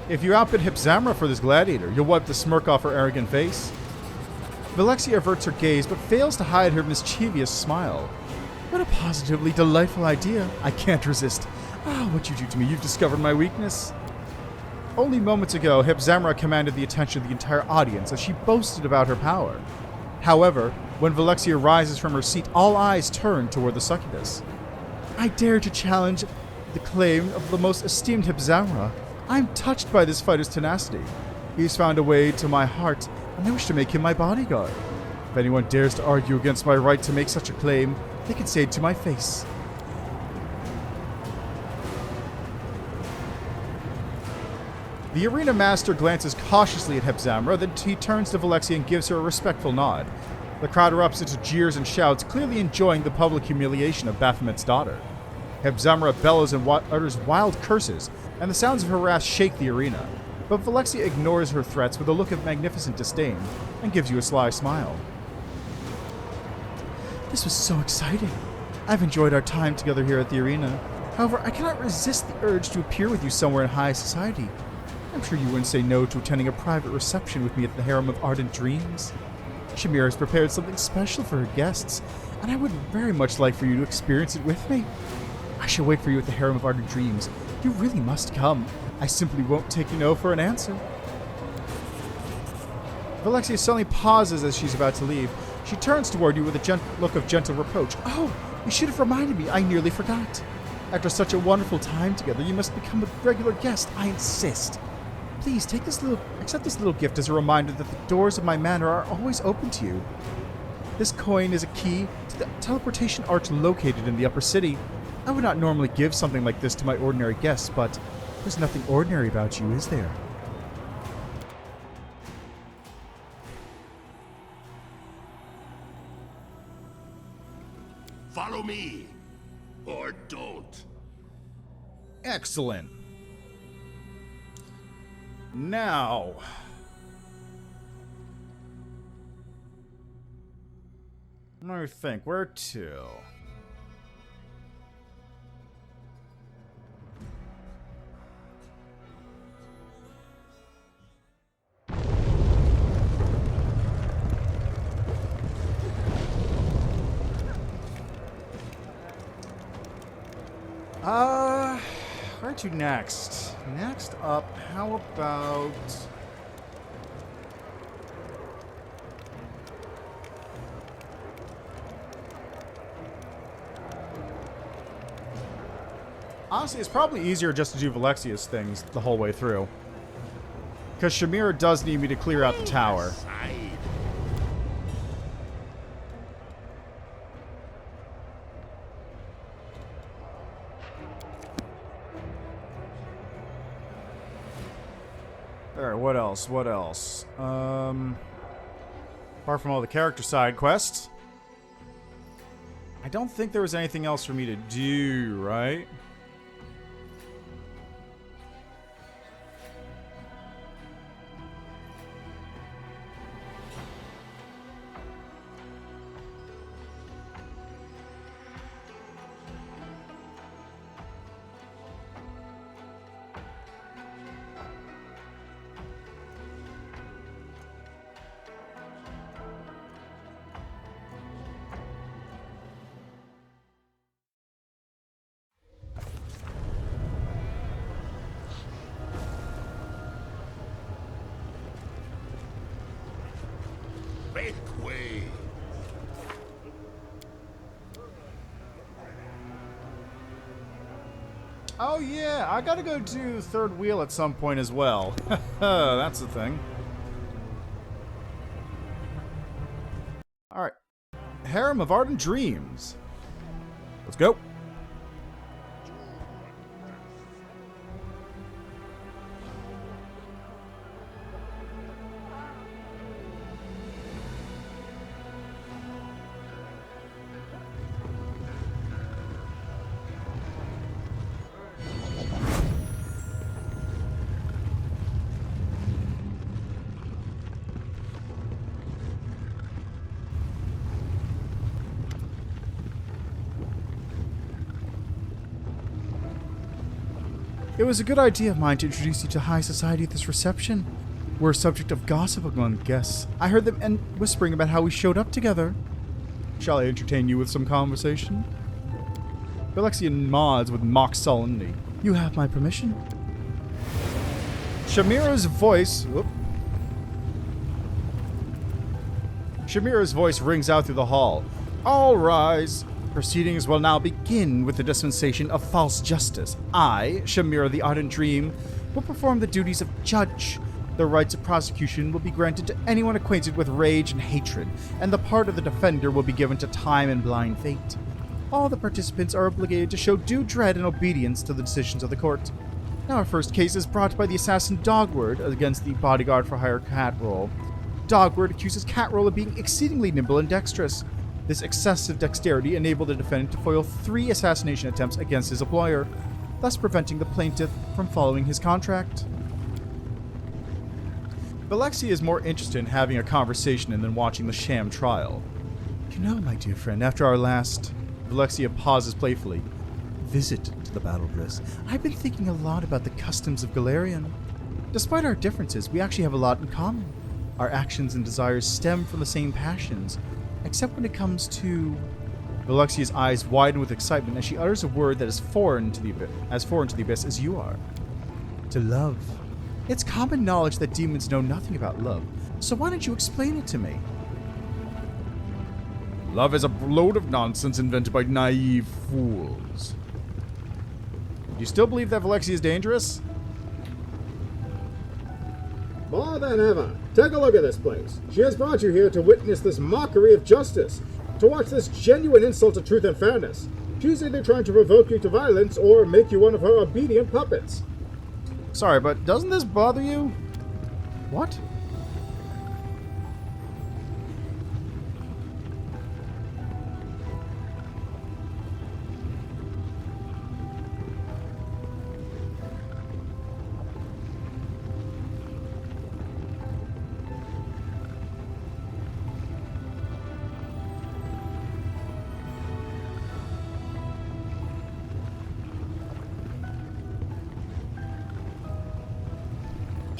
If you outbid Hepzamra for this gladiator, you'll wipe the smirk off her arrogant face. Vellexia averts her gaze, but fails to hide her mischievous smile. What a positively delightful idea. I can't resist. Ah, what you do to me, you've discovered my weakness. Only moments ago, Hepzamra commanded the attention of the entire audience as she boasted about her power. However, when Vellexia rises from her seat, all eyes turn toward the succubus. I dare to challenge the claim of the most esteemed Hepzamra. I'm touched by this fighter's tenacity. He's found a way to my heart, and I wish to make him my bodyguard. If anyone dares to argue against my right to make such a claim, they can say it to my face. The arena master glances cautiously at Hepzamra, then he turns to Vellexia and gives her a respectful nod. The crowd erupts into jeers and shouts, clearly enjoying the public humiliation of Baphomet's daughter. Hepzamra bellows and utters wild curses, and the sounds of her wrath shake the arena. But Vellexia ignores her threats with a look of magnificent disdain, and gives you a sly smile. This was so exciting. I've enjoyed our time together here at the arena. However, I cannot resist the urge to appear with you somewhere in high society. I'm sure you wouldn't say no to attending a private reception with me at the Harem of Ardent Dreams. Shamira has prepared something special for her guests, and I would very much like for you to experience it with me. I shall wait for you at the Harem of Ardent Dreams. You really must come. I simply won't take a no for an answer. Vellexia suddenly pauses as she's about to leave. She turns toward you with a look of gentle reproach. Oh, you should have reminded me. I nearly forgot. After such a wonderful time together, you must become a regular guest. I insist. Please accept this little gift as a reminder that the doors of my manor are always open to you. This coin is a key to the teleportation arch located in the upper city. I would not normally give something like this to my ordinary guests, but there's nothing ordinary about you, is there? Follow me, or don't. Excellent. Now, let me think. Where to? Where to next? Next up, how about... Honestly, it's probably easier just to do Velexia's things the whole way through. Because Shamira does need me to clear out the tower. Alright, what else? What else? Apart from all the character side quests. I I don't think there was anything else for me to do, right? Make way. Oh yeah, I gotta go do third wheel at some point as well. That's the thing. Alright. Harem of Ardent Dreams. Let's go. It was a good idea of mine to introduce you to high society at this reception. We're a subject of gossip among guests. I heard them whispering about how we showed up together. Shall I entertain you with some conversation? Vellexia nods with mock solemnity. You have my permission. Shamira's voice... Whoop. Shamira's voice rings out through the hall. All rise. Proceedings will now begin with the dispensation of false justice. I, Shamira the Ardent Dream, will perform the duties of judge. The rights of prosecution will be granted to anyone acquainted with rage and hatred, and the part of the defender will be given to time and blind fate. All the participants are obligated to show due dread and obedience to the decisions of the court. Now our first case is brought by the assassin Dogward against the bodyguard for hire Catroll. Dogward accuses Catroll of being exceedingly nimble and dexterous. This excessive dexterity enabled the defendant to foil 3 assassination attempts against his employer, thus preventing the plaintiff from following his contract. Vellexia is more interested in having a conversation than watching the sham trial. You know, my dear friend, after our last... Vellexia pauses playfully. Visit to the Battlebliss, I've been thinking a lot about the customs of Galarian. Despite our differences, we actually have a lot in common. Our actions and desires stem from the same passions, except when it comes to... Velexia's eyes widen with excitement as she utters a word that is foreign to the abyss as you are. To love. It's common knowledge that demons know nothing about love, so why don't you explain it to me? Love is a load of nonsense invented by naive fools. Do you still believe that Vellexia is dangerous? More than ever. Take a look at this place. She has brought you here to witness this mockery of justice, to watch this genuine insult to truth and fairness. She's either trying to provoke you to violence or make you one of her obedient puppets. Sorry, but doesn't this bother you? What?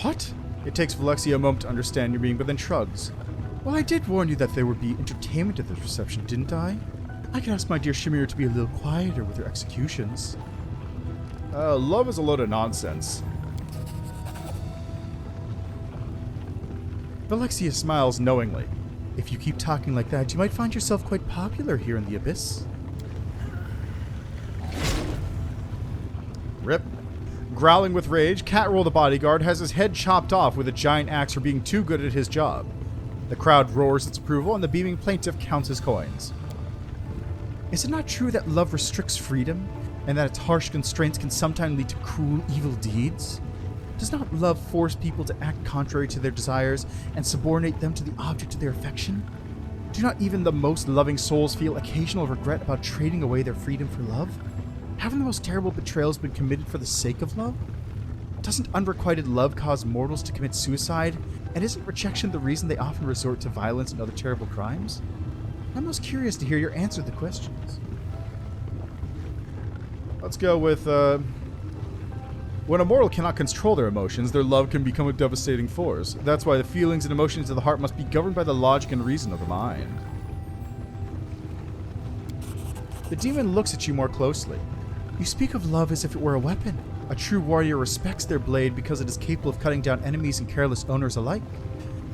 What? It takes Vellexia a moment to understand your meaning, but then shrugs. Well, I did warn you that there would be entertainment at this reception, didn't I? I could ask my dear Shamira to be a little quieter with her executions. Love is a load of nonsense. Vellexia smiles knowingly. If you keep talking like that, you might find yourself quite popular here in the Abyss. Rip. Growling with rage, Catroll the bodyguard has his head chopped off with a giant axe for being too good at his job. The crowd roars its approval, and the beaming plaintiff counts his coins. Is it not true that love restricts freedom, and that its harsh constraints can sometimes lead to cruel, evil deeds? Does not love force people to act contrary to their desires and subordinate them to the object of their affection? Do not even the most loving souls feel occasional regret about trading away their freedom for love? Haven't the most terrible betrayals been committed for the sake of love? Doesn't unrequited love cause mortals to commit suicide? And isn't rejection the reason they often resort to violence and other terrible crimes? I'm most curious to hear your answer to the questions. Let's go with, when a mortal cannot control their emotions, their love can become a devastating force. That's why the feelings and emotions of the heart must be governed by the logic and reason of the mind. The demon looks at you more closely. You speak of love as if it were a weapon. A true warrior respects their blade because it is capable of cutting down enemies and careless owners alike.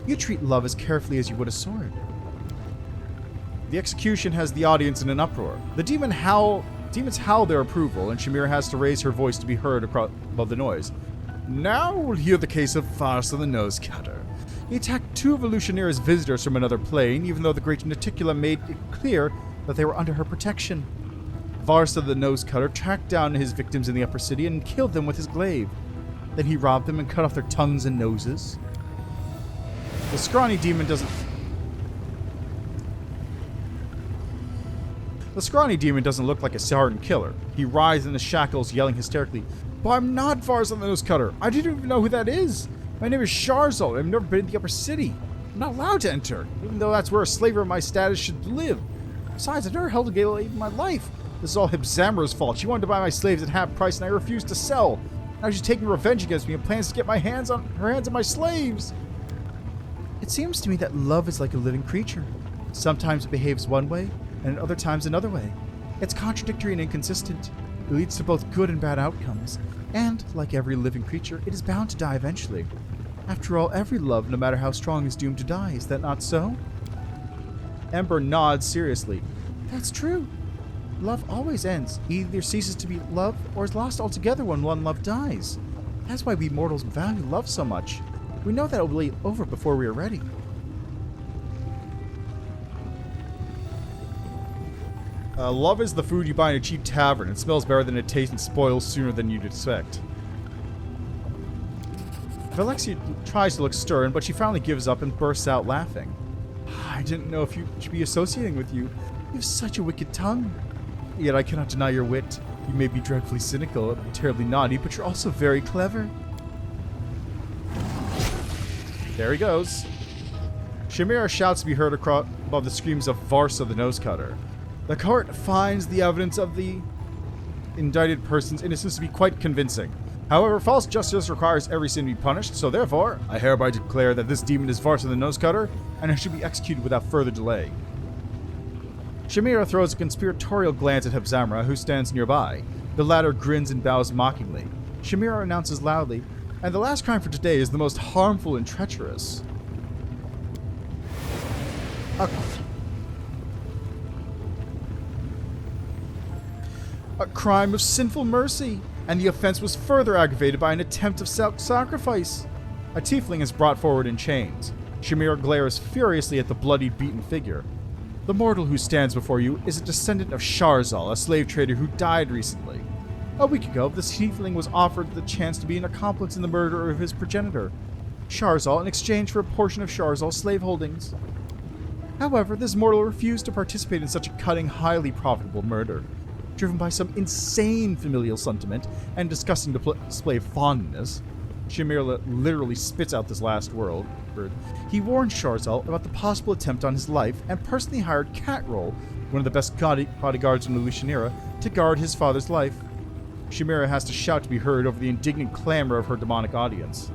You treat love as carefully as you would a sword. The execution has the audience in an uproar. The demons howl their approval, and Shamira has to raise her voice to be heard above the noise. Now we'll hear the case of Farsa the Nose Cutter. He attacked 2 of Elutionira's visitors from another plane, even though the Great Naticula made it clear that they were under her protection. Varsa the Nose Cutter tracked down his victims in the upper city and killed them with his glaive. Then he robbed them and cut off their tongues and noses. The scrawny demon doesn't look like a hardened killer. He writhes in the shackles, yelling hysterically, "But I'm not Varsa the Nose Cutter. I didn't even know who that is. My name is Sharzal. I've never been in the upper city. I'm not allowed to enter, even though that's where a slaver of my status should live. Besides, I've never held a gala in my life. This is all Hibzamra's fault. She wanted to buy my slaves at half price, and I refused to sell. Now she's taking revenge against me and plans to get her hands on my slaves." It seems to me that love is like a living creature. Sometimes it behaves one way, and at other times another way. It's contradictory and inconsistent. It leads to both good and bad outcomes. And, like every living creature, it is bound to die eventually. After all, every love, no matter how strong, is doomed to die. Is that not so? Ember nods seriously. That's true. Love always ends. It either ceases to be love or is lost altogether when one love dies. That's why we mortals value love so much. We know that it will be over before we are ready. Love is the food you buy in a cheap tavern. It smells better than it tastes and spoils sooner than you'd expect. Vellexia tries to look stern, but she finally gives up and bursts out laughing. I didn't know if you should be associating with you. You have such a wicked tongue. Yet I cannot deny your wit. You may be dreadfully cynical and terribly naughty, but you're also very clever. There he goes. Shamira shouts to be heard above the screams of Varsa the Nose Cutter. The court finds the evidence of the indicted person's innocence to be quite convincing. However, false justice requires every sin to be punished, so therefore, I hereby declare that this demon is Varsa the Nose Cutter, and it should be executed without further delay. Shamira throws a conspiratorial glance at Hibzamra, who stands nearby. The latter grins and bows mockingly. Shamira announces loudly, and the last crime for today is the most harmful and treacherous. A crime of sinful mercy, and the offense was further aggravated by an attempt of self-sacrifice. A tiefling is brought forward in chains. Shamira glares furiously at the bloodied, beaten figure. The mortal who stands before you is a descendant of Sharzal, a slave trader who died recently. A week ago, this tiefling was offered the chance to be an accomplice in the murder of his progenitor, Sharzal, in exchange for a portion of Sharzal's slave holdings. However, this mortal refused to participate in such a cutting, highly profitable murder. Driven by some insane familial sentiment and disgusting display of fondness, Shamira literally spits out this last word. He warned Sharzal about the possible attempt on his life and personally hired Catroll, one of the best bodyguards in the Lucianera, to guard his father's life. Shamira has to shout to be heard over the indignant clamor of her demonic audience.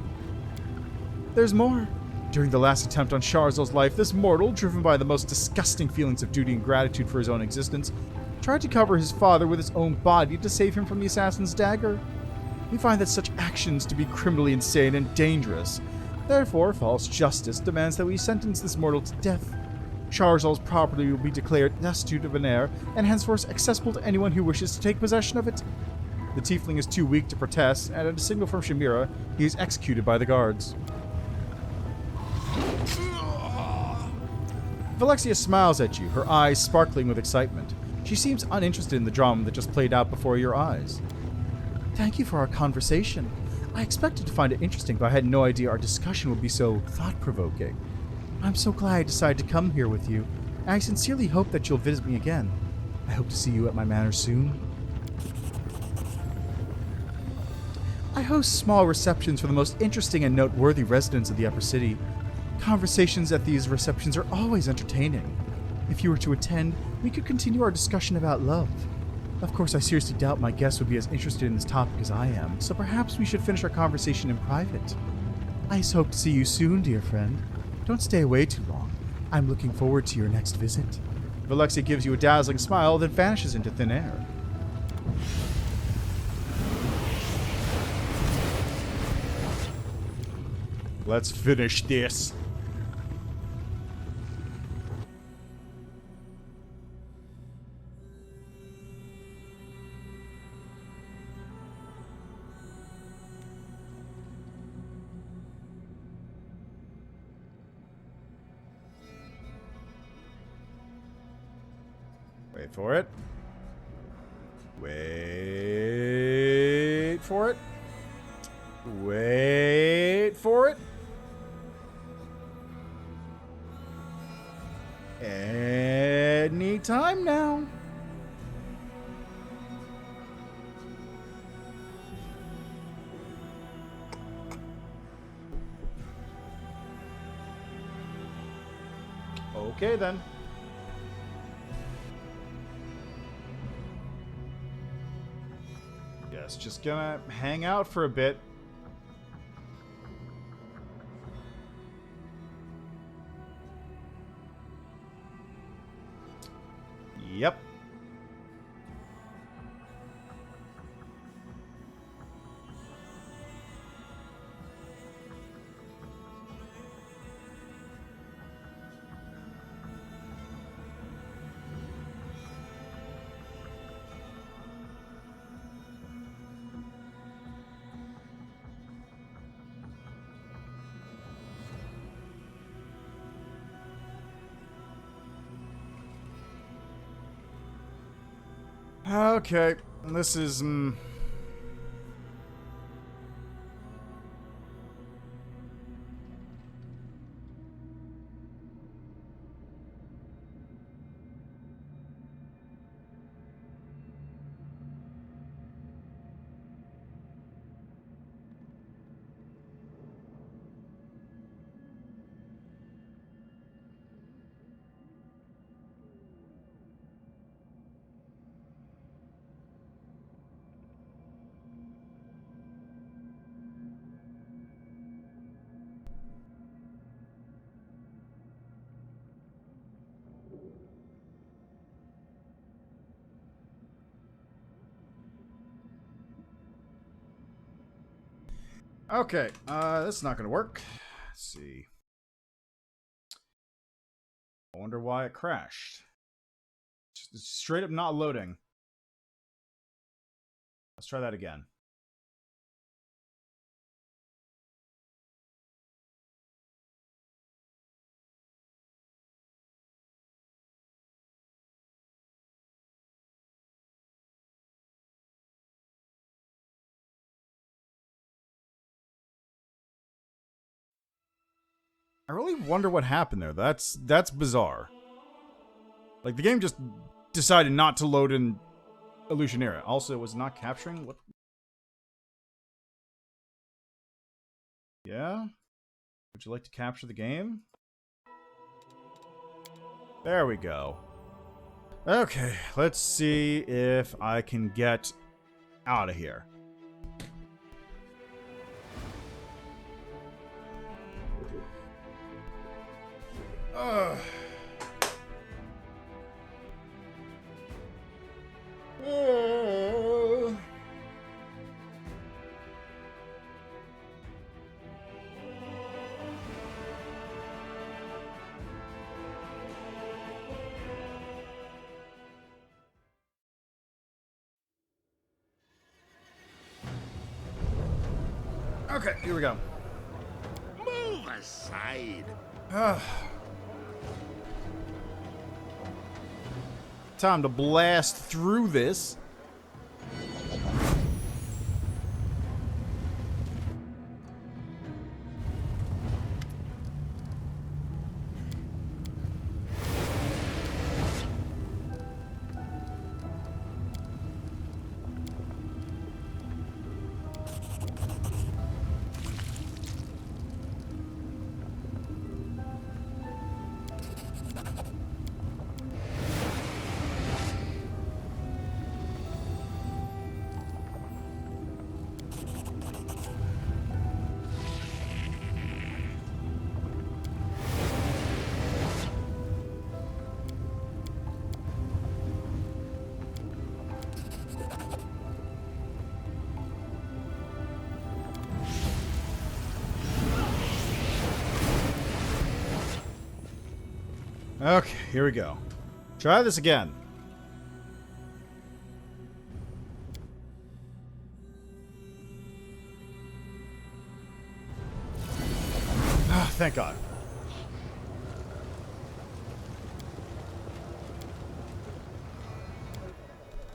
There's more. During the last attempt on Sharzal's life, this mortal, driven by the most disgusting feelings of duty and gratitude for his own existence, tried to cover his father with his own body to save him from the assassin's dagger. We find that such actions to be criminally insane and dangerous. Therefore, false justice demands that we sentence this mortal to death. Sharzal's property will be declared destitute of an heir, and henceforth accessible to anyone who wishes to take possession of it. The tiefling is too weak to protest, and at a signal from Shamira, he is executed by the guards. Vellexia smiles at you, her eyes sparkling with excitement. She seems uninterested in the drama that just played out before your eyes. Thank you for our conversation. I expected to find it interesting, but I had no idea our discussion would be so thought-provoking. I'm so glad I decided to come here with you, and I sincerely hope that you'll visit me again. I hope to see you at my manor soon. I host small receptions for the most interesting and noteworthy residents of the Upper City. Conversations at these receptions are always entertaining. If you were to attend, we could continue our discussion about love. Of course, I seriously doubt my guests would be as interested in this topic as I am, so perhaps we should finish our conversation in private. I just hope to see you soon, dear friend. Don't stay away too long. I'm looking forward to your next visit. Vellexia gives you a dazzling smile, then vanishes into thin air. Let's finish this. Wait for it. Wait for it. Wait for it. Any time now. Okay then. Yes, just gonna hang out for a bit. Yep. Okay, this is, okay, this is not gonna work. Let's see. I wonder why it crashed. Just straight up not loading. Let's try that again. I really wonder what happened there. That's bizarre. Like, the game just decided not to load in Illusionera. Also, it was not capturing what? Yeah? Would you like to capture the game? There we go. Okay, let's see if I can get out of here. Ugh. Okay, here we go. Move aside. Time to blast through this. Okay, here we go. Try this again. Ah, thank God.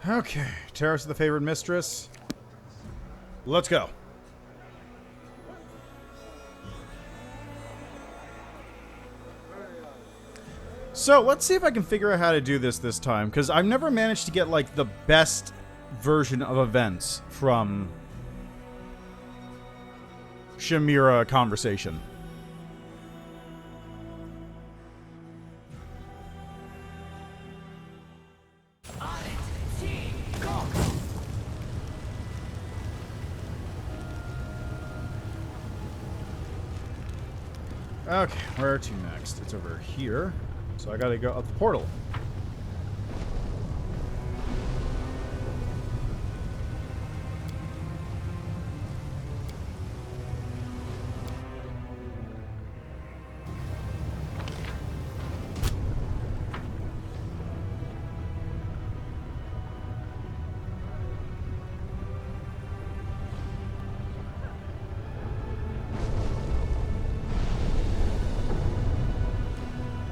Okay, Terrace of the Favored Mistress. Let's go. So, let's see if I can figure out how to do this time, because I've never managed to get, like, the best version of events from Shamira conversation. Okay, where to next? It's over here. So I gotta go up the portal.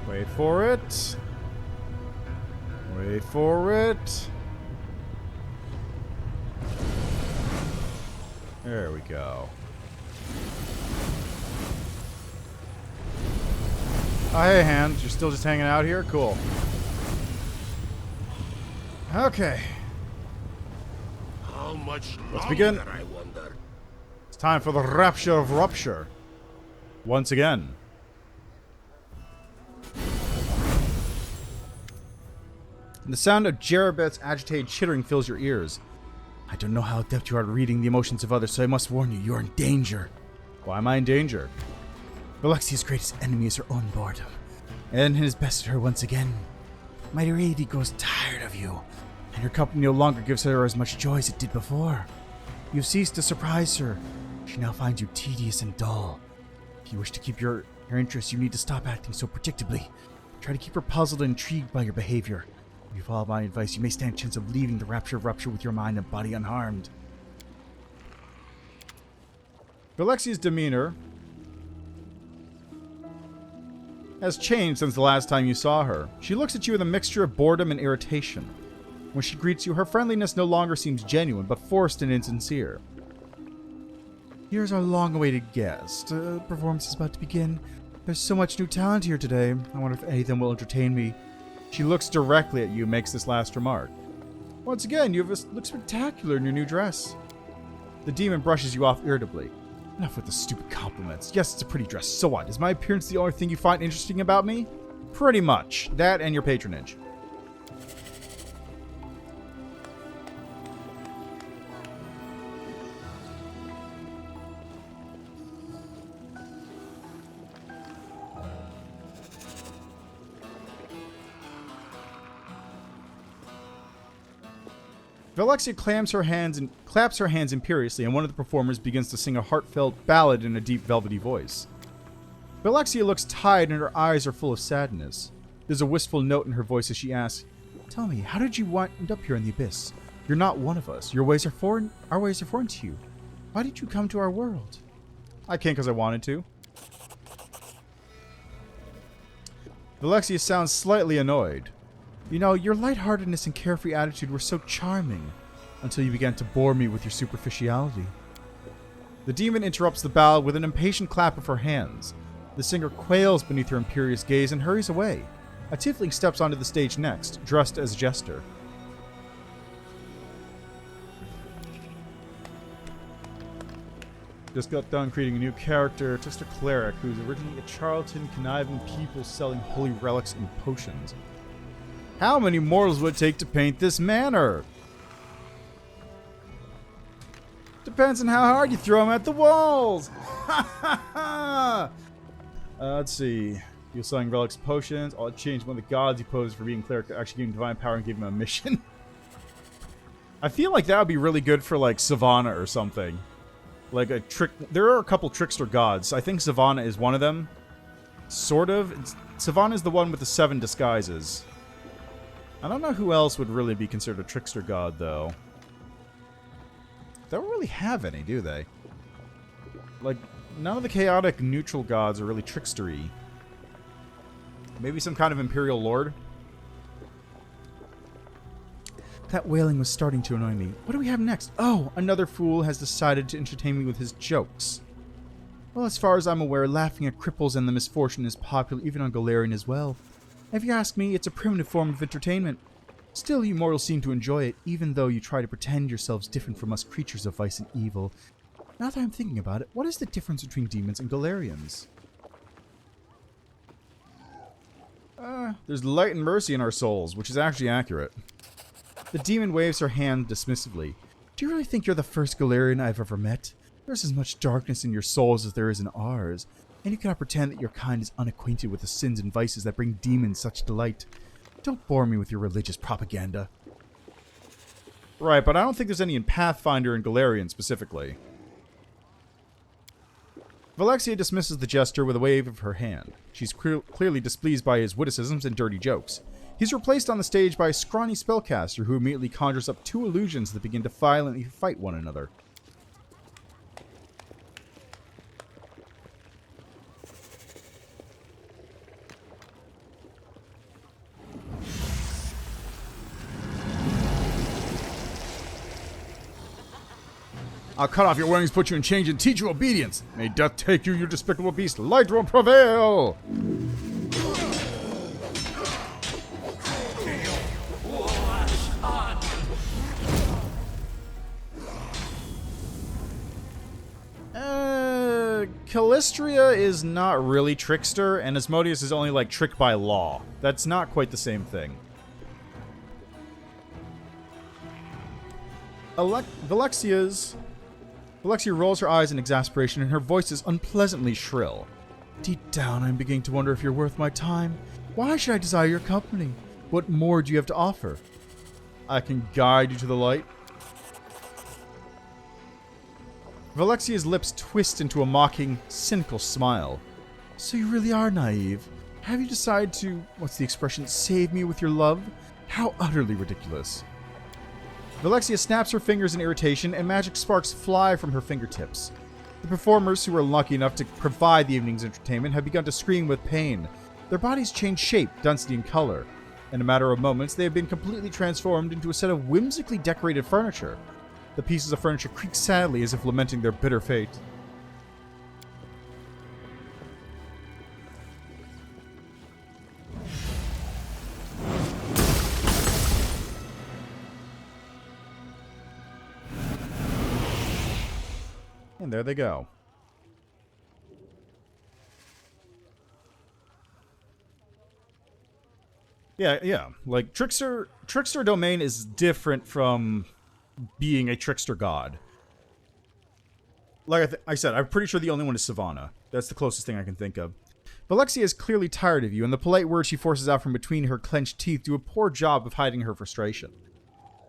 Wait for it. Wait for it. There we go. Oh, hey, Hand. You're still just hanging out here? Cool. Okay. How much Let's begin. longer, I wonder? It's time for the Rapture of Rupture. Once again. The sound of Jerabeth's agitated chittering fills your ears. I don't know how adept you are at reading the emotions of others, so I must warn you, you are in danger. Why am I in danger? Velexia's greatest enemy is her own boredom, and has bested her once again. My lady grows tired of you, and your company no longer gives her as much joy as it did before. You've ceased to surprise her. She now finds you tedious and dull. If you wish to keep your interest, you need to stop acting so predictably. Try to keep her puzzled and intrigued by your behavior. If you follow my advice, you may stand a chance of leaving the Rapture of Rupture with your mind and body unharmed. Velexia's demeanor has changed since the last time you saw her. She looks at you with a mixture of boredom and irritation. When she greets you, her friendliness no longer seems genuine, but forced and insincere. Here's our long-awaited guest. Performance is about to begin. There's so much new talent here today. I wonder if any of them will entertain me. She looks directly at you and makes this last remark. Once again, you look spectacular in your new dress. The demon brushes you off irritably. Enough with the stupid compliments. Yes, it's a pretty dress. So what? Is my appearance the only thing you find interesting about me? Pretty much. That and your patronage. Vellexia claps her hands imperiously, and one of the performers begins to sing a heartfelt ballad in a deep, velvety voice. Vellexia looks tired, and her eyes are full of sadness. There's a wistful note in her voice as she asks, "Tell me, how did you wind up here in the Abyss? You're not one of us. Our ways are foreign to you. Why did you come to our world?" "I came because I wanted to." Vellexia sounds slightly annoyed. "You know, your lightheartedness and carefree attitude were so charming, until you began to bore me with your superficiality." The demon interrupts the ballad with an impatient clap of her hands. The singer quails beneath her imperious gaze and hurries away. A tiefling steps onto the stage next, dressed as a jester. Just got done creating a new character, just a cleric, who's originally a charlatan conniving people selling holy relics and potions. How many mortals would it take to paint this manor? Depends on how hard you throw them at the walls. Let's see. You're selling relics, potions. I'll change one of the gods he posed for being cleric to actually give him divine power and give him a mission. I feel like that would be really good for like Savannah or something. Like a trick. There are a couple trickster gods. I think Savannah is one of them. Sort of. Savannah's the one with the 7 disguises. I don't know who else would really be considered a trickster god, though. They don't really have any, do they? Like, none of the chaotic neutral gods are really trickstery. Maybe some kind of Imperial Lord? That wailing was starting to annoy me. What do we have next? Oh, another fool has decided to entertain me with his jokes. Well, as far as I'm aware, laughing at cripples and the misfortune is popular even on Galarian as well. If you ask me, it's a primitive form of entertainment. Still, you mortals seem to enjoy it, even though you try to pretend yourselves different from us creatures of vice and evil. Now that I'm thinking about it, what is the difference between demons and Galarians? There's light and mercy in our souls, which is actually accurate. The demon waves her hand dismissively. Do you really think you're the first Galarian I've ever met? There's as much darkness in your souls as there is in ours, and you cannot pretend that your kind is unacquainted with the sins and vices that bring demons such delight. Don't bore me with your religious propaganda. Right, but I don't think there's any in Pathfinder and Galarian specifically. Vellexia dismisses the jester with a wave of her hand. She's clearly displeased by his witticisms and dirty jokes. He's replaced on the stage by a scrawny spellcaster who immediately conjures up 2 illusions that begin to violently fight one another. I'll cut off your wings, put you in chains, and teach you obedience. May death take you, you despicable beast. Light will prevail! Calistria is not really trickster, and Asmodeus is only like trick by law. That's not quite the same thing. Vellexia rolls her eyes in exasperation, and her voice is unpleasantly shrill. Deep down, I'm beginning to wonder if you're worth my time. Why should I desire your company? What more do you have to offer? I can guide you to the light. Velexia's lips twist into a mocking, cynical smile. So you really are naive. Have you decided to, what's the expression, save me with your love? How utterly ridiculous. Vellexia snaps her fingers in irritation, and magic sparks fly from her fingertips. The performers, who are lucky enough to provide the evening's entertainment, have begun to scream with pain. Their bodies change shape, density, and color. In a matter of moments, they have been completely transformed into a set of whimsically decorated furniture. The pieces of furniture creak sadly as if lamenting their bitter fate. And there they go. Yeah. Like, Trickster domain is different from being a trickster god. Like I said, I'm pretty sure the only one is Savannah. That's the closest thing I can think of. Vellexia is clearly tired of you, and the polite words she forces out from between her clenched teeth do a poor job of hiding her frustration.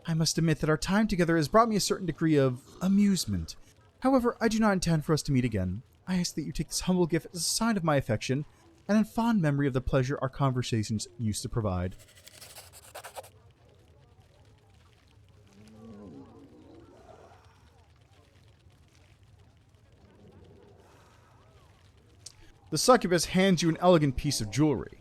I must admit that our time together has brought me a certain degree of amusement. However, I do not intend for us to meet again. I ask that you take this humble gift as a sign of my affection, and in fond memory of the pleasure our conversations used to provide. The succubus hands you an elegant piece of jewelry.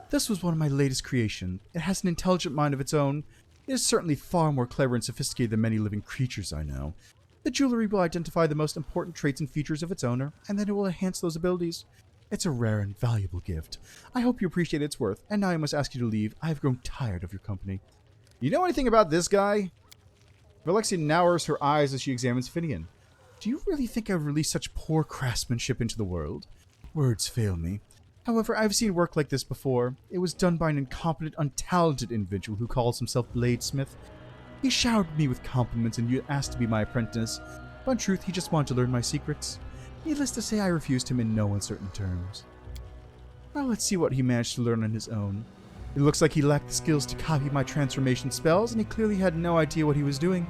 This was one of my latest creations. It has an intelligent mind of its own. It is certainly far more clever and sophisticated than many living creatures I know. The jewelry will identify the most important traits and features of its owner, and then it will enhance those abilities. It's a rare and valuable gift. I hope you appreciate its worth, and now I must ask you to leave. I have grown tired of your company. You know anything about this guy? Vellexia narrows her eyes as she examines Finian. Do you really think I would release such poor craftsmanship into the world? Words fail me. However, I've seen work like this before. It was done by an incompetent, untalented individual who calls himself Bladesmith. He showered me with compliments and asked to be my apprentice, but in truth, he just wanted to learn my secrets. Needless to say, I refused him in no uncertain terms. Well, let's see what he managed to learn on his own. It looks like he lacked the skills to copy my transformation spells, and he clearly had no idea what he was doing.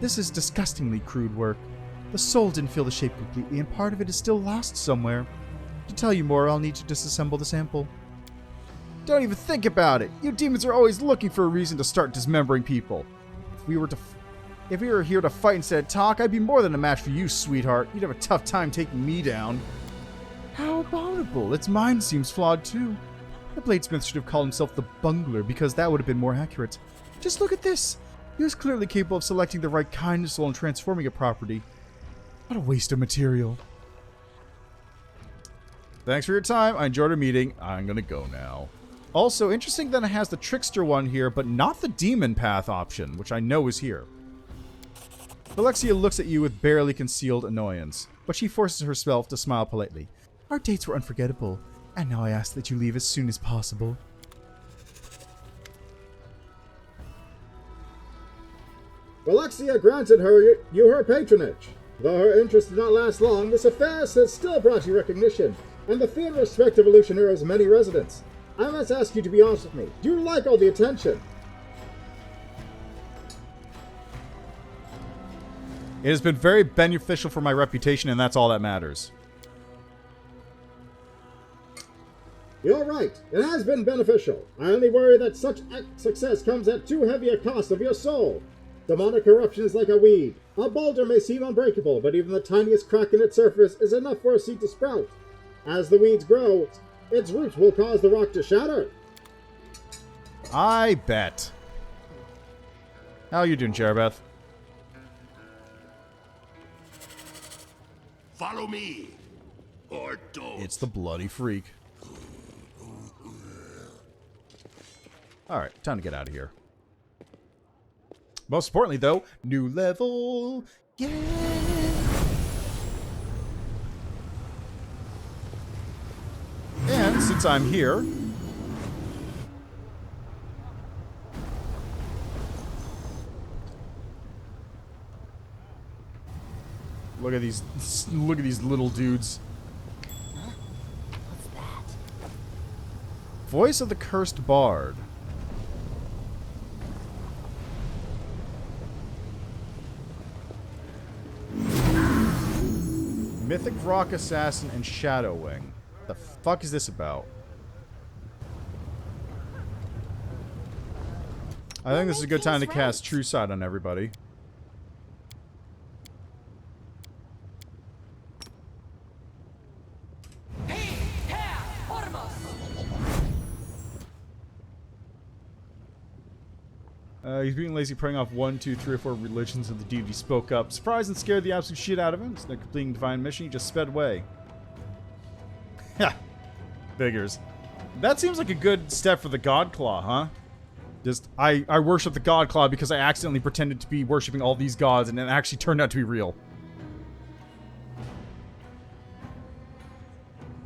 This is disgustingly crude work. The soul didn't feel the shape completely, and part of it is still lost somewhere. To tell you more, I'll need to disassemble the sample. Don't even think about it! You demons are always looking for a reason to start dismembering people. If we were here to fight instead of talk, I'd be more than a match for you, sweetheart. You'd have a tough time taking me down. How abominable. Its mind seems flawed, too. The bladesmith should have called himself the bungler, because that would have been more accurate. Just look at this! He was clearly capable of selecting the right kind of soul and transforming a property. What a waste of material. Thanks for your time. I enjoyed our meeting. I'm gonna go now. Also, interesting that it has the trickster one here, but not the demon path option, which I know is here. Vellexia looks at you with barely concealed annoyance, but she forces herself to smile politely. Our dates were unforgettable, and now I ask that you leave as soon as possible. Vellexia granted you her patronage. Though her interest did not last long, this affair has still brought you recognition, and the fear and respect of Evolutionera's many residents. I must ask you to be honest with me. Do you like all the attention? It has been very beneficial for my reputation, and that's all that matters. You're right. It has been beneficial. I only worry that such success comes at too heavy a cost of your soul. Demonic corruption is like a weed. A boulder may seem unbreakable, but even the tiniest crack in its surface is enough for a seed to sprout. As the weeds grow, its roots will cause the rock to shatter. I bet. How are you doing, Cherubeth? Follow me, or don't. It's the bloody freak. Alright, time to get out of here. Most importantly, though, new level. Yeah! And since I'm here, look at these little dudes. What's that? Voice of the Cursed Bard. Mythic Rock Assassin and Shadow Wing. The fuck is this about? I think this is a good time to cast True Sight on everybody. He's being lazy, preying off 1, 2, 3, or 4 religions of the deity spoke up. Surprised and scared the absolute shit out of him. Instead of completing divine mission, he just sped away. Ha! Figures. That seems like a good step for the God Claw, huh? Just, I worship the God Claw because I accidentally pretended to be worshipping all these gods and it actually turned out to be real.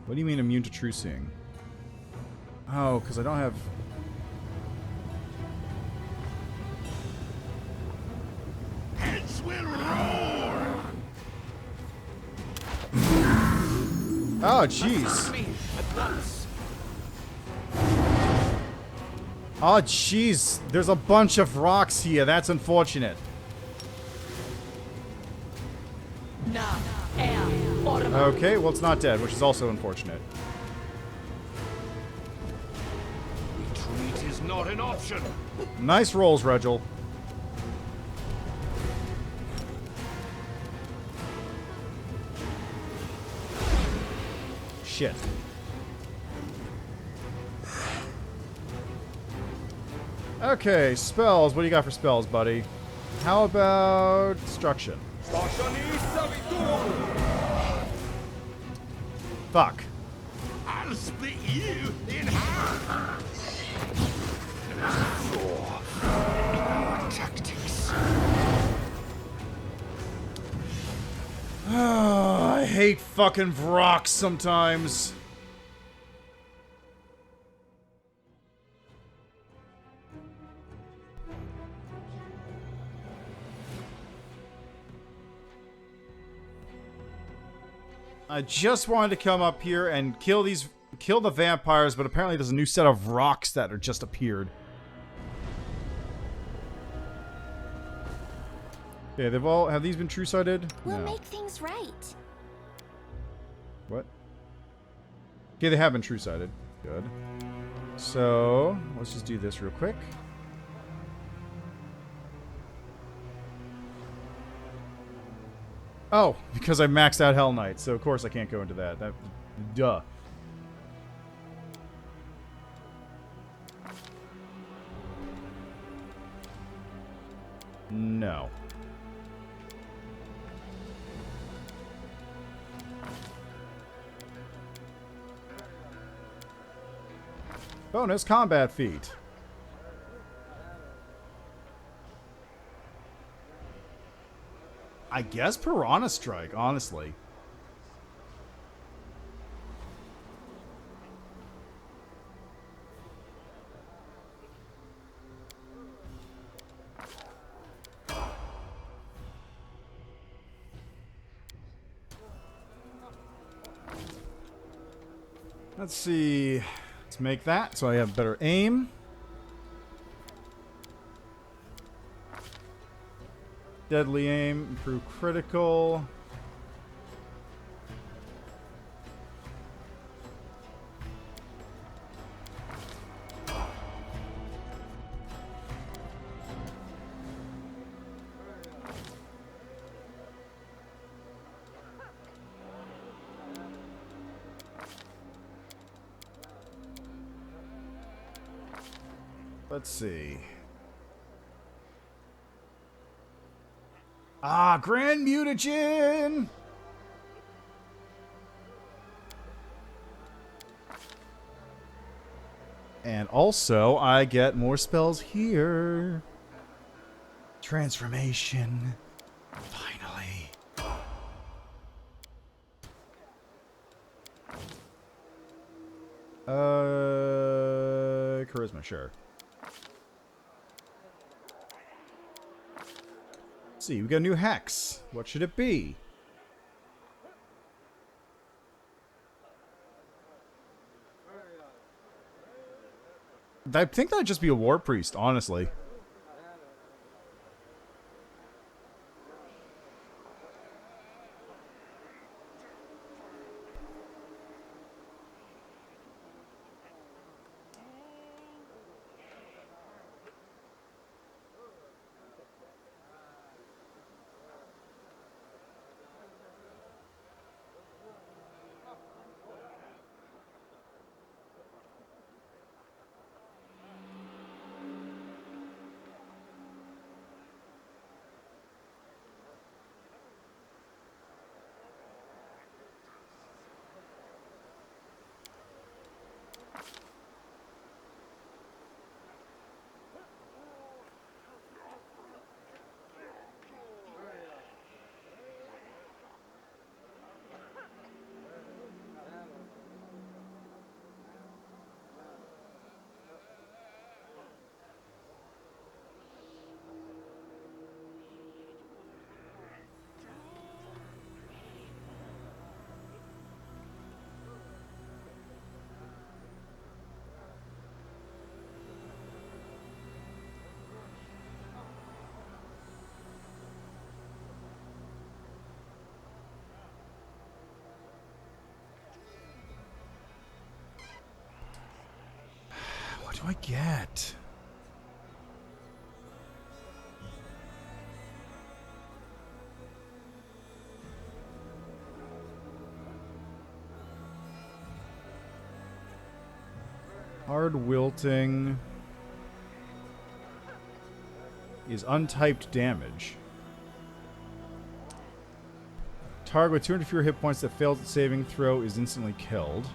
What do you mean immune to true seeing? Oh, because I don't have... Heads will roar! Oh, jeez. Oh, jeez. There's a bunch of rocks here. That's unfortunate. Okay, well, it's not dead, which is also unfortunate. Retreat is not an option. Nice rolls, Regil. Shit. Okay, spells. What do you got for spells, buddy? How about destruction? Fuck. I'll split you in half. Tactics. I hate fucking rocks sometimes. I just wanted to come up here and kill the vampires, but apparently there's a new set of rocks that are just appeared. Okay, have these been true-sighted? We'll No. make things right. What? Okay, they have been true-sighted. Good. So, let's just do this real quick. Oh, because I maxed out Hell Knight, so of course I can't go into that. Duh. No. Bonus combat feat. I guess Piranha Strike, honestly. Let's see. Let's make that so I have better aim. Deadly aim, improve critical. Let's see. Ah, Grand Mutagen! And also, I get more spells here. Transformation. Finally. Charisma, sure. Let's see, we got a new hex. What should it be? I think that'd just be a war priest, honestly. What do I get? Hard wilting is untyped damage. Target with 200 fewer hit points that fails at saving throw is instantly killed.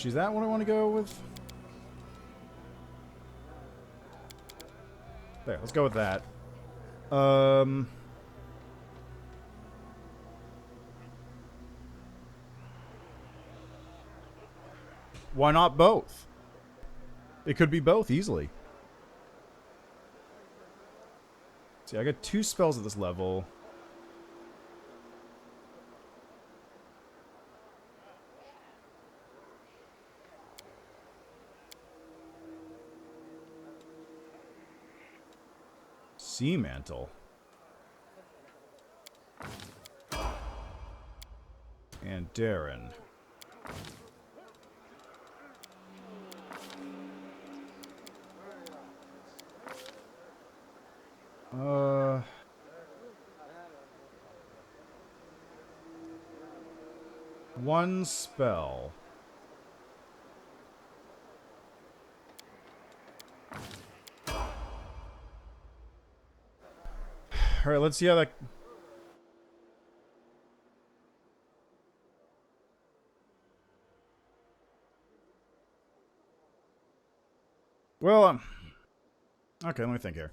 Actually, is that what I want to go with? There, let's go with that. Why not both? It could be both easily. See, I got 2 spells at this level. Sea Mantle. And Darren. One spell. All right, let's see how that... Well, okay, let me think here.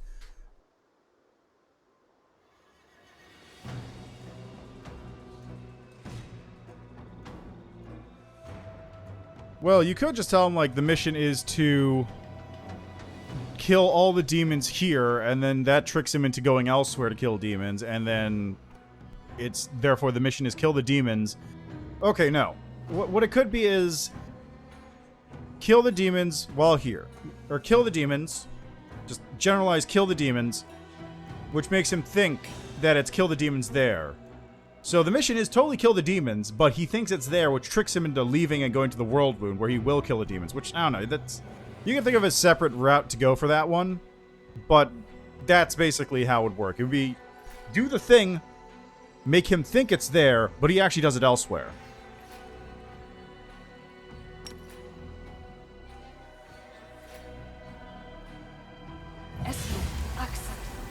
Well, you could just tell him, like, the mission is to kill all the demons here, and then that tricks him into going elsewhere to kill demons, and then it's, therefore, the mission is kill the demons. Okay, no. What it could be is kill the demons while here. Or kill the demons. Just generalize kill the demons, which makes him think that it's kill the demons there. So the mission is totally kill the demons, but he thinks it's there, which tricks him into leaving and going to the World Wound, where he will kill the demons, which, I don't know, that's... You can think of a separate route to go for that one, but that's basically how it would work. It would be, do the thing, make him think it's there, but he actually does it elsewhere.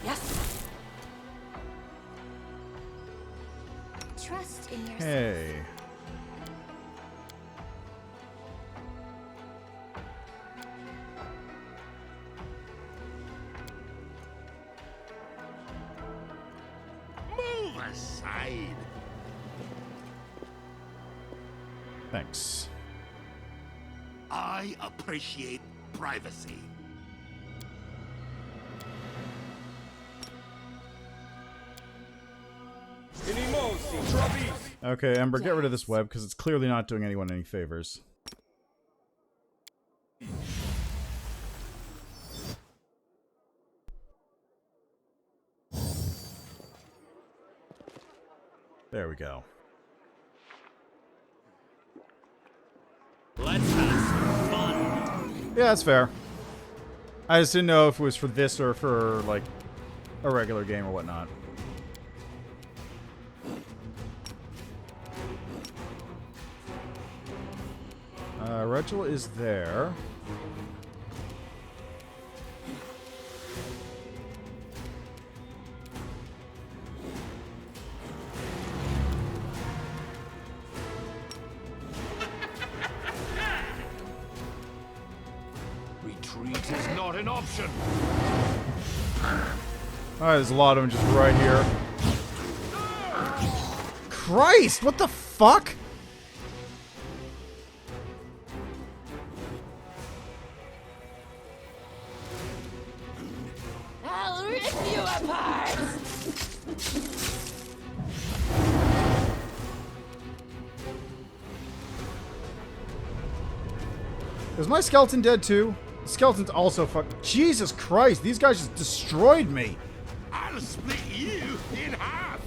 Yes. Trust in yourself. Hey. Move aside. Thanks. I appreciate privacy. Okay, Ember, get rid of this web, because it's clearly not doing anyone any favors. There we go. Let's have some fun. Yeah, that's fair. I just didn't know if it was for this or for, like, a regular game or whatnot. Rachel is there. Retreat is not an option. Alright, there's a lot of them just right here. Christ, what the fuck? I'll rip you apart! Is my skeleton dead too? The skeleton's also fuck. Jesus Christ, these guys just destroyed me. I'll split you in half.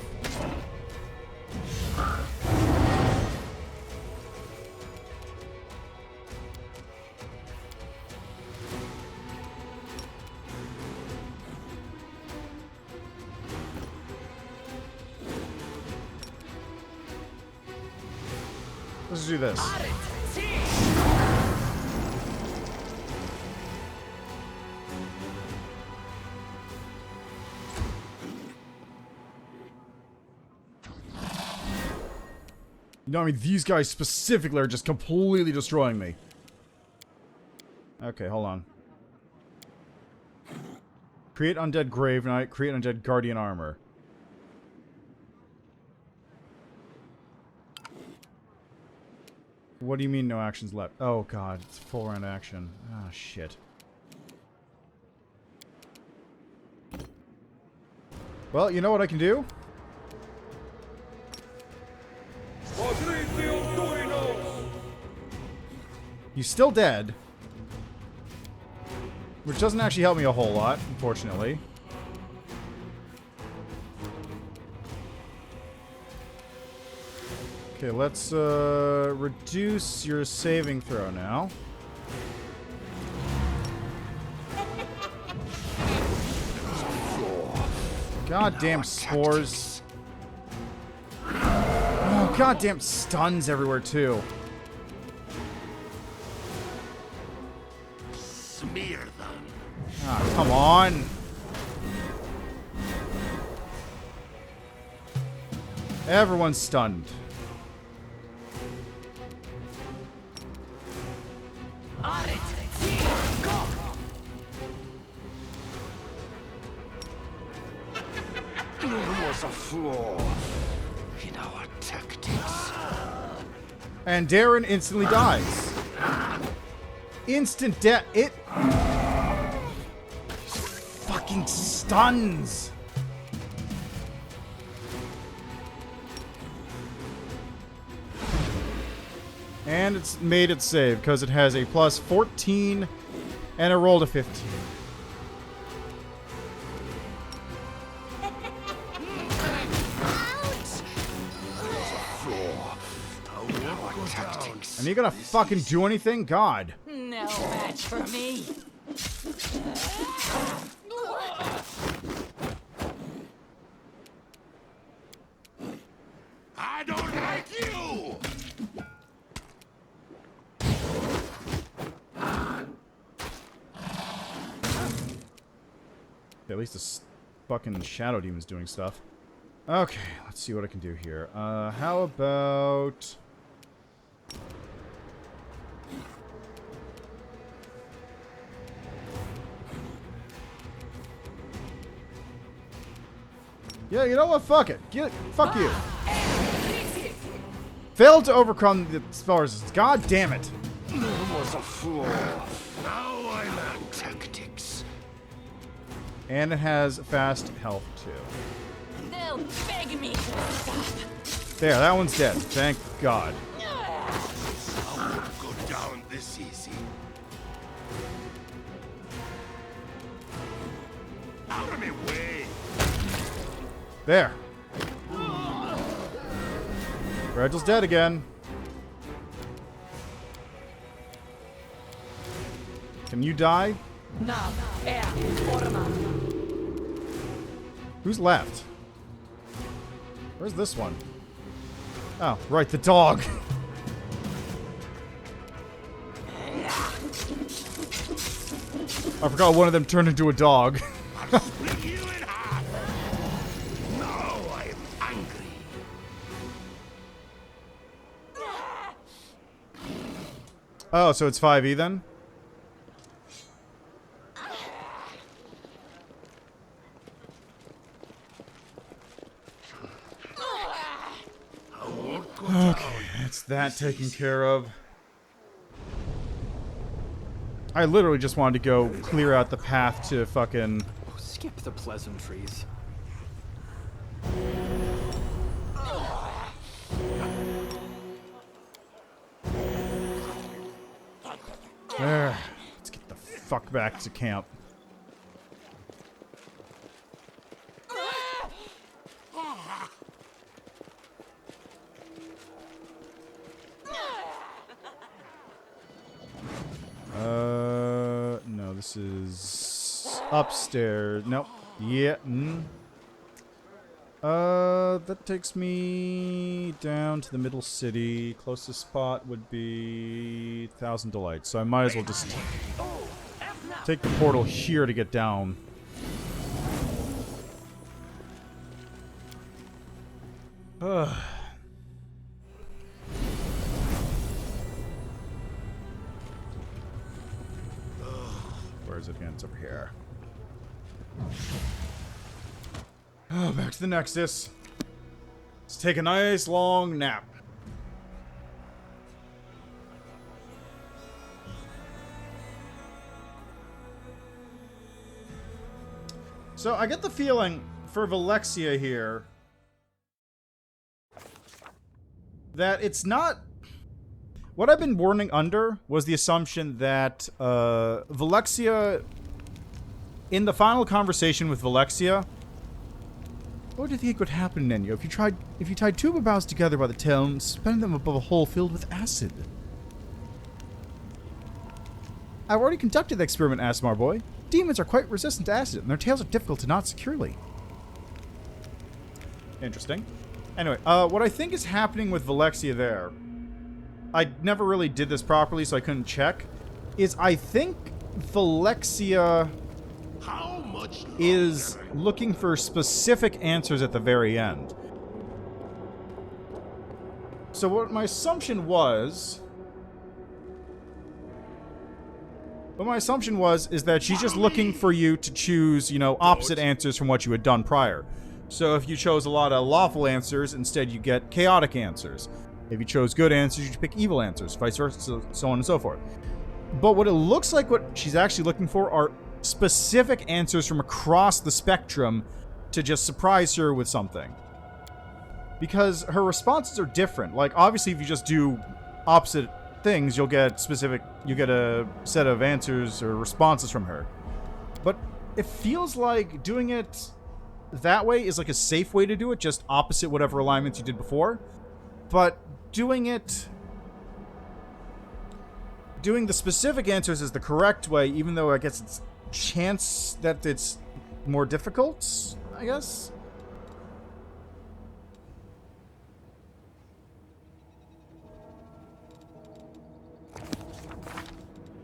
Let's do this. No, I mean, these guys specifically are just completely destroying me. Okay, hold on. Create Undead Grave Knight, create Undead Guardian Armor. What do you mean no actions left? Oh god, it's full round action. Ah, shit. Well, you know what I can do? He's still dead. Which doesn't actually help me a whole lot, unfortunately. Okay, let's reduce your saving throw now. Goddamn spores. Oh, goddamn stuns everywhere too. Smear them. Ah, come on. Everyone's stunned. There was a flaw in our tactics. And Darren instantly dies. Instant death. It fucking stuns. And it's made it save because it has a plus 14 and a roll to 15. And you gonna fucking do anything? God. No match for me. I don't like you! At least this fucking Shadow Demon's doing stuff. Okay, let's see what I can do here. How about... Yeah, you know what? Fuck it. Fuck you. Failed to overcome the spell resistance. God damn it. There was a flaw. Now I learn tactics. And it has fast health too. They'll beg me to stop. There, that one's dead. Thank God. I won't go down this easy. Out of my way. There. Regel's dead again. Can you die? Now, air, forma. Who's left? Where's this one? Oh, right, the dog. I forgot one of them turned into a dog. I'll split you in half. Now I'm angry. Oh, so it's 5e then? Okay, that's that taken care of. I literally just wanted to go clear out the path to fucking... Oh, skip the pleasantries. There. Let's get the fuck back to camp. No, this is upstairs. Nope. Yeah. That takes me down to the middle city. Closest spot would be 1,000 Delights. So I might as well just take the portal here to get down. is it again? It's over here. Oh, back to the Nexus. Let's take a nice long nap. So I get the feeling for Vellexia here that it's not... What I've been warning under was the assumption that Vellexia, in the final conversation with Vellexia, what do you think would happen, Nenyo, if you tied two babaus together by the tail and spun them above a hole filled with acid? I've already conducted the experiment, Asmar boy. Demons are quite resistant to acid, and their tails are difficult to knot securely. Interesting. Anyway, what I think is happening with Vellexia there, I never really did this properly, so I couldn't check, is I think Vellexia is looking for specific answers at the very end. So what my assumption was... What my assumption was is that she's just looking for you to choose, you know, opposite answers from what you had done prior. So if you chose a lot of lawful answers, instead you get chaotic answers. If you chose good answers, you pick evil answers, vice versa, so on and so forth. But what it looks like what she's actually looking for are specific answers from across the spectrum to just surprise her with something. Because her responses are different. Like, obviously, if you just do opposite things, you'll get specific... You get a set of answers or responses from her. But it feels like doing it that way is like a safe way to do it, just opposite whatever alignments you did before. But doing the specific answers is the correct way, even though I guess it's chance that it's more difficult, I guess.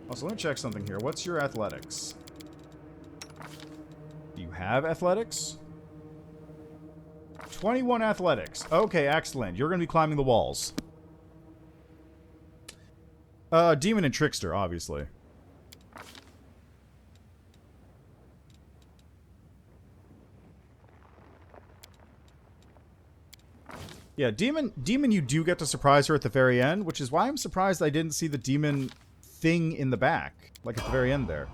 Also, let me check something here. What's your athletics? Do you have athletics? 21 athletics. Okay, excellent. You're going to be climbing the walls. Demon and Trickster, obviously. Yeah, Demon you do get to surprise her at the very end, which is why I'm surprised I didn't see the Demon thing in the back, like at the very end there.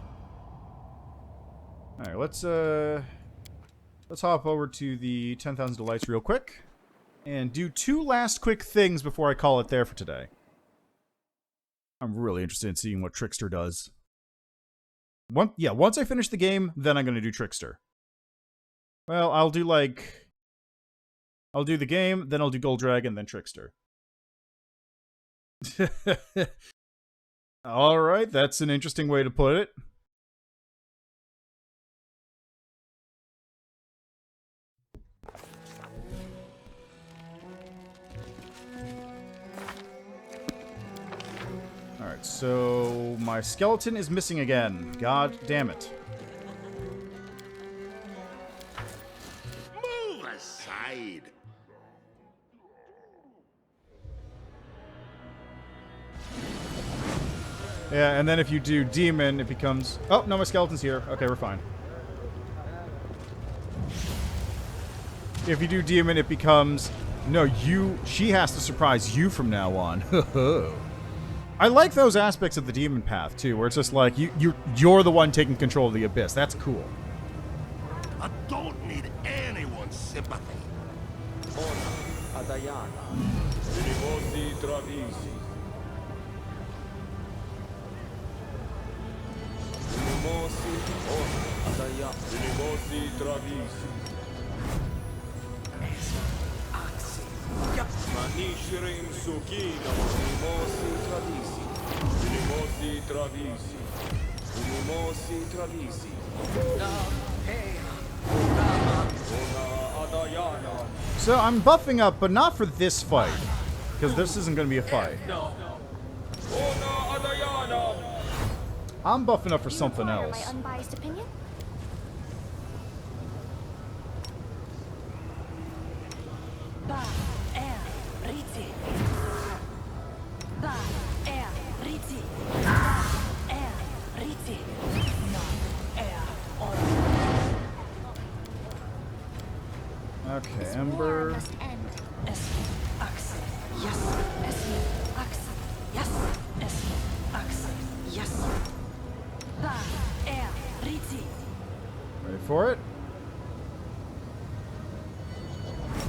Alright, let's hop over to the 10,000 Delights real quick and do two last quick things before I call it there for today. I'm really interested in seeing what Trickster does. Once I finish the game, then I'm going to do Trickster. Well, I'll do the game, then I'll do Gold Dragon, then Trickster. Alright, that's an interesting way to put it. Alright, so my skeleton is missing again. God damn it. Move aside. Yeah, and then if you do Demon, it becomes... Oh, no, my skeleton's here. Okay, we're fine. If you do Demon, it becomes... No, she has to surprise you from now on. I like those aspects of the Demon path, too, where it's just like, you're the one taking control of the Abyss. That's cool. I don't need anyone's sympathy. So I'm buffing up, but not for this fight, because this isn't going to be a fight. I'm buffing up for something else. My unbiased opinion? Okay, This war Ember. must end. Es Axe. Yes. Es Axe. Yes. Es Axe. Yes. Pa Riti. Ready for it?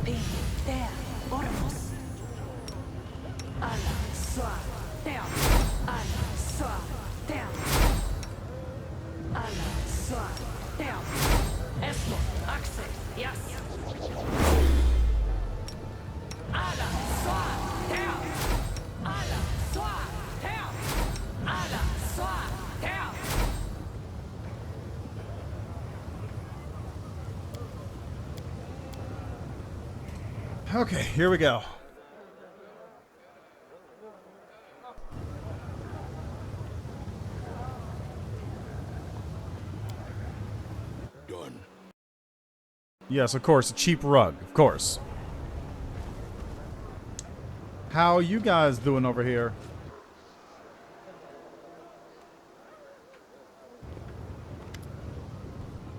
Pin der Ormus. Alla Swa der. Alla Swa der. Alla Swa der. Esmo Axe. Yes. Alla Swa der. Alla Swa der. Alla Swa der. Okay, here we go. Done. Yes, of course, a cheap rug, of course. How you guys doing over here?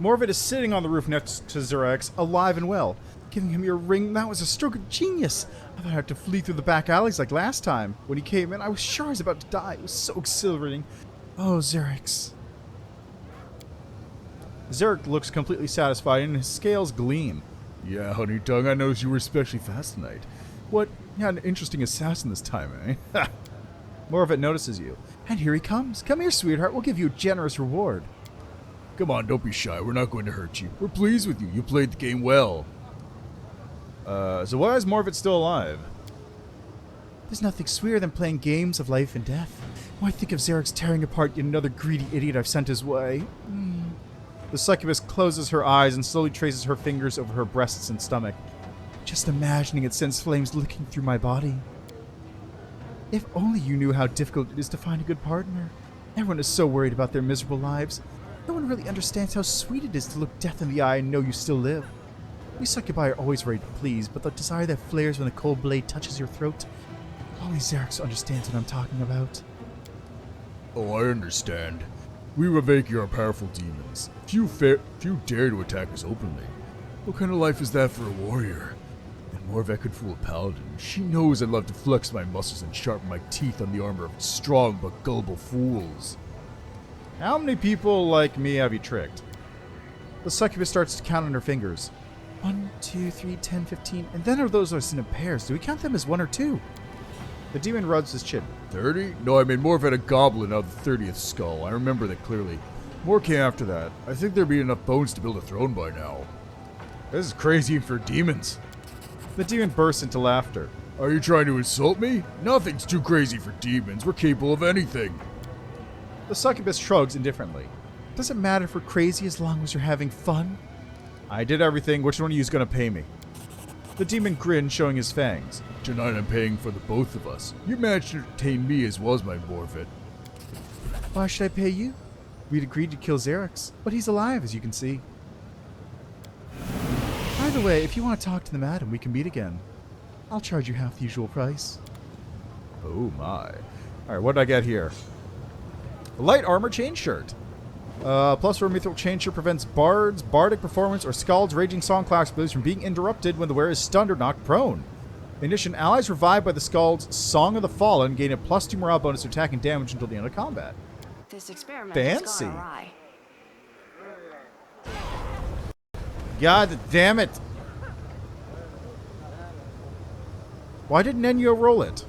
Morvet is sitting on the roof next to Xerax, alive and well. Giving him your ring, that was a stroke of genius. I thought I had to flee through the back alleys like last time. When he came in, I was sure I was about to die. It was so exhilarating. Oh, Xerax. Xerax looks completely satisfied and his scales gleam. Yeah, honey tongue, I noticed you were especially fast tonight. What? You had an interesting assassin this time, eh? Morvet notices you. And here he comes. Come here, sweetheart. We'll give you a generous reward. Come on, don't be shy. We're not going to hurt you. We're pleased with you. You played the game well. So why is Morvet still alive? There's nothing sweeter than playing games of life and death. Why think of Xerax tearing apart yet another greedy idiot I've sent his way? The succubus closes her eyes and slowly traces her fingers over her breasts and stomach. Just imagining it sends flames licking through my body. If only you knew how difficult it is to find a good partner. Everyone is so worried about their miserable lives. No one really understands how sweet it is to look death in the eye and know you still live. We succubi are always ready to please, but the desire that flares when the cold blade touches your throat, only Xerax understands what I'm talking about. Oh, I understand. We Raveki are powerful demons. Few dare to attack us openly. What kind of life is that for a warrior? And Morvet could fool a paladin. She knows I love to flex my muscles and sharpen my teeth on the armor of strong but gullible fools. How many people like me have you tricked? The succubus starts to count on her fingers. 1, 2, 3, 10, 15, and then are those are in pairs. Do we count them as 1 or 2? The demon rubs his chin. 30? No, I made Morvet a goblin out of the 30th skull. I remember that clearly. More came after that. I think there'd be enough bones to build a throne by now. This is crazy for demons. The demon bursts into laughter. Are you trying to insult me? Nothing's too crazy for demons. We're capable of anything. The succubus shrugs indifferently. Does it matter if we're crazy as long as you're having fun? I did everything. Which one of you is going to pay me? The demon grins, showing his fangs. Tonight I'm paying for the both of us. You managed to entertain me as well as my Morvet. Why should I pay you? We'd agreed to kill Xerax, but he's alive, as you can see. By the way, if you want to talk to the madam, we can meet again. I'll charge you half the usual price. Oh my. Alright, what did I get here? A light armor chain shirt. +4 mithril chain shirt prevents bards, bardic performance, or scald's raging song class abilities from being interrupted when the wearer is stunned or knocked prone. In addition, allies revived by the scald's Song of the Fallen gain a +2 morale bonus to attack and damage until the end of combat. This experiment Fancy. has gone awry. God damn it! Why did Nenyo roll it?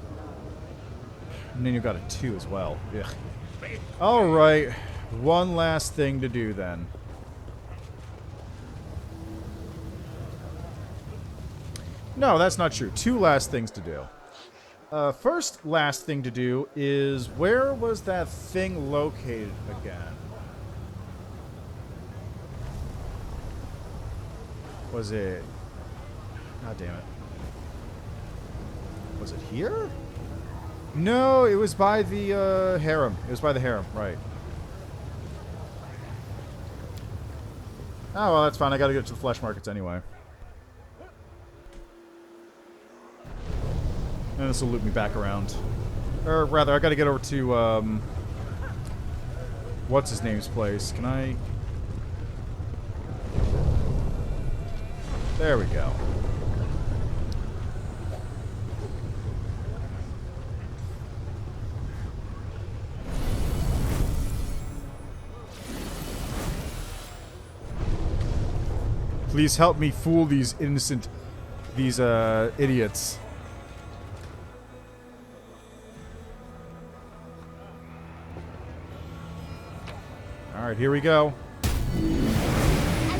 Nenyo got a 2 as well. Ugh. Alright. One last thing to do then. No, that's not true. 2 last things to do. First last thing to do is, where was that thing located again? Was it... God damn it. Was it here? No, it was by the harem. It was by the harem, right. Oh, well, that's fine. I gotta get to the flesh markets anyway. And this will loop me back around. Or rather, I gotta get over to, what's his name's place? Can I... There we go. Please help me fool these idiots. Alright, here we go. I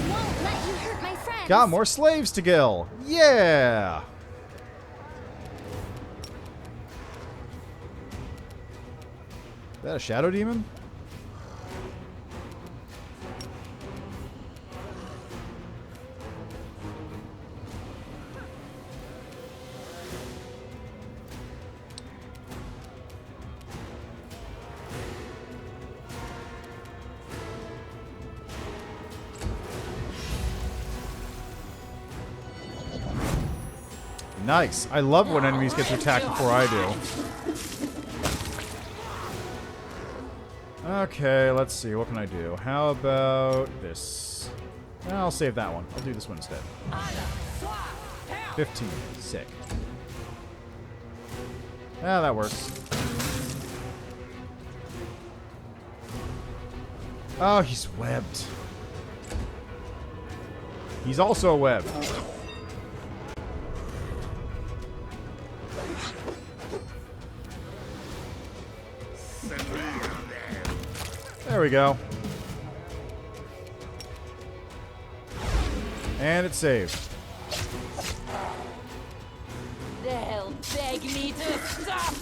won't let you hurt my friends. Got more slaves to kill. Yeah! Is that a shadow demon? Nice. I love when enemies get to attack before I do. Okay, let's see. What can I do? How about this? I'll save that one. I'll do this one instead. 15. Sick. Ah, that works. Oh, he's webbed. He's also webbed. There we go. And it's saved. They'll beg me to stop.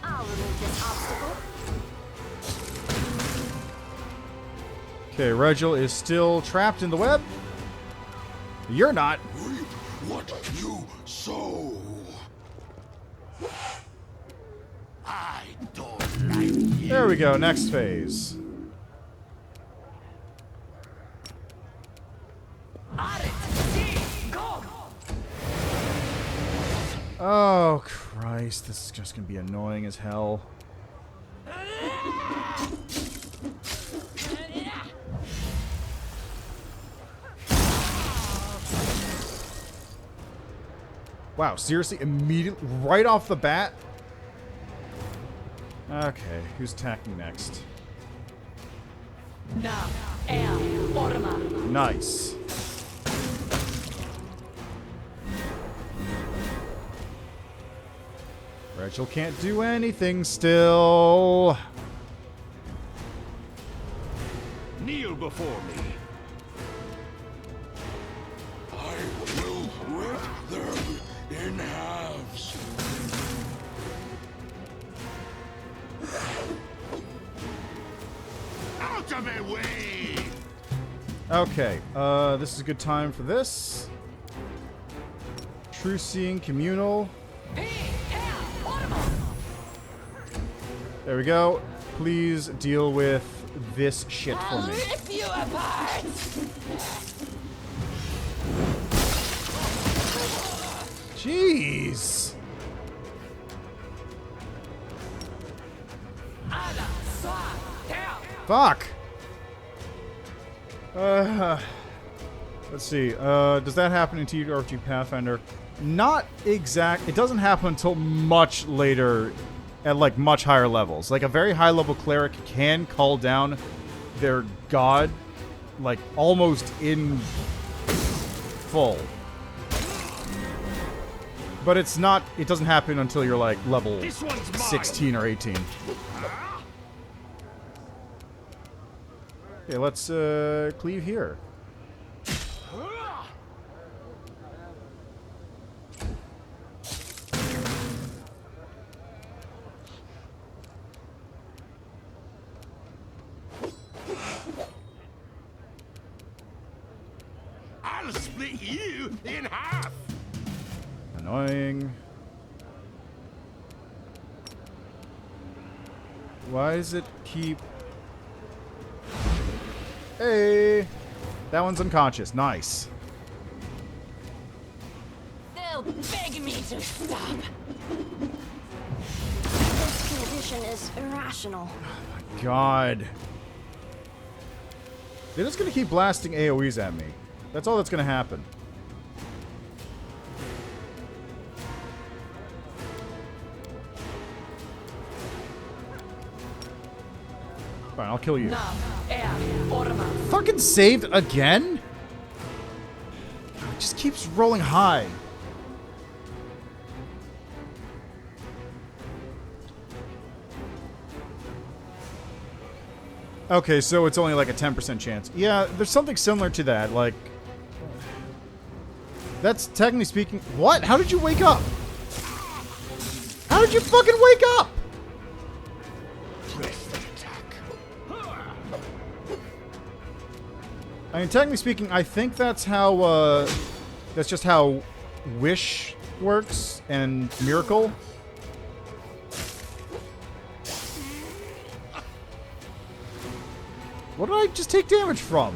I'll remove this obstacle. Okay, Regil is still trapped in the web. You're not. Reap what you sow. I don't like you. There we go, next phase. Oh, Christ, this is just gonna be annoying as hell. Wow, seriously? Immediately? Right off the bat? Okay, who's attacking next? Nice. Rachel can't do anything still. Kneel before me. I will rip them in halves. Out of my way! Okay, this is a good time for this. True Seeing Communal. There we go. Please deal with this shit for me. Rip you apart. Jeez. Fuck. Let's see. Does that happen in TRPG Pathfinder? Not exact. It doesn't happen until much later, at like much higher levels. Like a very high level cleric can call down their god, like almost in full. But it's not. It doesn't happen until you're like level 16 or 18. Okay, let's cleave here. I'll split you in half. Annoying. Why does it keep... Hey! That one's unconscious. Nice. They'll beg me to stop. This condition is irrational. God. They're just gonna keep blasting AoEs at me. That's all that's gonna happen. Fine, I'll kill you. Fucking saved again? God, it just keeps rolling high. Okay, so it's only like a 10% chance. Yeah, there's something similar to that. Like, that's technically speaking. What? How did you wake up? How did you fucking wake up? I mean, technically speaking, I think that's how, that's just how Wish works and Miracle. What did I just take damage from?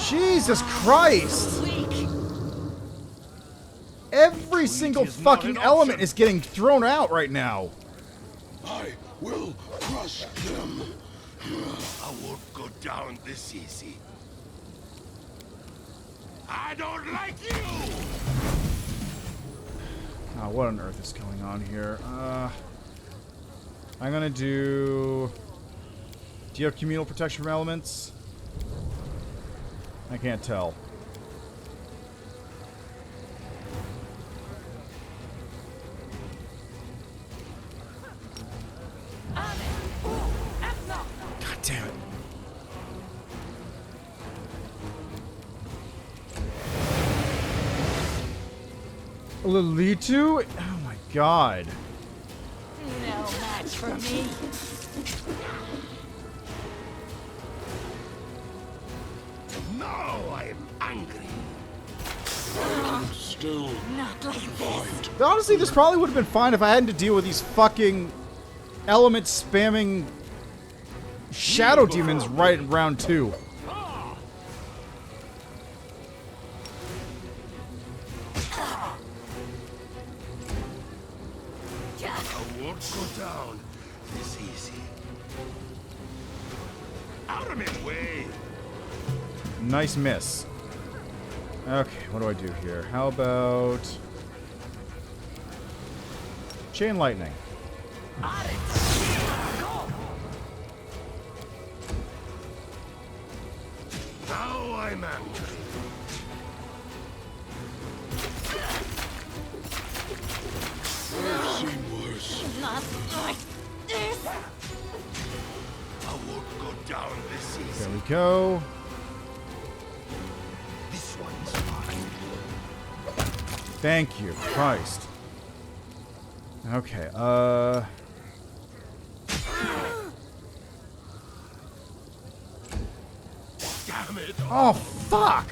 Jesus Christ! Every single fucking element is getting thrown out right now. I will crush them. I won't go down this easy. I don't like you! Oh, what on earth is going on here? I'm gonna do... Do you have communal protection from elements? I can't tell. God damn it. Lilitu? Oh my god. No match for me. Now I'm angry. I'm still Not like this. Honestly, this probably would have been fine if I hadn't to deal with these fucking element spamming shadow demons right in round 2. I won't go down this easy. Out of my way. Nice miss. Okay, what do I do here? How about... Chain Lightning. Now I'm angry. I've seen worse. Not like this. I won't go down this easy. There we go. This one's mine. Thank you, Christ. Okay, Damn it. Oh, fuck!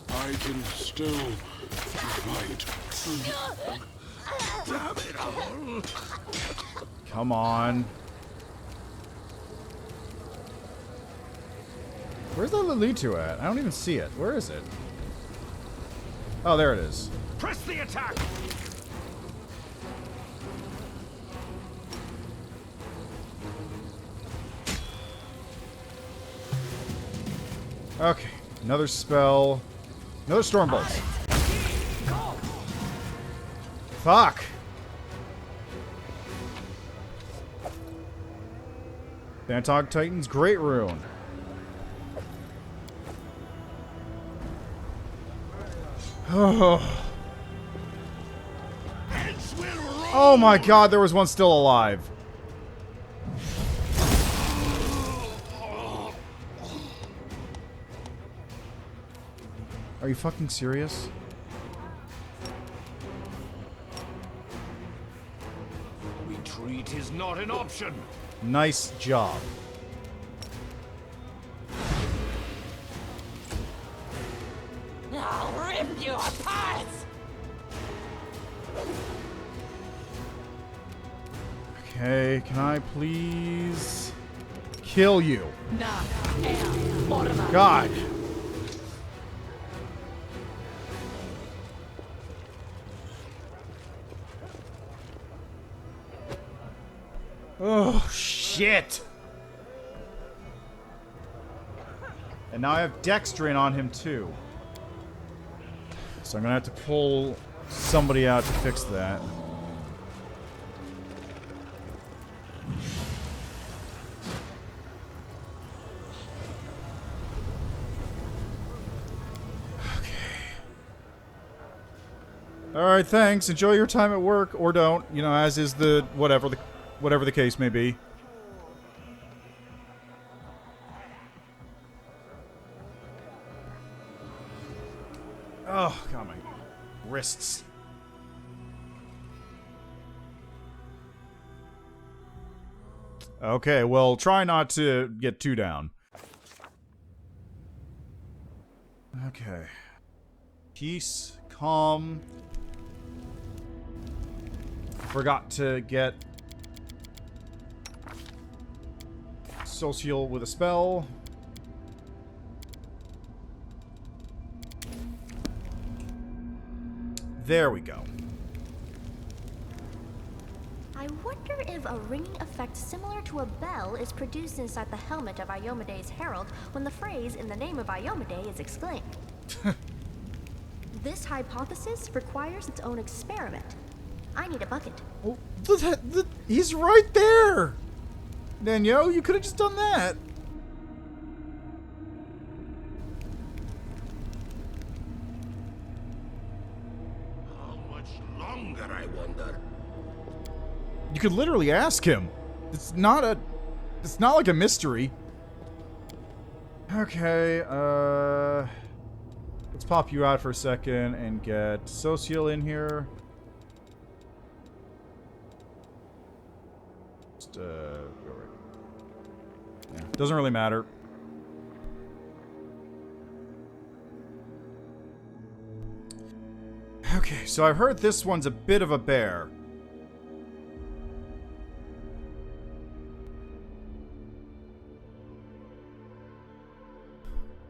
I can still fight. Damn it all. Come on. Where's the Lilitu at? I don't even see it. Where is it? Oh, there it is. Press the attack! Okay, another spell. Another Storm Bolts. Fuck! Phantog Titan's Great Rune. Oh my god, there was one still alive. Are you fucking serious? Retreat is not an option. Nice job. with your paws! Okay, can I please kill you? God. Oh, shit. And now I have Dextrin on him, too. So I'm gonna have to pull somebody out to fix that. Alright, thanks. Enjoy your time at work, or don't. You know, as is the whatever the case may be. Oh, God, my wrists. Okay, well, try not to get too down. Okay. Peace, calm. Forgot to get social with a spell. There we go. I wonder if a ringing effect similar to a bell is produced inside the helmet of Iomede's herald when the phrase "in the name of Iomede" is exclaimed. This hypothesis requires its own experiment. I need a bucket. Oh, he's right there! Nanyo, you could have just done that. I wonder. You could literally ask him. It's not like a mystery. Okay, let's pop you out for a second and get Social in here. Just, go right. Yeah, doesn't really matter. Okay, so I've heard this one's a bit of a bear.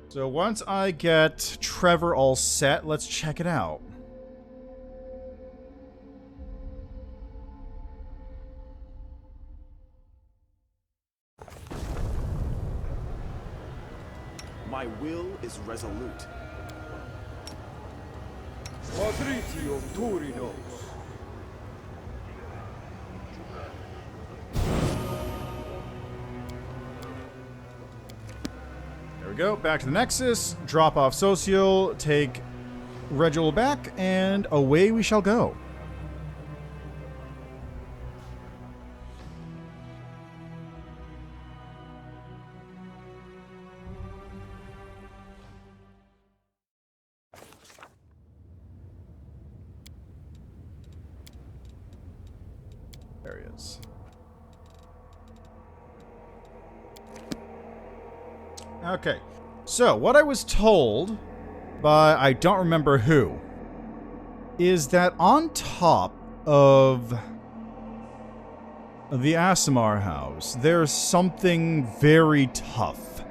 So once I get Trevor all set, let's check it out. My will is resolute. There we go. Back to the Nexus. Drop off Socio. Take Reginald back, and away we shall go. There he is. Okay, so what I was told by I don't remember who is that on top of the Aasimar house there's something very tough,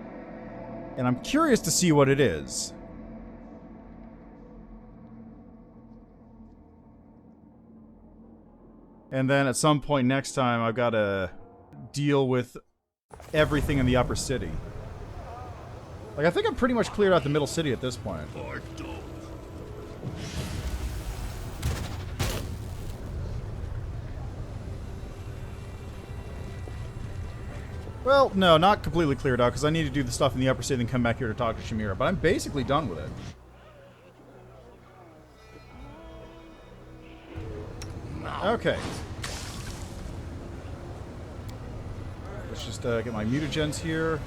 and I'm curious to see what it is. And then at some point next time I've got to deal with everything in the upper city. Like, I think I'm pretty much cleared out the middle city at this point. Well, no, not completely cleared out, because I need to do the stuff in the upper city and come back here to talk to Shamira, but I'm basically done with it. Okay. Let's just get my mutagens here.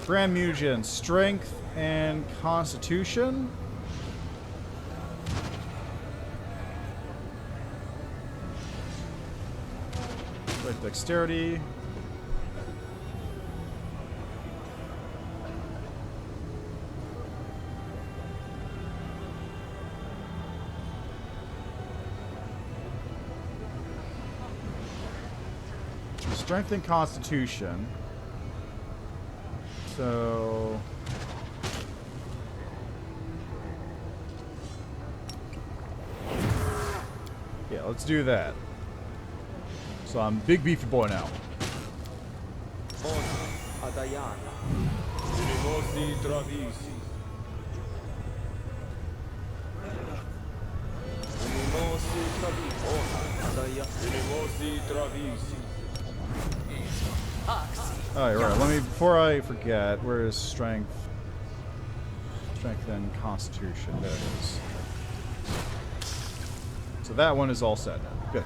Grand mutagen, strength and constitution. Right, dexterity. strength and constitution. So... yeah, let's do that. So I'm big beefy boy now. Oh, you're right. Let me, before I forget, where is strength? Strength and constitution. There it is. So that one is all set now. Good.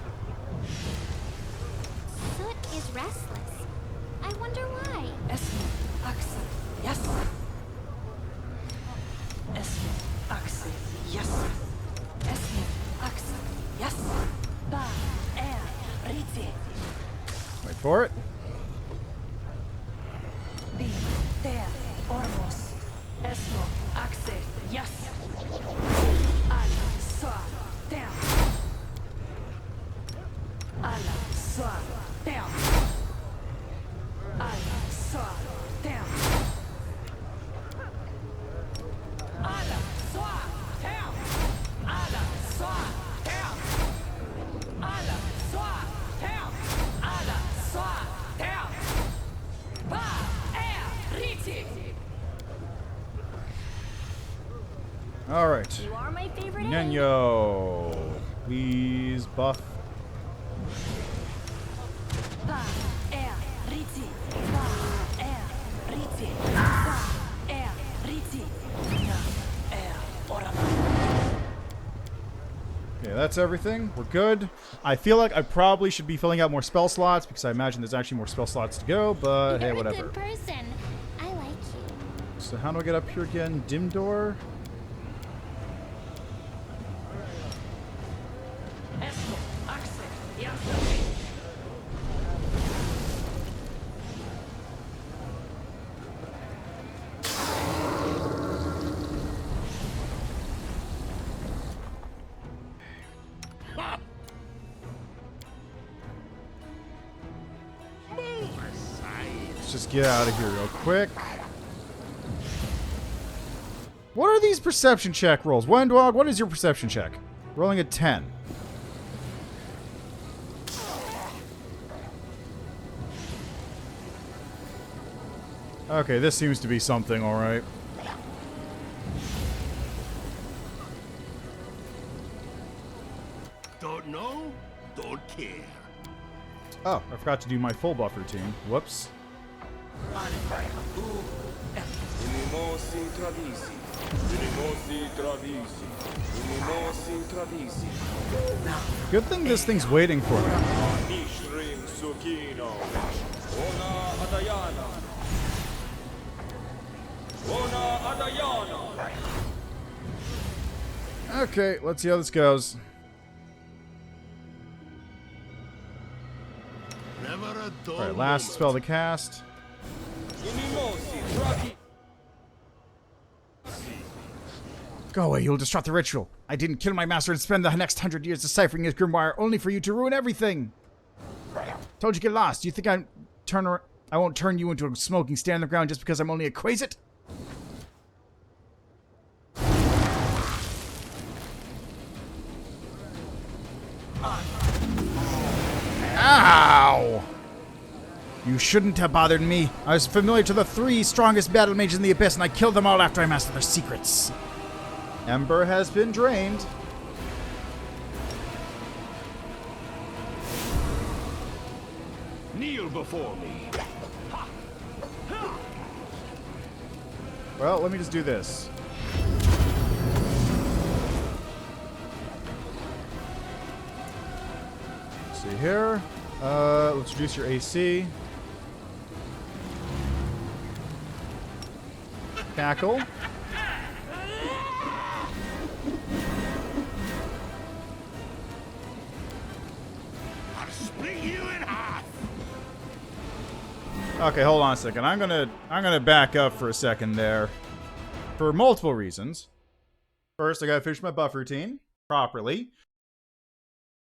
Soot is restless. I wonder why. Yes. Yes. Yes. Ba riti. Wait for it. Be there. Ormos. Esmo. Axe. Yes. Al. Soa. Down. Al. Soa. Down. Al. Soa. Down. Al. Soa. Down. Al. Soa. Down. Al. Soa. Down. Al. Soa. Down. Ba. Riti. All right. You are my favorite egg. Nenyo. Please buff. Ba. Riti. Ba. Riti. Ba. Riti. Na. Orama. Okay, that's everything. We're good. I feel like I probably should be filling out more spell slots because I imagine there's actually more spell slots to go, but hey, You're whatever. a good person. I like you. So how do I get up here again? Dim door? Esmo. Axe. Yes. Let's just get out of here real quick. What are these perception check rolls? Wendog, what is your perception check? Rolling a 10. Okay, this seems to be something, alright. Don't know? Don't care. Oh, I forgot to do my full buff routine. Whoops. Good thing this thing's waiting for me. Okay, let's see how this goes. Alright, last spell to cast. Go away, you'll disrupt the ritual. I didn't kill my master and spend the next 100 years deciphering his grimoire only for you to ruin everything. Told you get lost. Do you think I won't turn you into a smoking stand on the ground just because I'm only a Quasit? Ow! You shouldn't have bothered me. I was familiar to the 3 strongest battle mages in the Abyss, and I killed them all after I mastered their secrets. Ember has been drained. Kneel before me. Well, let me just do this. Let's see here. Let's reduce your AC. Cackle. I'll split you in half. Okay, hold on a second. I'm gonna back up for a second there. For multiple reasons. First, I gotta finish my buff routine properly.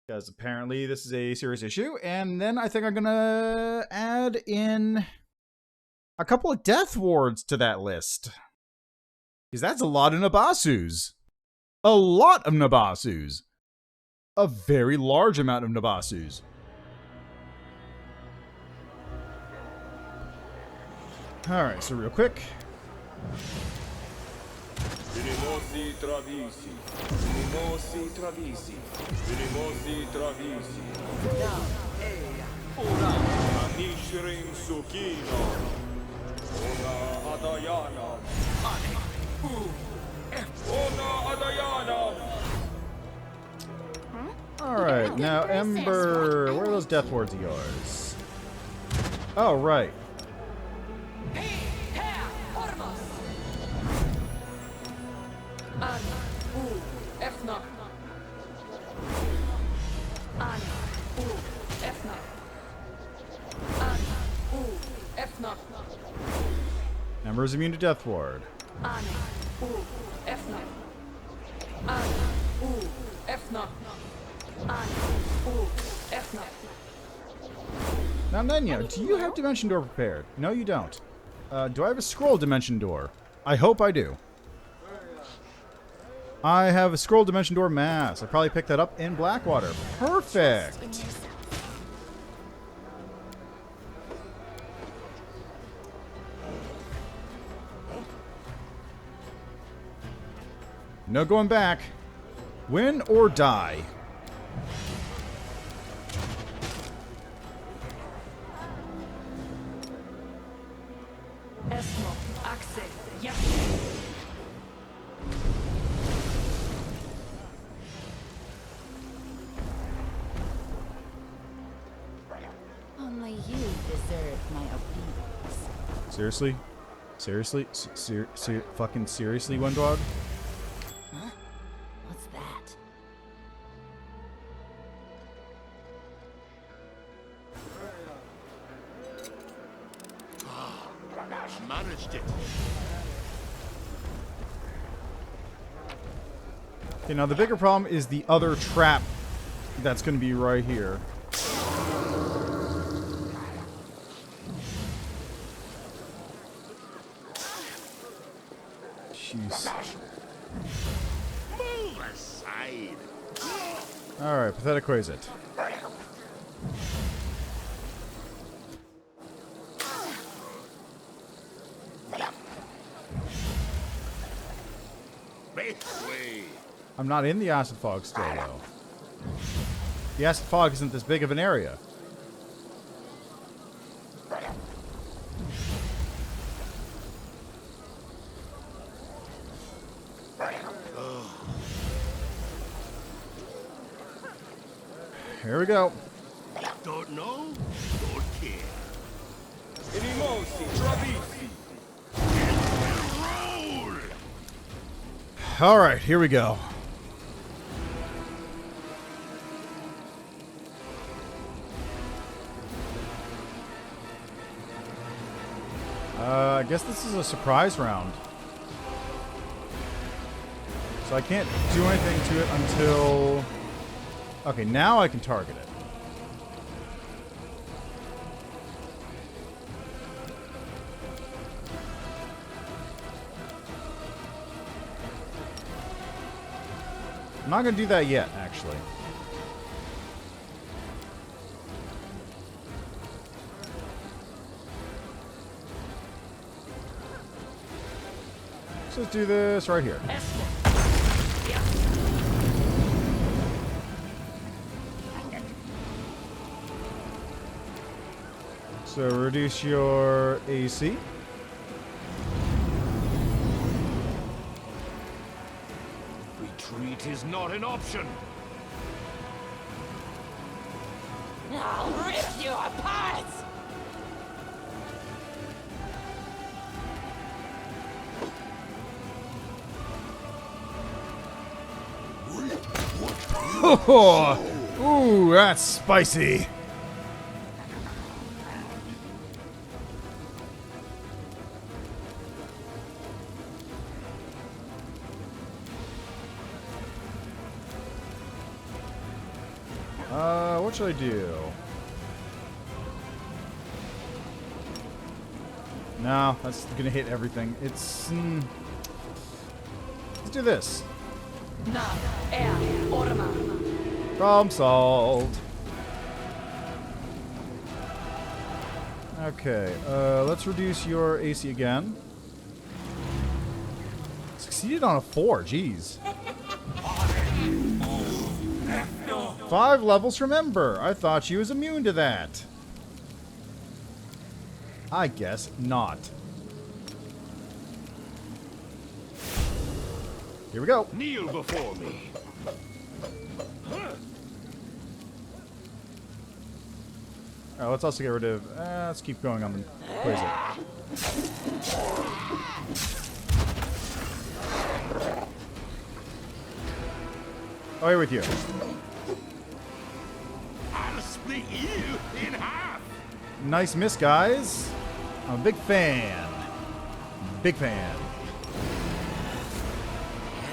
Because apparently this is a serious issue. And then I think I'm going to add in a couple of death wards to that list. Because that's a lot of Nabasus. A lot of Nabasus. A very large amount of Nabasus. Alright, so real quick. Venimosi travisi. Venimosi travisi. Venimosi travisi. Ora Anishirin Sukino. Ona Adayana. Ona Adayana. Alright, now Ember, where are those death wards of yours? Oh, right. Ember's immune to death ward. Now, Nenya, do you have Dimension Door prepared? No, you don't. Do I have a scroll Dimension Door? I hope I do. I have a scroll Dimension Door mass. I probably picked that up in Blackwater. Perfect! No going back. Win or die. Only you deserve my obedience. Seriously? Seriously? Fucking seriously, One Dog? Huh? What's that? Managed it. Okay, now the bigger problem is the other trap that's going to be right here. Jeez. Move aside. Alright, Pathetic Quasit. I'm not in the acid fog still, though. The acid fog isn't this big of an area. Here we go. Don't know, don't care. Venimosi travisi. Roll. Alright, here we go. I guess this is a surprise round. So I can't do anything to it until... Okay, now I can target it. I'm not going to do that yet, actually. Let's do this right here. So reduce your AC. Retreat is not an option. I'll rip you apart! Oh, ooh, that's spicy. what should I do? No, that's gonna hit everything. It's... let's do this. Problem solved. Okay, let's reduce your AC again. Succeeded on a 4, jeez. 5 levels from Ember. I thought she was immune to that. I guess not. Here we go. Kneel before me. Alright, let's also get rid of... let's keep going on the Quasit. Oh, here with you. I'll split you in half. Nice miss, guys. I'm a big fan. Big fan.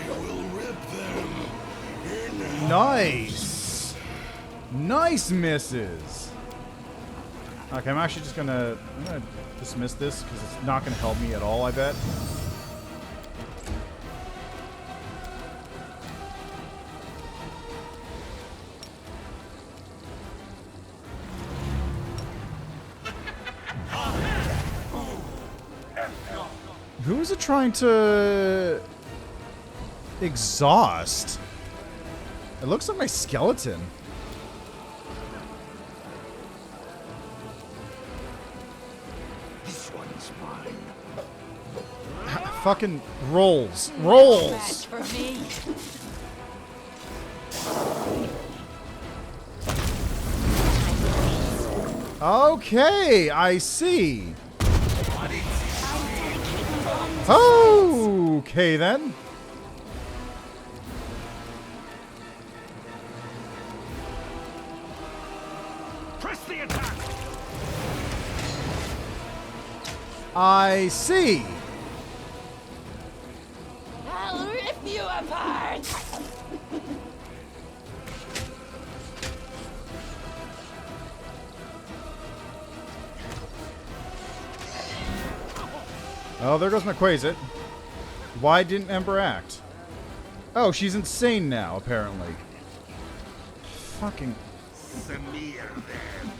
I will rip them in half. Nice. Nice misses. Okay, I'm actually just gonna... I'm gonna dismiss this because it's not gonna help me at all, I bet. Who is it trying to exhaust? It looks like my skeleton. This one's mine. Fucking rolls. Rolls! For me. Okay, I see. Okay, then. Press the attack. I see. I'll rip you apart. Oh, there goes my Quasit. Why didn't Ember act? Oh, she's insane now, apparently. Fucking... Shamira them.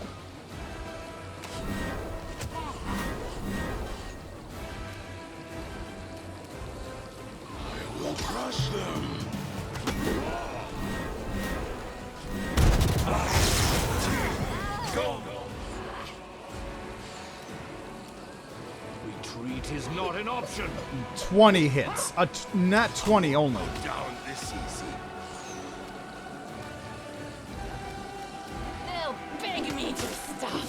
I will crush them. Go. Retreat is not an option. 20 hits. Not 20 only. Down this easy. They'll beg me to stop.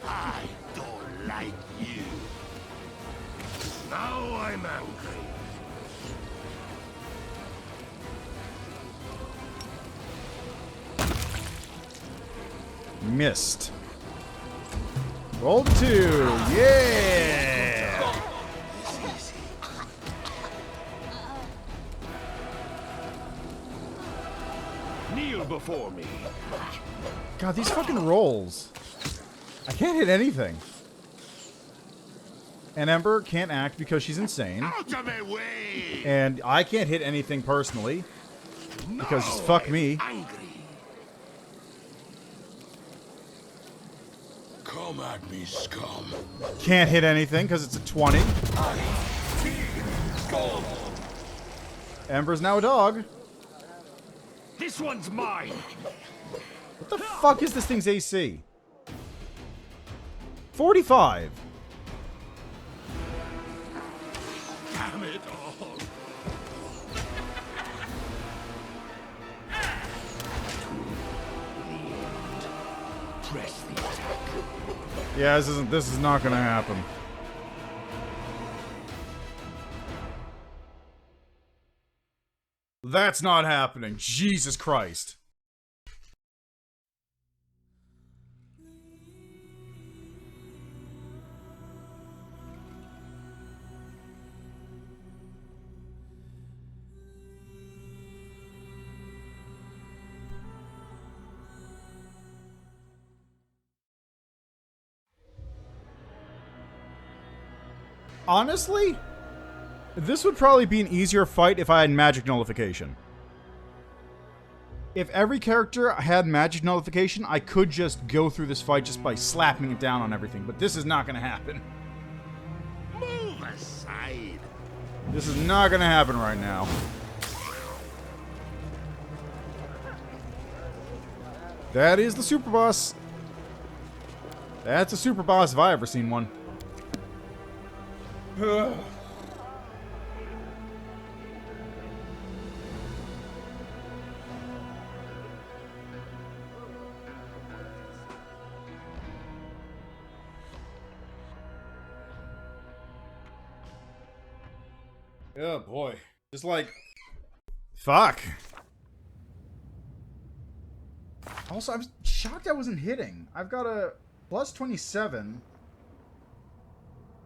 I don't like you. Now I'm angry. Missed. Roll 2. Yeah! Kneel before me. God, these fucking rolls. I can't hit anything. And Ember can't act because she's insane. Out of my way! And I can't hit anything personally. Because fuck me. Angry. Come at me, scum. Can't hit anything because it's a 20. Ember's now a dog. This one's mine. What the fuck is this thing's AC? 45. Damn it all. Press the attack. Yeah, this is not gonna happen. That's not happening. Jesus Christ. Honestly, this would probably be an easier fight if I had magic nullification. If every character had magic nullification, I could just go through this fight just by slapping it down on everything, but this is not going to happen. Move aside. This is not going to happen right now. That is the super boss. That's a super boss if I ever seen one. Oh boy. Just like... Fuck. Also, I'm shocked I wasn't hitting. I've got a plus 27.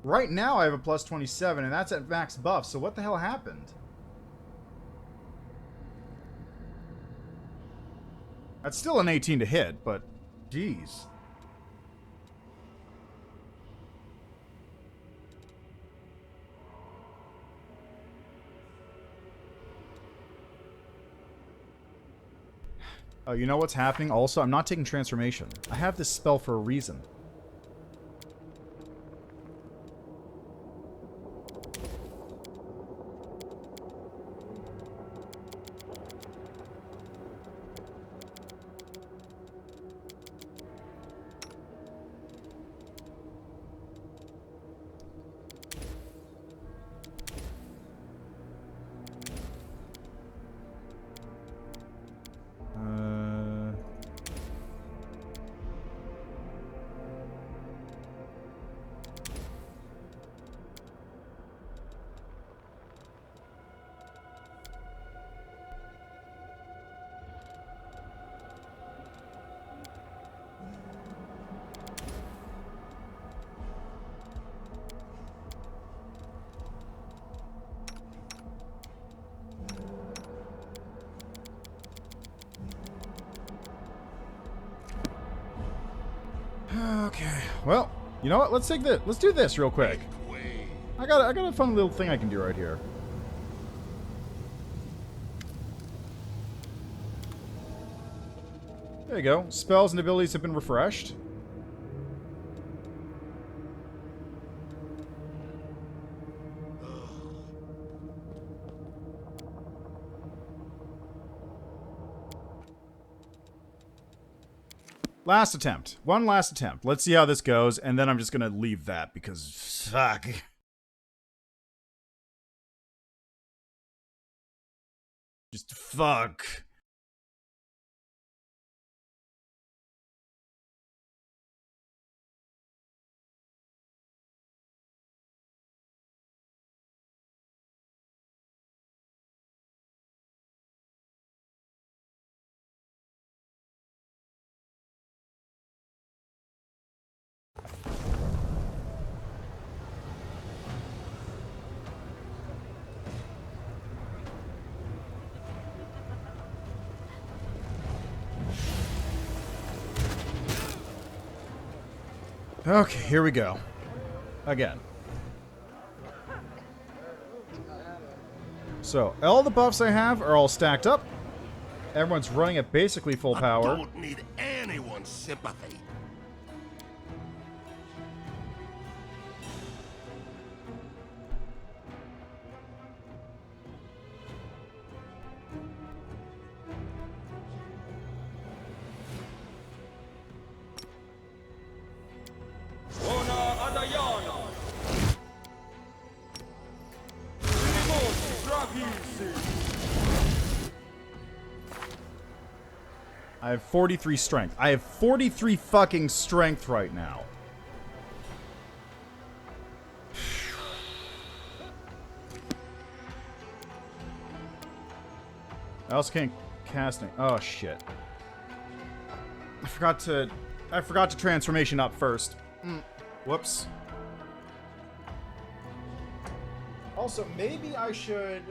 Right now I have a plus 27, and that's at max buff, so what the hell happened? That's still an 18 to hit, but... Jeez. Oh, you know what's happening? Also, I'm not taking transformation. I have this spell for a reason. Okay, well, you know what? Let's take this. Let's do this real quick. I got a fun little thing I can do right here. There you go. Spells and abilities have been refreshed. Last attempt. One last attempt. Let's see how this goes, and then I'm just gonna leave that, because... fuck. Just fuck. Okay, here we go. Again. So, all the buffs I have are all stacked up. Everyone's running at basically full power. I don't need anyone's sympathy. I have 43 strength. I have 43 fucking strength right now. I also can't cast it. Oh shit. I forgot to transformation up first. Whoops. Also, maybe I should...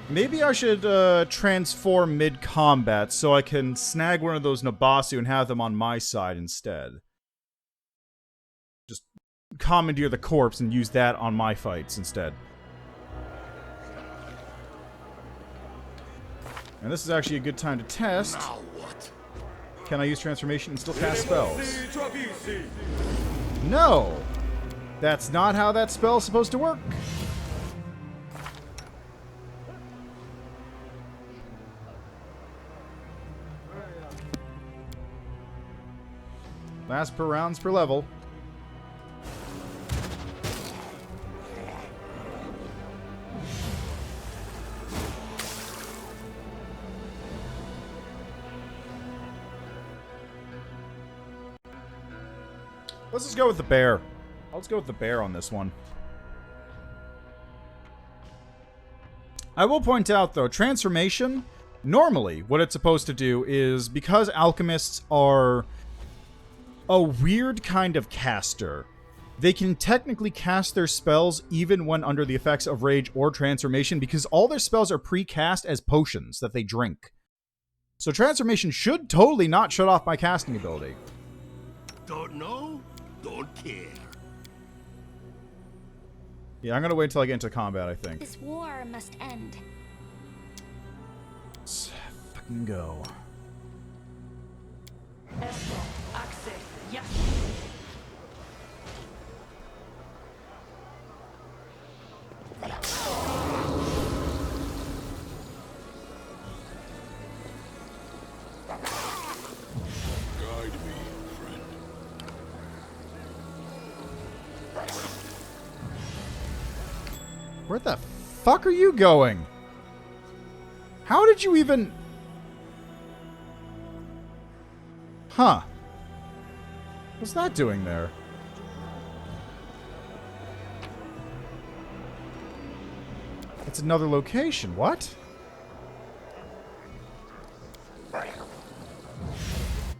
Maybe I should transform mid-combat so I can snag one of those Nabasu and have them on my side instead. Just commandeer the corpse and use that on my fights instead. And this is actually a good time to test. Now what? Can I use transformation and still cast spells? No! That's not how that spell's supposed to work. Last per rounds per level. Let's just go with the bear. Let's go with the bear on this one. I will point out, though, transformation, normally, what it's supposed to do is, because alchemists are a weird kind of caster, they can technically cast their spells even when under the effects of rage or transformation, because all their spells are pre-cast as potions that they drink. So transformation should totally not shut off my casting ability. Don't know? Don't care. Yeah, I'm gonna wait until I get into combat, I think. This war must end. Let's fucking go. Guide me, friend. Where the fuck are you going? How did you even... Huh. What's that doing there? It's another location. What?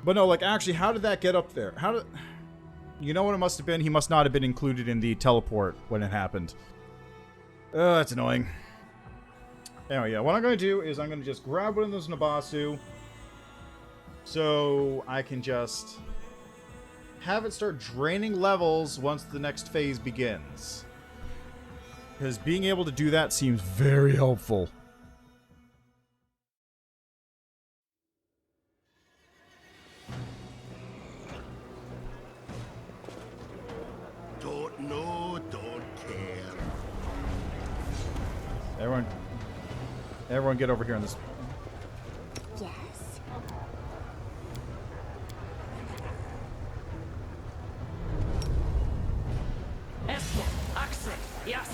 But no, like, actually, how did that get up there? How did... You know what it must have been? He must not have been included in the teleport when it happened. That's annoying. Anyway, yeah, what I'm going to do is I'm going to just grab one of those Nabasu so I can just have it start draining levels once the next phase begins. Because being able to do that seems very helpful. Don't know, don't care. Everyone get over here on this. Yes?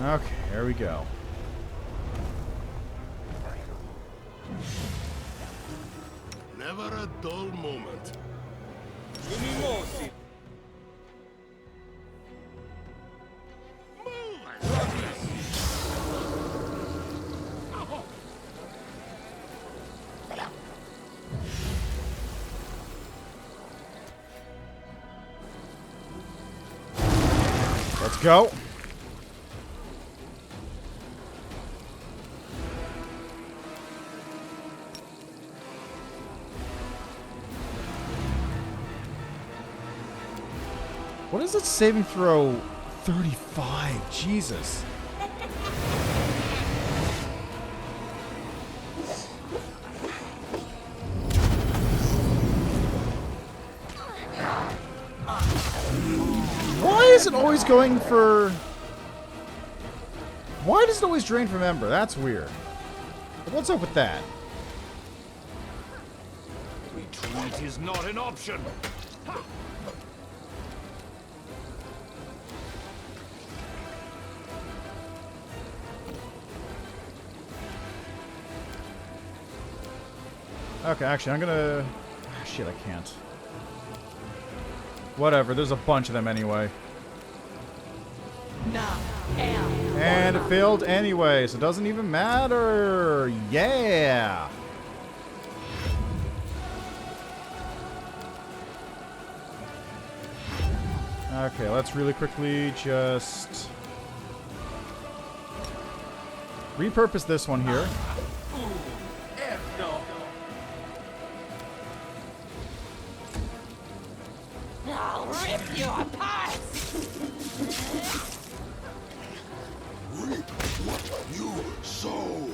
Okay, here we go. Never a dull moment. Let's go. What is it saving throw? 35. Jesus. Why is it always going for... Why does it always drain from Ember? That's weird. But what's up with that? Retreat is not an option. Okay, actually, I'm gonna... Ah, shit, I can't. Whatever, there's a bunch of them anyway. And it failed anyway, so it doesn't even matter. Yeah! Okay, let's really quickly just repurpose this one here. I'll rip you apart! Reap what you sow.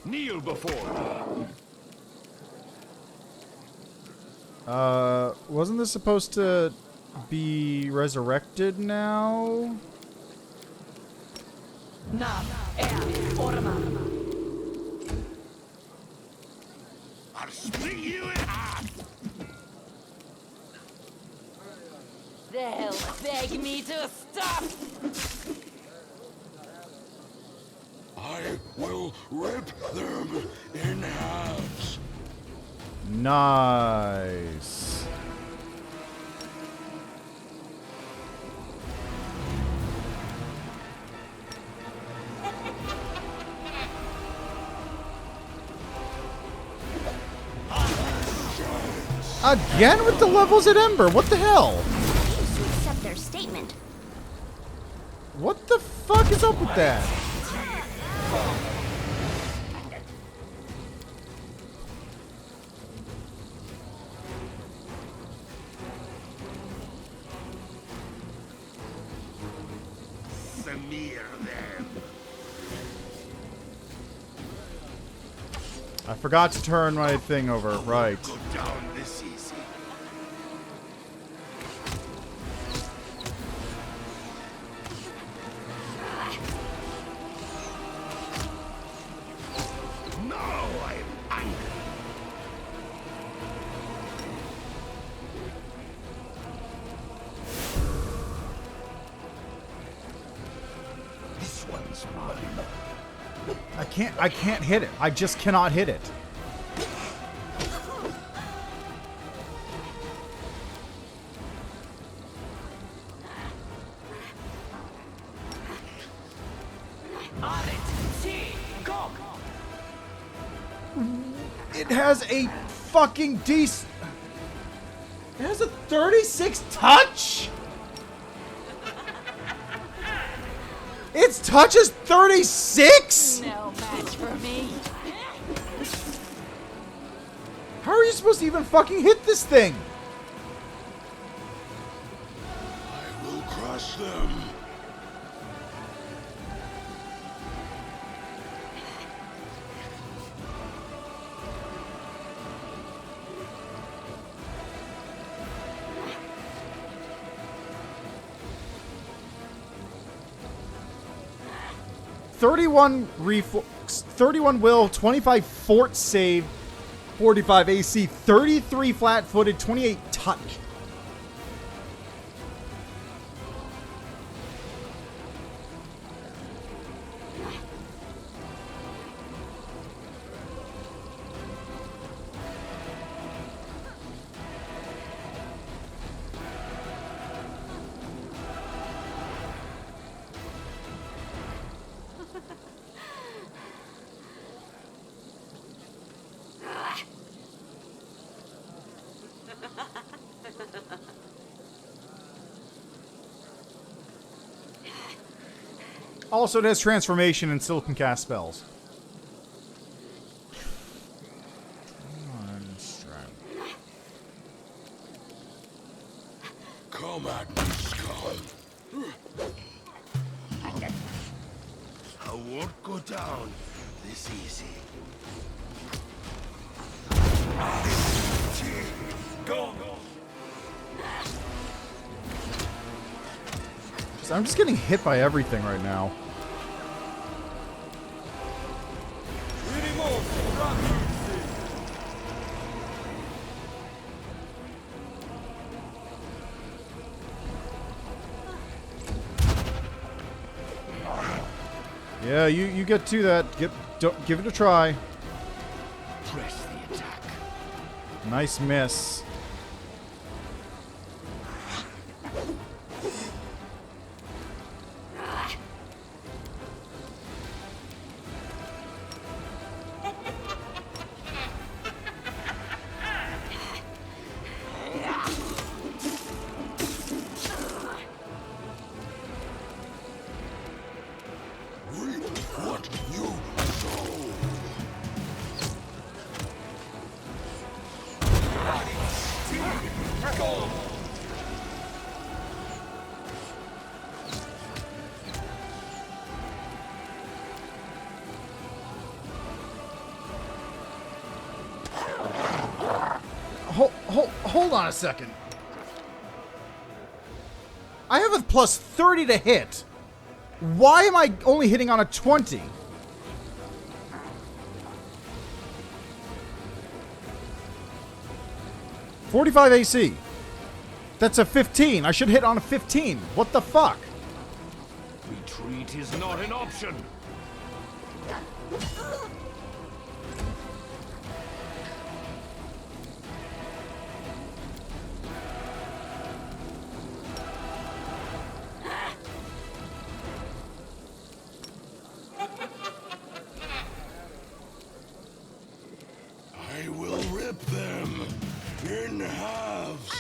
Kneel before me. Wasn't this supposed to be resurrected now? I'll split you in half. They'll beg me to stop! I will rip them in halves. Nice. Again with the levels at Ember? What the hell? Refuse to accept their statement. What the fuck is up with that? Smear them. I forgot to turn my thing over. Right. Go down this easy. Now I'm angry. This one's mine. I can't hit it. I just cannot hit it. It has a fucking decent... It has a 36 touch? Its touch is 36? No match for me. How are you supposed to even fucking hit this thing? I will crush them. Reflex, 31 will, 25 fort save, 45 AC, 33 flat-footed, 28 touch. Also, it has transformation and still can cast spells. Come at me, scum. I won't go down this easy. Go! I'm just getting hit by everything right now. Yeah, you get to that. Give it a try. Press the attack. Nice miss. What you sow. Go. Hold on a second. I have a plus 30 to hit. Why am I only hitting on a 20? .45 AC. That's a 15. I should hit on a 15. What the fuck? Retreat is not an option. I will rip them in halves.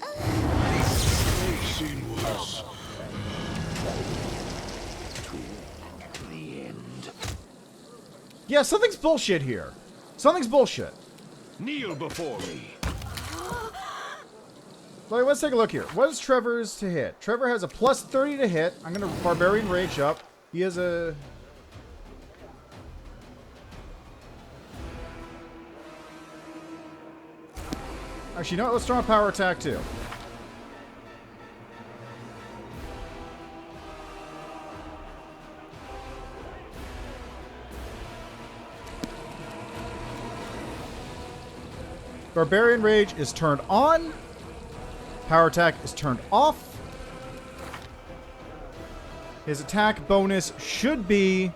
They've seen worse. To the end. Yeah, something's bullshit here. Something's bullshit. Kneel before me. Like, let's take a look here. What is Trevor's to hit? Trevor has a plus 30 to hit. I'm going to Barbarian Rage up. He has a... Actually, you know what? Let's throw a power attack too. Barbarian Rage is turned on. Power attack is turned off. His attack bonus should be...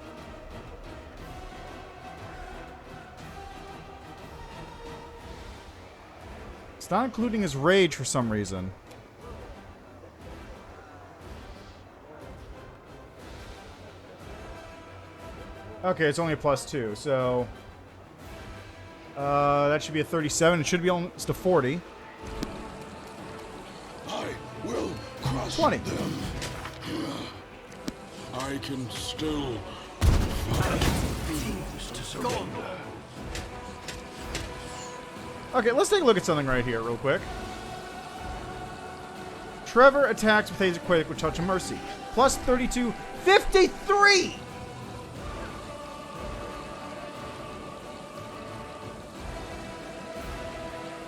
It's not including his rage for some reason. Okay, it's only a plus 2, so... that should be a 37. It should be almost a 40. I will crush 20. them. I can still refuse to surrender. Okay, let's take a look at something right here real quick. Trevor attacks with Pathetic Quasit with Touch of Mercy. Plus 32, 53!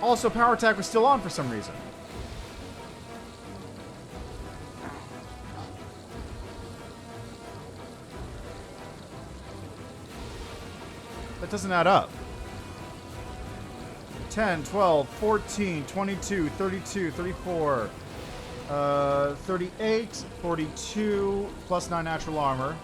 Also, power attack was still on for some reason. That doesn't add up. 10, 12, 14, 22, 32, 34, 38, 42, plus 9 natural armor.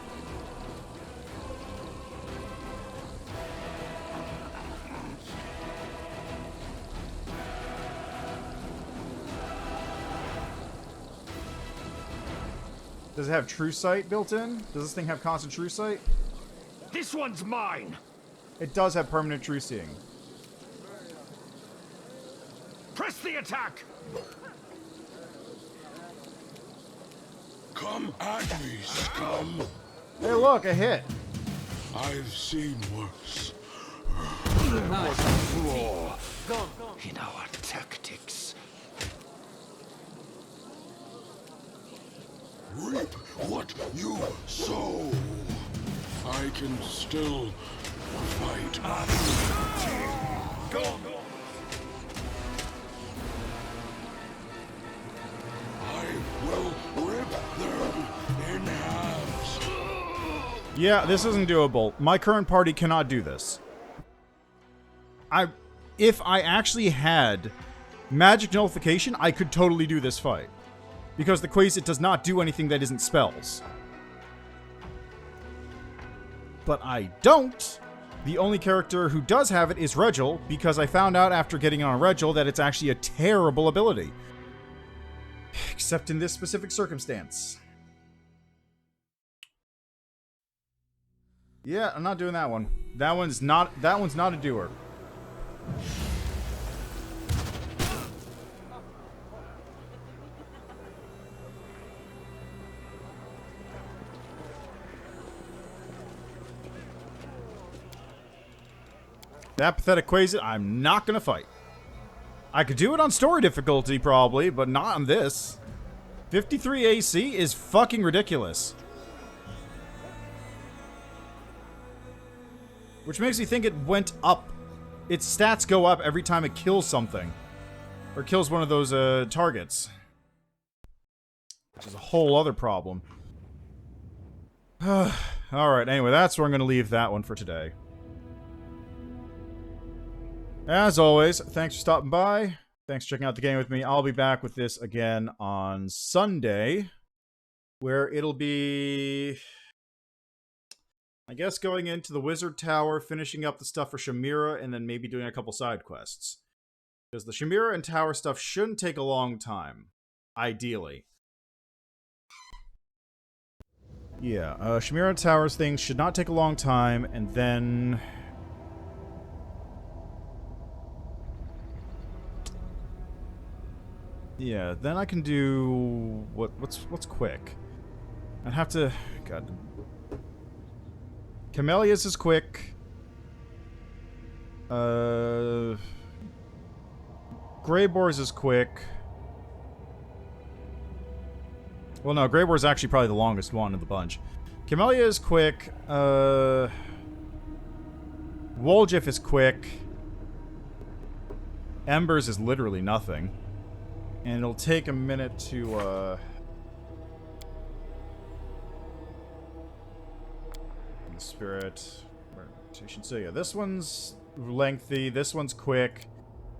Does it have True Sight built in? Does this thing have constant True Sight? This one's mine. It does have permanent True Seeing. Press the attack. Come at me, scum. Hey, look, a hit. I've seen worse. In our tactics. Reap what you sow. I can still fight my Go. I will rip them in halves. Yeah, this isn't doable. My current party cannot do this. If I actually had magic nullification, I could totally do this fight. Because the Quasit does not do anything that isn't spells. but I don't. The only character who does have it is Regil, because I found out after getting on Regil that it's actually a terrible ability. Except in this specific circumstance. Yeah, I'm not doing that one. That one's not a doer. That Pathetic Quasit, I'm not gonna fight. I could do it on story difficulty, probably, but not on this. 53 AC is fucking ridiculous. Which makes me think it went up. Its stats go up every time it kills something. Or kills one of those, targets. Which is a whole other problem. Alright, anyway, that's where I'm gonna leave that one for today. As always, thanks for stopping by. Thanks for checking out the game with me. I'll be back with this again on Sunday, where it'll be, I guess, going into the Wizard Tower, finishing up the stuff for Shamira, and then maybe doing a couple side quests. Because the Shamira and Tower stuff shouldn't take a long time. Ideally. Yeah, Shamira and Towers things should not take a long time, and then... yeah, then I can do... what's quick? I'd have to... God... Camellia's is quick. Greyboar's is quick. Well, no, Greyboar's actually probably the longest one of the bunch. Camellia is quick. Woljif is quick. Embers is literally nothing. And it'll take a minute to, Spirit. So yeah, this one's lengthy, this one's quick,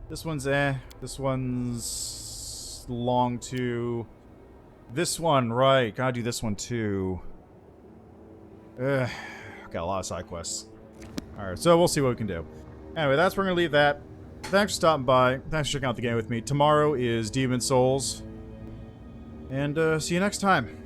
this one's this one's long too. This one, right, gotta do this one too. Got a lot of side quests. Alright, so we'll see what we can do. Anyway, that's where we're gonna leave that. Thanks for stopping by. Thanks for checking out the game with me. Tomorrow is Demon Souls. And see you next time.